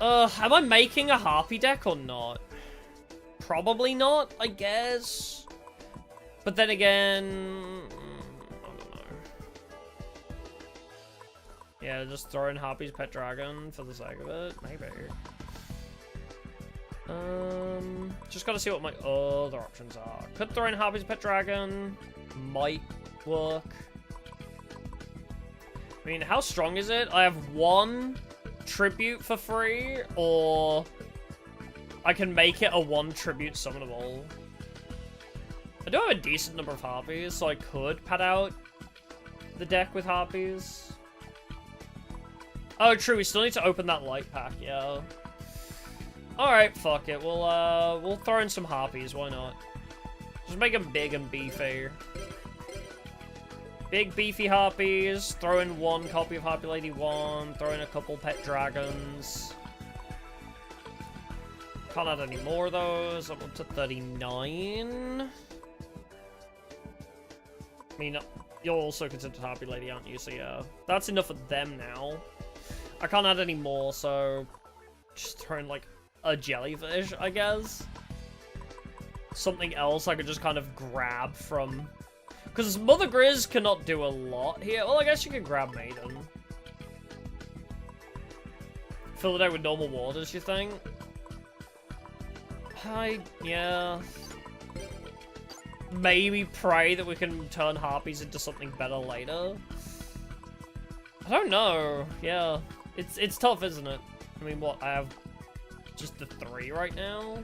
Am I making a Harpy deck or not? Probably not, I guess. But then again... I don't know. Yeah, just throw in Harpy's Pet Dragon for the sake of it. Maybe. Just gotta see what my other options are. Could throw in Harpy's Pet Dragon. Might work. I mean, how strong is it? I have 1 tribute for free, or I can make it a 1 tribute summonable. I do have a decent number of Harpies, so I could pad out the deck with Harpies. Oh, true, we still need to open that light pack, yeah. Alright, fuck it. We'll throw in some Harpies, why not? Just make them big and beefy. Big beefy Harpies, throw in 1 copy of Harpy Lady 1, throw in a couple pet dragons. Can't add any more of those. I'm up to 39. I mean, you're also considered Harpy Lady, aren't you? So yeah, that's enough of them now. I can't add any more, so just throw in like a jellyfish, I guess. Something else I could just kind of grab from... Because Mother Grizz cannot do a lot here. Well, I guess you could grab Maiden. Fill the deck with normal waters, you think? Yeah. Maybe pray that we can turn Harpies into something better later. I don't know. Yeah. It's tough, isn't it? I mean, what? I have just the 3 right now?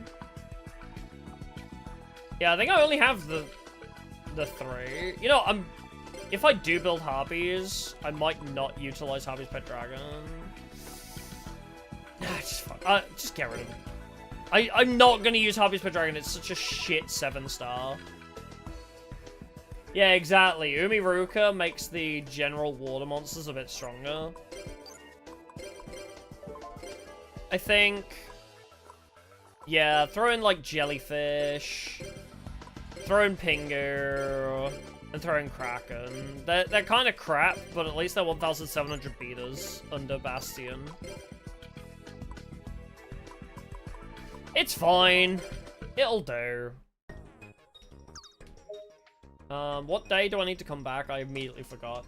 Yeah, I think I only have the 3. You know, if I do build Harpies, I might not utilize Harpy's Pet Dragon. Just get rid of it. I'm not gonna use Harpy's Pet Dragon. It's such a shit 7-star. Yeah, exactly. Umiruka makes the general water monsters a bit stronger. I think... Yeah, throw in, like, Jellyfish. Throw in Pingu. And throw in Kraken. They're kind of crap, but at least they're 1,700 beaters under Bastion. It's fine. It'll do. What day do I need to come back? I immediately forgot.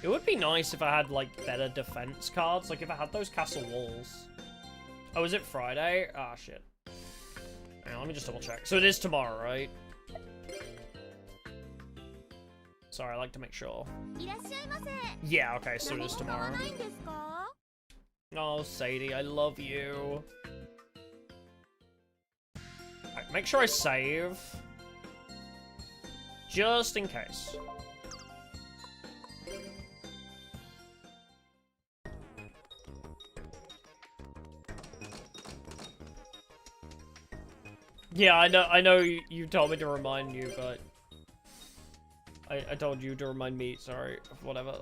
It would be nice if I had, like, better defense cards. Like, if I had those castle walls. Oh, is it Friday? Ah, shit. Hang on, let me just double check. So it is tomorrow, right? Sorry, I like to make sure. Yeah, okay, so it is tomorrow. Oh, Sadie, I love you. Right, make sure I save. Just in case. Yeah, I know you told me to remind you, but... I told you to remind me, sorry, whatever.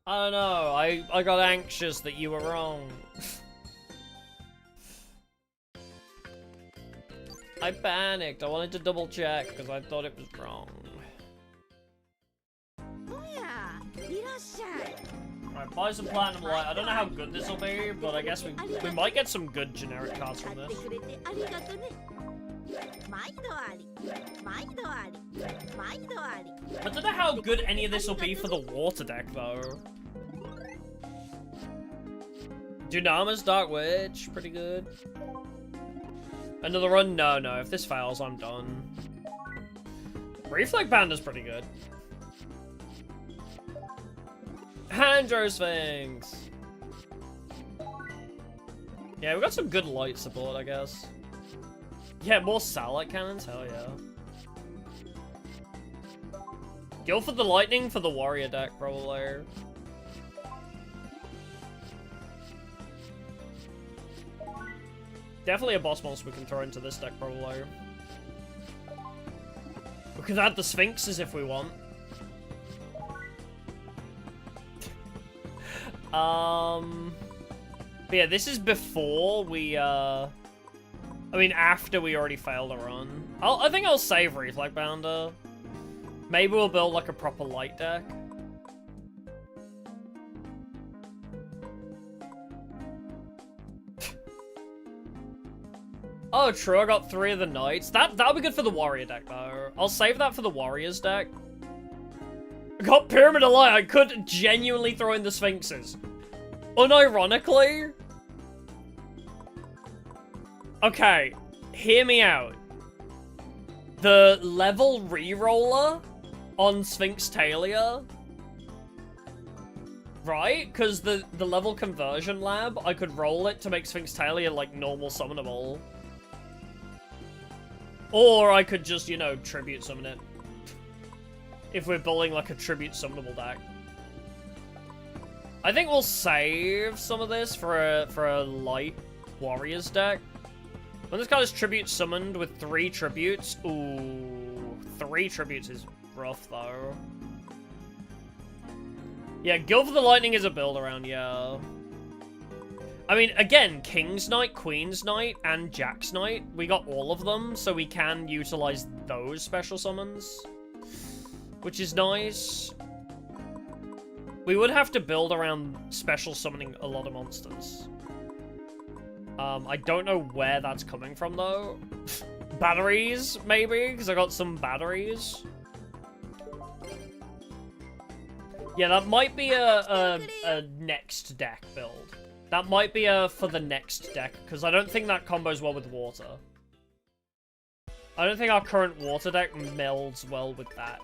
I don't know, I got anxious that you were wrong. I panicked, I wanted to double check because I thought it was wrong. Alright, buy some Platinum Light. I don't know how good this will be, but I guess we might get some good generic cards from this. I don't know how good any of this will be for the water deck, though. Dunama's Dark Witch, pretty good. Another run? No. If this fails, I'm done. Reflect Panda's pretty good. Handro Sphinx! Yeah, we got some good light support, I guess. Yeah, more satellite cannons? Hell yeah. Go for the lightning for the warrior deck, probably. Definitely a boss monster we can throw into this deck, probably. We could add the Sphinxes if we want. But yeah, this is before we, I mean, after we already failed a run. I think I'll save Reflect Bounder. Maybe we'll build, like, a proper light deck. Oh, true, I got 3 of the Knights. That'll be good for the Warrior deck, though. I'll save that for the Warriors deck. I got Pyramid of Light. I could genuinely throw in the Sphinxes. Unironically... Okay, hear me out. The level reroller on Sphinx Talia, right? Because the level conversion lab, I could roll it to make Sphinx Talia, like, normal summonable. Or I could just, you know, tribute summon it. If we're building, like, a tribute summonable deck. I think we'll save some of this for a light Warriors deck. When this card is tribute summoned with 3 tributes, ooh, 3 tributes is rough though. Yeah, Guild for the Lightning is a build around, yeah. I mean, again, King's Knight, Queen's Knight, and Jack's Knight, we got all of them, so we can utilize those special summons, which is nice. We would have to build around special summoning a lot of monsters. I don't know where that's coming from, though. Batteries, maybe? Because I got some batteries. Yeah, that might be a next deck build. That might be for the next deck, because I don't think that combos well with water. I don't think our current water deck melds well with that.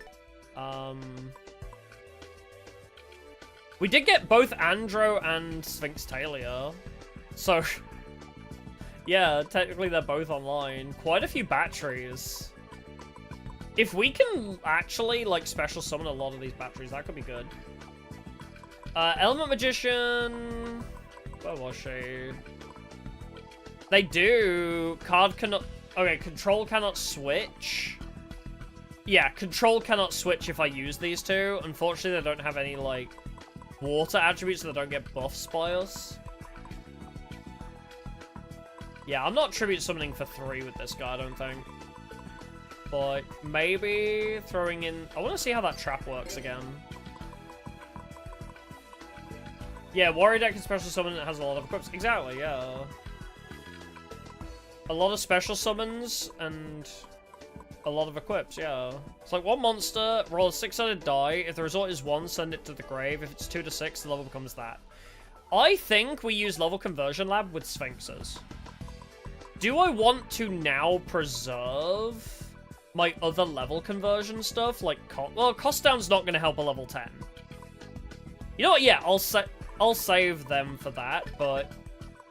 We did get both Andro and Sphinx Talia, so... Yeah, technically they're both online. Quite a few batteries. If we can actually, like, special summon a lot of these batteries, that could be good. Element Magician... Where was she? They do... Card cannot... Okay, control cannot switch. Yeah, control cannot switch if I use these two. Unfortunately, they don't have any, like, water attributes, so they don't get buffs by us. Yeah, I'm not tribute summoning for 3 with this guy, I don't think. But maybe throwing in... I want to see how that trap works again. Yeah, Warrior deck and special summon has a lot of equips. Exactly, yeah. A lot of special summons and a lot of equips, yeah. It's like 1 monster, roll a 6-sided die. If the result is 1, send it to the grave. If it's 2 to 6, the level becomes that. I think we use level conversion lab with Sphinxes. Do I want to now preserve my other level conversion stuff? Like, well, cost down's not going to help a level 10. You know what? Yeah, I'll save them for that, but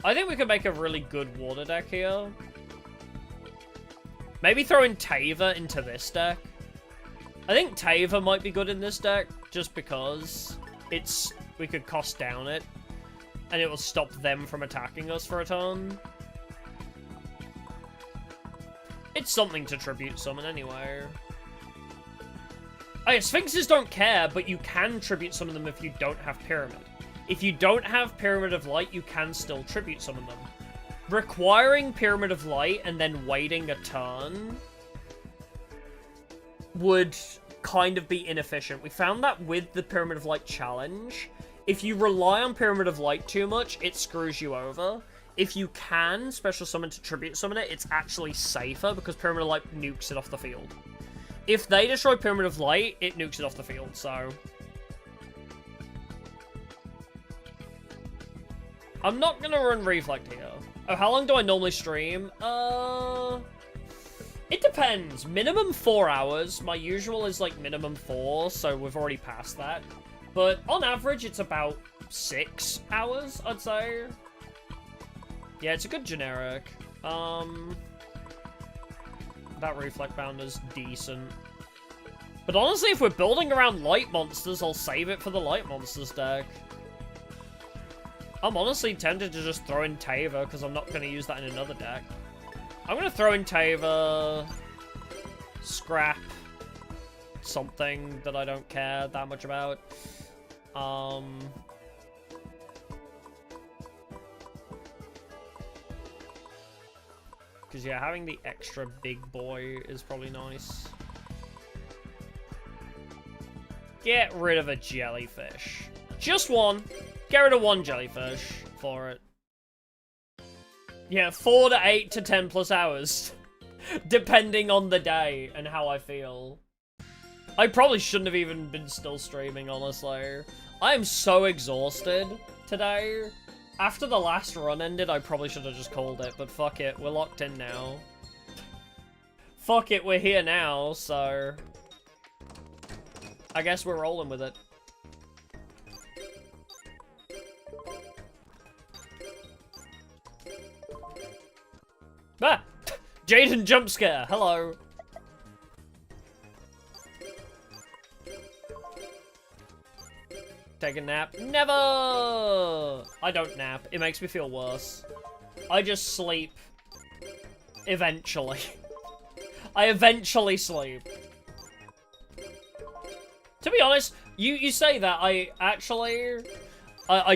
I think we can make a really good water deck here. Maybe throw in Tava into this deck. I think Tava might be good in this deck, just because we could cost down it, and it will stop them from attacking us for a turn. It's something to tribute summon anyway. Oh yeah, Sphinxes don't care, but you can tribute summon them if you don't have Pyramid. If you don't have Pyramid of Light, you can still tribute summon them. Requiring Pyramid of Light and then waiting a turn would kind of be inefficient. We found that with the Pyramid of Light challenge. If you rely on Pyramid of Light too much, it screws you over. If you can special summon to tribute summon it, it's actually safer because Pyramid of Light nukes it off the field. If they destroy Pyramid of Light, it nukes it off the field, so... I'm not gonna run Reflect here. Oh, how long do I normally stream? It depends. Minimum 4 hours. My usual is like minimum 4, so we've already passed that. But on average, it's about 6 hours, I'd say. Yeah, it's a good generic. That reflect bounder's decent. But honestly, if we're building around light monsters, I'll save it for the light monsters deck. I'm honestly tempted to just throw in Tava, because I'm not going to use that in another deck. I'm going to throw in Tava, scrap something that I don't care that much about. Because, yeah, having the extra big boy is probably nice. Get rid of a jellyfish. Just one. Get rid of one jellyfish for it. Yeah, 4 to 8 to 10 plus hours. Depending on the day and how I feel. I probably shouldn't have even been still streaming, honestly. I am so exhausted today. After the last run ended, I probably should have just called it, but fuck it, we're locked in now. Fuck it, we're here now, so... I guess we're rolling with it. Ah! Jaden jump scare, hello. Take a nap. Never! I don't nap. It makes me feel worse. I just sleep. Eventually. I eventually sleep. To be honest, you say that, I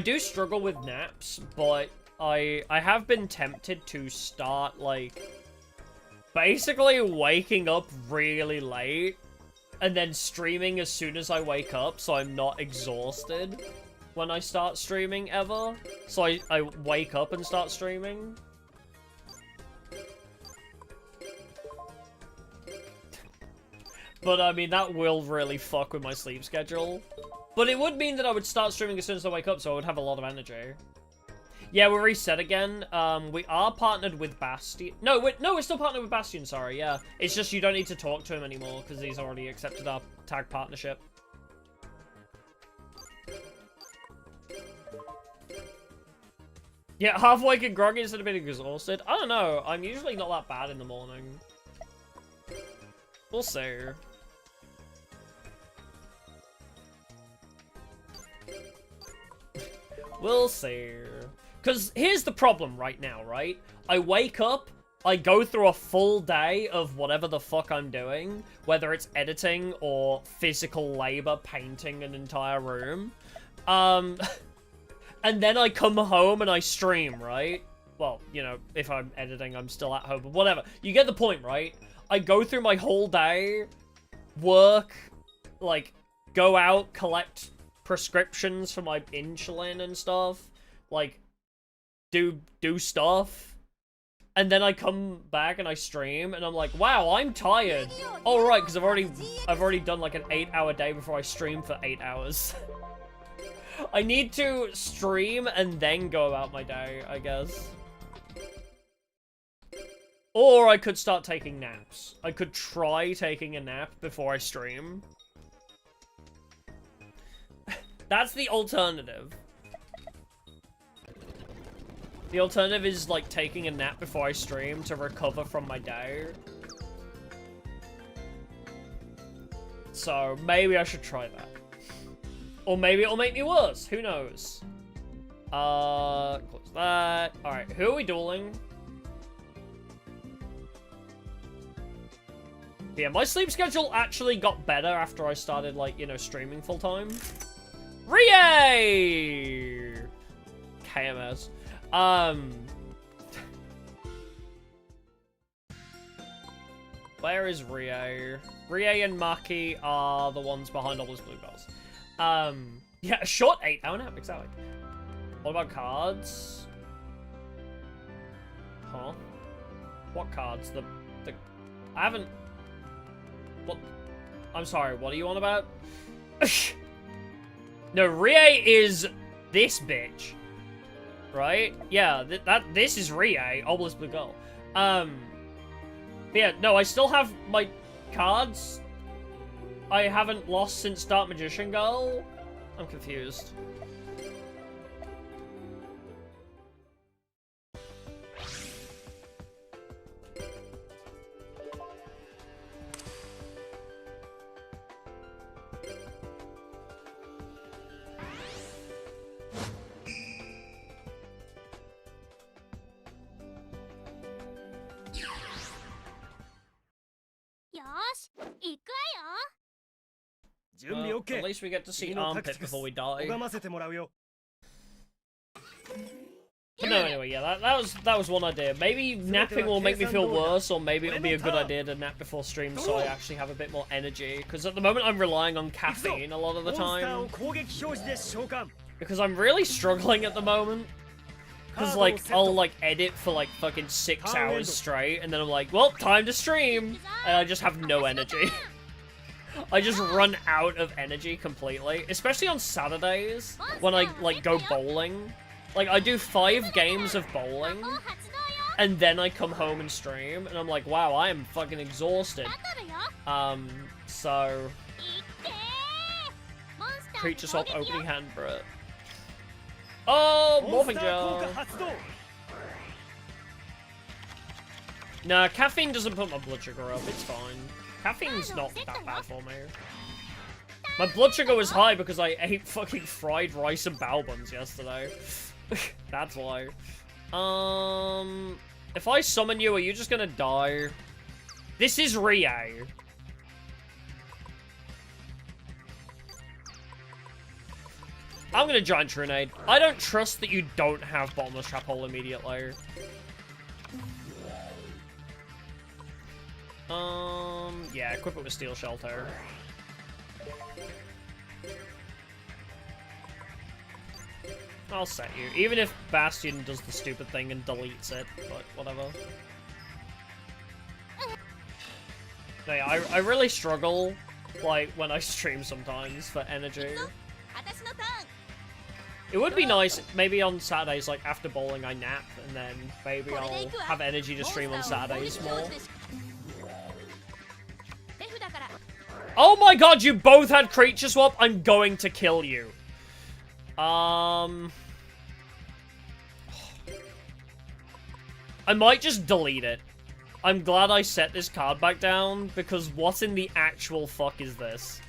do struggle with naps, but I have been tempted to start, like, basically waking up really late. And then streaming as soon as I wake up, so I'm not exhausted when I start streaming ever. So I wake up and start streaming. But I mean, that will really fuck with my sleep schedule. But it would mean that I would start streaming as soon as I wake up, so I would have a lot of energy. Yeah, we're reset again. We are partnered with Bastion. No, we're still partnered with Bastion, sorry, yeah. It's just you don't need to talk to him anymore, because he's already accepted our tag partnership. Yeah, half awake and groggy instead of being exhausted. I don't know, I'm usually not that bad in the morning. We'll see. We'll see. Because here's the problem right now, right? I wake up, I go through a full day of whatever the fuck I'm doing, whether it's editing or physical labor painting an entire room. And then I come home and I stream, right? Well, you know, if I'm editing, I'm still at home, but whatever. You get the point, right? I go through my whole day, work, like, go out, collect prescriptions for my insulin and stuff, like, do stuff, and then I come back and I stream, and I'm like, wow, I'm tired. Oh, right, because I've already done like an 8-hour day before I stream for 8 hours. I need to stream and then go about my day, I guess. Or I could start taking naps. I could try taking a nap before I stream. That's the alternative. The alternative is, like, taking a nap before I stream to recover from my day. So, maybe I should try that. Or maybe it'll make me worse. Who knows? Close that. Alright, who are we dueling? Yeah, my sleep schedule actually got better after I started, like, you know, streaming full-time. Rie! KMS. Where is Rie? Rie and Maki are the ones behind all those blue bells. Yeah, a short 8-hour nap, exactly. What about cards? Huh? What cards? I haven't... What? I'm sorry, what are you on about? No, Rie is this bitch. Right? Yeah, this is Rie, Obelisk Blue Girl. Yeah, no, I still have my cards. I haven't lost since Dark Magician Girl. I'm confused. Well, at least we get to see Armpit before we die. But no, anyway, yeah, that was one idea. Maybe napping will make me feel worse, or maybe it'll be a good idea to nap before stream so I actually have a bit more energy. Because at the moment I'm relying on caffeine a lot of the time. Because I'm really struggling at the moment. Because, like, I'll, like, edit for, like, fucking 6 hours straight, and then I'm like, well, time to stream! And I just have no energy. I just run out of energy completely. Especially on Saturdays, when I, like, go bowling. Like, I do 5 games of bowling, and then I come home and stream, and I'm like, wow, I am fucking exhausted. So... Creature swap opening hand for it. Oh, morphing gel! Nah, caffeine doesn't put my blood sugar up, it's fine. Caffeine's not that bad for me. My blood sugar was high because I ate fucking fried rice and bao buns yesterday. That's why. If I summon you, are you just gonna die? This is Rie. I'm gonna Giant Grenade. I don't trust that you don't have Bottomless Trap Hole immediately. Yeah, equip it with Steel Shelter. I'll set you. Even if Bastion does the stupid thing and deletes it, but whatever. No, yeah, I really struggle, like, when I stream sometimes for energy. It would be nice, maybe on Saturdays, like, after bowling I nap, and then maybe I'll have energy to stream on Saturdays more. Oh my god, you both had creature swap? I'm going to kill you. I might just delete it. I'm glad I set this card back down, because what in the actual fuck is this?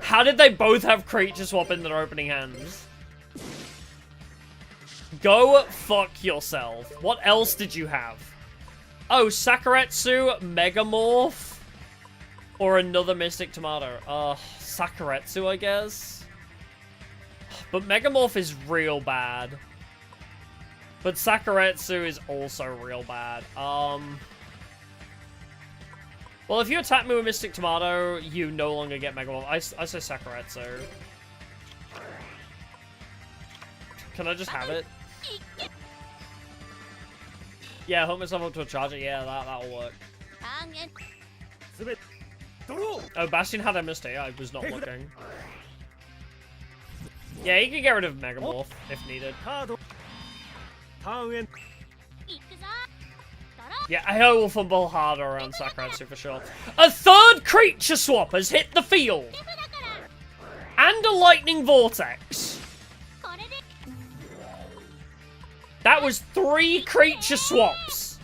How did they both have creature swap in their opening hands? Go fuck yourself. What else did you have? Oh, Sakuretsu, Megamorph, or another Mystic Tomato. Sakuretsu, I guess. But Megamorph is real bad. But Sakuretsu is also real bad. Well, if you attack me with Mystic Tomato, you no longer get Megamorph. I say Sakuretsu. Can I just have it? Yeah, hook myself up to a charger. Yeah, that'll work. Oh, Bastion had a mistake. I was not looking. Yeah, you can get rid of Megamorph if needed. Yeah, I will fumble harder around Sakuretsu for sure. A third creature swap has hit the field! And a lightning vortex! That was 3 creature swaps!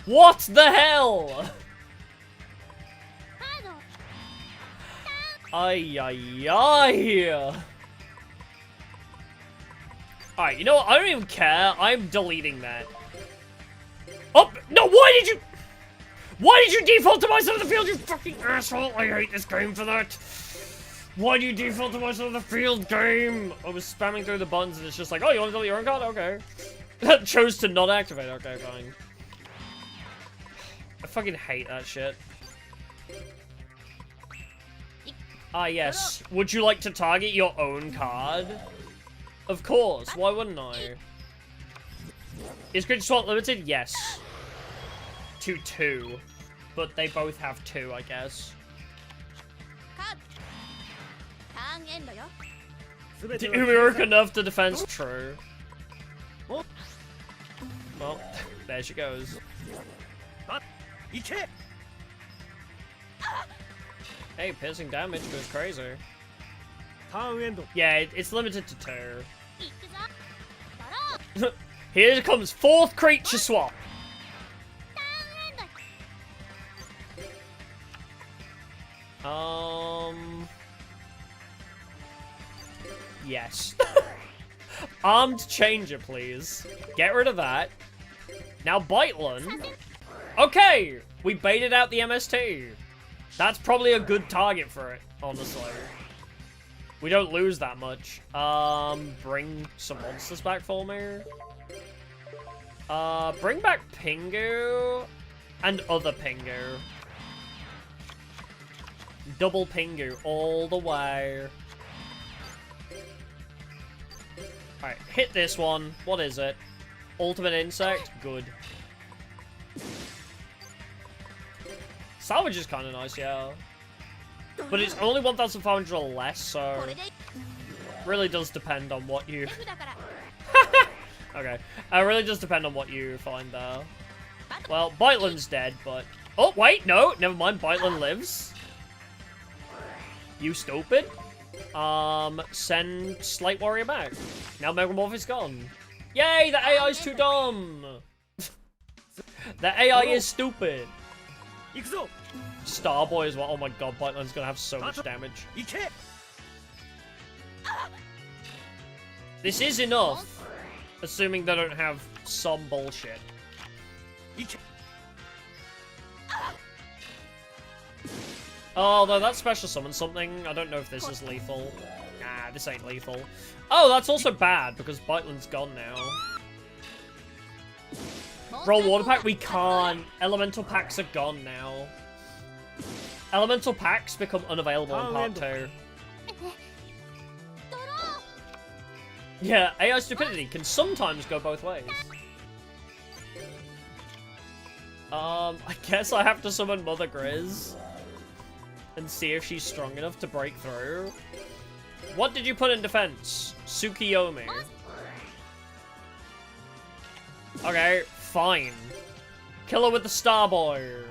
What the hell? Ay, ay, ay. Alright, you know what? I don't even care. I'm deleting that. Oh, no, why did you default to my side of the field, you fucking asshole? I hate this game for that. Why do you default to my side of the field, game? I was spamming through the buttons and it's just like, oh, you want to delete your own card? Okay. That chose to not activate. Okay, fine. I fucking hate that shit. Ah, yes. Would you like to target your own card? Of course. Why wouldn't I? Is Creature Swap limited? Yes. To 2. But they both have 2, I guess. Umiruka enough to defense? True. Well, there she goes. Hey, piercing damage goes crazy. Yeah, it's limited to 2. Here comes 4th creature swap. Yes. Armed changer, please. Get rid of that. Now Biteland. Okay, we baited out the MST. That's probably a good target for it, honestly. We don't lose that much. Bring some monsters back for me. Bring back Pingu and other Pingu. Double Pingu all the way. Alright, hit this one. What is it? Ultimate Insect? Good. Salvage is kind of nice, yeah. But it's only 1,500 or less, so... really does depend on what you... Okay. It really does depend on what you find there. Well, Biteland's dead, but... Oh, wait, no! Never mind, Biteland lives. You stupid. Send Slate Warrior back. Now Megamorph is gone. Yay, the AI is too dumb! The AI is stupid. Starboy as well. Oh my god, Biteland's gonna have so much damage. This is enough. Assuming they don't have some bullshit. Oh, though that special summons something. I don't know if this is lethal. Nah, this ain't lethal. Oh, that's also bad, because Biteland's gone now. Roll Water Pack? We can't. Elemental Packs are gone now. Elemental Packs become unavailable in Part 2. Yeah, AI Stupidity can sometimes go both ways. I guess I have to summon Mother Grizz. And see if she's strong enough to break through. What did you put in defense? Tsukiyomi. Okay, fine. Kill her with the Starboy.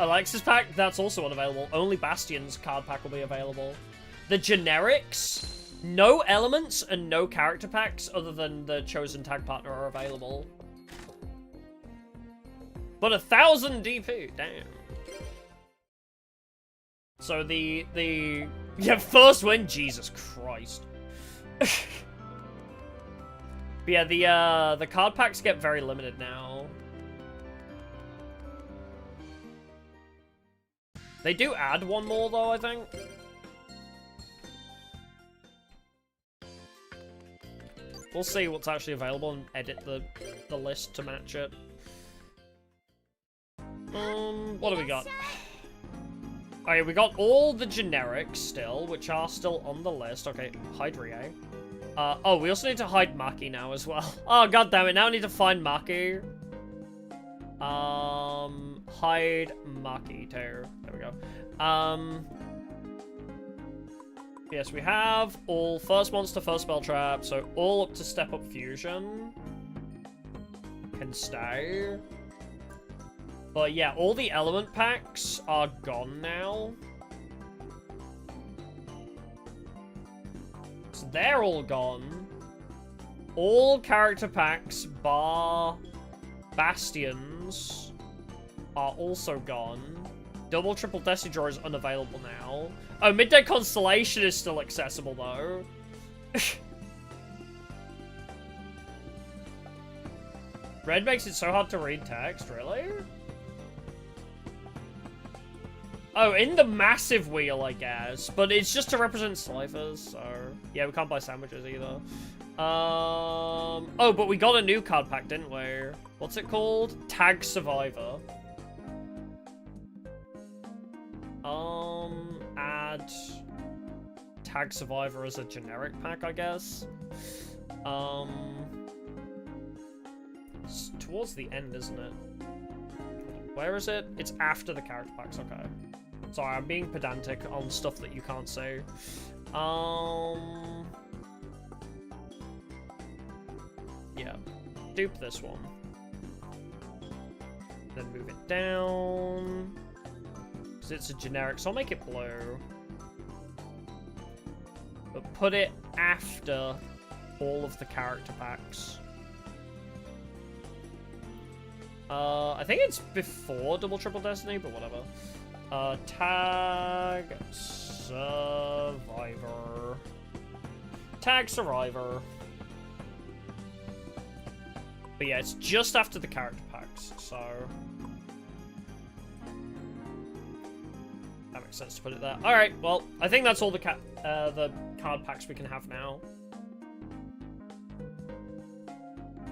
Alexis pack, that's also unavailable. Only Bastion's card pack will be available. The generics, no elements and no character packs other than the chosen tag partner are available. But 1,000 DP, damn. So the yeah, first win, Jesus Christ. But yeah, the card packs get very limited now. They do add one more though, I think. We'll see what's actually available and edit the list to match it. What do we got? Okay, we got all the generics still, which are still on the list. Okay, hide Rie. Oh, we also need to hide Maki now as well. Oh, god damn it, now I need to find Maki. Hide Maki too. There we go. Yes, we have all first monster, first spell trap, so all up to step up fusion can stay. But yeah, all the element packs are gone now. So they're all gone. All character packs, bar Bastions, are also gone. Double, triple Destiny Draw is unavailable now. Oh, Midday Constellation is still accessible, though. Red makes it so hard to read text, really? Oh, in the massive wheel, I guess. But it's just to represent ciphers, so... yeah, we can't buy sandwiches either. Oh, but we got a new card pack, didn't we? What's it called? Tag Survivor. Add... Tag Survivor as a generic pack, I guess. It's towards the end, isn't it? Where is it? It's after the character packs, okay. Sorry, I'm being pedantic on stuff that you can't say. Yeah. Dupe this one. Then move it down. Because it's a generic, so I'll make it blue. but put it after all of the character packs. I think it's before Double Triple Destiny, but whatever. Tag Survivor. Tag Survivor. But yeah, it's just after the character packs, so that makes sense to put it there. Alright, well, I think that's all the card packs we can have now.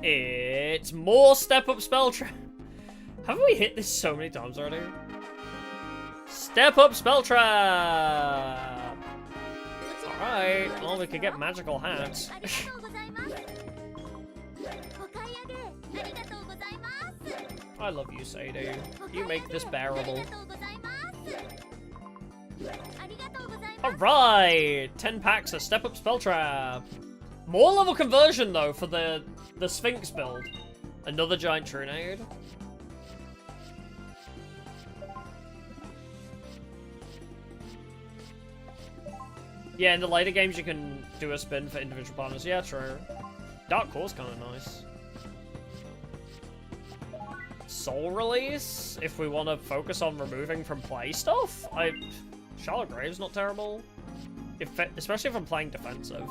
It's more Step Up Spell Trap. Haven't we hit this so many times already? Step Up Spell Trap! Alright, well, we could get magical hats. I love you, Sadie. You make this bearable. Alright! 10 packs of Step Up Spell Trap. More level conversion, though, for the Sphinx build. Another giant Trunade. Yeah, in the later games you can do a spin for individual partners. Yeah, true. Dark Core's kind of nice. Soul Release, if we want to focus on removing from play stuff. Charlotte Grave's not terrible. Especially if I'm playing defensive.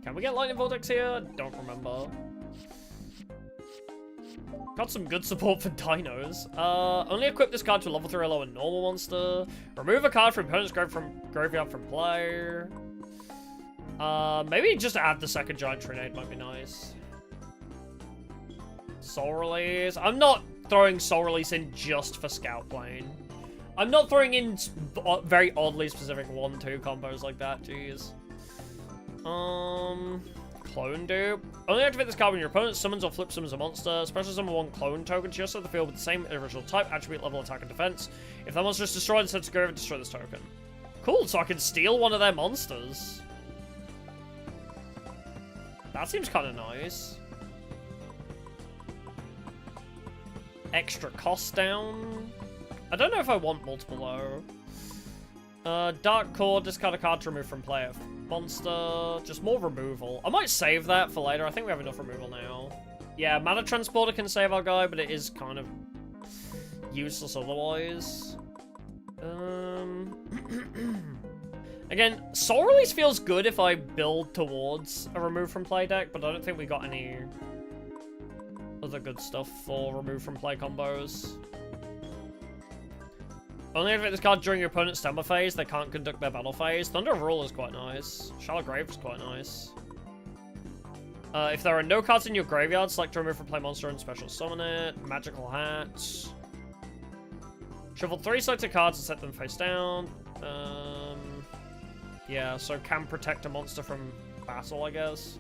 Can we get Lightning Vortex here? Don't remember. Got some good support for dinos. Only equip this card to a level 3 or lower normal monster. Remove a card from opponent's graveyard from play. Maybe just add the second giant Trunade might be nice. Soul Release. I'm not throwing Soul Release in just for Scout playing. I'm not throwing in very oddly specific 1-2 combos like that, jeez. Clone Dupe. Only activate this card when your opponent summons or flip summons a monster. Special summon 1 clone token to your side of the field with the same original type, attribute, level, attack, and defense. If that monster is destroyed, instead to go over, destroy this token. Cool, so I can steal one of their monsters. That seems kind of nice. Extra cost down. I don't know if I want multiple though. Dark Core, discard a card to remove from play a monster. Just more removal. I might save that for later. I think we have enough removal now. Yeah, Mana Transporter can save our guy, but it is kind of useless otherwise. Again, Soul Release feels good if I build towards a remove from play deck, but I don't think we got any other good stuff for remove from play combos. Only activate this card during your opponent's standby phase. They can't conduct their battle phase. Thunder Roll is quite nice. Charlotte Grave is quite nice. If there are no cards in your graveyard, select to remove from play monster and special summon it. Magical Hat. Shuffle 3 selected cards and set them face down. Yeah, so can protect a monster from battle, I guess.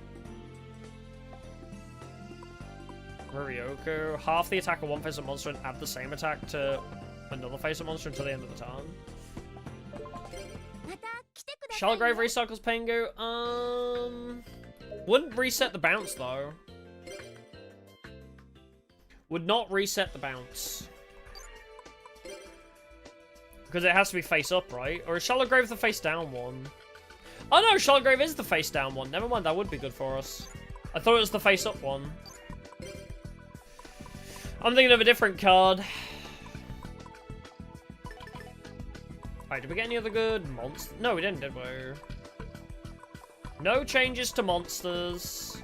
Rurioku. Half the attack of one face of monster and add the same attack to another face of monster until the end of the turn. Charlotte Grave recycles Pengu. Wouldn't reset the bounce, though. Would not reset the bounce. Because it has to be face up, right? Or is Charlotte Grave the face down one? Oh no, Charlotte Grave is the face down one. Never mind, that would be good for us. I thought it was the face up one. I'm thinking of a different card. Alright, did we get any other good monsters? No, we didn't, did we? No changes to monsters.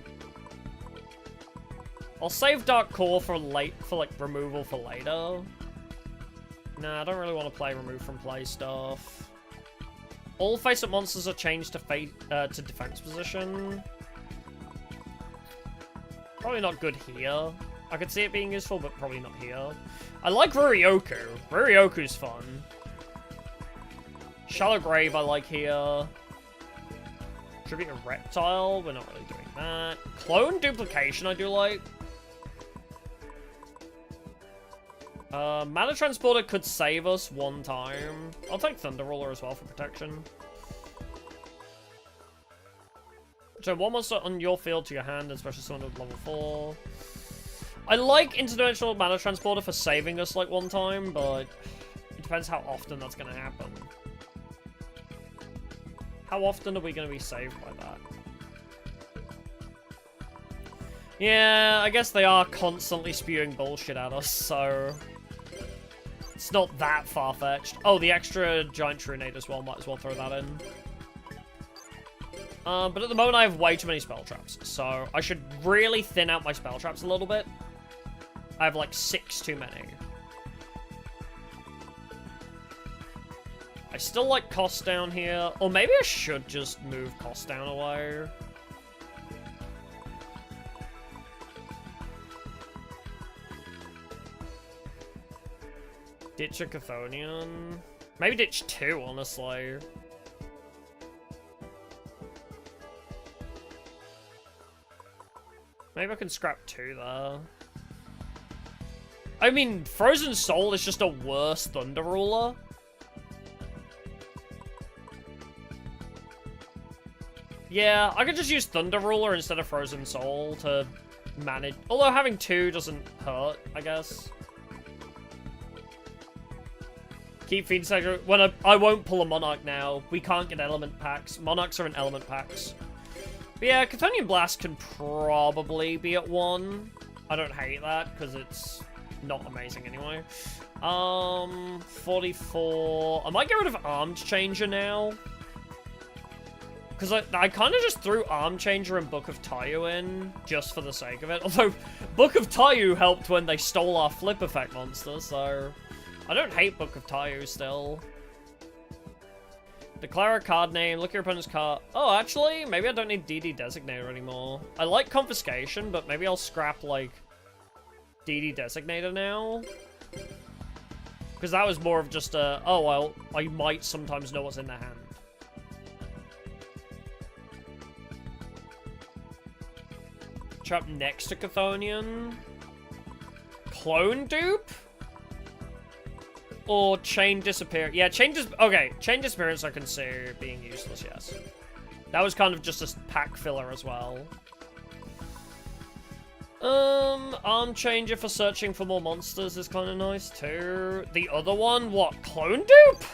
I'll save Dark Core for like removal for later. Nah, I don't really want to play remove from play stuff. All face-up monsters are changed to defense position. Probably not good here. I could see it being useful, but probably not here. I like Rurioku. Rurioku's fun. Shallow Grave I like here. Tribute a Reptile. We're not really doing that. Clone Duplication I do like. Mana Transporter could save us one time. I'll take Thunder Roller as well for protection. Turn one monster on your field to your hand and special summon with level 4. I like Interdimensional Mana Transporter for saving us, like, one time, but it depends how often that's gonna happen. How often are we gonna be saved by that? Yeah, I guess they are constantly spewing bullshit at us, so... It's not that far-fetched. Oh, the extra giant Trunade as well, might as well throw that in. But at the moment I have way too many spell traps, so I should really thin out my spell traps a little bit. I have like 6 too many. I still like cost down here, or maybe I should just move cost down away. Ditch a Chthonian. Maybe ditch 2, honestly. Maybe I can scrap 2 there. I mean, Frozen Soul is just a worse Thunder Ruler. Yeah, I could just use Thunder Ruler instead of Frozen Soul to manage. Although having 2 doesn't hurt, I guess. Keep Fiend Sector. When I won't pull a Monarch now. We can't get element packs. Monarchs are in element packs. But yeah, Chthonian Blast can probably be at 1. I don't hate that, because it's not amazing anyway. 44... I might get rid of Armed Changer now. Because I kind of just threw Arm Changer and Book of Tayu in, just for the sake of it. Although, Book of Tayu helped when they stole our Flip Effect monster, so... I don't hate Book of Tayu still. Declare a card name, look at your opponent's card. Oh, actually, maybe I don't need DD Designator anymore. I like Confiscation, but maybe I'll scrap, like, DD Designator now. Because that was more of just a, oh, well, I might sometimes know what's in their hand. Trap next to Chthonian. Clone Dupe? Or Chain Disappearance. Yeah, Chain Disappearance I can see being useless, yes. That was kind of just a pack filler as well. Arm Changer for searching for more monsters is kind of nice too. The other one, what? Clone Dupe?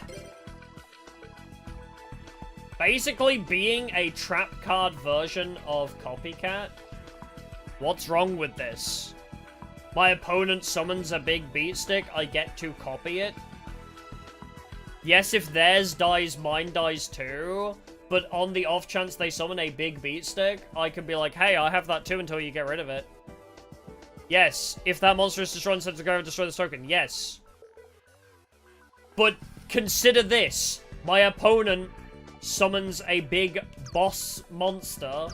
Basically being a trap card version of Copycat. What's wrong with this? My opponent summons a big beat stick, I get to copy it. Yes, if theirs dies, mine dies too. But on the off chance they summon a big beat stick, I can be like, hey, I have that too until you get rid of it. Yes, if that monster is destroyed instead of go destroy this token, yes. But consider this. My opponent summons a big boss monster.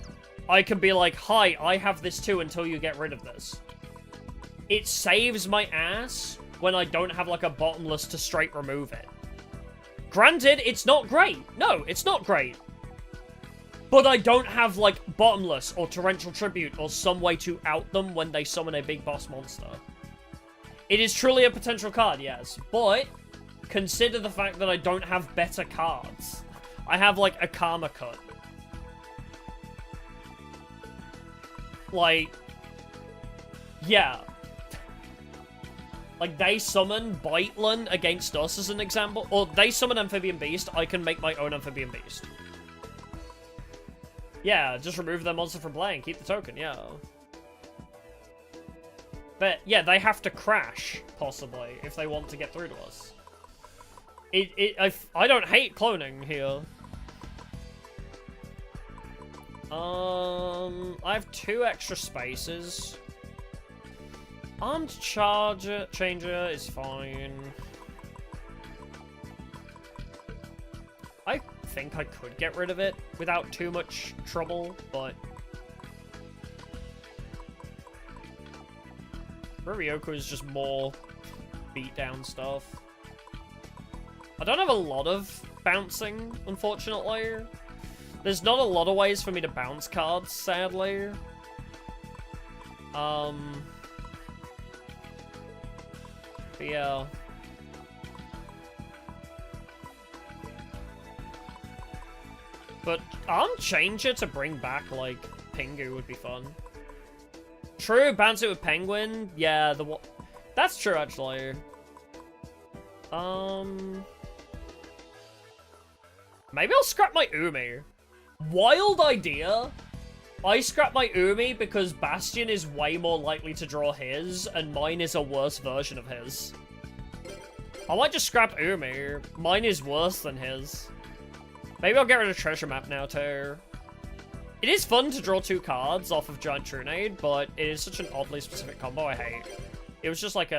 I can be like, hi, I have this too until you get rid of this. It saves my ass when I don't have, like, a bottomless to straight remove it. Granted, it's not great. No, it's not great. But I don't have, like, bottomless or torrential tribute or some way to out them when they summon a big boss monster. It is truly a potential card, yes. But consider the fact that I don't have better cards. I have, like, a Karma Cut. Like, yeah. Like, they summon Bitelan against us, as an example. Or they summon Amphibian Beast, I can make my own Amphibian Beast. Yeah, just remove their monster from play and keep the token, yeah. But, yeah, they have to crash, possibly, if they want to get through to us. I don't hate cloning here. I have 2 extra spaces. Armed Changer is fine. I think I could get rid of it without too much trouble, but... Rurioku is just more beatdown stuff. I don't have a lot of bouncing, unfortunately. There's not a lot of ways for me to bounce cards, sadly. But yeah. But Arm Changer to bring back, like, Pingu would be fun. True, bounce it with Penguin. Yeah, that's true, actually. Maybe I'll scrap my Umi. Wild idea. I scrap my Umi because Bastion is way more likely to draw his, and mine is a worse version of his. I might just scrap Umi. Mine is worse than his. Maybe I'll get rid of Treasure Map now, too. It is fun to draw 2 cards off of Giant Trunade, but it is such an oddly specific combo I hate. It was just like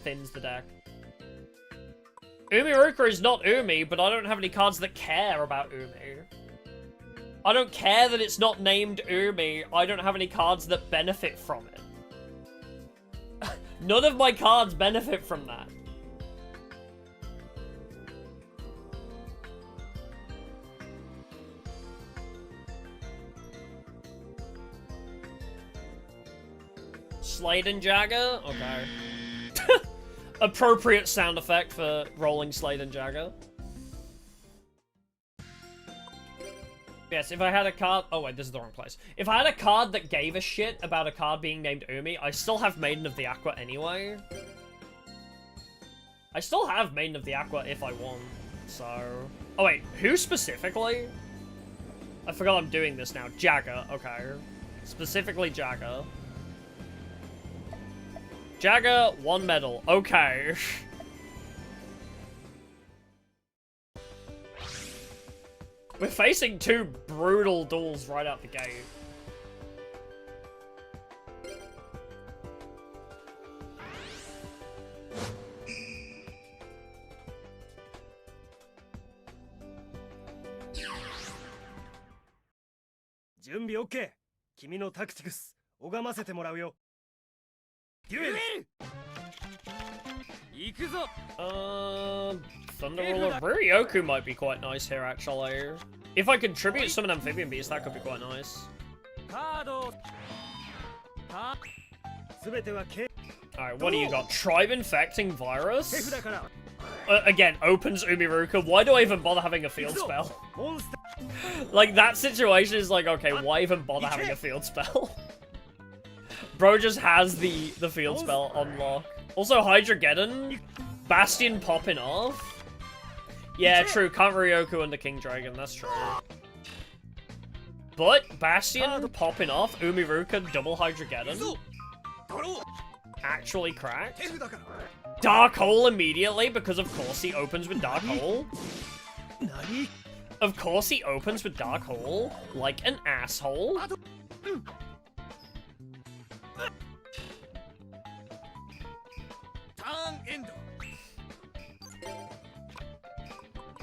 thins the deck. Umiruka is not Umi, but I don't have any cards that care about Umi. I don't care that it's not named Umi. I don't have any cards that benefit from it. None of my cards benefit from that. Slade and Jagger? Okay. Appropriate sound effect for rolling Slade and Jagger. Yes, if I had a card... Oh, wait, this is the wrong place. If I had a card that gave a shit about a card being named Umi, I still have Maiden of the Aqua anyway. I still have Maiden of the Aqua if I want, so... Oh, wait, who specifically? I forgot I'm doing this now. Jagger, okay. Specifically Jagger. Jagger, 1 medal. Okay. We're facing 2 brutal duels right out the gate. 준비 OK。君のタクティクス、拝ませてもらうよ。デュエル。行くぞ。Thunder Ruler Ryoku might be quite nice here, actually. If I contribute some Amphibian Beast, that could be quite nice. Alright, what do you got? Tribe Infecting Virus? Again, opens Umiruka. Why do I even bother having a field spell? Like, that situation is like, okay, why even bother having a field spell? Bro just has the field spell on lock. Also, Hydrogeddon. Bastion popping off. Yeah, true. Can't Ryoku under King Dragon. That's true. But Bastion popping off. Umiruka double Hydrogeddon. Actually cracked. Dark Hole immediately because of course he opens with Dark Hole. Of course he opens with Dark Hole like an asshole.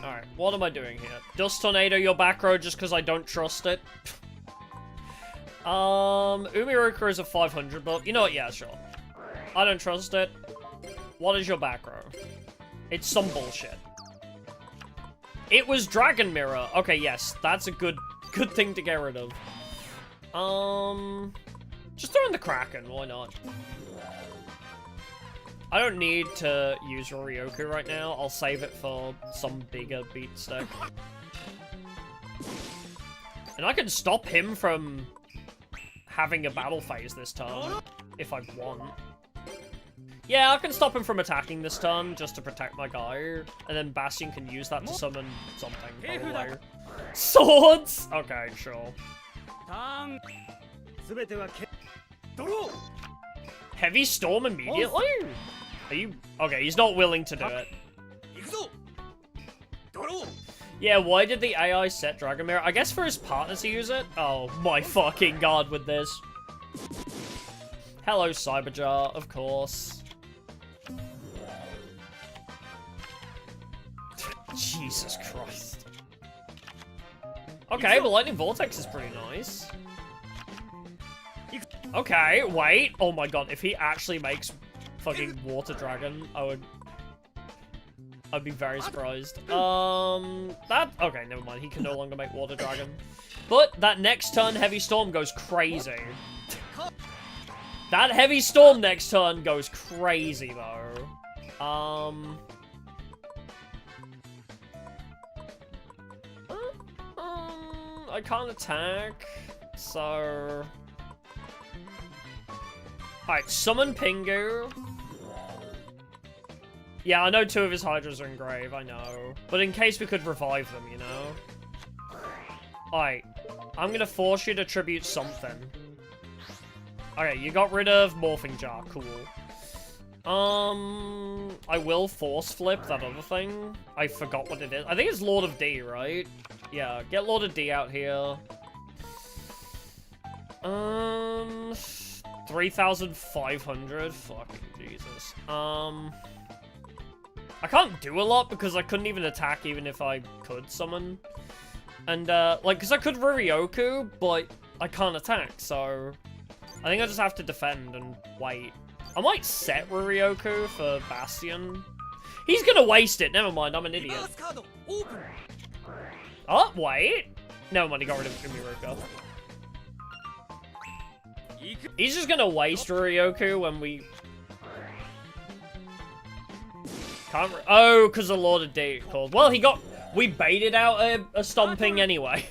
Alright, what am I doing here? Dust Tornado your back row just because I don't trust it. Umiruka is a 500, but you know what? Yeah, sure. I don't trust it. What is your back row? It's some bullshit. It was Dragon Mirror. Okay, yes, that's a good thing to get rid of. Just throw in the Kraken, why not? I don't need to use Ryoku right now. I'll save it for some bigger beat stick. And I can stop him from having a battle phase this turn, if I want. Yeah, I can stop him from attacking this turn, just to protect my guy. And then Bastion can use that to summon something, probably. Swords! Okay, sure. Heavy Storm immediately? Are you... Okay, he's not willing to do it. Yeah, why did the AI set Dragon Mirror? I guess for his partner to use it? Oh my fucking god with this. Hello, Cyberjar, of course. Jesus Christ. Okay, well, Lightning Vortex is pretty nice. Okay, wait. Oh my god, if he actually makes fucking Water Dragon, I'd be very surprised. Okay, never mind. He can no longer make Water Dragon. But that next turn, Heavy Storm goes crazy. That Heavy Storm next turn goes crazy, though. I can't attack, so... Alright, summon Pingu. Yeah, I know 2 of his Hydras are in grave, I know. But in case we could revive them, you know? Alright, I'm gonna force you to tribute something. Okay, you got rid of Morphing Jar, cool. I will force flip that other thing. I forgot what it is. I think it's Lord of D, right? Yeah, get Lord of D out here. 3,500? Fucking Jesus. I can't do a lot because I couldn't even attack even if I could summon. And, like, because I could Ruryoku, but I can't attack, so... I think I just have to defend and wait. I might set Ruryoku for Bastion. He's gonna waste it. Never mind, I'm an idiot. Oh, wait. Never mind, he got rid of Umiruka. He's just gonna waste Ruryoku when we... Can't... Oh, because the Lord of D called. Well, he got... We baited out a stomping anyway.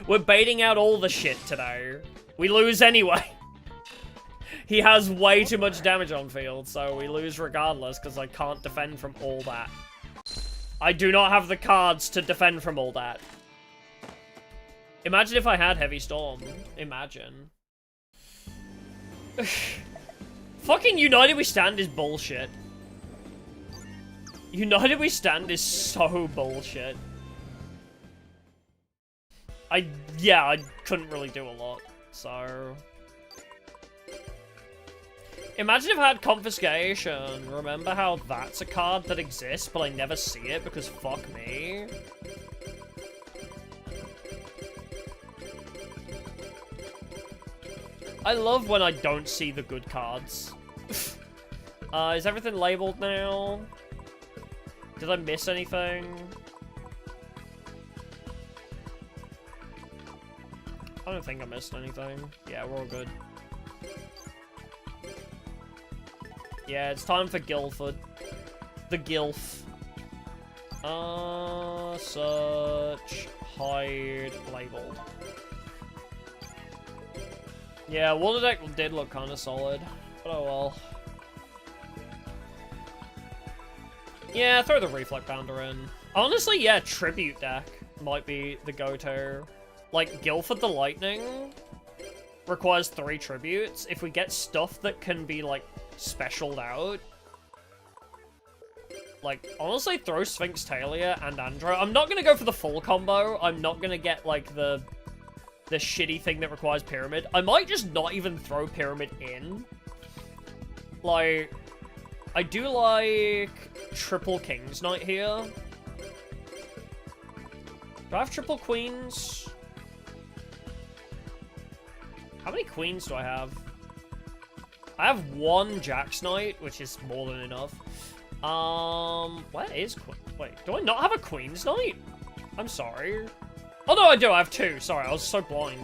We're baiting out all the shit today. We lose anyway. He has way too much damage on field, so we lose regardless, because I can't defend from all that. I do not have the cards to defend from all that. Imagine if I had Heavy Storm. Imagine. Fucking United We Stand is bullshit. United We Stand is so bullshit. Yeah, I couldn't really do a lot, so... Imagine if I had Confiscation. Remember how that's a card that exists, but I never see it because fuck me? I love when I don't see the good cards. Is everything labeled now? Did I miss anything? I don't think I missed anything. Yeah, we're all good. Yeah, it's time for Guilford. The Gilf. Search, hide, labeled. Yeah, Water Deck did look kind of solid, but oh well. Yeah, throw the Reflect Bounder in. Honestly, yeah, Tribute deck might be the go-to. Like, Guilford the Lightning requires 3 tributes. If we get stuff that can be, like, specialed out. Like, honestly, throw Sphinx Talia and Andro. I'm not gonna go for the full combo. I'm not gonna get, like, the shitty thing that requires Pyramid. I might just not even throw Pyramid in. Like, I do like triple King's Knight here. Do I have triple Queens? How many Queens do I have? I have 1 Jack's Knight, which is more than enough. Where is wait, do I not have a Queen's Knight? I'm sorry. Oh no, I do, I have 2. Sorry, I was so blind.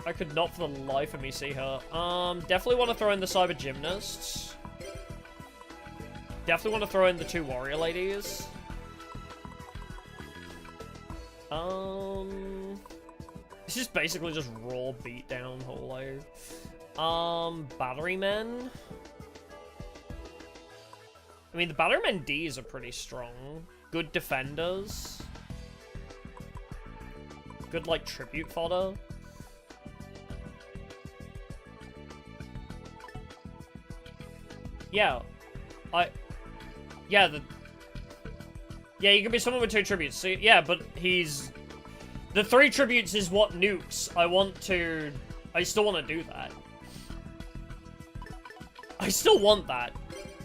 I could not for the life of me see her. Definitely want to throw in the Cyber Gymnasts. Definitely want to throw in the 2 Warrior Ladies. This is basically just raw beatdown whole Battery Men. I mean, the Battery Men Ds are pretty strong. Good defenders. Good, like, tribute fodder. Yeah. Yeah, yeah, you can be someone with 2 tributes. So, yeah, but he's... The 3 tributes is what nukes. I still want to do that. I still want that.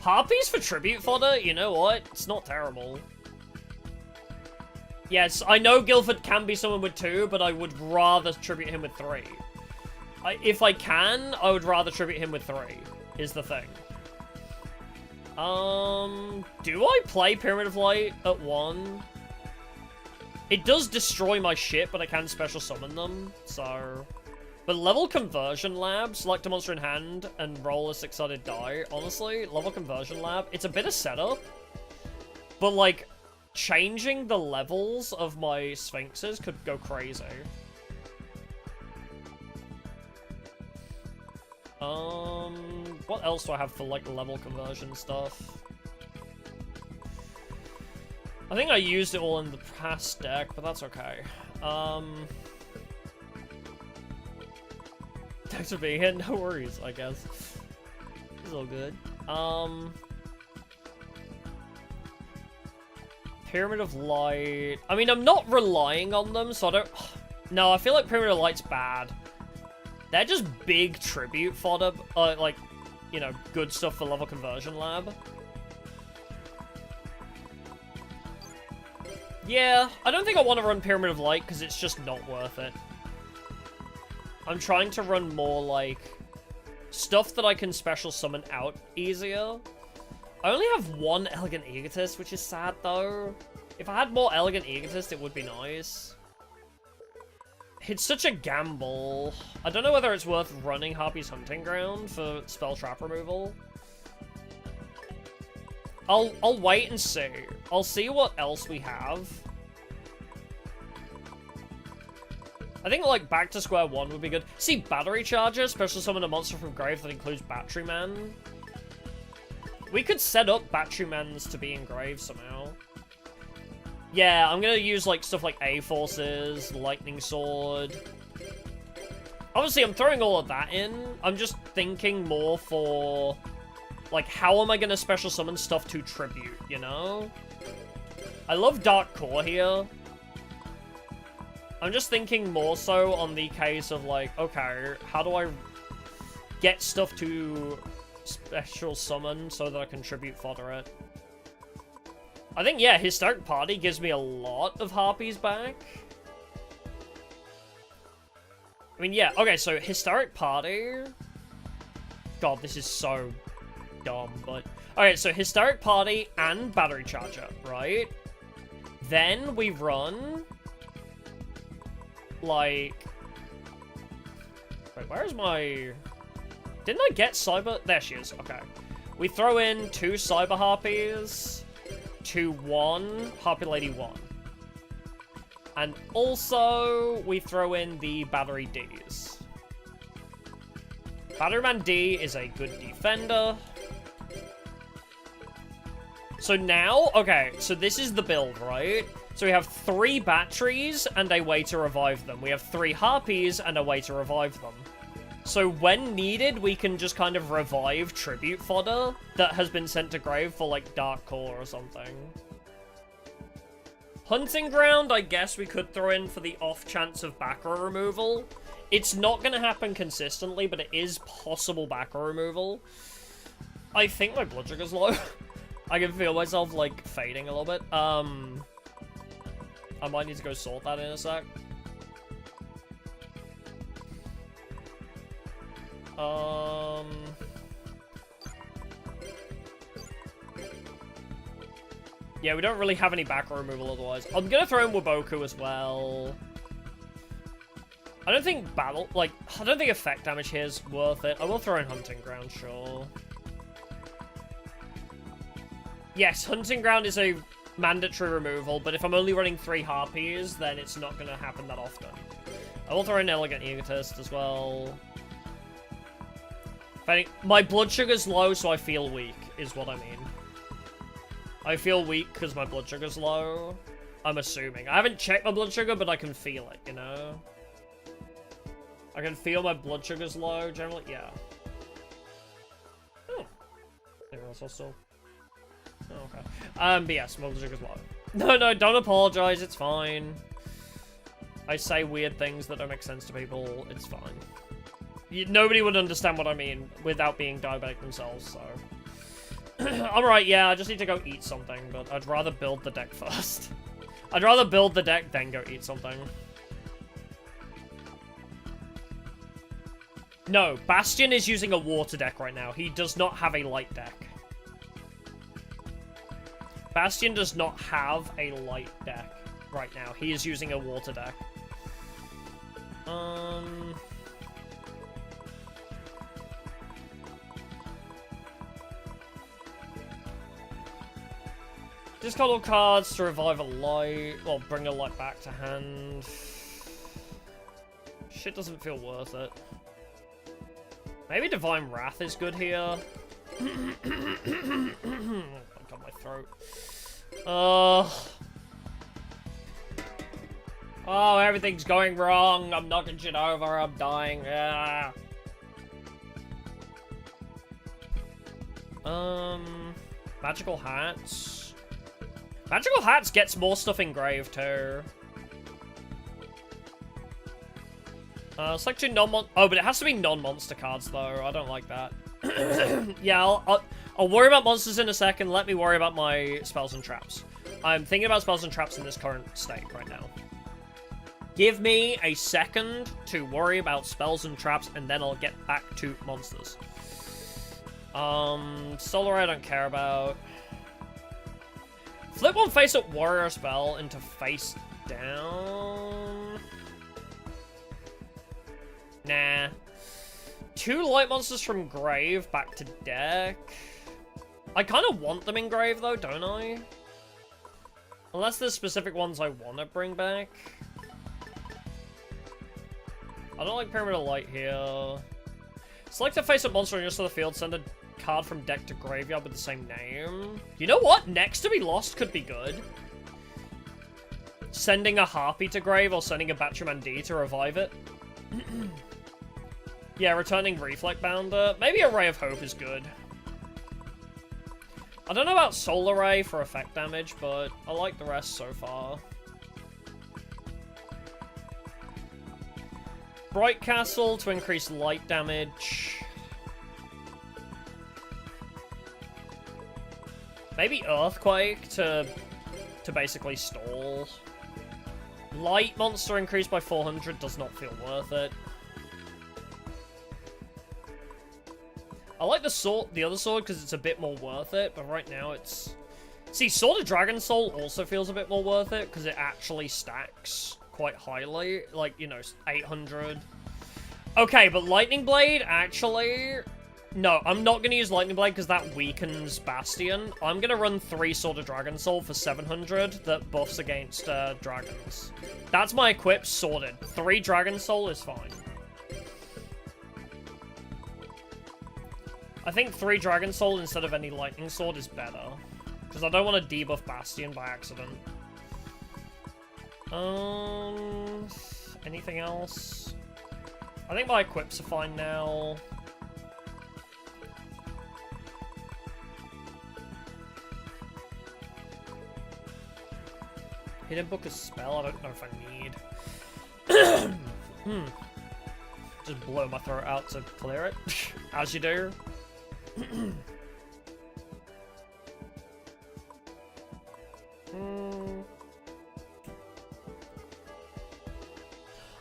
Harpies for tribute fodder? You know what? It's not terrible. Yes, I know Guilford can be someone with 2, but I would rather tribute him with 3. If I can, I would rather tribute him with 3, is the thing. Do I play Pyramid of Light at 1? It does destroy my shit, but I can special summon them, so... But level Conversion Lab, select a monster in hand, and roll a 6-sided die. Honestly, level Conversion Lab, it's a bit of setup. But, like, changing the levels of my Sphinxes could go crazy. What else do I have for, like, level conversion stuff? I think I used it all in the past deck, but that's okay. Thanks for being here. No worries, I guess. It's all good. Pyramid of Light. I mean, I'm not relying on them, so I don't... No, I feel like Pyramid of Light's bad. They're just big tribute fodder, like, you know, good stuff for level conversion lab. Yeah, I don't think I want to run Pyramid of Light because it's just not worth it. I'm trying to run more, like, stuff that I can special summon out easier. I only have one Elegant Egotist, which is sad, though. If I had more Elegant Egotist, it would be nice. It's such a gamble. I don't know whether it's worth running Harpy's Hunting Ground for spell trap removal. I'll wait and see. I'll see what else we have. I think, like, back to square one would be good. See, Battery Charger, special summon a monster from grave that includes Battery Man. We could set up Battery Mans to be in grave somehow. Yeah, I'm gonna use, like, stuff like A-Forces, Lightning Sword. Obviously, I'm throwing all of that in. I'm just thinking more for, like, how am I gonna special summon stuff to tribute, you know? I love Dark Core here. I'm just thinking more so on the case of, like, okay, how do I get stuff to special summon so that I can tribute fodder it? I think, yeah, Hysteric Party gives me a lot of Harpies back. I mean, yeah, okay, so Hysteric Party... God, this is so dumb, but... Okay, so Hysteric Party and Battery Charger, right? Then we run... like... Wait, where's my... Didn't I get Cyber... There she is, okay. We throw in 2 Cyber Harpies... to 1 Harpy Lady 1. And also, we throw in the Battery Ds. Battery Man D is a good defender. So now, okay, so this is the build, right? So we have 3 batteries and a way to revive them. We have 3 Harpies and a way to revive them. So when needed, we can just kind of revive tribute fodder that has been sent to grave for, like, Dark Core or something. Hunting Ground, I guess we could throw in for the off chance of back row removal. It's not going to happen consistently, but it is possible back row removal. I think my blood sugar's low. I can feel myself, like, fading a little bit. I might need to go sort that in a sec. Yeah, we don't really have any back row removal otherwise. I'm gonna throw in Waboku as well. I don't think I don't think effect damage here is worth it. I will throw in Hunting Ground, sure. Yes, Hunting Ground is a mandatory removal, but if I'm only running 3 Harpies, then it's not gonna happen that often. I will throw in Elegant Egotist as well. My blood sugar's low, so I feel weak, is what I mean. I feel weak because my blood sugar's low. I'm assuming. I haven't checked my blood sugar, but I can feel it, you know? I can feel my blood sugar's low, generally. Yeah. Oh. Anyone else hostile? Oh, okay. But yes, my blood sugar's low. No, don't apologize. It's fine. I say weird things that don't make sense to people. It's fine. Nobody would understand what I mean without being diabetic themselves, so... Alright, yeah, I just need to go eat something, but I'd rather build the deck first. I'd rather build the deck, then go eat something. No, Bastion is using a water deck right now. He does not have a light deck. Bastion does not have a light deck right now. He is using a water deck. Discard all cards to revive a light, or bring a light back to hand. Shit doesn't feel worth it. Maybe Divine Wrath is good here. Oh god, my throat. Oh, everything's going wrong. I'm knocking shit over. I'm dying. Yeah. Magical Hats. Magical Hats gets more stuff engraved too. Select two non-mon- Oh, but it has to be non-monster cards though. I don't like that. Yeah, I'll worry about monsters in a second. Let me worry about my spells and traps. I'm thinking about spells and traps in this current state right now. Give me a second to worry about spells and traps, and then I'll get back to monsters. Solar I don't care about. Flip one face-up warrior spell into face down. Nah. Two light monsters from grave back to deck. I kind of want them in grave though, don't I? Unless there's specific ones I want to bring back. I don't like Pyramid of Light here. Select a face-up monster on your side of the field, send a card from deck to graveyard with the same name. You know what? Next to be lost could be good. Sending a Harpy to grave or sending a Batchaman to revive it. Yeah, returning Reflect Bounder. Maybe a Ray of Hope is good. I don't know about Solar Ray for effect damage, but I like the rest so far. Bright Castle to increase light damage. Maybe Earthquake to basically stall. Light monster increased by 400 does not feel worth it. I like the other sword because it's a bit more worth it, but right now it's... See, Sword of Dragon Soul also feels a bit more worth it because it actually stacks quite highly. Like, you know, 800. Okay, but Lightning Blade actually... No, I'm not going to use Lightning Blade because that weakens Bastion. I'm going to run 3 Sword of Dragon Soul for 700 that buffs against dragons. That's my equip sorted. 3 Dragon Soul is fine. I think 3 Dragon Soul instead of any Lightning Sword is better. Because I don't want to debuff Bastion by accident. Anything else? I think my equips are fine now. Hidden Book a spell? I don't know if I need. Just blow my throat out to clear it. As you do.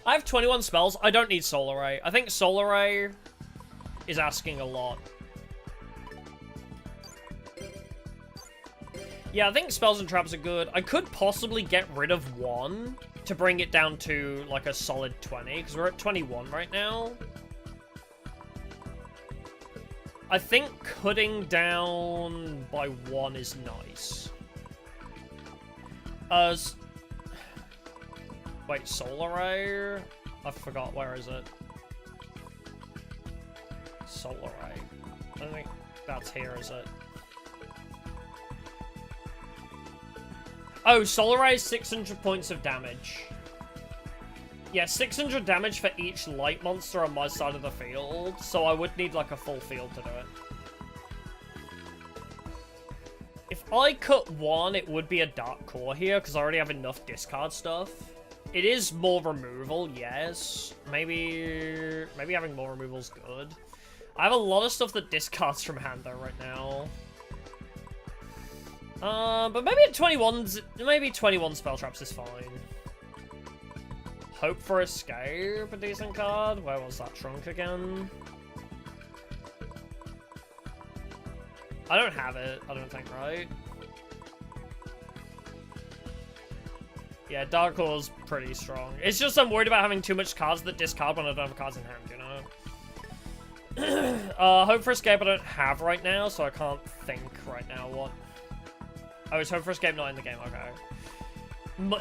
I have 21 spells. I don't need Solar Ray. I think Solar Ray is asking a lot. Yeah, I think spells and traps are good. I could possibly get rid of 1 to bring it down to like a solid 20, because we're at 21 right now. I think cutting down by 1 is nice. Wait, Solar Ray? I forgot, where is it? Solar Ray. I don't think that's here, is it? Oh, Solar Ray is 600 points of damage. Yeah, 600 damage for each light monster on my side of the field, so I would need like a full field to do it. If I cut 1, it would be a Dark Core here, because I already have enough discard stuff. It is more removal, yes. Maybe having more removal is good. I have a lot of stuff that discards from hand though right now. But maybe at 21 spell traps is fine. Hope for Escape, a decent card. Where was that trunk again? I don't have it, I don't think, right? Yeah, Dark Core's pretty strong. It's just I'm worried about having too much cards that discard when I don't have cards in hand, you know? Hope for Escape I don't have right now, so I can't think right now what... Oh, is Hope for Escape not in the game? Okay.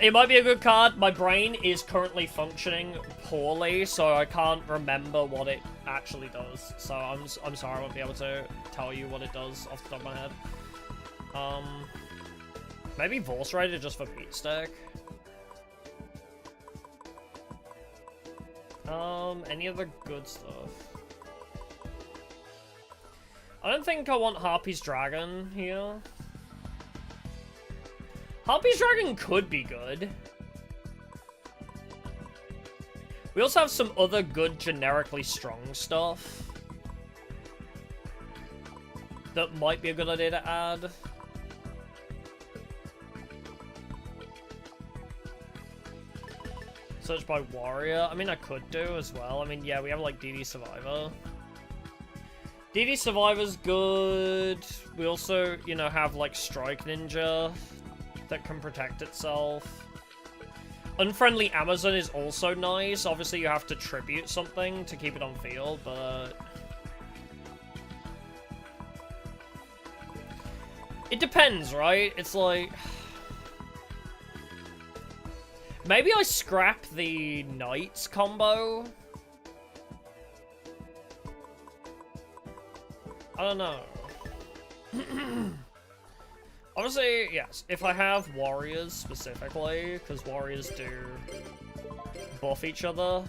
It might be a good card. My brain is currently functioning poorly, so I can't remember what it actually does. So I'm sorry, I won't be able to tell you what it does off the top of my head. Maybe Vorse Raider just for beat stack. Any other good stuff? I don't think I want Harpy's Dragon here. Harpy's Dragon could be good. We also have some other good generically strong stuff that might be a good idea to add. Search by warrior. I mean, I could do as well. I mean, yeah, we have like DD Survivor. DD Survivor's good. We also, you know, have like Strike Ninja that can protect itself. Unfriendly Amazon is also nice. Obviously, you have to tribute something to keep it on field, but it depends, right? It's like maybe I scrap the Knights combo. I don't know. Obviously, yes, if I have warriors specifically, because warriors do buff each other.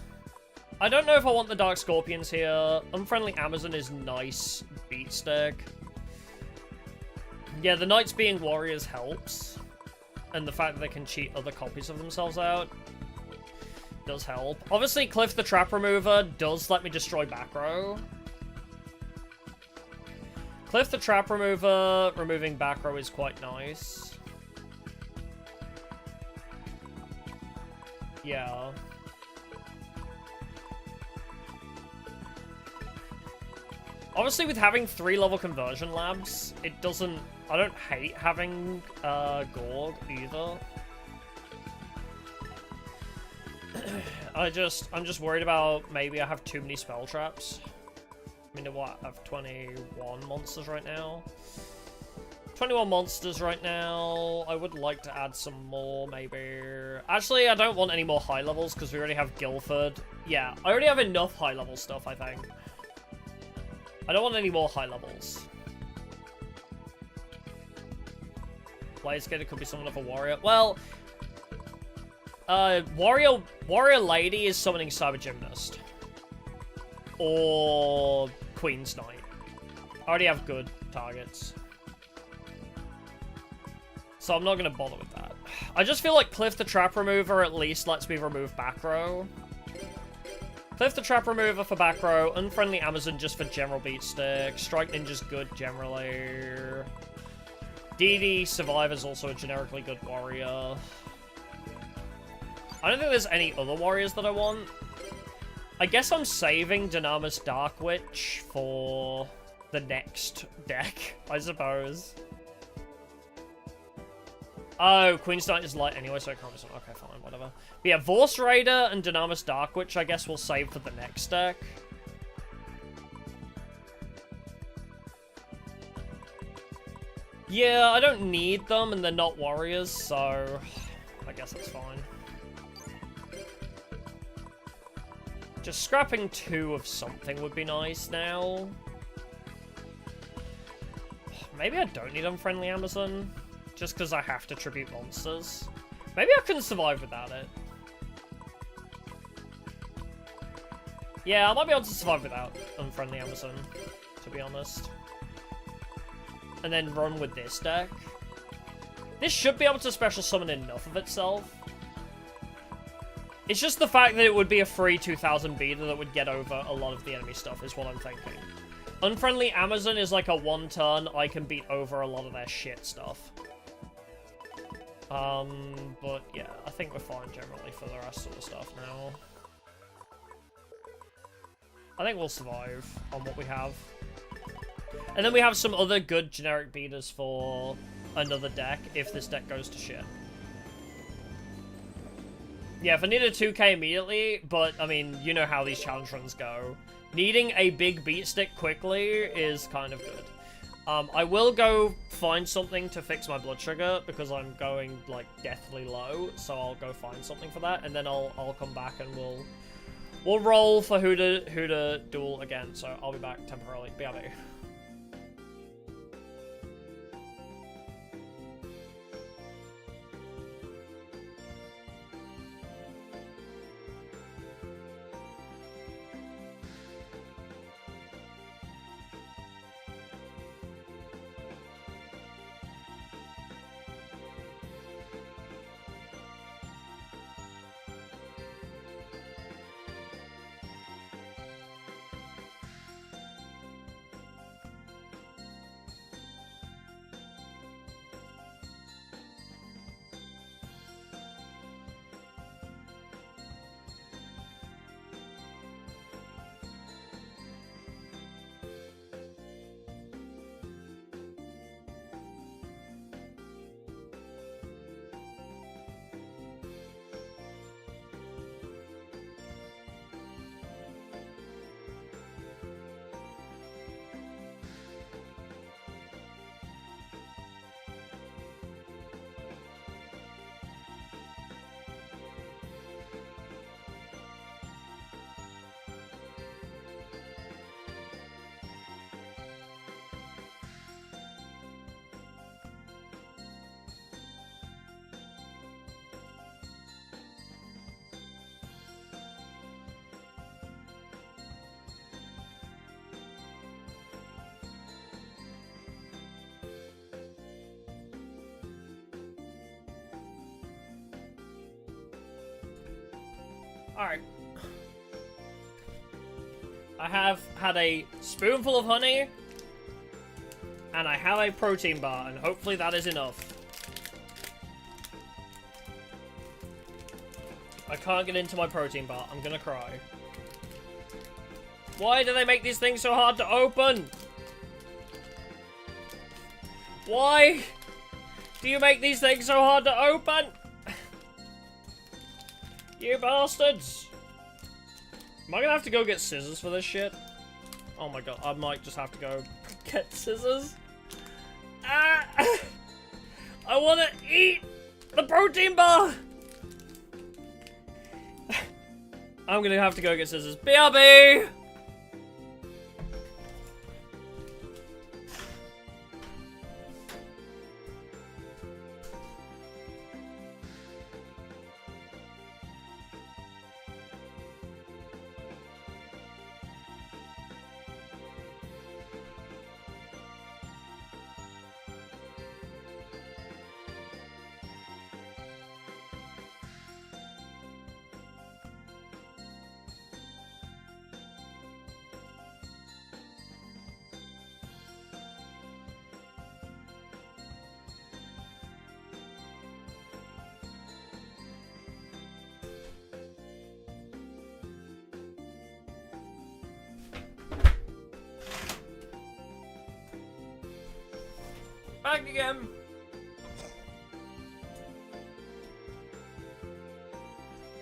I don't know if I want the Dark Scorpions here. Unfriendly Amazon is nice beat stick. Yeah, the Knights being warriors helps. And the fact that they can cheat other copies of themselves out does help. Obviously, Cliff the Trap Remover does let me destroy back row. Cliff the Trap Remover, removing back row is quite nice. Yeah. Obviously, with having 3-level conversion labs, it doesn't... I don't hate having Gorg either. I'm just worried about maybe I have too many spell traps. I mean, what? I have 21 monsters right now. 21 monsters right now. I would like to add some more, maybe. Actually, I don't want any more high levels because we already have Guildford. Yeah, I already have enough high level stuff, I think. I don't want any more high levels. Blazegator could be someone of a warrior. Well, warrior lady is summoning Cyber Gymnast. Or Queen's Knight. I already have good targets. So I'm not going to bother with that. I just feel like Cliff the Trap Remover at least lets me remove back row. Cliff the Trap Remover for back row. Unfriendly Amazon just for general beat stick. Strike Ninja's good generally. DD Survivor's also a generically good warrior. I don't think there's any other warriors that I want. I guess I'm saving Dynamis Dark Witch for the next deck, I suppose. Oh, Queen's Knight is light anyway, so I can't... Okay, fine, whatever. But yeah, Vorse Raider and Dynamis Dark Witch, I guess we'll save for the next deck. Yeah, I don't need them, and they're not warriors, so I guess that's fine. Just scrapping 2 of something would be nice now. Maybe I don't need Unfriendly Amazon, just because I have to tribute monsters. Maybe I can survive without it. Yeah, I might be able to survive without Unfriendly Amazon, to be honest. And then run with this deck. This should be able to special summon enough of itself. It's just the fact that it would be a free 2000 beta that would get over a lot of the enemy stuff is what I'm thinking. Unfriendly Amazon is like a 1-turn, I can beat over a lot of their shit stuff. But yeah, I think we're fine generally for the rest of the stuff now. I think we'll survive on what we have. And then we have some other good generic beaters for another deck if this deck goes to shit. Yeah, if I need a 2k immediately, but, I mean, you know how these challenge runs go. Needing a big beat stick quickly is kind of good. I will go find something to fix my blood sugar, because I'm going, like, deathly low, so I'll go find something for that, and then I'll come back and We'll roll for who to duel again, so I'll be back temporarily. BRB. Alright. I have had a spoonful of honey, and I have a protein bar, and hopefully that is enough. I can't get into my protein bar. I'm gonna cry. Why do they make these things so hard to open? Why do you make these things so hard to open? You bastards! Am I gonna have to go get scissors for this shit? Oh my god, I might just have to go get scissors. Ah! I wanna eat the protein bar! I'm gonna have to go get scissors. BRB! Back again.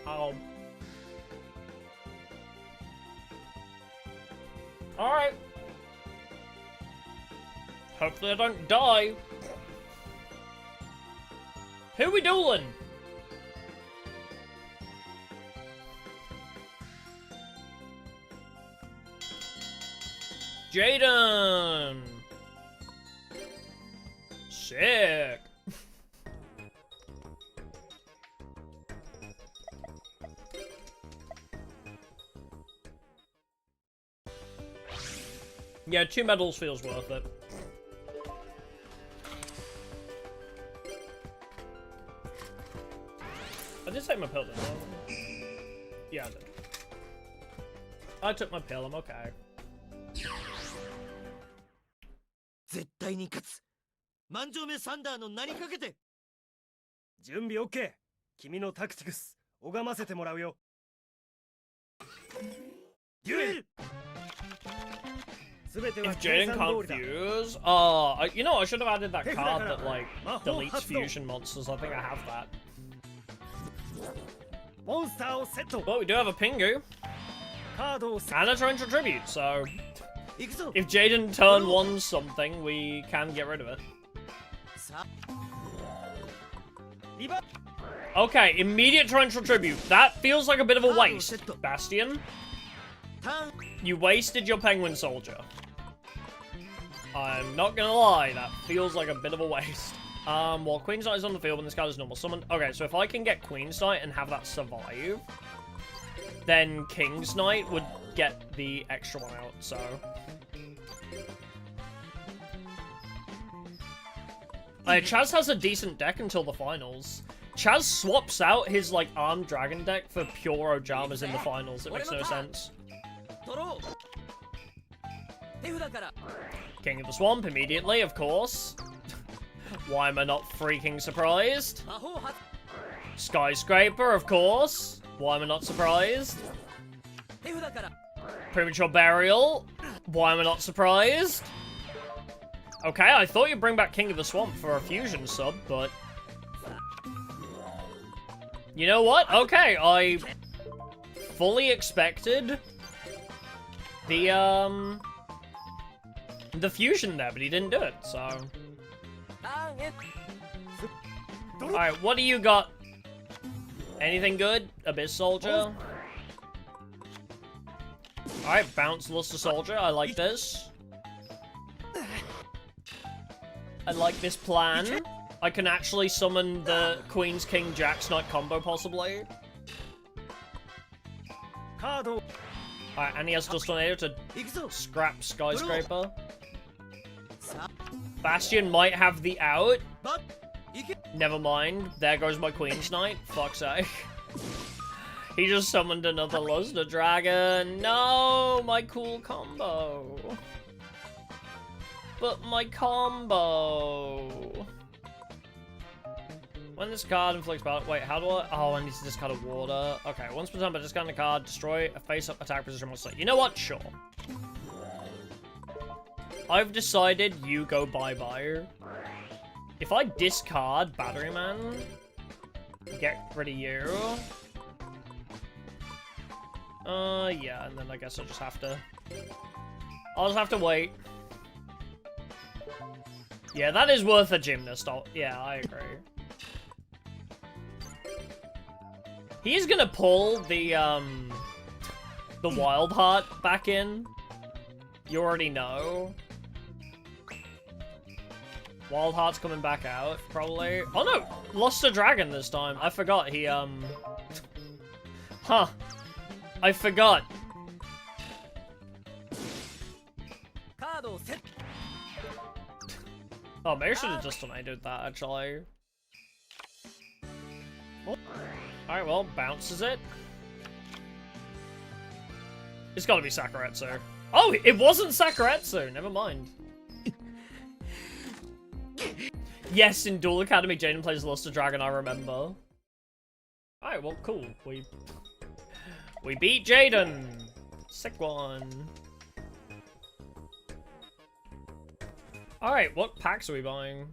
Oh. Alright. Hopefully I don't die. Who we dueling? Jaden! Sick! Yeah, 2 medals feels worth it. I did take my pill, didn't I? Yeah, I did. I took my pill, I'm okay. 絶対に勝つ。万丈目サンダーの名にかけて。準備 OK。君のタクティクス拝ませてもらうよ。デュエル。 If Jaden can't fuse, you know, I should have added that card that like deletes fusion monsters. I think I have that. But we do have a Pingu and a torrential tribute, so if Jaden turn 1 something, we can get rid of it. Okay, immediate torrential tribute. That feels like a bit of a waste. Bastion, you wasted your penguin soldier. I'm not gonna lie, that feels like a bit of a waste. Well, Queen's Knight is on the field when this card is normal summoned. Okay, so if I can get Queen's Knight and have that survive, then King's Knight would get the extra one out, so... Chaz has a decent deck until the finals. Chaz swaps out his, like, armed dragon deck for pure Ojamas in the finals. It makes no sense. King of the Swamp immediately, of course. Why am I not freaking surprised? Skyscraper, of course. Why am I not surprised? Premature Burial. Why am I not surprised? Okay, I thought you'd bring back King of the Swamp for a fusion sub, but... You know what? Okay, I fully expected the fusion there, but he didn't do it, so... Alright, what do you got? Anything good? Abyss Soldier? Alright, Bounce Luster Soldier, I like this. I like this plan. I can actually summon the Queen's King Jack's Knight combo, possibly. Alright, and he has Dust Tornado to scrap Skyscraper. Bastion might have the out. Never mind. There goes my Queen's Knight. Fuck's sake. He just summoned another Luster Dragon. No, my cool combo. But my combo. When this card inflicts battle, wait, how do I? Oh, I need to discard a water. Okay, once per turn, by discarding a card, destroy a face-up attack position monster. You know what? Sure. I've decided you go bye-bye. If I discard Battery Man, get rid of you. Yeah, and then I guess I'll just have to... I'll just have to wait. Yeah, that is worth a gymnast. Yeah, I agree. He's gonna pull the Wild Heart back in. You already know. Wild Heart's coming back out, probably. Oh no! Luster Dragon this time. I forgot he, Huh. I forgot. Oh, maybe I should have just tornadoed that, actually. Oh. Alright, well, bounces it. It's gotta be Sakuretsu. Oh, it wasn't Sakuretsu! Never mind. Yes, in Duel Academy, Jaden plays Luster Dragon, I remember. Alright, well, cool. We beat Jaden! Sick one. Alright, what packs are we buying?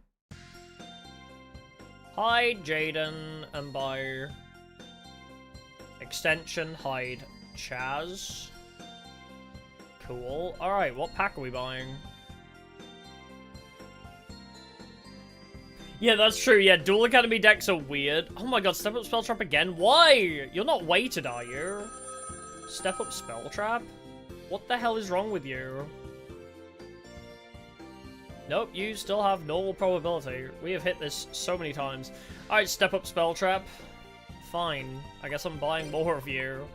Hide Jaden, and buy... Extension, hide Chaz. Cool. Alright, what pack are we buying? Yeah, that's true. Yeah, Duel Academy decks are weird. Oh my god, Step Up Spell Trap again? Why? You're not weighted, are you? Step Up Spell Trap? What the hell is wrong with you? Nope, you still have normal probability. We have hit this so many times. Alright, Step Up Spell Trap. Fine. I guess I'm buying more of you.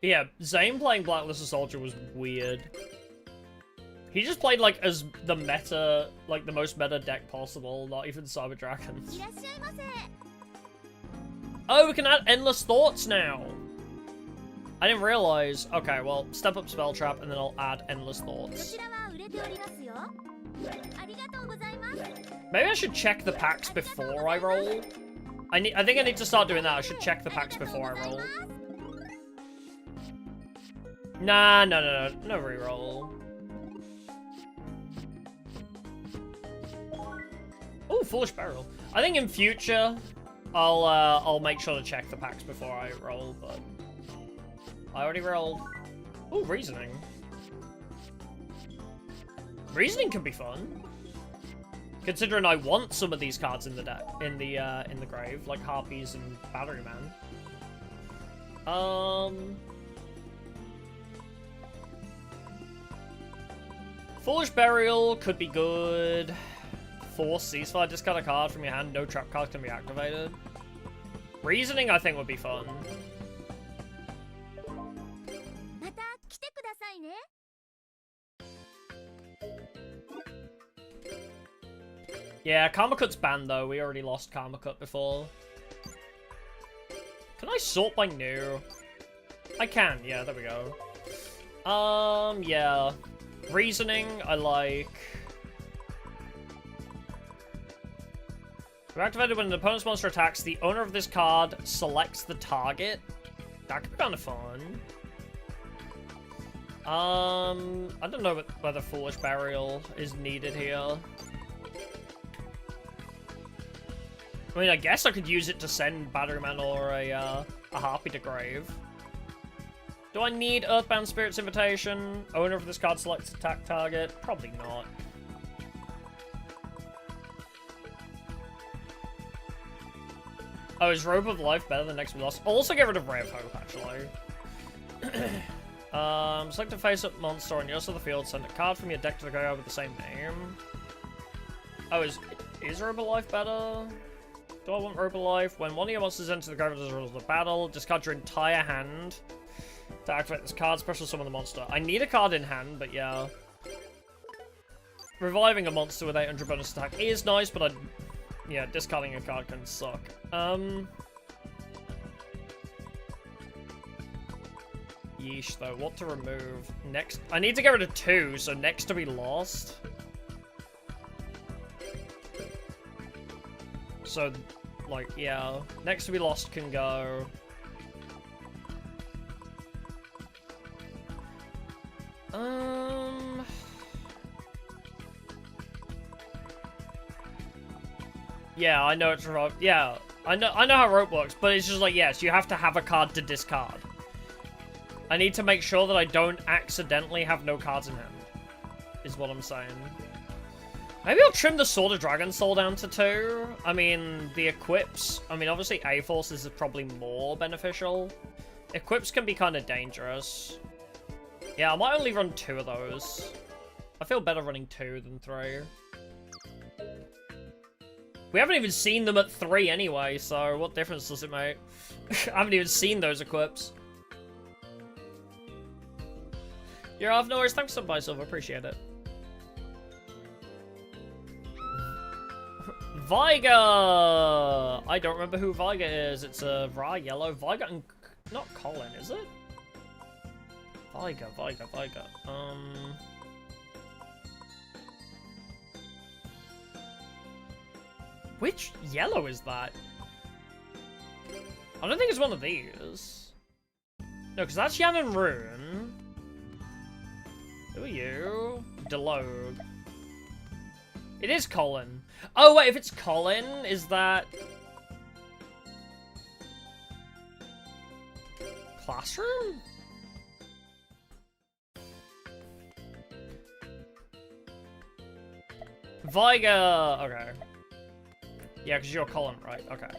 Yeah, Zane playing Black Luster Soldier was weird. He just played, like, as the meta, like, the most meta deck possible, not even Cyber Dragons. Oh, we can add Endless Thoughts now! I didn't realize. Okay, well, Step Up Spell Trap, and then I'll add Endless Thoughts. Maybe I should check the packs before I roll. I think I need to start doing that. I should check the packs before I roll. Nah, no reroll. Oh, Foolish Barrel. I think in future, I'll make sure to check the packs before I roll, but I already rolled. Oh, Reasoning. Reasoning can be fun. Considering I want some of these cards in the deck, in the grave, like Harpies and Battery Man. Foolish Burial could be good. Force Ceasefire, discard a card from your hand, no trap cards can be activated. Reasoning, I think, would be fun. Yeah, Karma Cut's banned though. We already lost Karma Cut before. Can I sort by new? I can, yeah, there we go. Yeah. Reasoning, I like. Activated when an opponent's monster attacks, the owner of this card selects the target. That could be kind of fun. I don't know whether Foolish Burial is needed here. I mean, I guess I could use it to send Batteryman or a Harpy to grave. Do I need Earthbound Spirit's Invitation? Owner of this card selects attack target? Probably not. Oh, is Robe of Life better than Next We Lost? I'll also get rid of Ray of Hope, actually. Select a face-up monster on your side of the field, send a card from your deck to the graveyard with the same name. Oh, is Robe of Life better? Do I want Robe of Life? When one of your monsters enters the graveyard as a result of the battle, discard your entire hand to activate this card, special summon the monster. I need a card in hand, but yeah. Reviving a monster with 800 bonus attack is nice, but yeah, discarding a card can suck. Yeesh, though. What to remove? Next. I need to get rid of 2, so next to be lost. So, like, yeah. Next to be lost can go. Yeah, I know it's rope. Yeah, I know how rope works, but it's just like, yes, you have to have a card to discard. I need to make sure that I don't accidentally have no cards in hand, is what I'm saying. Maybe I'll trim the Sword of Dragon Soul down to 2. I mean, the equips, I mean, obviously A-Forces is probably more beneficial. Equips can be kind of dangerous. Yeah, I might only run 2 of those. I feel better running 2 than 3. We haven't even seen them at 3 anyway, so what difference does it make? I haven't even seen those equips. You're off, no worries. Thanks so much, Silver. Appreciate it. Viga! I don't remember who Viga is. It's a Ra Yellow. Viga and... not Colin, is it? Viga. Which yellow is that? I don't think it's one of these. No, because that's Yan and Rune. Who are you? Delogue. It is Colin. Oh, wait, if it's Colin, is that... Classroom? Viga! Okay. Yeah, because you're Colin, right? Okay.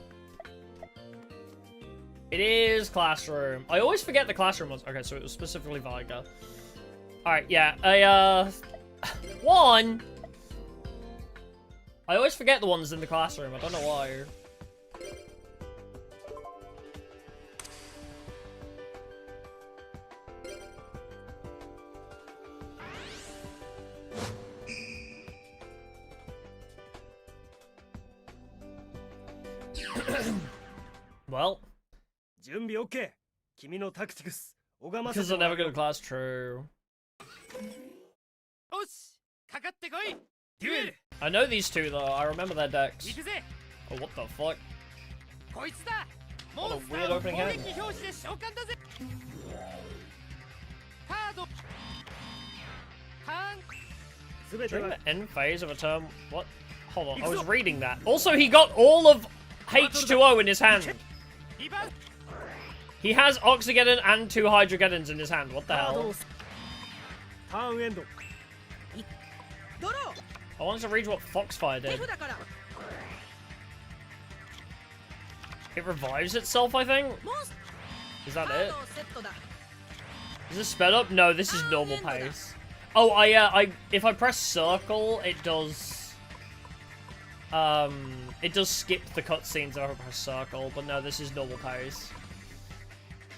It is Classroom. I always forget the Classroom ones. Okay, so it was specifically Viga. Alright, yeah. One! I always forget the ones in the Classroom. I don't know why. Well. Because they're never gonna class true. I know these two though, I remember their decks. Oh, what the fuck? What a weird opening hand. During the end phase of a turn... What? Hold on, I was reading that. Also, he got all of H2O in his hand. He has Oxygeddon and 2 Hydrogeddons in his hand. What the hell? I wanted to read what Foxfire did. It revives itself, I think? Is that it? Is this sped up? No, this is normal pace. Oh, if I press circle, it does skip the cutscenes if I press circle, but no, this is normal pace.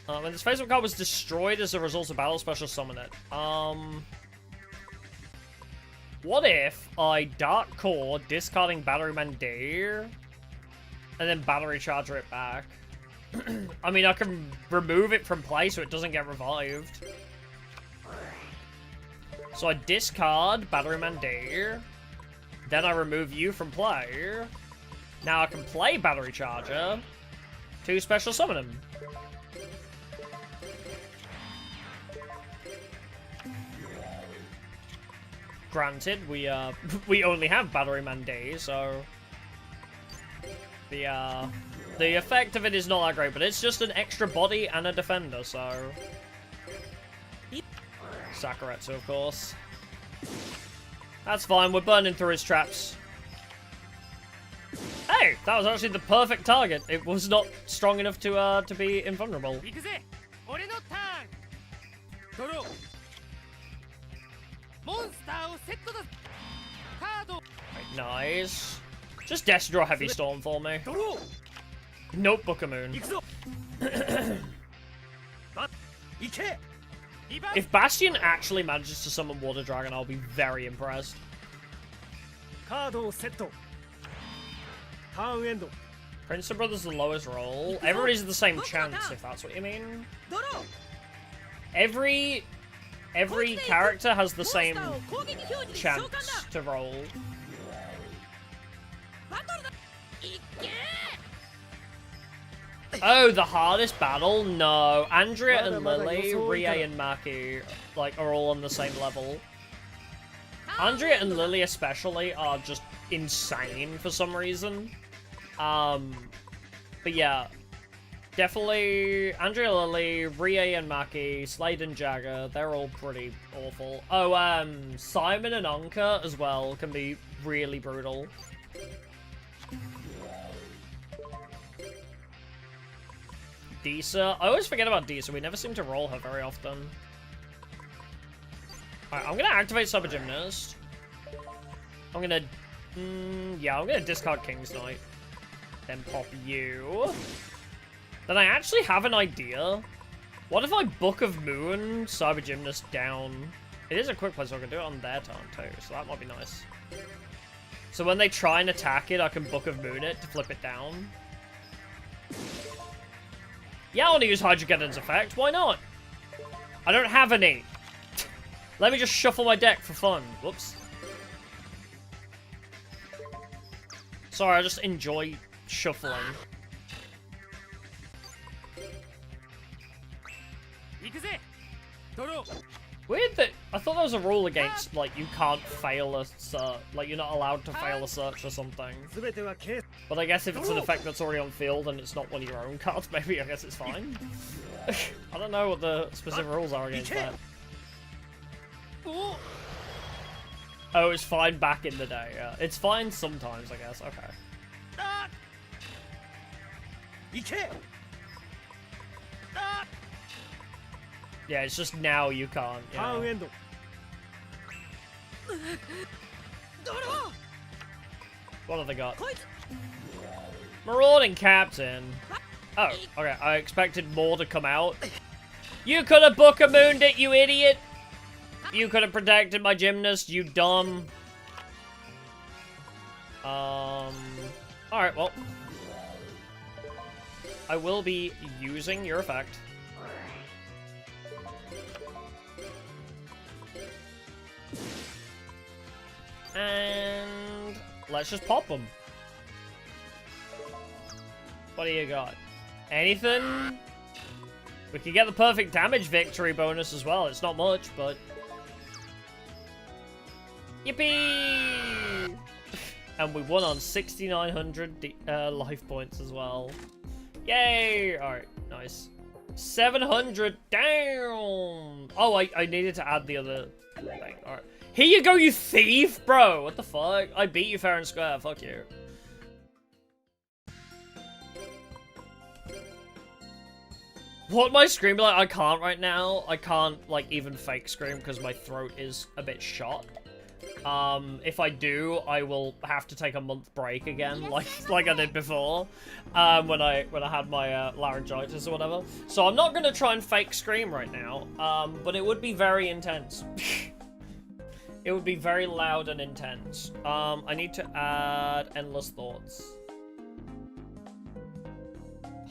When this face-up card was destroyed as a result of battle, special summon it. What if I Dark Core, discarding Battery Man Deer, and then Battery Charger it back? I mean, I can remove it from play so it doesn't get revived. So I discard Battery Man Deer, then I remove you from play. Now I can play Battery Charger to special summon him. Granted, we only have Battery Man Day, so the effect of it is not that great, but it's just an extra body and a defender, so Sakuretsu, of course. That's fine, we're burning through his traps. Hey, that was actually the perfect target. It was not strong enough to be invulnerable. Right, nice. Just Death Draw Heavy Storm for me. Nope, Bookamoon. If Bastion actually manages to summon Water Dragon, I'll be very impressed. Prince of Brothers the lowest roll. Everybody's the same chance, if that's what you mean. Every character has the same chance to roll. Oh, the hardest battle? No. Andrea and Lily, Rie and Maki, like, are all on the same level. Andrea and Lily especially are just insane for some reason. But yeah. Definitely Andrea, Lily, Rie and Maki, Slade and Jagger, they're all pretty awful. Oh, Simon and Anka as well can be really brutal. Disa. I always forget about Disa. We never seem to roll her very often. Alright, I'm gonna activate Cyber Gymnast. I'm gonna... yeah, I'm gonna discard King's Knight. Then pop you. Then I actually have an idea. What if I Book of Moon Cyber Gymnast down? It is a quick play, so I can do it on their turn too, so that might be nice. So when they try and attack it, I can Book of Moon it to flip it down. Yeah, I want to use Hydrogeddon's effect. Why not? I don't have any. Let me just shuffle my deck for fun. Whoops. Sorry, I just enjoy shuffling. Weird that I thought there was a rule against, like, you can't fail a search, like, you're not allowed to fail a search or something. But I guess if it's an effect that's already on field and it's not one of your own cards, maybe I guess it's fine. I don't know what the specific rules are against that. Oh, it's fine back in the day, yeah. It's fine sometimes, I guess, okay. Yeah, it's just now you can't, you know. What have they got? Marauding Captain. Oh, okay, I expected more to come out. You could have Bookamooned it, you idiot! You could have protected my gymnast, you dumb. Alright, well. I will be using your effect. And let's just pop them. What do you got? Anything? We could get the perfect damage victory bonus as well. It's not much, but... Yippee! And we won on 6,900 life points as well. Yay! Alright, nice. 700 down! Oh, I needed to add the other thing. Alright. Here you go, you thief! Bro, what the fuck? I beat you fair and square, fuck you. What my scream like? I can't right now. I can't, like, even fake scream because my throat is a bit shot. If I do, I will have to take a month break again, like I did before, when I had my laryngitis or whatever. So I'm not gonna try and fake scream right now, but it would be very intense. It would be very loud and intense. I need to add endless thoughts.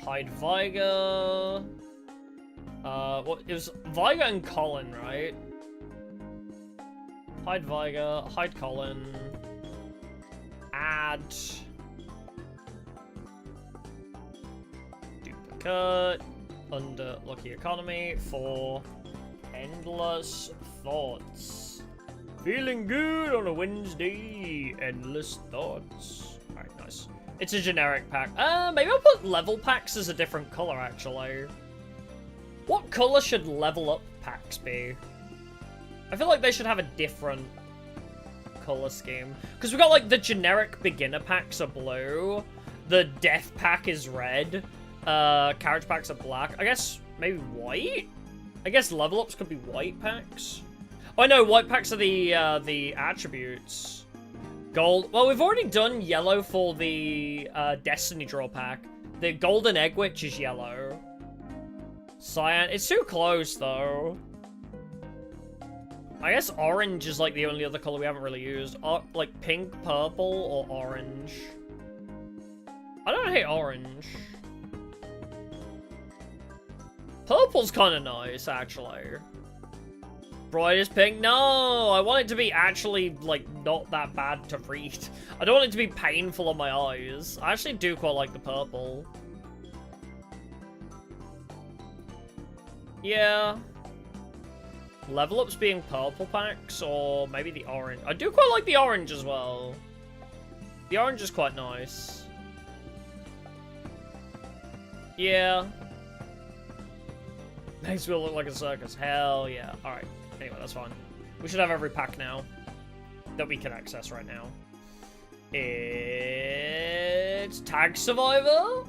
Hide Viger. What it was Viger and Colin, right? Hide Viger, hide Colin, add duplicate under Lucky Economy for endless thoughts. Feeling good on a Wednesday, endless thoughts. Alright, nice. It's a generic pack. Maybe I'll put level packs as a different color, actually. What color should level up packs be? I feel like they should have a different color scheme. Because we've got, like, the generic beginner packs are blue. The death pack is red. Carriage packs are black. I guess maybe white? I guess level ups could be white packs. Oh, no, white packs are the attributes. Gold. Well, we've already done yellow for the Destiny Draw pack. The Golden Egg Witch is yellow. Cyan. It's too close, though. I guess orange is, like, the only other color we haven't really used. Like, pink, purple, or orange. I don't hate orange. Purple's kind of nice, actually. Brightest pink? No! I want it to be actually, like, not that bad to read. I don't want it to be painful on my eyes. I actually do quite like the purple. Yeah. Level ups being purple packs, or maybe the orange. I do quite like the orange as well. The orange is quite nice. Yeah. Makes me look like a circus. Hell yeah. Alright. Anyway, that's fine. We should have every pack now that we can access right now. It's Tag Survivor?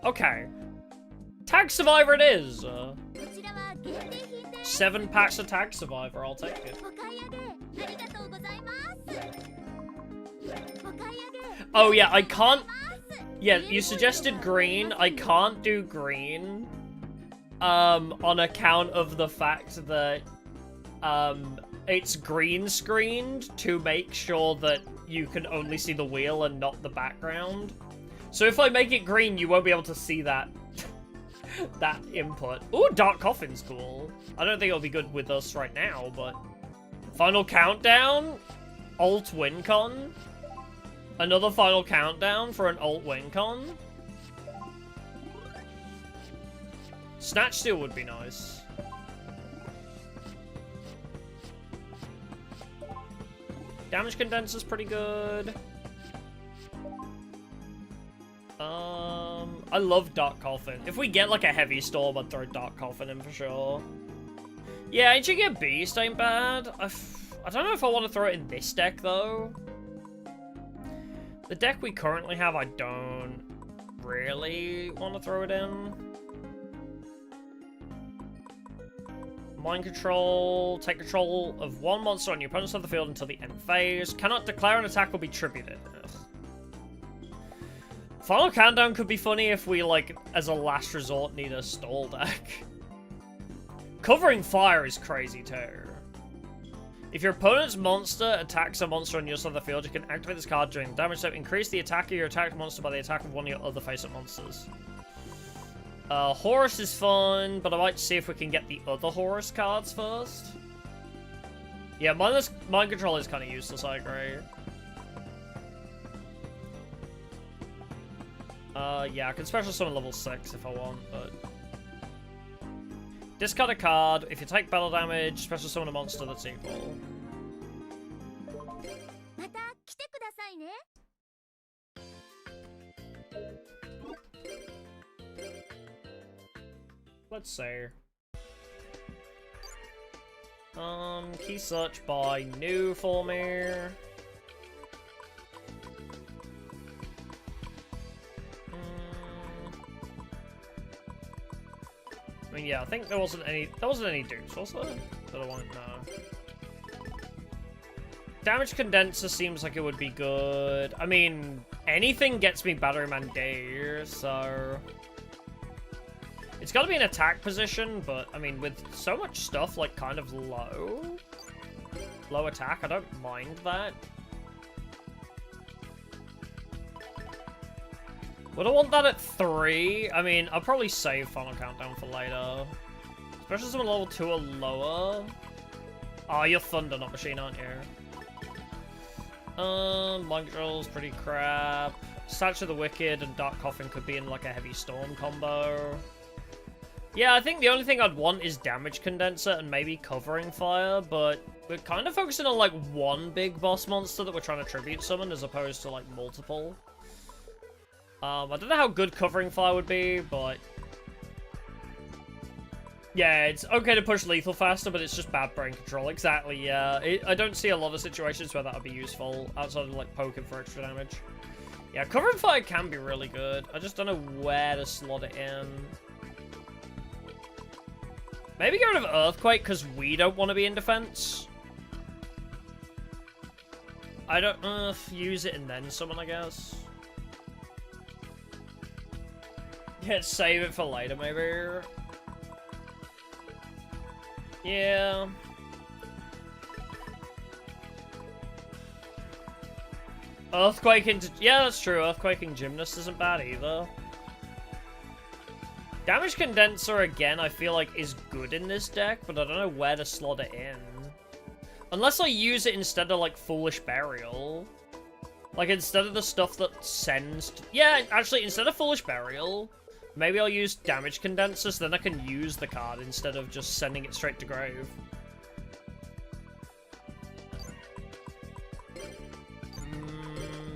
Okay. Tag Survivor it is! 7 packs of Tag Survivor, I'll take it. Oh yeah, I can't... Yeah, you suggested green. I can't do green. On account of the fact that, it's green screened to make sure that you can only see the wheel and not the background. So if I make it green, you won't be able to see that that input. Ooh, Dark Coffin's cool. I don't think it'll be good with us right now, but... Final Countdown? Alt WinCon? Another Final Countdown for an Alt WinCon? Snatch Steal would be nice. Damage Condenser's pretty good. I love Dark Coffin. If we get, like, a heavy storm, I'd throw Dark Coffin in for sure. Yeah, Ancient Gear Beast ain't bad. I don't know if I want to throw it in this deck, though. The deck we currently have, I don't really want to throw it in. Mind Control. Take control of one monster on your opponent's side of the field until the end phase. Cannot declare an attack or be tributed. Ugh. Final Countdown could be funny if we, like, as a last resort, need a stall deck. Covering Fire is crazy, too. If your opponent's monster attacks a monster on your side of the field, you can activate this card during the damage step. Increase the attack of your attacked monster by the attack of one of your other face-up monsters. Horus is fun, but I might see if we can get the other Horus cards first. Yeah, Mind Control is kind of useless, I agree. Yeah, I can special summon level 6 if I want, but... Discard a card. If you take battle damage, special summon a monster that's equal. Let's see. Key search by new for me. I mean, yeah, I think there wasn't any dupes, was there? That I won't know. Damage condenser seems like it would be good. I mean, anything gets me Batteryman D, so... It's gotta be an attack position, but, I mean, with so much stuff, like, kind of low attack, I don't mind that. Would I want that at 3? I mean, I'll probably save Final Countdown for later. Especially some level 2 or lower. Oh, you're Thunder, not Machine, aren't you? Mind Control's pretty crap. Statue of the Wicked and Dark Coffin could be in, like, a Heavy Storm combo. Yeah, I think the only thing I'd want is Damage Condenser and maybe Covering Fire, but we're kind of focusing on, like, one big boss monster that we're trying to tribute summon as opposed to, like, multiple. I don't know how good Covering Fire would be, but... Yeah, it's okay to push lethal faster, but it's just bad brain control. Exactly, yeah. I don't see a lot of situations where that would be useful, outside of, like, poking for extra damage. Yeah, Covering Fire can be really good. I just don't know where to slot it in. Maybe get rid of Earthquake, because we don't want to be in defense. I don't know if use it and then summon, I guess. Yeah, save it for later, maybe. Yeah. Earthquake into... Yeah, that's true. Earthquaking Gymnast isn't bad either. Damage Condenser, again, I feel like is good in this deck, but I don't know where to slot it in. Unless I use it instead of, like, Foolish Burial. Like, instead of the stuff that sends... Yeah, actually, instead of Foolish Burial, maybe I'll use Damage Condenser, so then I can use the card instead of just sending it straight to grave.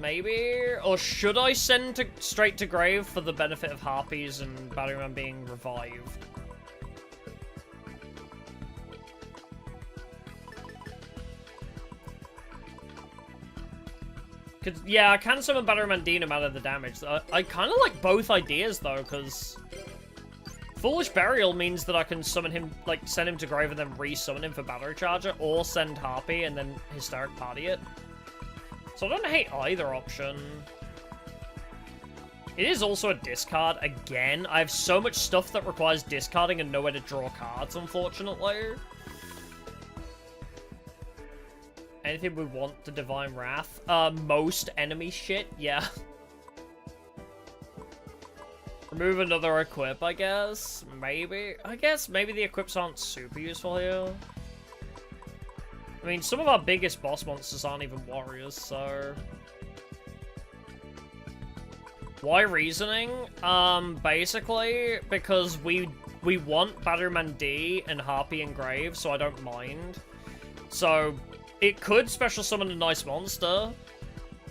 Maybe? Or should I send straight to grave for the benefit of Harpies and Batteryman being revived? Yeah, I can summon Batteryman D no matter the damage. I kind of like both ideas, though, because... Foolish Burial means that I can summon him, like, send him to grave and then re-summon him for Battery Charger, or send Harpy and then Hysteric Party it. So I don't hate either option. It is also a discard. Again, I have so much stuff that requires discarding and nowhere to draw cards, unfortunately. Anything we want to Divine Wrath? Most enemy shit, yeah. Remove another equip, I guess? Maybe? I guess maybe the equips aren't super useful here. I mean, some of our biggest boss monsters aren't even warriors, so... Why reasoning? Basically, because we want Batteryman D and Harpy and Grave, so I don't mind. So, it could special summon a nice monster.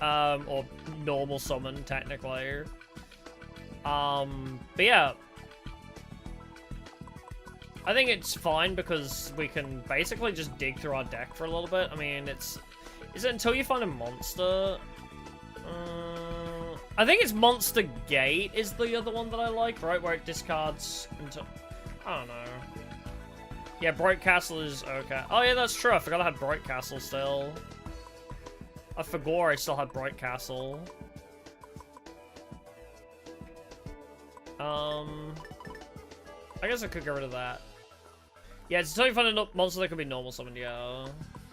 Or normal summon, technically. But yeah. I think it's fine because we can basically just dig through our deck for a little bit. I mean, is it until you find a monster? I think it's Monster Gate is the other one that I like, right? Where it discards until... I don't know. Yeah, Bright Castle is okay. Oh yeah, that's true. I forgot I had Bright Castle still. I forgot I still had Bright Castle. I guess I could get rid of that. Yeah, it's until you find a monster that could be normal summoned, yeah.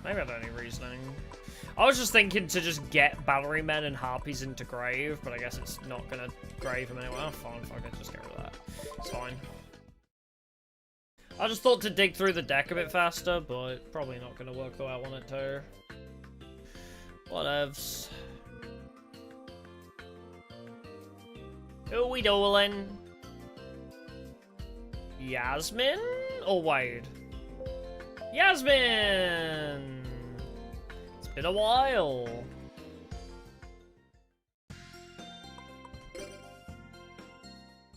Maybe I don't need reasoning. I was just thinking to just get Batterymen and Harpies into grave, but I guess it's not gonna grave them anyway. Oh, fine, fuck it, just get rid of that. It's fine. I just thought to dig through the deck a bit faster, but probably not gonna work the way I want it to. Whatevs. Who we dueling? Yasmin? Or Wade? Yasmin! It's been a while.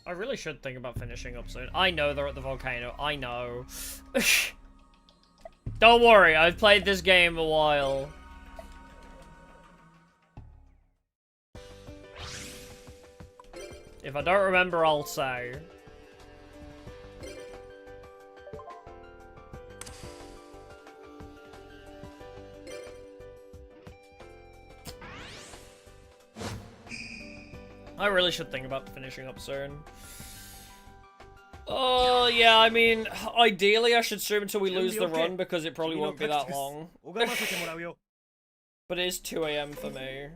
I really should think about finishing up soon. I know they're at the volcano. I know. Don't worry, I've played this game a while. If I don't remember, I'll say. I really should think about finishing up soon. Oh, yeah, I mean, ideally I should stream until we lose the run because it probably won't be that long. But it is 2 AM for me.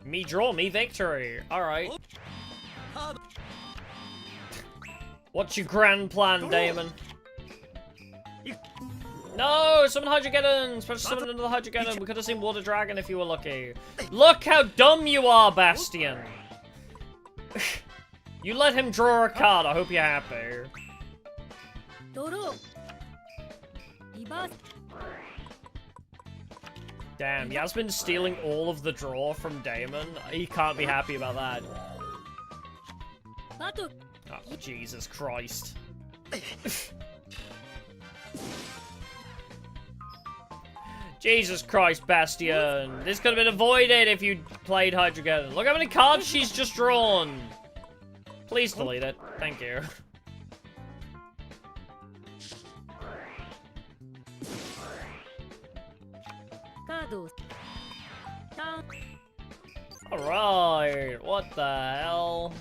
Me draw, me victory. Alright. What's your grand plan, Damon? No! Summon Hydrogeddon! Special summon another Hydrogeddon. We could have seen Water Dragon if you were lucky. Look how dumb you are, Bastion! You let him draw a card. I hope you're happy. Damn, Yasmin's stealing all of the draw from Damon. He can't be happy about that. Oh, Jesus Christ. Jesus Christ, Bastion. This could have been avoided if you played Hydrogeddon. Look how many cards she's just drawn. Please delete it. Thank you. Alright, what the hell?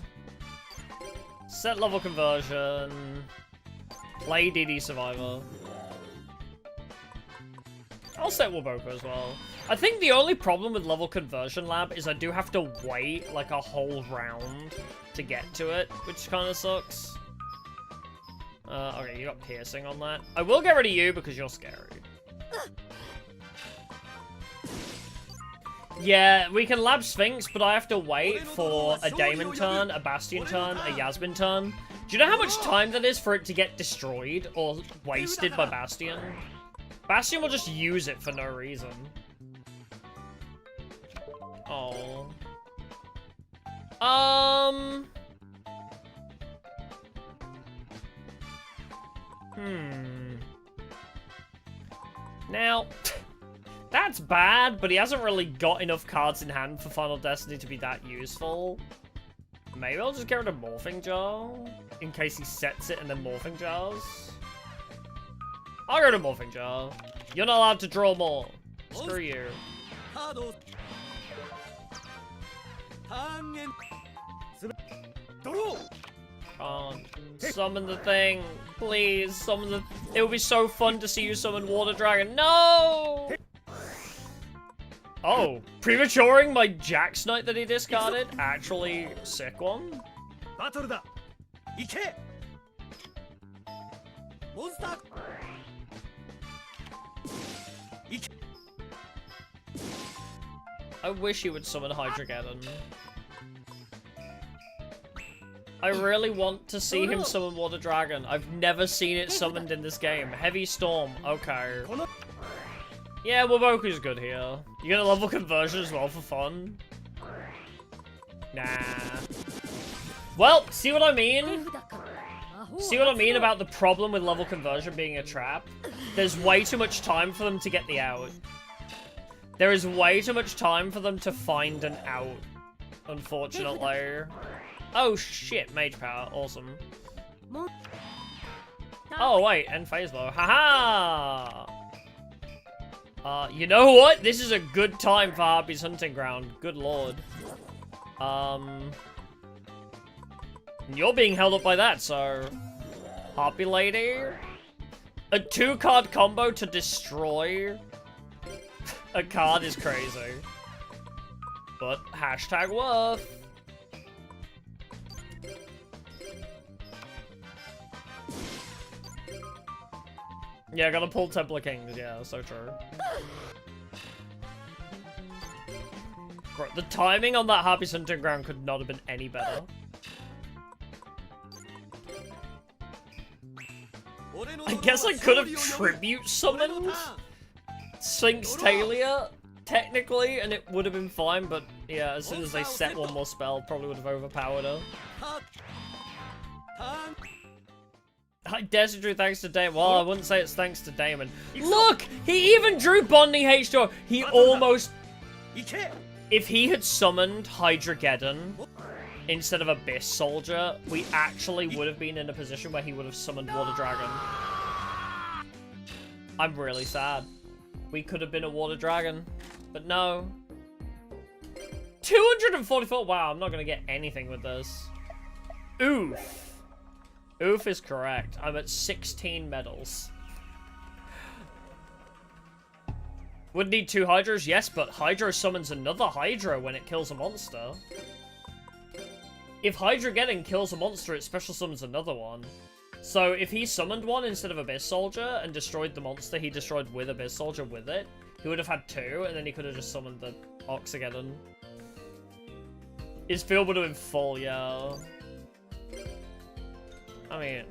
Set level conversion. Play DD Survivor. I'll set Waboka as well. I think the only problem with level conversion lab is I do have to wait like a whole round to get to it, which kind of sucks. Okay, you got piercing on that. I will get rid of you because you're scary. Yeah, we can lab Sphinx, but I have to wait for a Damon turn, a Bastion turn, a Yasmin turn. Do you know how much time that is for it to get destroyed or wasted by Bastion? Bastion will just use it for no reason. Oh. Now, that's bad, but he hasn't really got enough cards in hand for Final Destiny to be that useful. Maybe I'll just get rid of Morphing Jar, in case he sets it and then Morphing Jars. I'll go to Morphing Jar. You're not allowed to draw more. Screw you. Summon the thing. Please, summon the... It would be so fun to see you summon Water Dragon. No! Oh, prematuring my Jax Knight that he discarded? Actually, sick one. I wish he would summon Hydrogeddon. I really want to see him summon Water Dragon. I've never seen it summoned in this game. Heavy Storm, okay. Yeah, Waboku's good here. You get a level conversion as well for fun? Nah. Well, see what I mean? See what I mean about the problem with level conversion being a trap? There's way too much time for them to get the out. There is way too much time for them to find an out, unfortunately. Oh shit, Mage Power, awesome. Oh wait, and Phase Blow, haha! You know what? This is a good time for Harpy's Hunting Ground, good lord. You're being held up by that, so... Harpy Lady? A 2-card combo to destroy a card is crazy. But, hashtag worth. Yeah, I gotta pull Templar Kings, yeah, so true. Bro, the timing on that Harpy's Hunting Ground could not have been any better. I guess I could have tribute summoned Sphinx Talia, technically, and it would have been fine, but yeah, as soon as they set one more spell, probably would have overpowered her. Hi, Desi drew thanks to Damon. Well, I wouldn't say it's thanks to Damon. Look! He even drew Bonding H2O. He almost... If he had summoned Hydrageddon instead of Abyss Soldier, we actually would have been in a position where he would have summoned Water Dragon. I'm really sad. We could have been a Water Dragon, but no. 244. Wow, I'm not going to get anything with this. Oof. Oof is correct. I'm at 16 medals. Would need 2 Hydras? Yes, but Hydra summons another Hydra when it kills a monster. If Hydrageddon kills a monster, it special summons another one. So if he summoned one instead of Abyss Soldier and destroyed the monster he destroyed with Abyss Soldier with it, he would have had 2, and then he could have just summoned the Oxageddon. His field would have been full, yeah. I mean,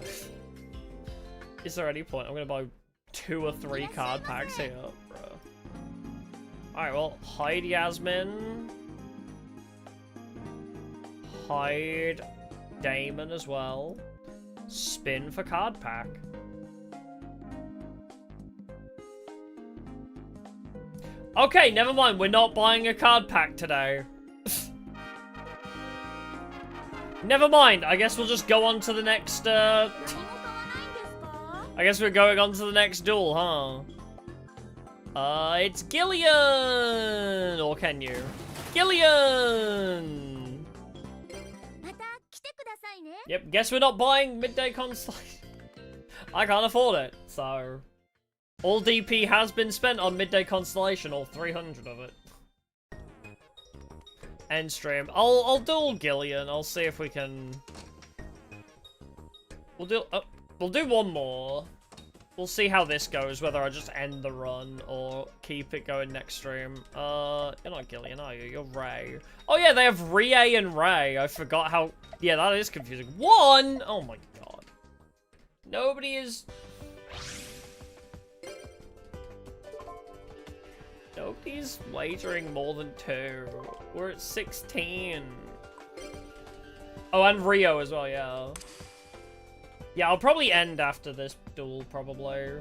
is there any point? I'm gonna buy 2 or 3 card packs here, bro. Alright, well, hide Yasmin. Hide Damon as well. Spin for card pack. Okay, never mind. We're not buying a card pack today. Never mind. I guess we'll just go on to the next, I guess we're going on to the next duel, huh? It's Gillian! Or can you? Gillian! Yep, guess we're not buying Midday Constellation. I can't afford it, so... All DP has been spent on Midday Constellation, all 300 of it. End stream. I'll duel Gillian. I'll see if we can... We'll do one more. We'll see how this goes, whether I just end the run or keep it going next stream. You're not Gillian, are you? You're Ray. Oh yeah, they have Rie and Ray. I forgot how... Yeah, that is confusing. 1! Oh my god. Nobody is... Nobody's wagering more than 2. We're at 16. Oh, and Rio as well, yeah. Yeah, I'll probably end after this duel, probably.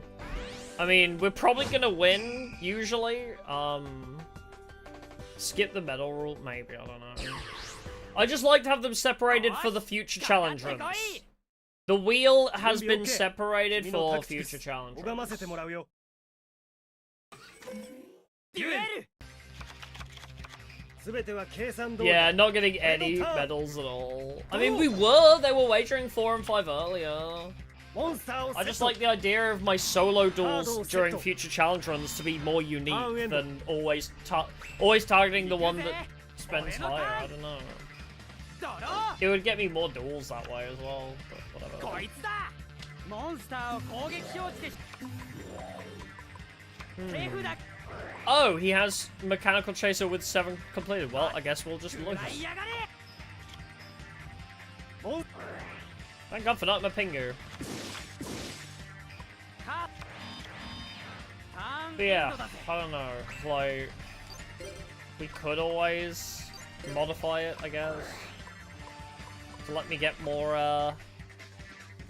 I mean, we're probably gonna win, usually. Skip the medal rule, maybe, I don't know. I just like to have them separated for the future challenge runs. The wheel has been separated for future challenge runs. Yeah, not getting any medals at all. I mean, they were wagering 4 and 5 earlier. I just like the idea of my solo duels during future challenge runs to be more unique than always targeting the one that spends higher. I don't know. It would get me more duels that way as well, but whatever. Oh, he has Mechanical Chaser with 7 completed. Well, I guess we'll just lose. Thank God for not my Pingu. But yeah, I don't know. Like, we could always modify it, I guess. To let me get more,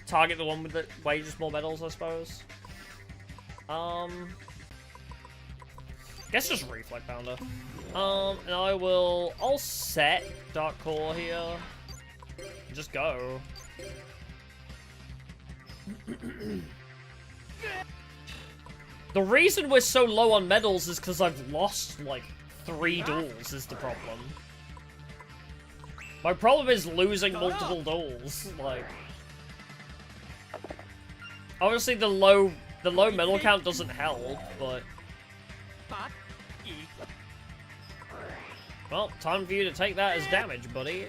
target the one with the wages more medals, I suppose. Guess just Reflect Pounder. And I'll set Dark Core here. Just go. The reason we're so low on medals is because I've lost, like, 3 duels is the problem. My problem is losing multiple duels, like... Obviously the low medal count doesn't help, but... Well, time for you to take that as damage, buddy.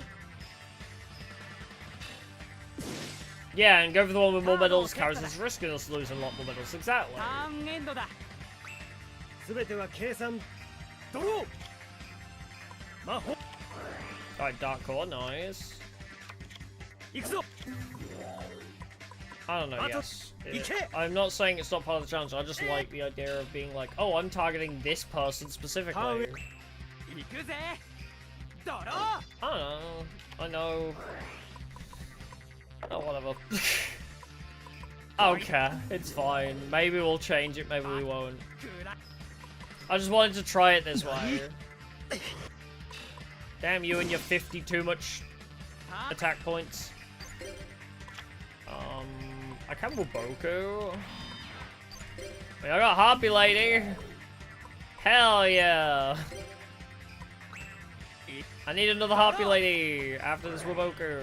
Yeah, and go for the one with more medals carries this risk of us losing a lot more medals. Exactly. Alright, Dark Core, nice. I don't know, yes. I'm not saying it's not part of the challenge, I just like the idea of being like, oh, I'm targeting this person specifically. I don't know. I know. Oh, whatever. Okay, it's fine. Maybe we'll change it, maybe we won't. I just wanted to try it this way. Damn you and your 50 too much attack points. I can Boku. I got Harpy Lady. Hell yeah. I need another Harpy Lady after this Waboku.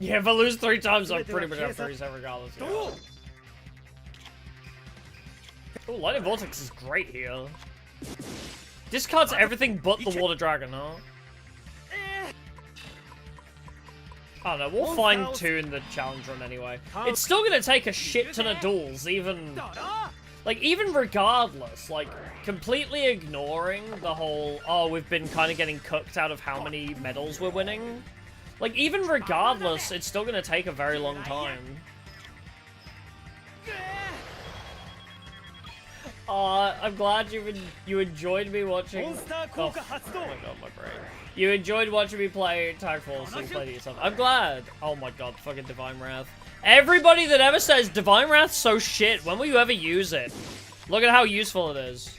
Yeah, if I lose 3 times, I'm pretty much have to reset regardless. Yeah. Oh, Lightning Vortex is great here. Discards everything but the Water Dragon, huh? I don't know, we'll fine-tune the challenge run anyway. It's still gonna take a shit ton of duels, even... Like, even regardless, like, completely ignoring the whole, oh, we've been kind of getting cooked out of how many medals we're winning. Like, even regardless, it's still gonna take a very long time. I'm glad you enjoyed me watching... Oh my god, my brain. You enjoyed watching me play Titanfall, so you played it yourself. I'm glad. Oh my god, fucking Divine Wrath. Everybody that ever says Divine Wrath's so shit, when will you ever use it? Look at how useful it is.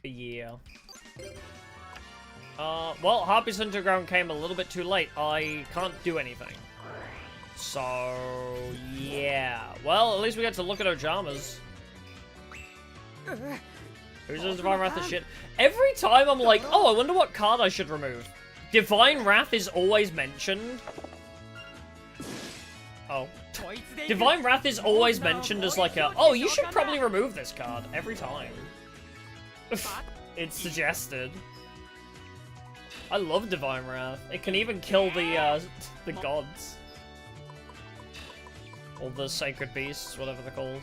Yeah. Well, Harpy's Underground came a little bit too late. I can't do anything. So, yeah. Well, at least we get to look at Ojamas. Who's this Divine Wrath is shit? Every time I'm like, oh, I wonder what card I should remove. Divine Wrath is always mentioned. Oh. Divine Wrath is always mentioned as like a, oh, you should probably remove this card. Every time. It's suggested. I love Divine Wrath. It can even kill the gods. Or the sacred beasts, whatever they're called.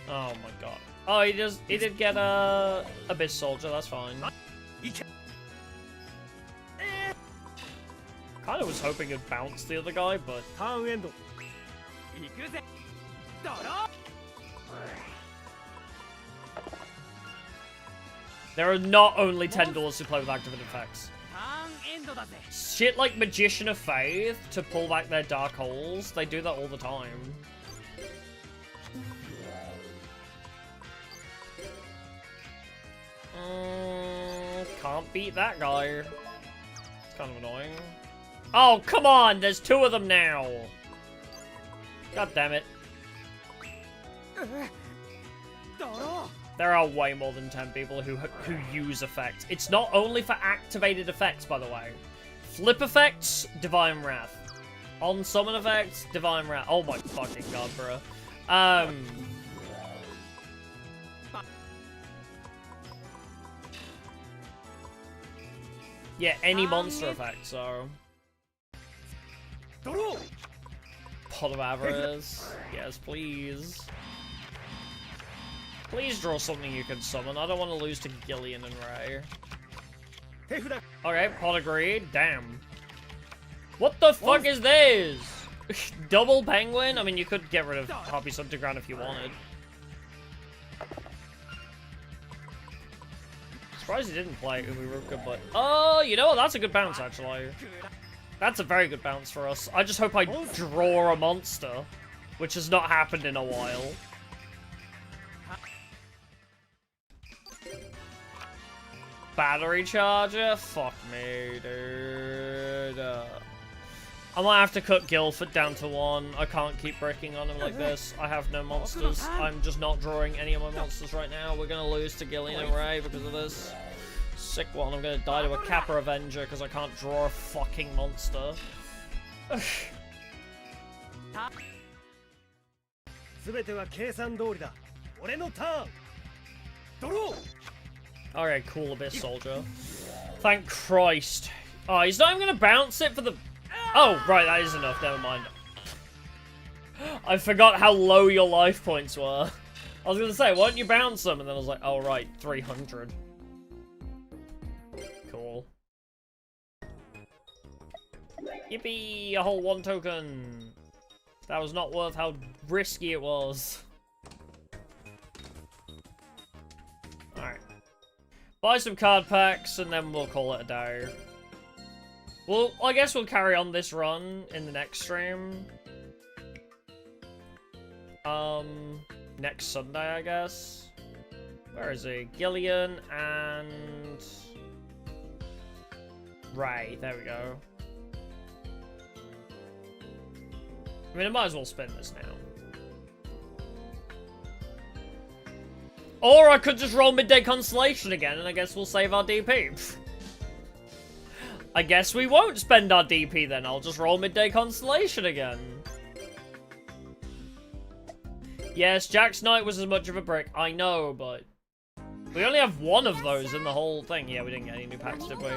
Oh my god. Oh, he did get a Abyss Soldier, that's fine. Kinda was hoping it'd bounce the other guy, but... There are not only 10 duelists who play with activated effects. Shit like Magician of Faith to pull back their dark holes, they do that all the time. Can't beat that guy. It's kind of annoying. Oh, come on! There's 2 of them now! God damn it. There are way more than 10 people who use effects. It's not only for activated effects, by the way. Flip effects, Divine Wrath. On summon effects, Divine Wrath. Oh my fucking god, bro. Yeah, any monster effect, so... Pot of Avarice. Yes, please. Please draw something you can summon. I don't want to lose to Gillian and Ray. Okay, Pot of Greed. Damn. What the fuck is this? Double Penguin? I mean, you could get rid of Harpy's Underground if you wanted. Surprised he didn't play Umiruka, but... Oh, you know what? That's a good bounce, actually. That's a very good bounce for us. I just hope I draw a monster, which has not happened in a while. Battery charger? Fuck me, dude. I might have to cut Guildford down to 1. I can't keep breaking on him like this. I have no monsters. I'm just not drawing any of my monsters right now. We're gonna lose to Gillian and Ray because of this. Sick one. I'm gonna die to a Kappa Avenger because I can't draw a fucking monster. Okay, cool, Abyss Soldier. Thank Christ. Oh, he's not even gonna bounce it for the... Oh, right, that is enough. Never mind. I forgot how low your life points were. I was gonna say, why don't you bounce them? And then I was like, oh, right, 300. Cool. Yippee! A whole 1 token. That was not worth how risky it was. Alright. Buy some card packs, and then we'll call it a day. Well, I guess we'll carry on this run in the next stream. Next Sunday, I guess. Where is he? Gillian and... Ray, there we go. I mean, I might as well spin this now. Or I could just roll Midday Constellation again, and I guess we'll save our DP. I guess we won't spend our DP then, I'll just roll Midday Constellation again. Yes, Jack's Knight was as much of a brick, I know, but... We only have one of those in the whole thing. Yeah, we didn't get any new packs, did we?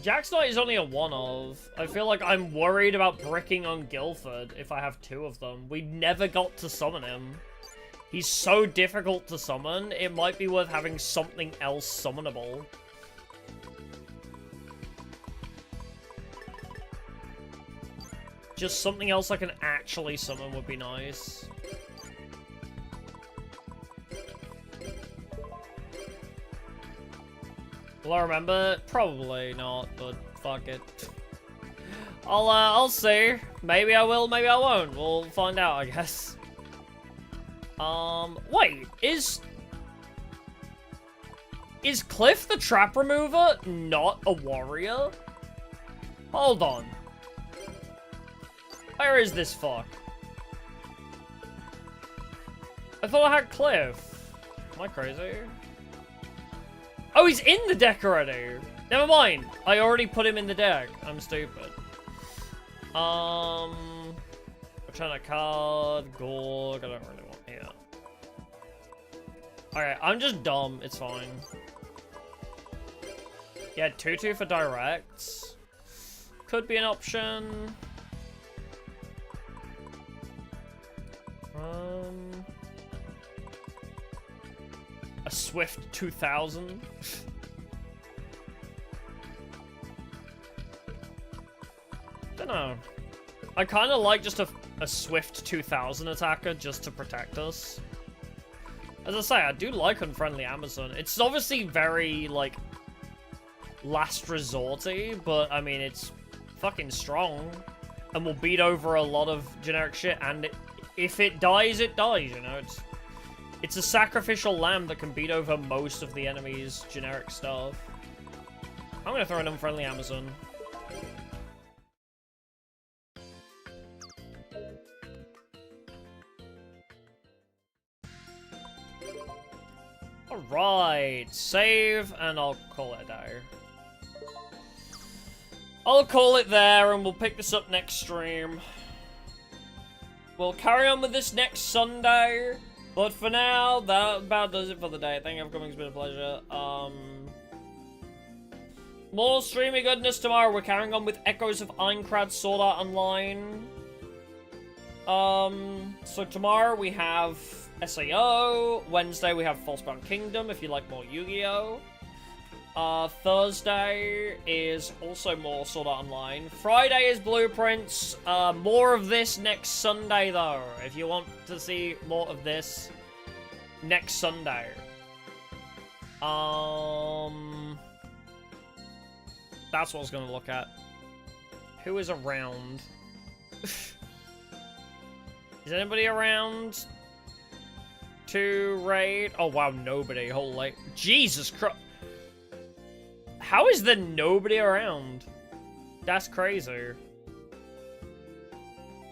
Jack's Knight is only a one-of. I feel like I'm worried about bricking on Guildford if I have 2 of them. We never got to summon him. He's so difficult to summon, it might be worth having something else summonable. Just something else I can actually summon would be nice. Will I remember? Probably not, but fuck it. I'll see. Maybe I will, maybe I won't. We'll find out, I guess. Wait, is Cliff the Trap Remover not a warrior? Hold on. Where is this fuck? I thought I had Cliff. Am I crazy? Oh, he's in the deck already. Never mind. I already put him in the deck. I'm stupid. Return a card. Gorg. I don't really want. Yeah. Alright, I'm just dumb. It's fine. Yeah, 2/2 for directs. Could be an option. A Swift 2000. Dunno. I kind of like just a Swift 2000 attacker just to protect us. As I say, I do like Unfriendly Amazon. It's obviously very, like, last resorty, but, I mean, it's fucking strong. And will beat over a lot of generic shit, and if it dies, you know? It's a sacrificial lamb that can beat over most of the enemy's generic stuff. I'm gonna throw an Unfriendly Amazon. Alright, save, and I'll call it a day. I'll call it there, and we'll pick this up next stream. We'll carry on with this next Sunday, but for now, that about does it for the day. Thank you for coming, it's been a pleasure. More streaming goodness tomorrow. We're carrying on with Echoes of Aincrad Sword Art Online. So tomorrow we have SAO. Wednesday we have Falsebound Kingdom, if you like more Yu-Gi-Oh! Thursday is also more Sword Art Online. Friday is Blueprints. More of this next Sunday, though. If you want to see more of this next Sunday. That's what I was going to look at. Who is around? Is anybody around to raid? Oh, wow, nobody. Holy... Jesus Christ. How is there nobody around? That's crazy.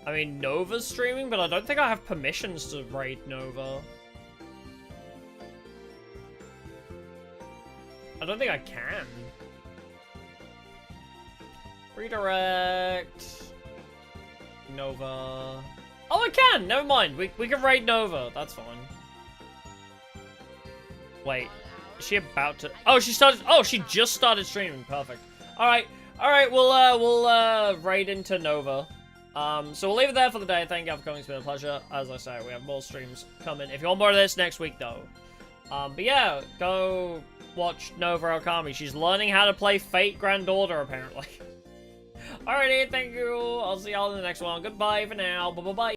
I mean, Nova's streaming, but I don't think I have permissions to raid Nova. I don't think I can. Redirect. Nova. Oh, I can! Never mind. We can raid Nova. That's fine. Wait, is she about to? Oh, she started. Oh, she just started streaming. Perfect. All right. We'll raid into Nova. So we'll leave it there for the day. Thank you for coming. It's been a pleasure. As I say, we have more streams coming. If you want more of this next week, though. But yeah, go watch Nova Okami. She's learning how to play Fate Grand Order, apparently. Alrighty, thank you. I'll see y'all in the next one. Goodbye for now. Bye-bye.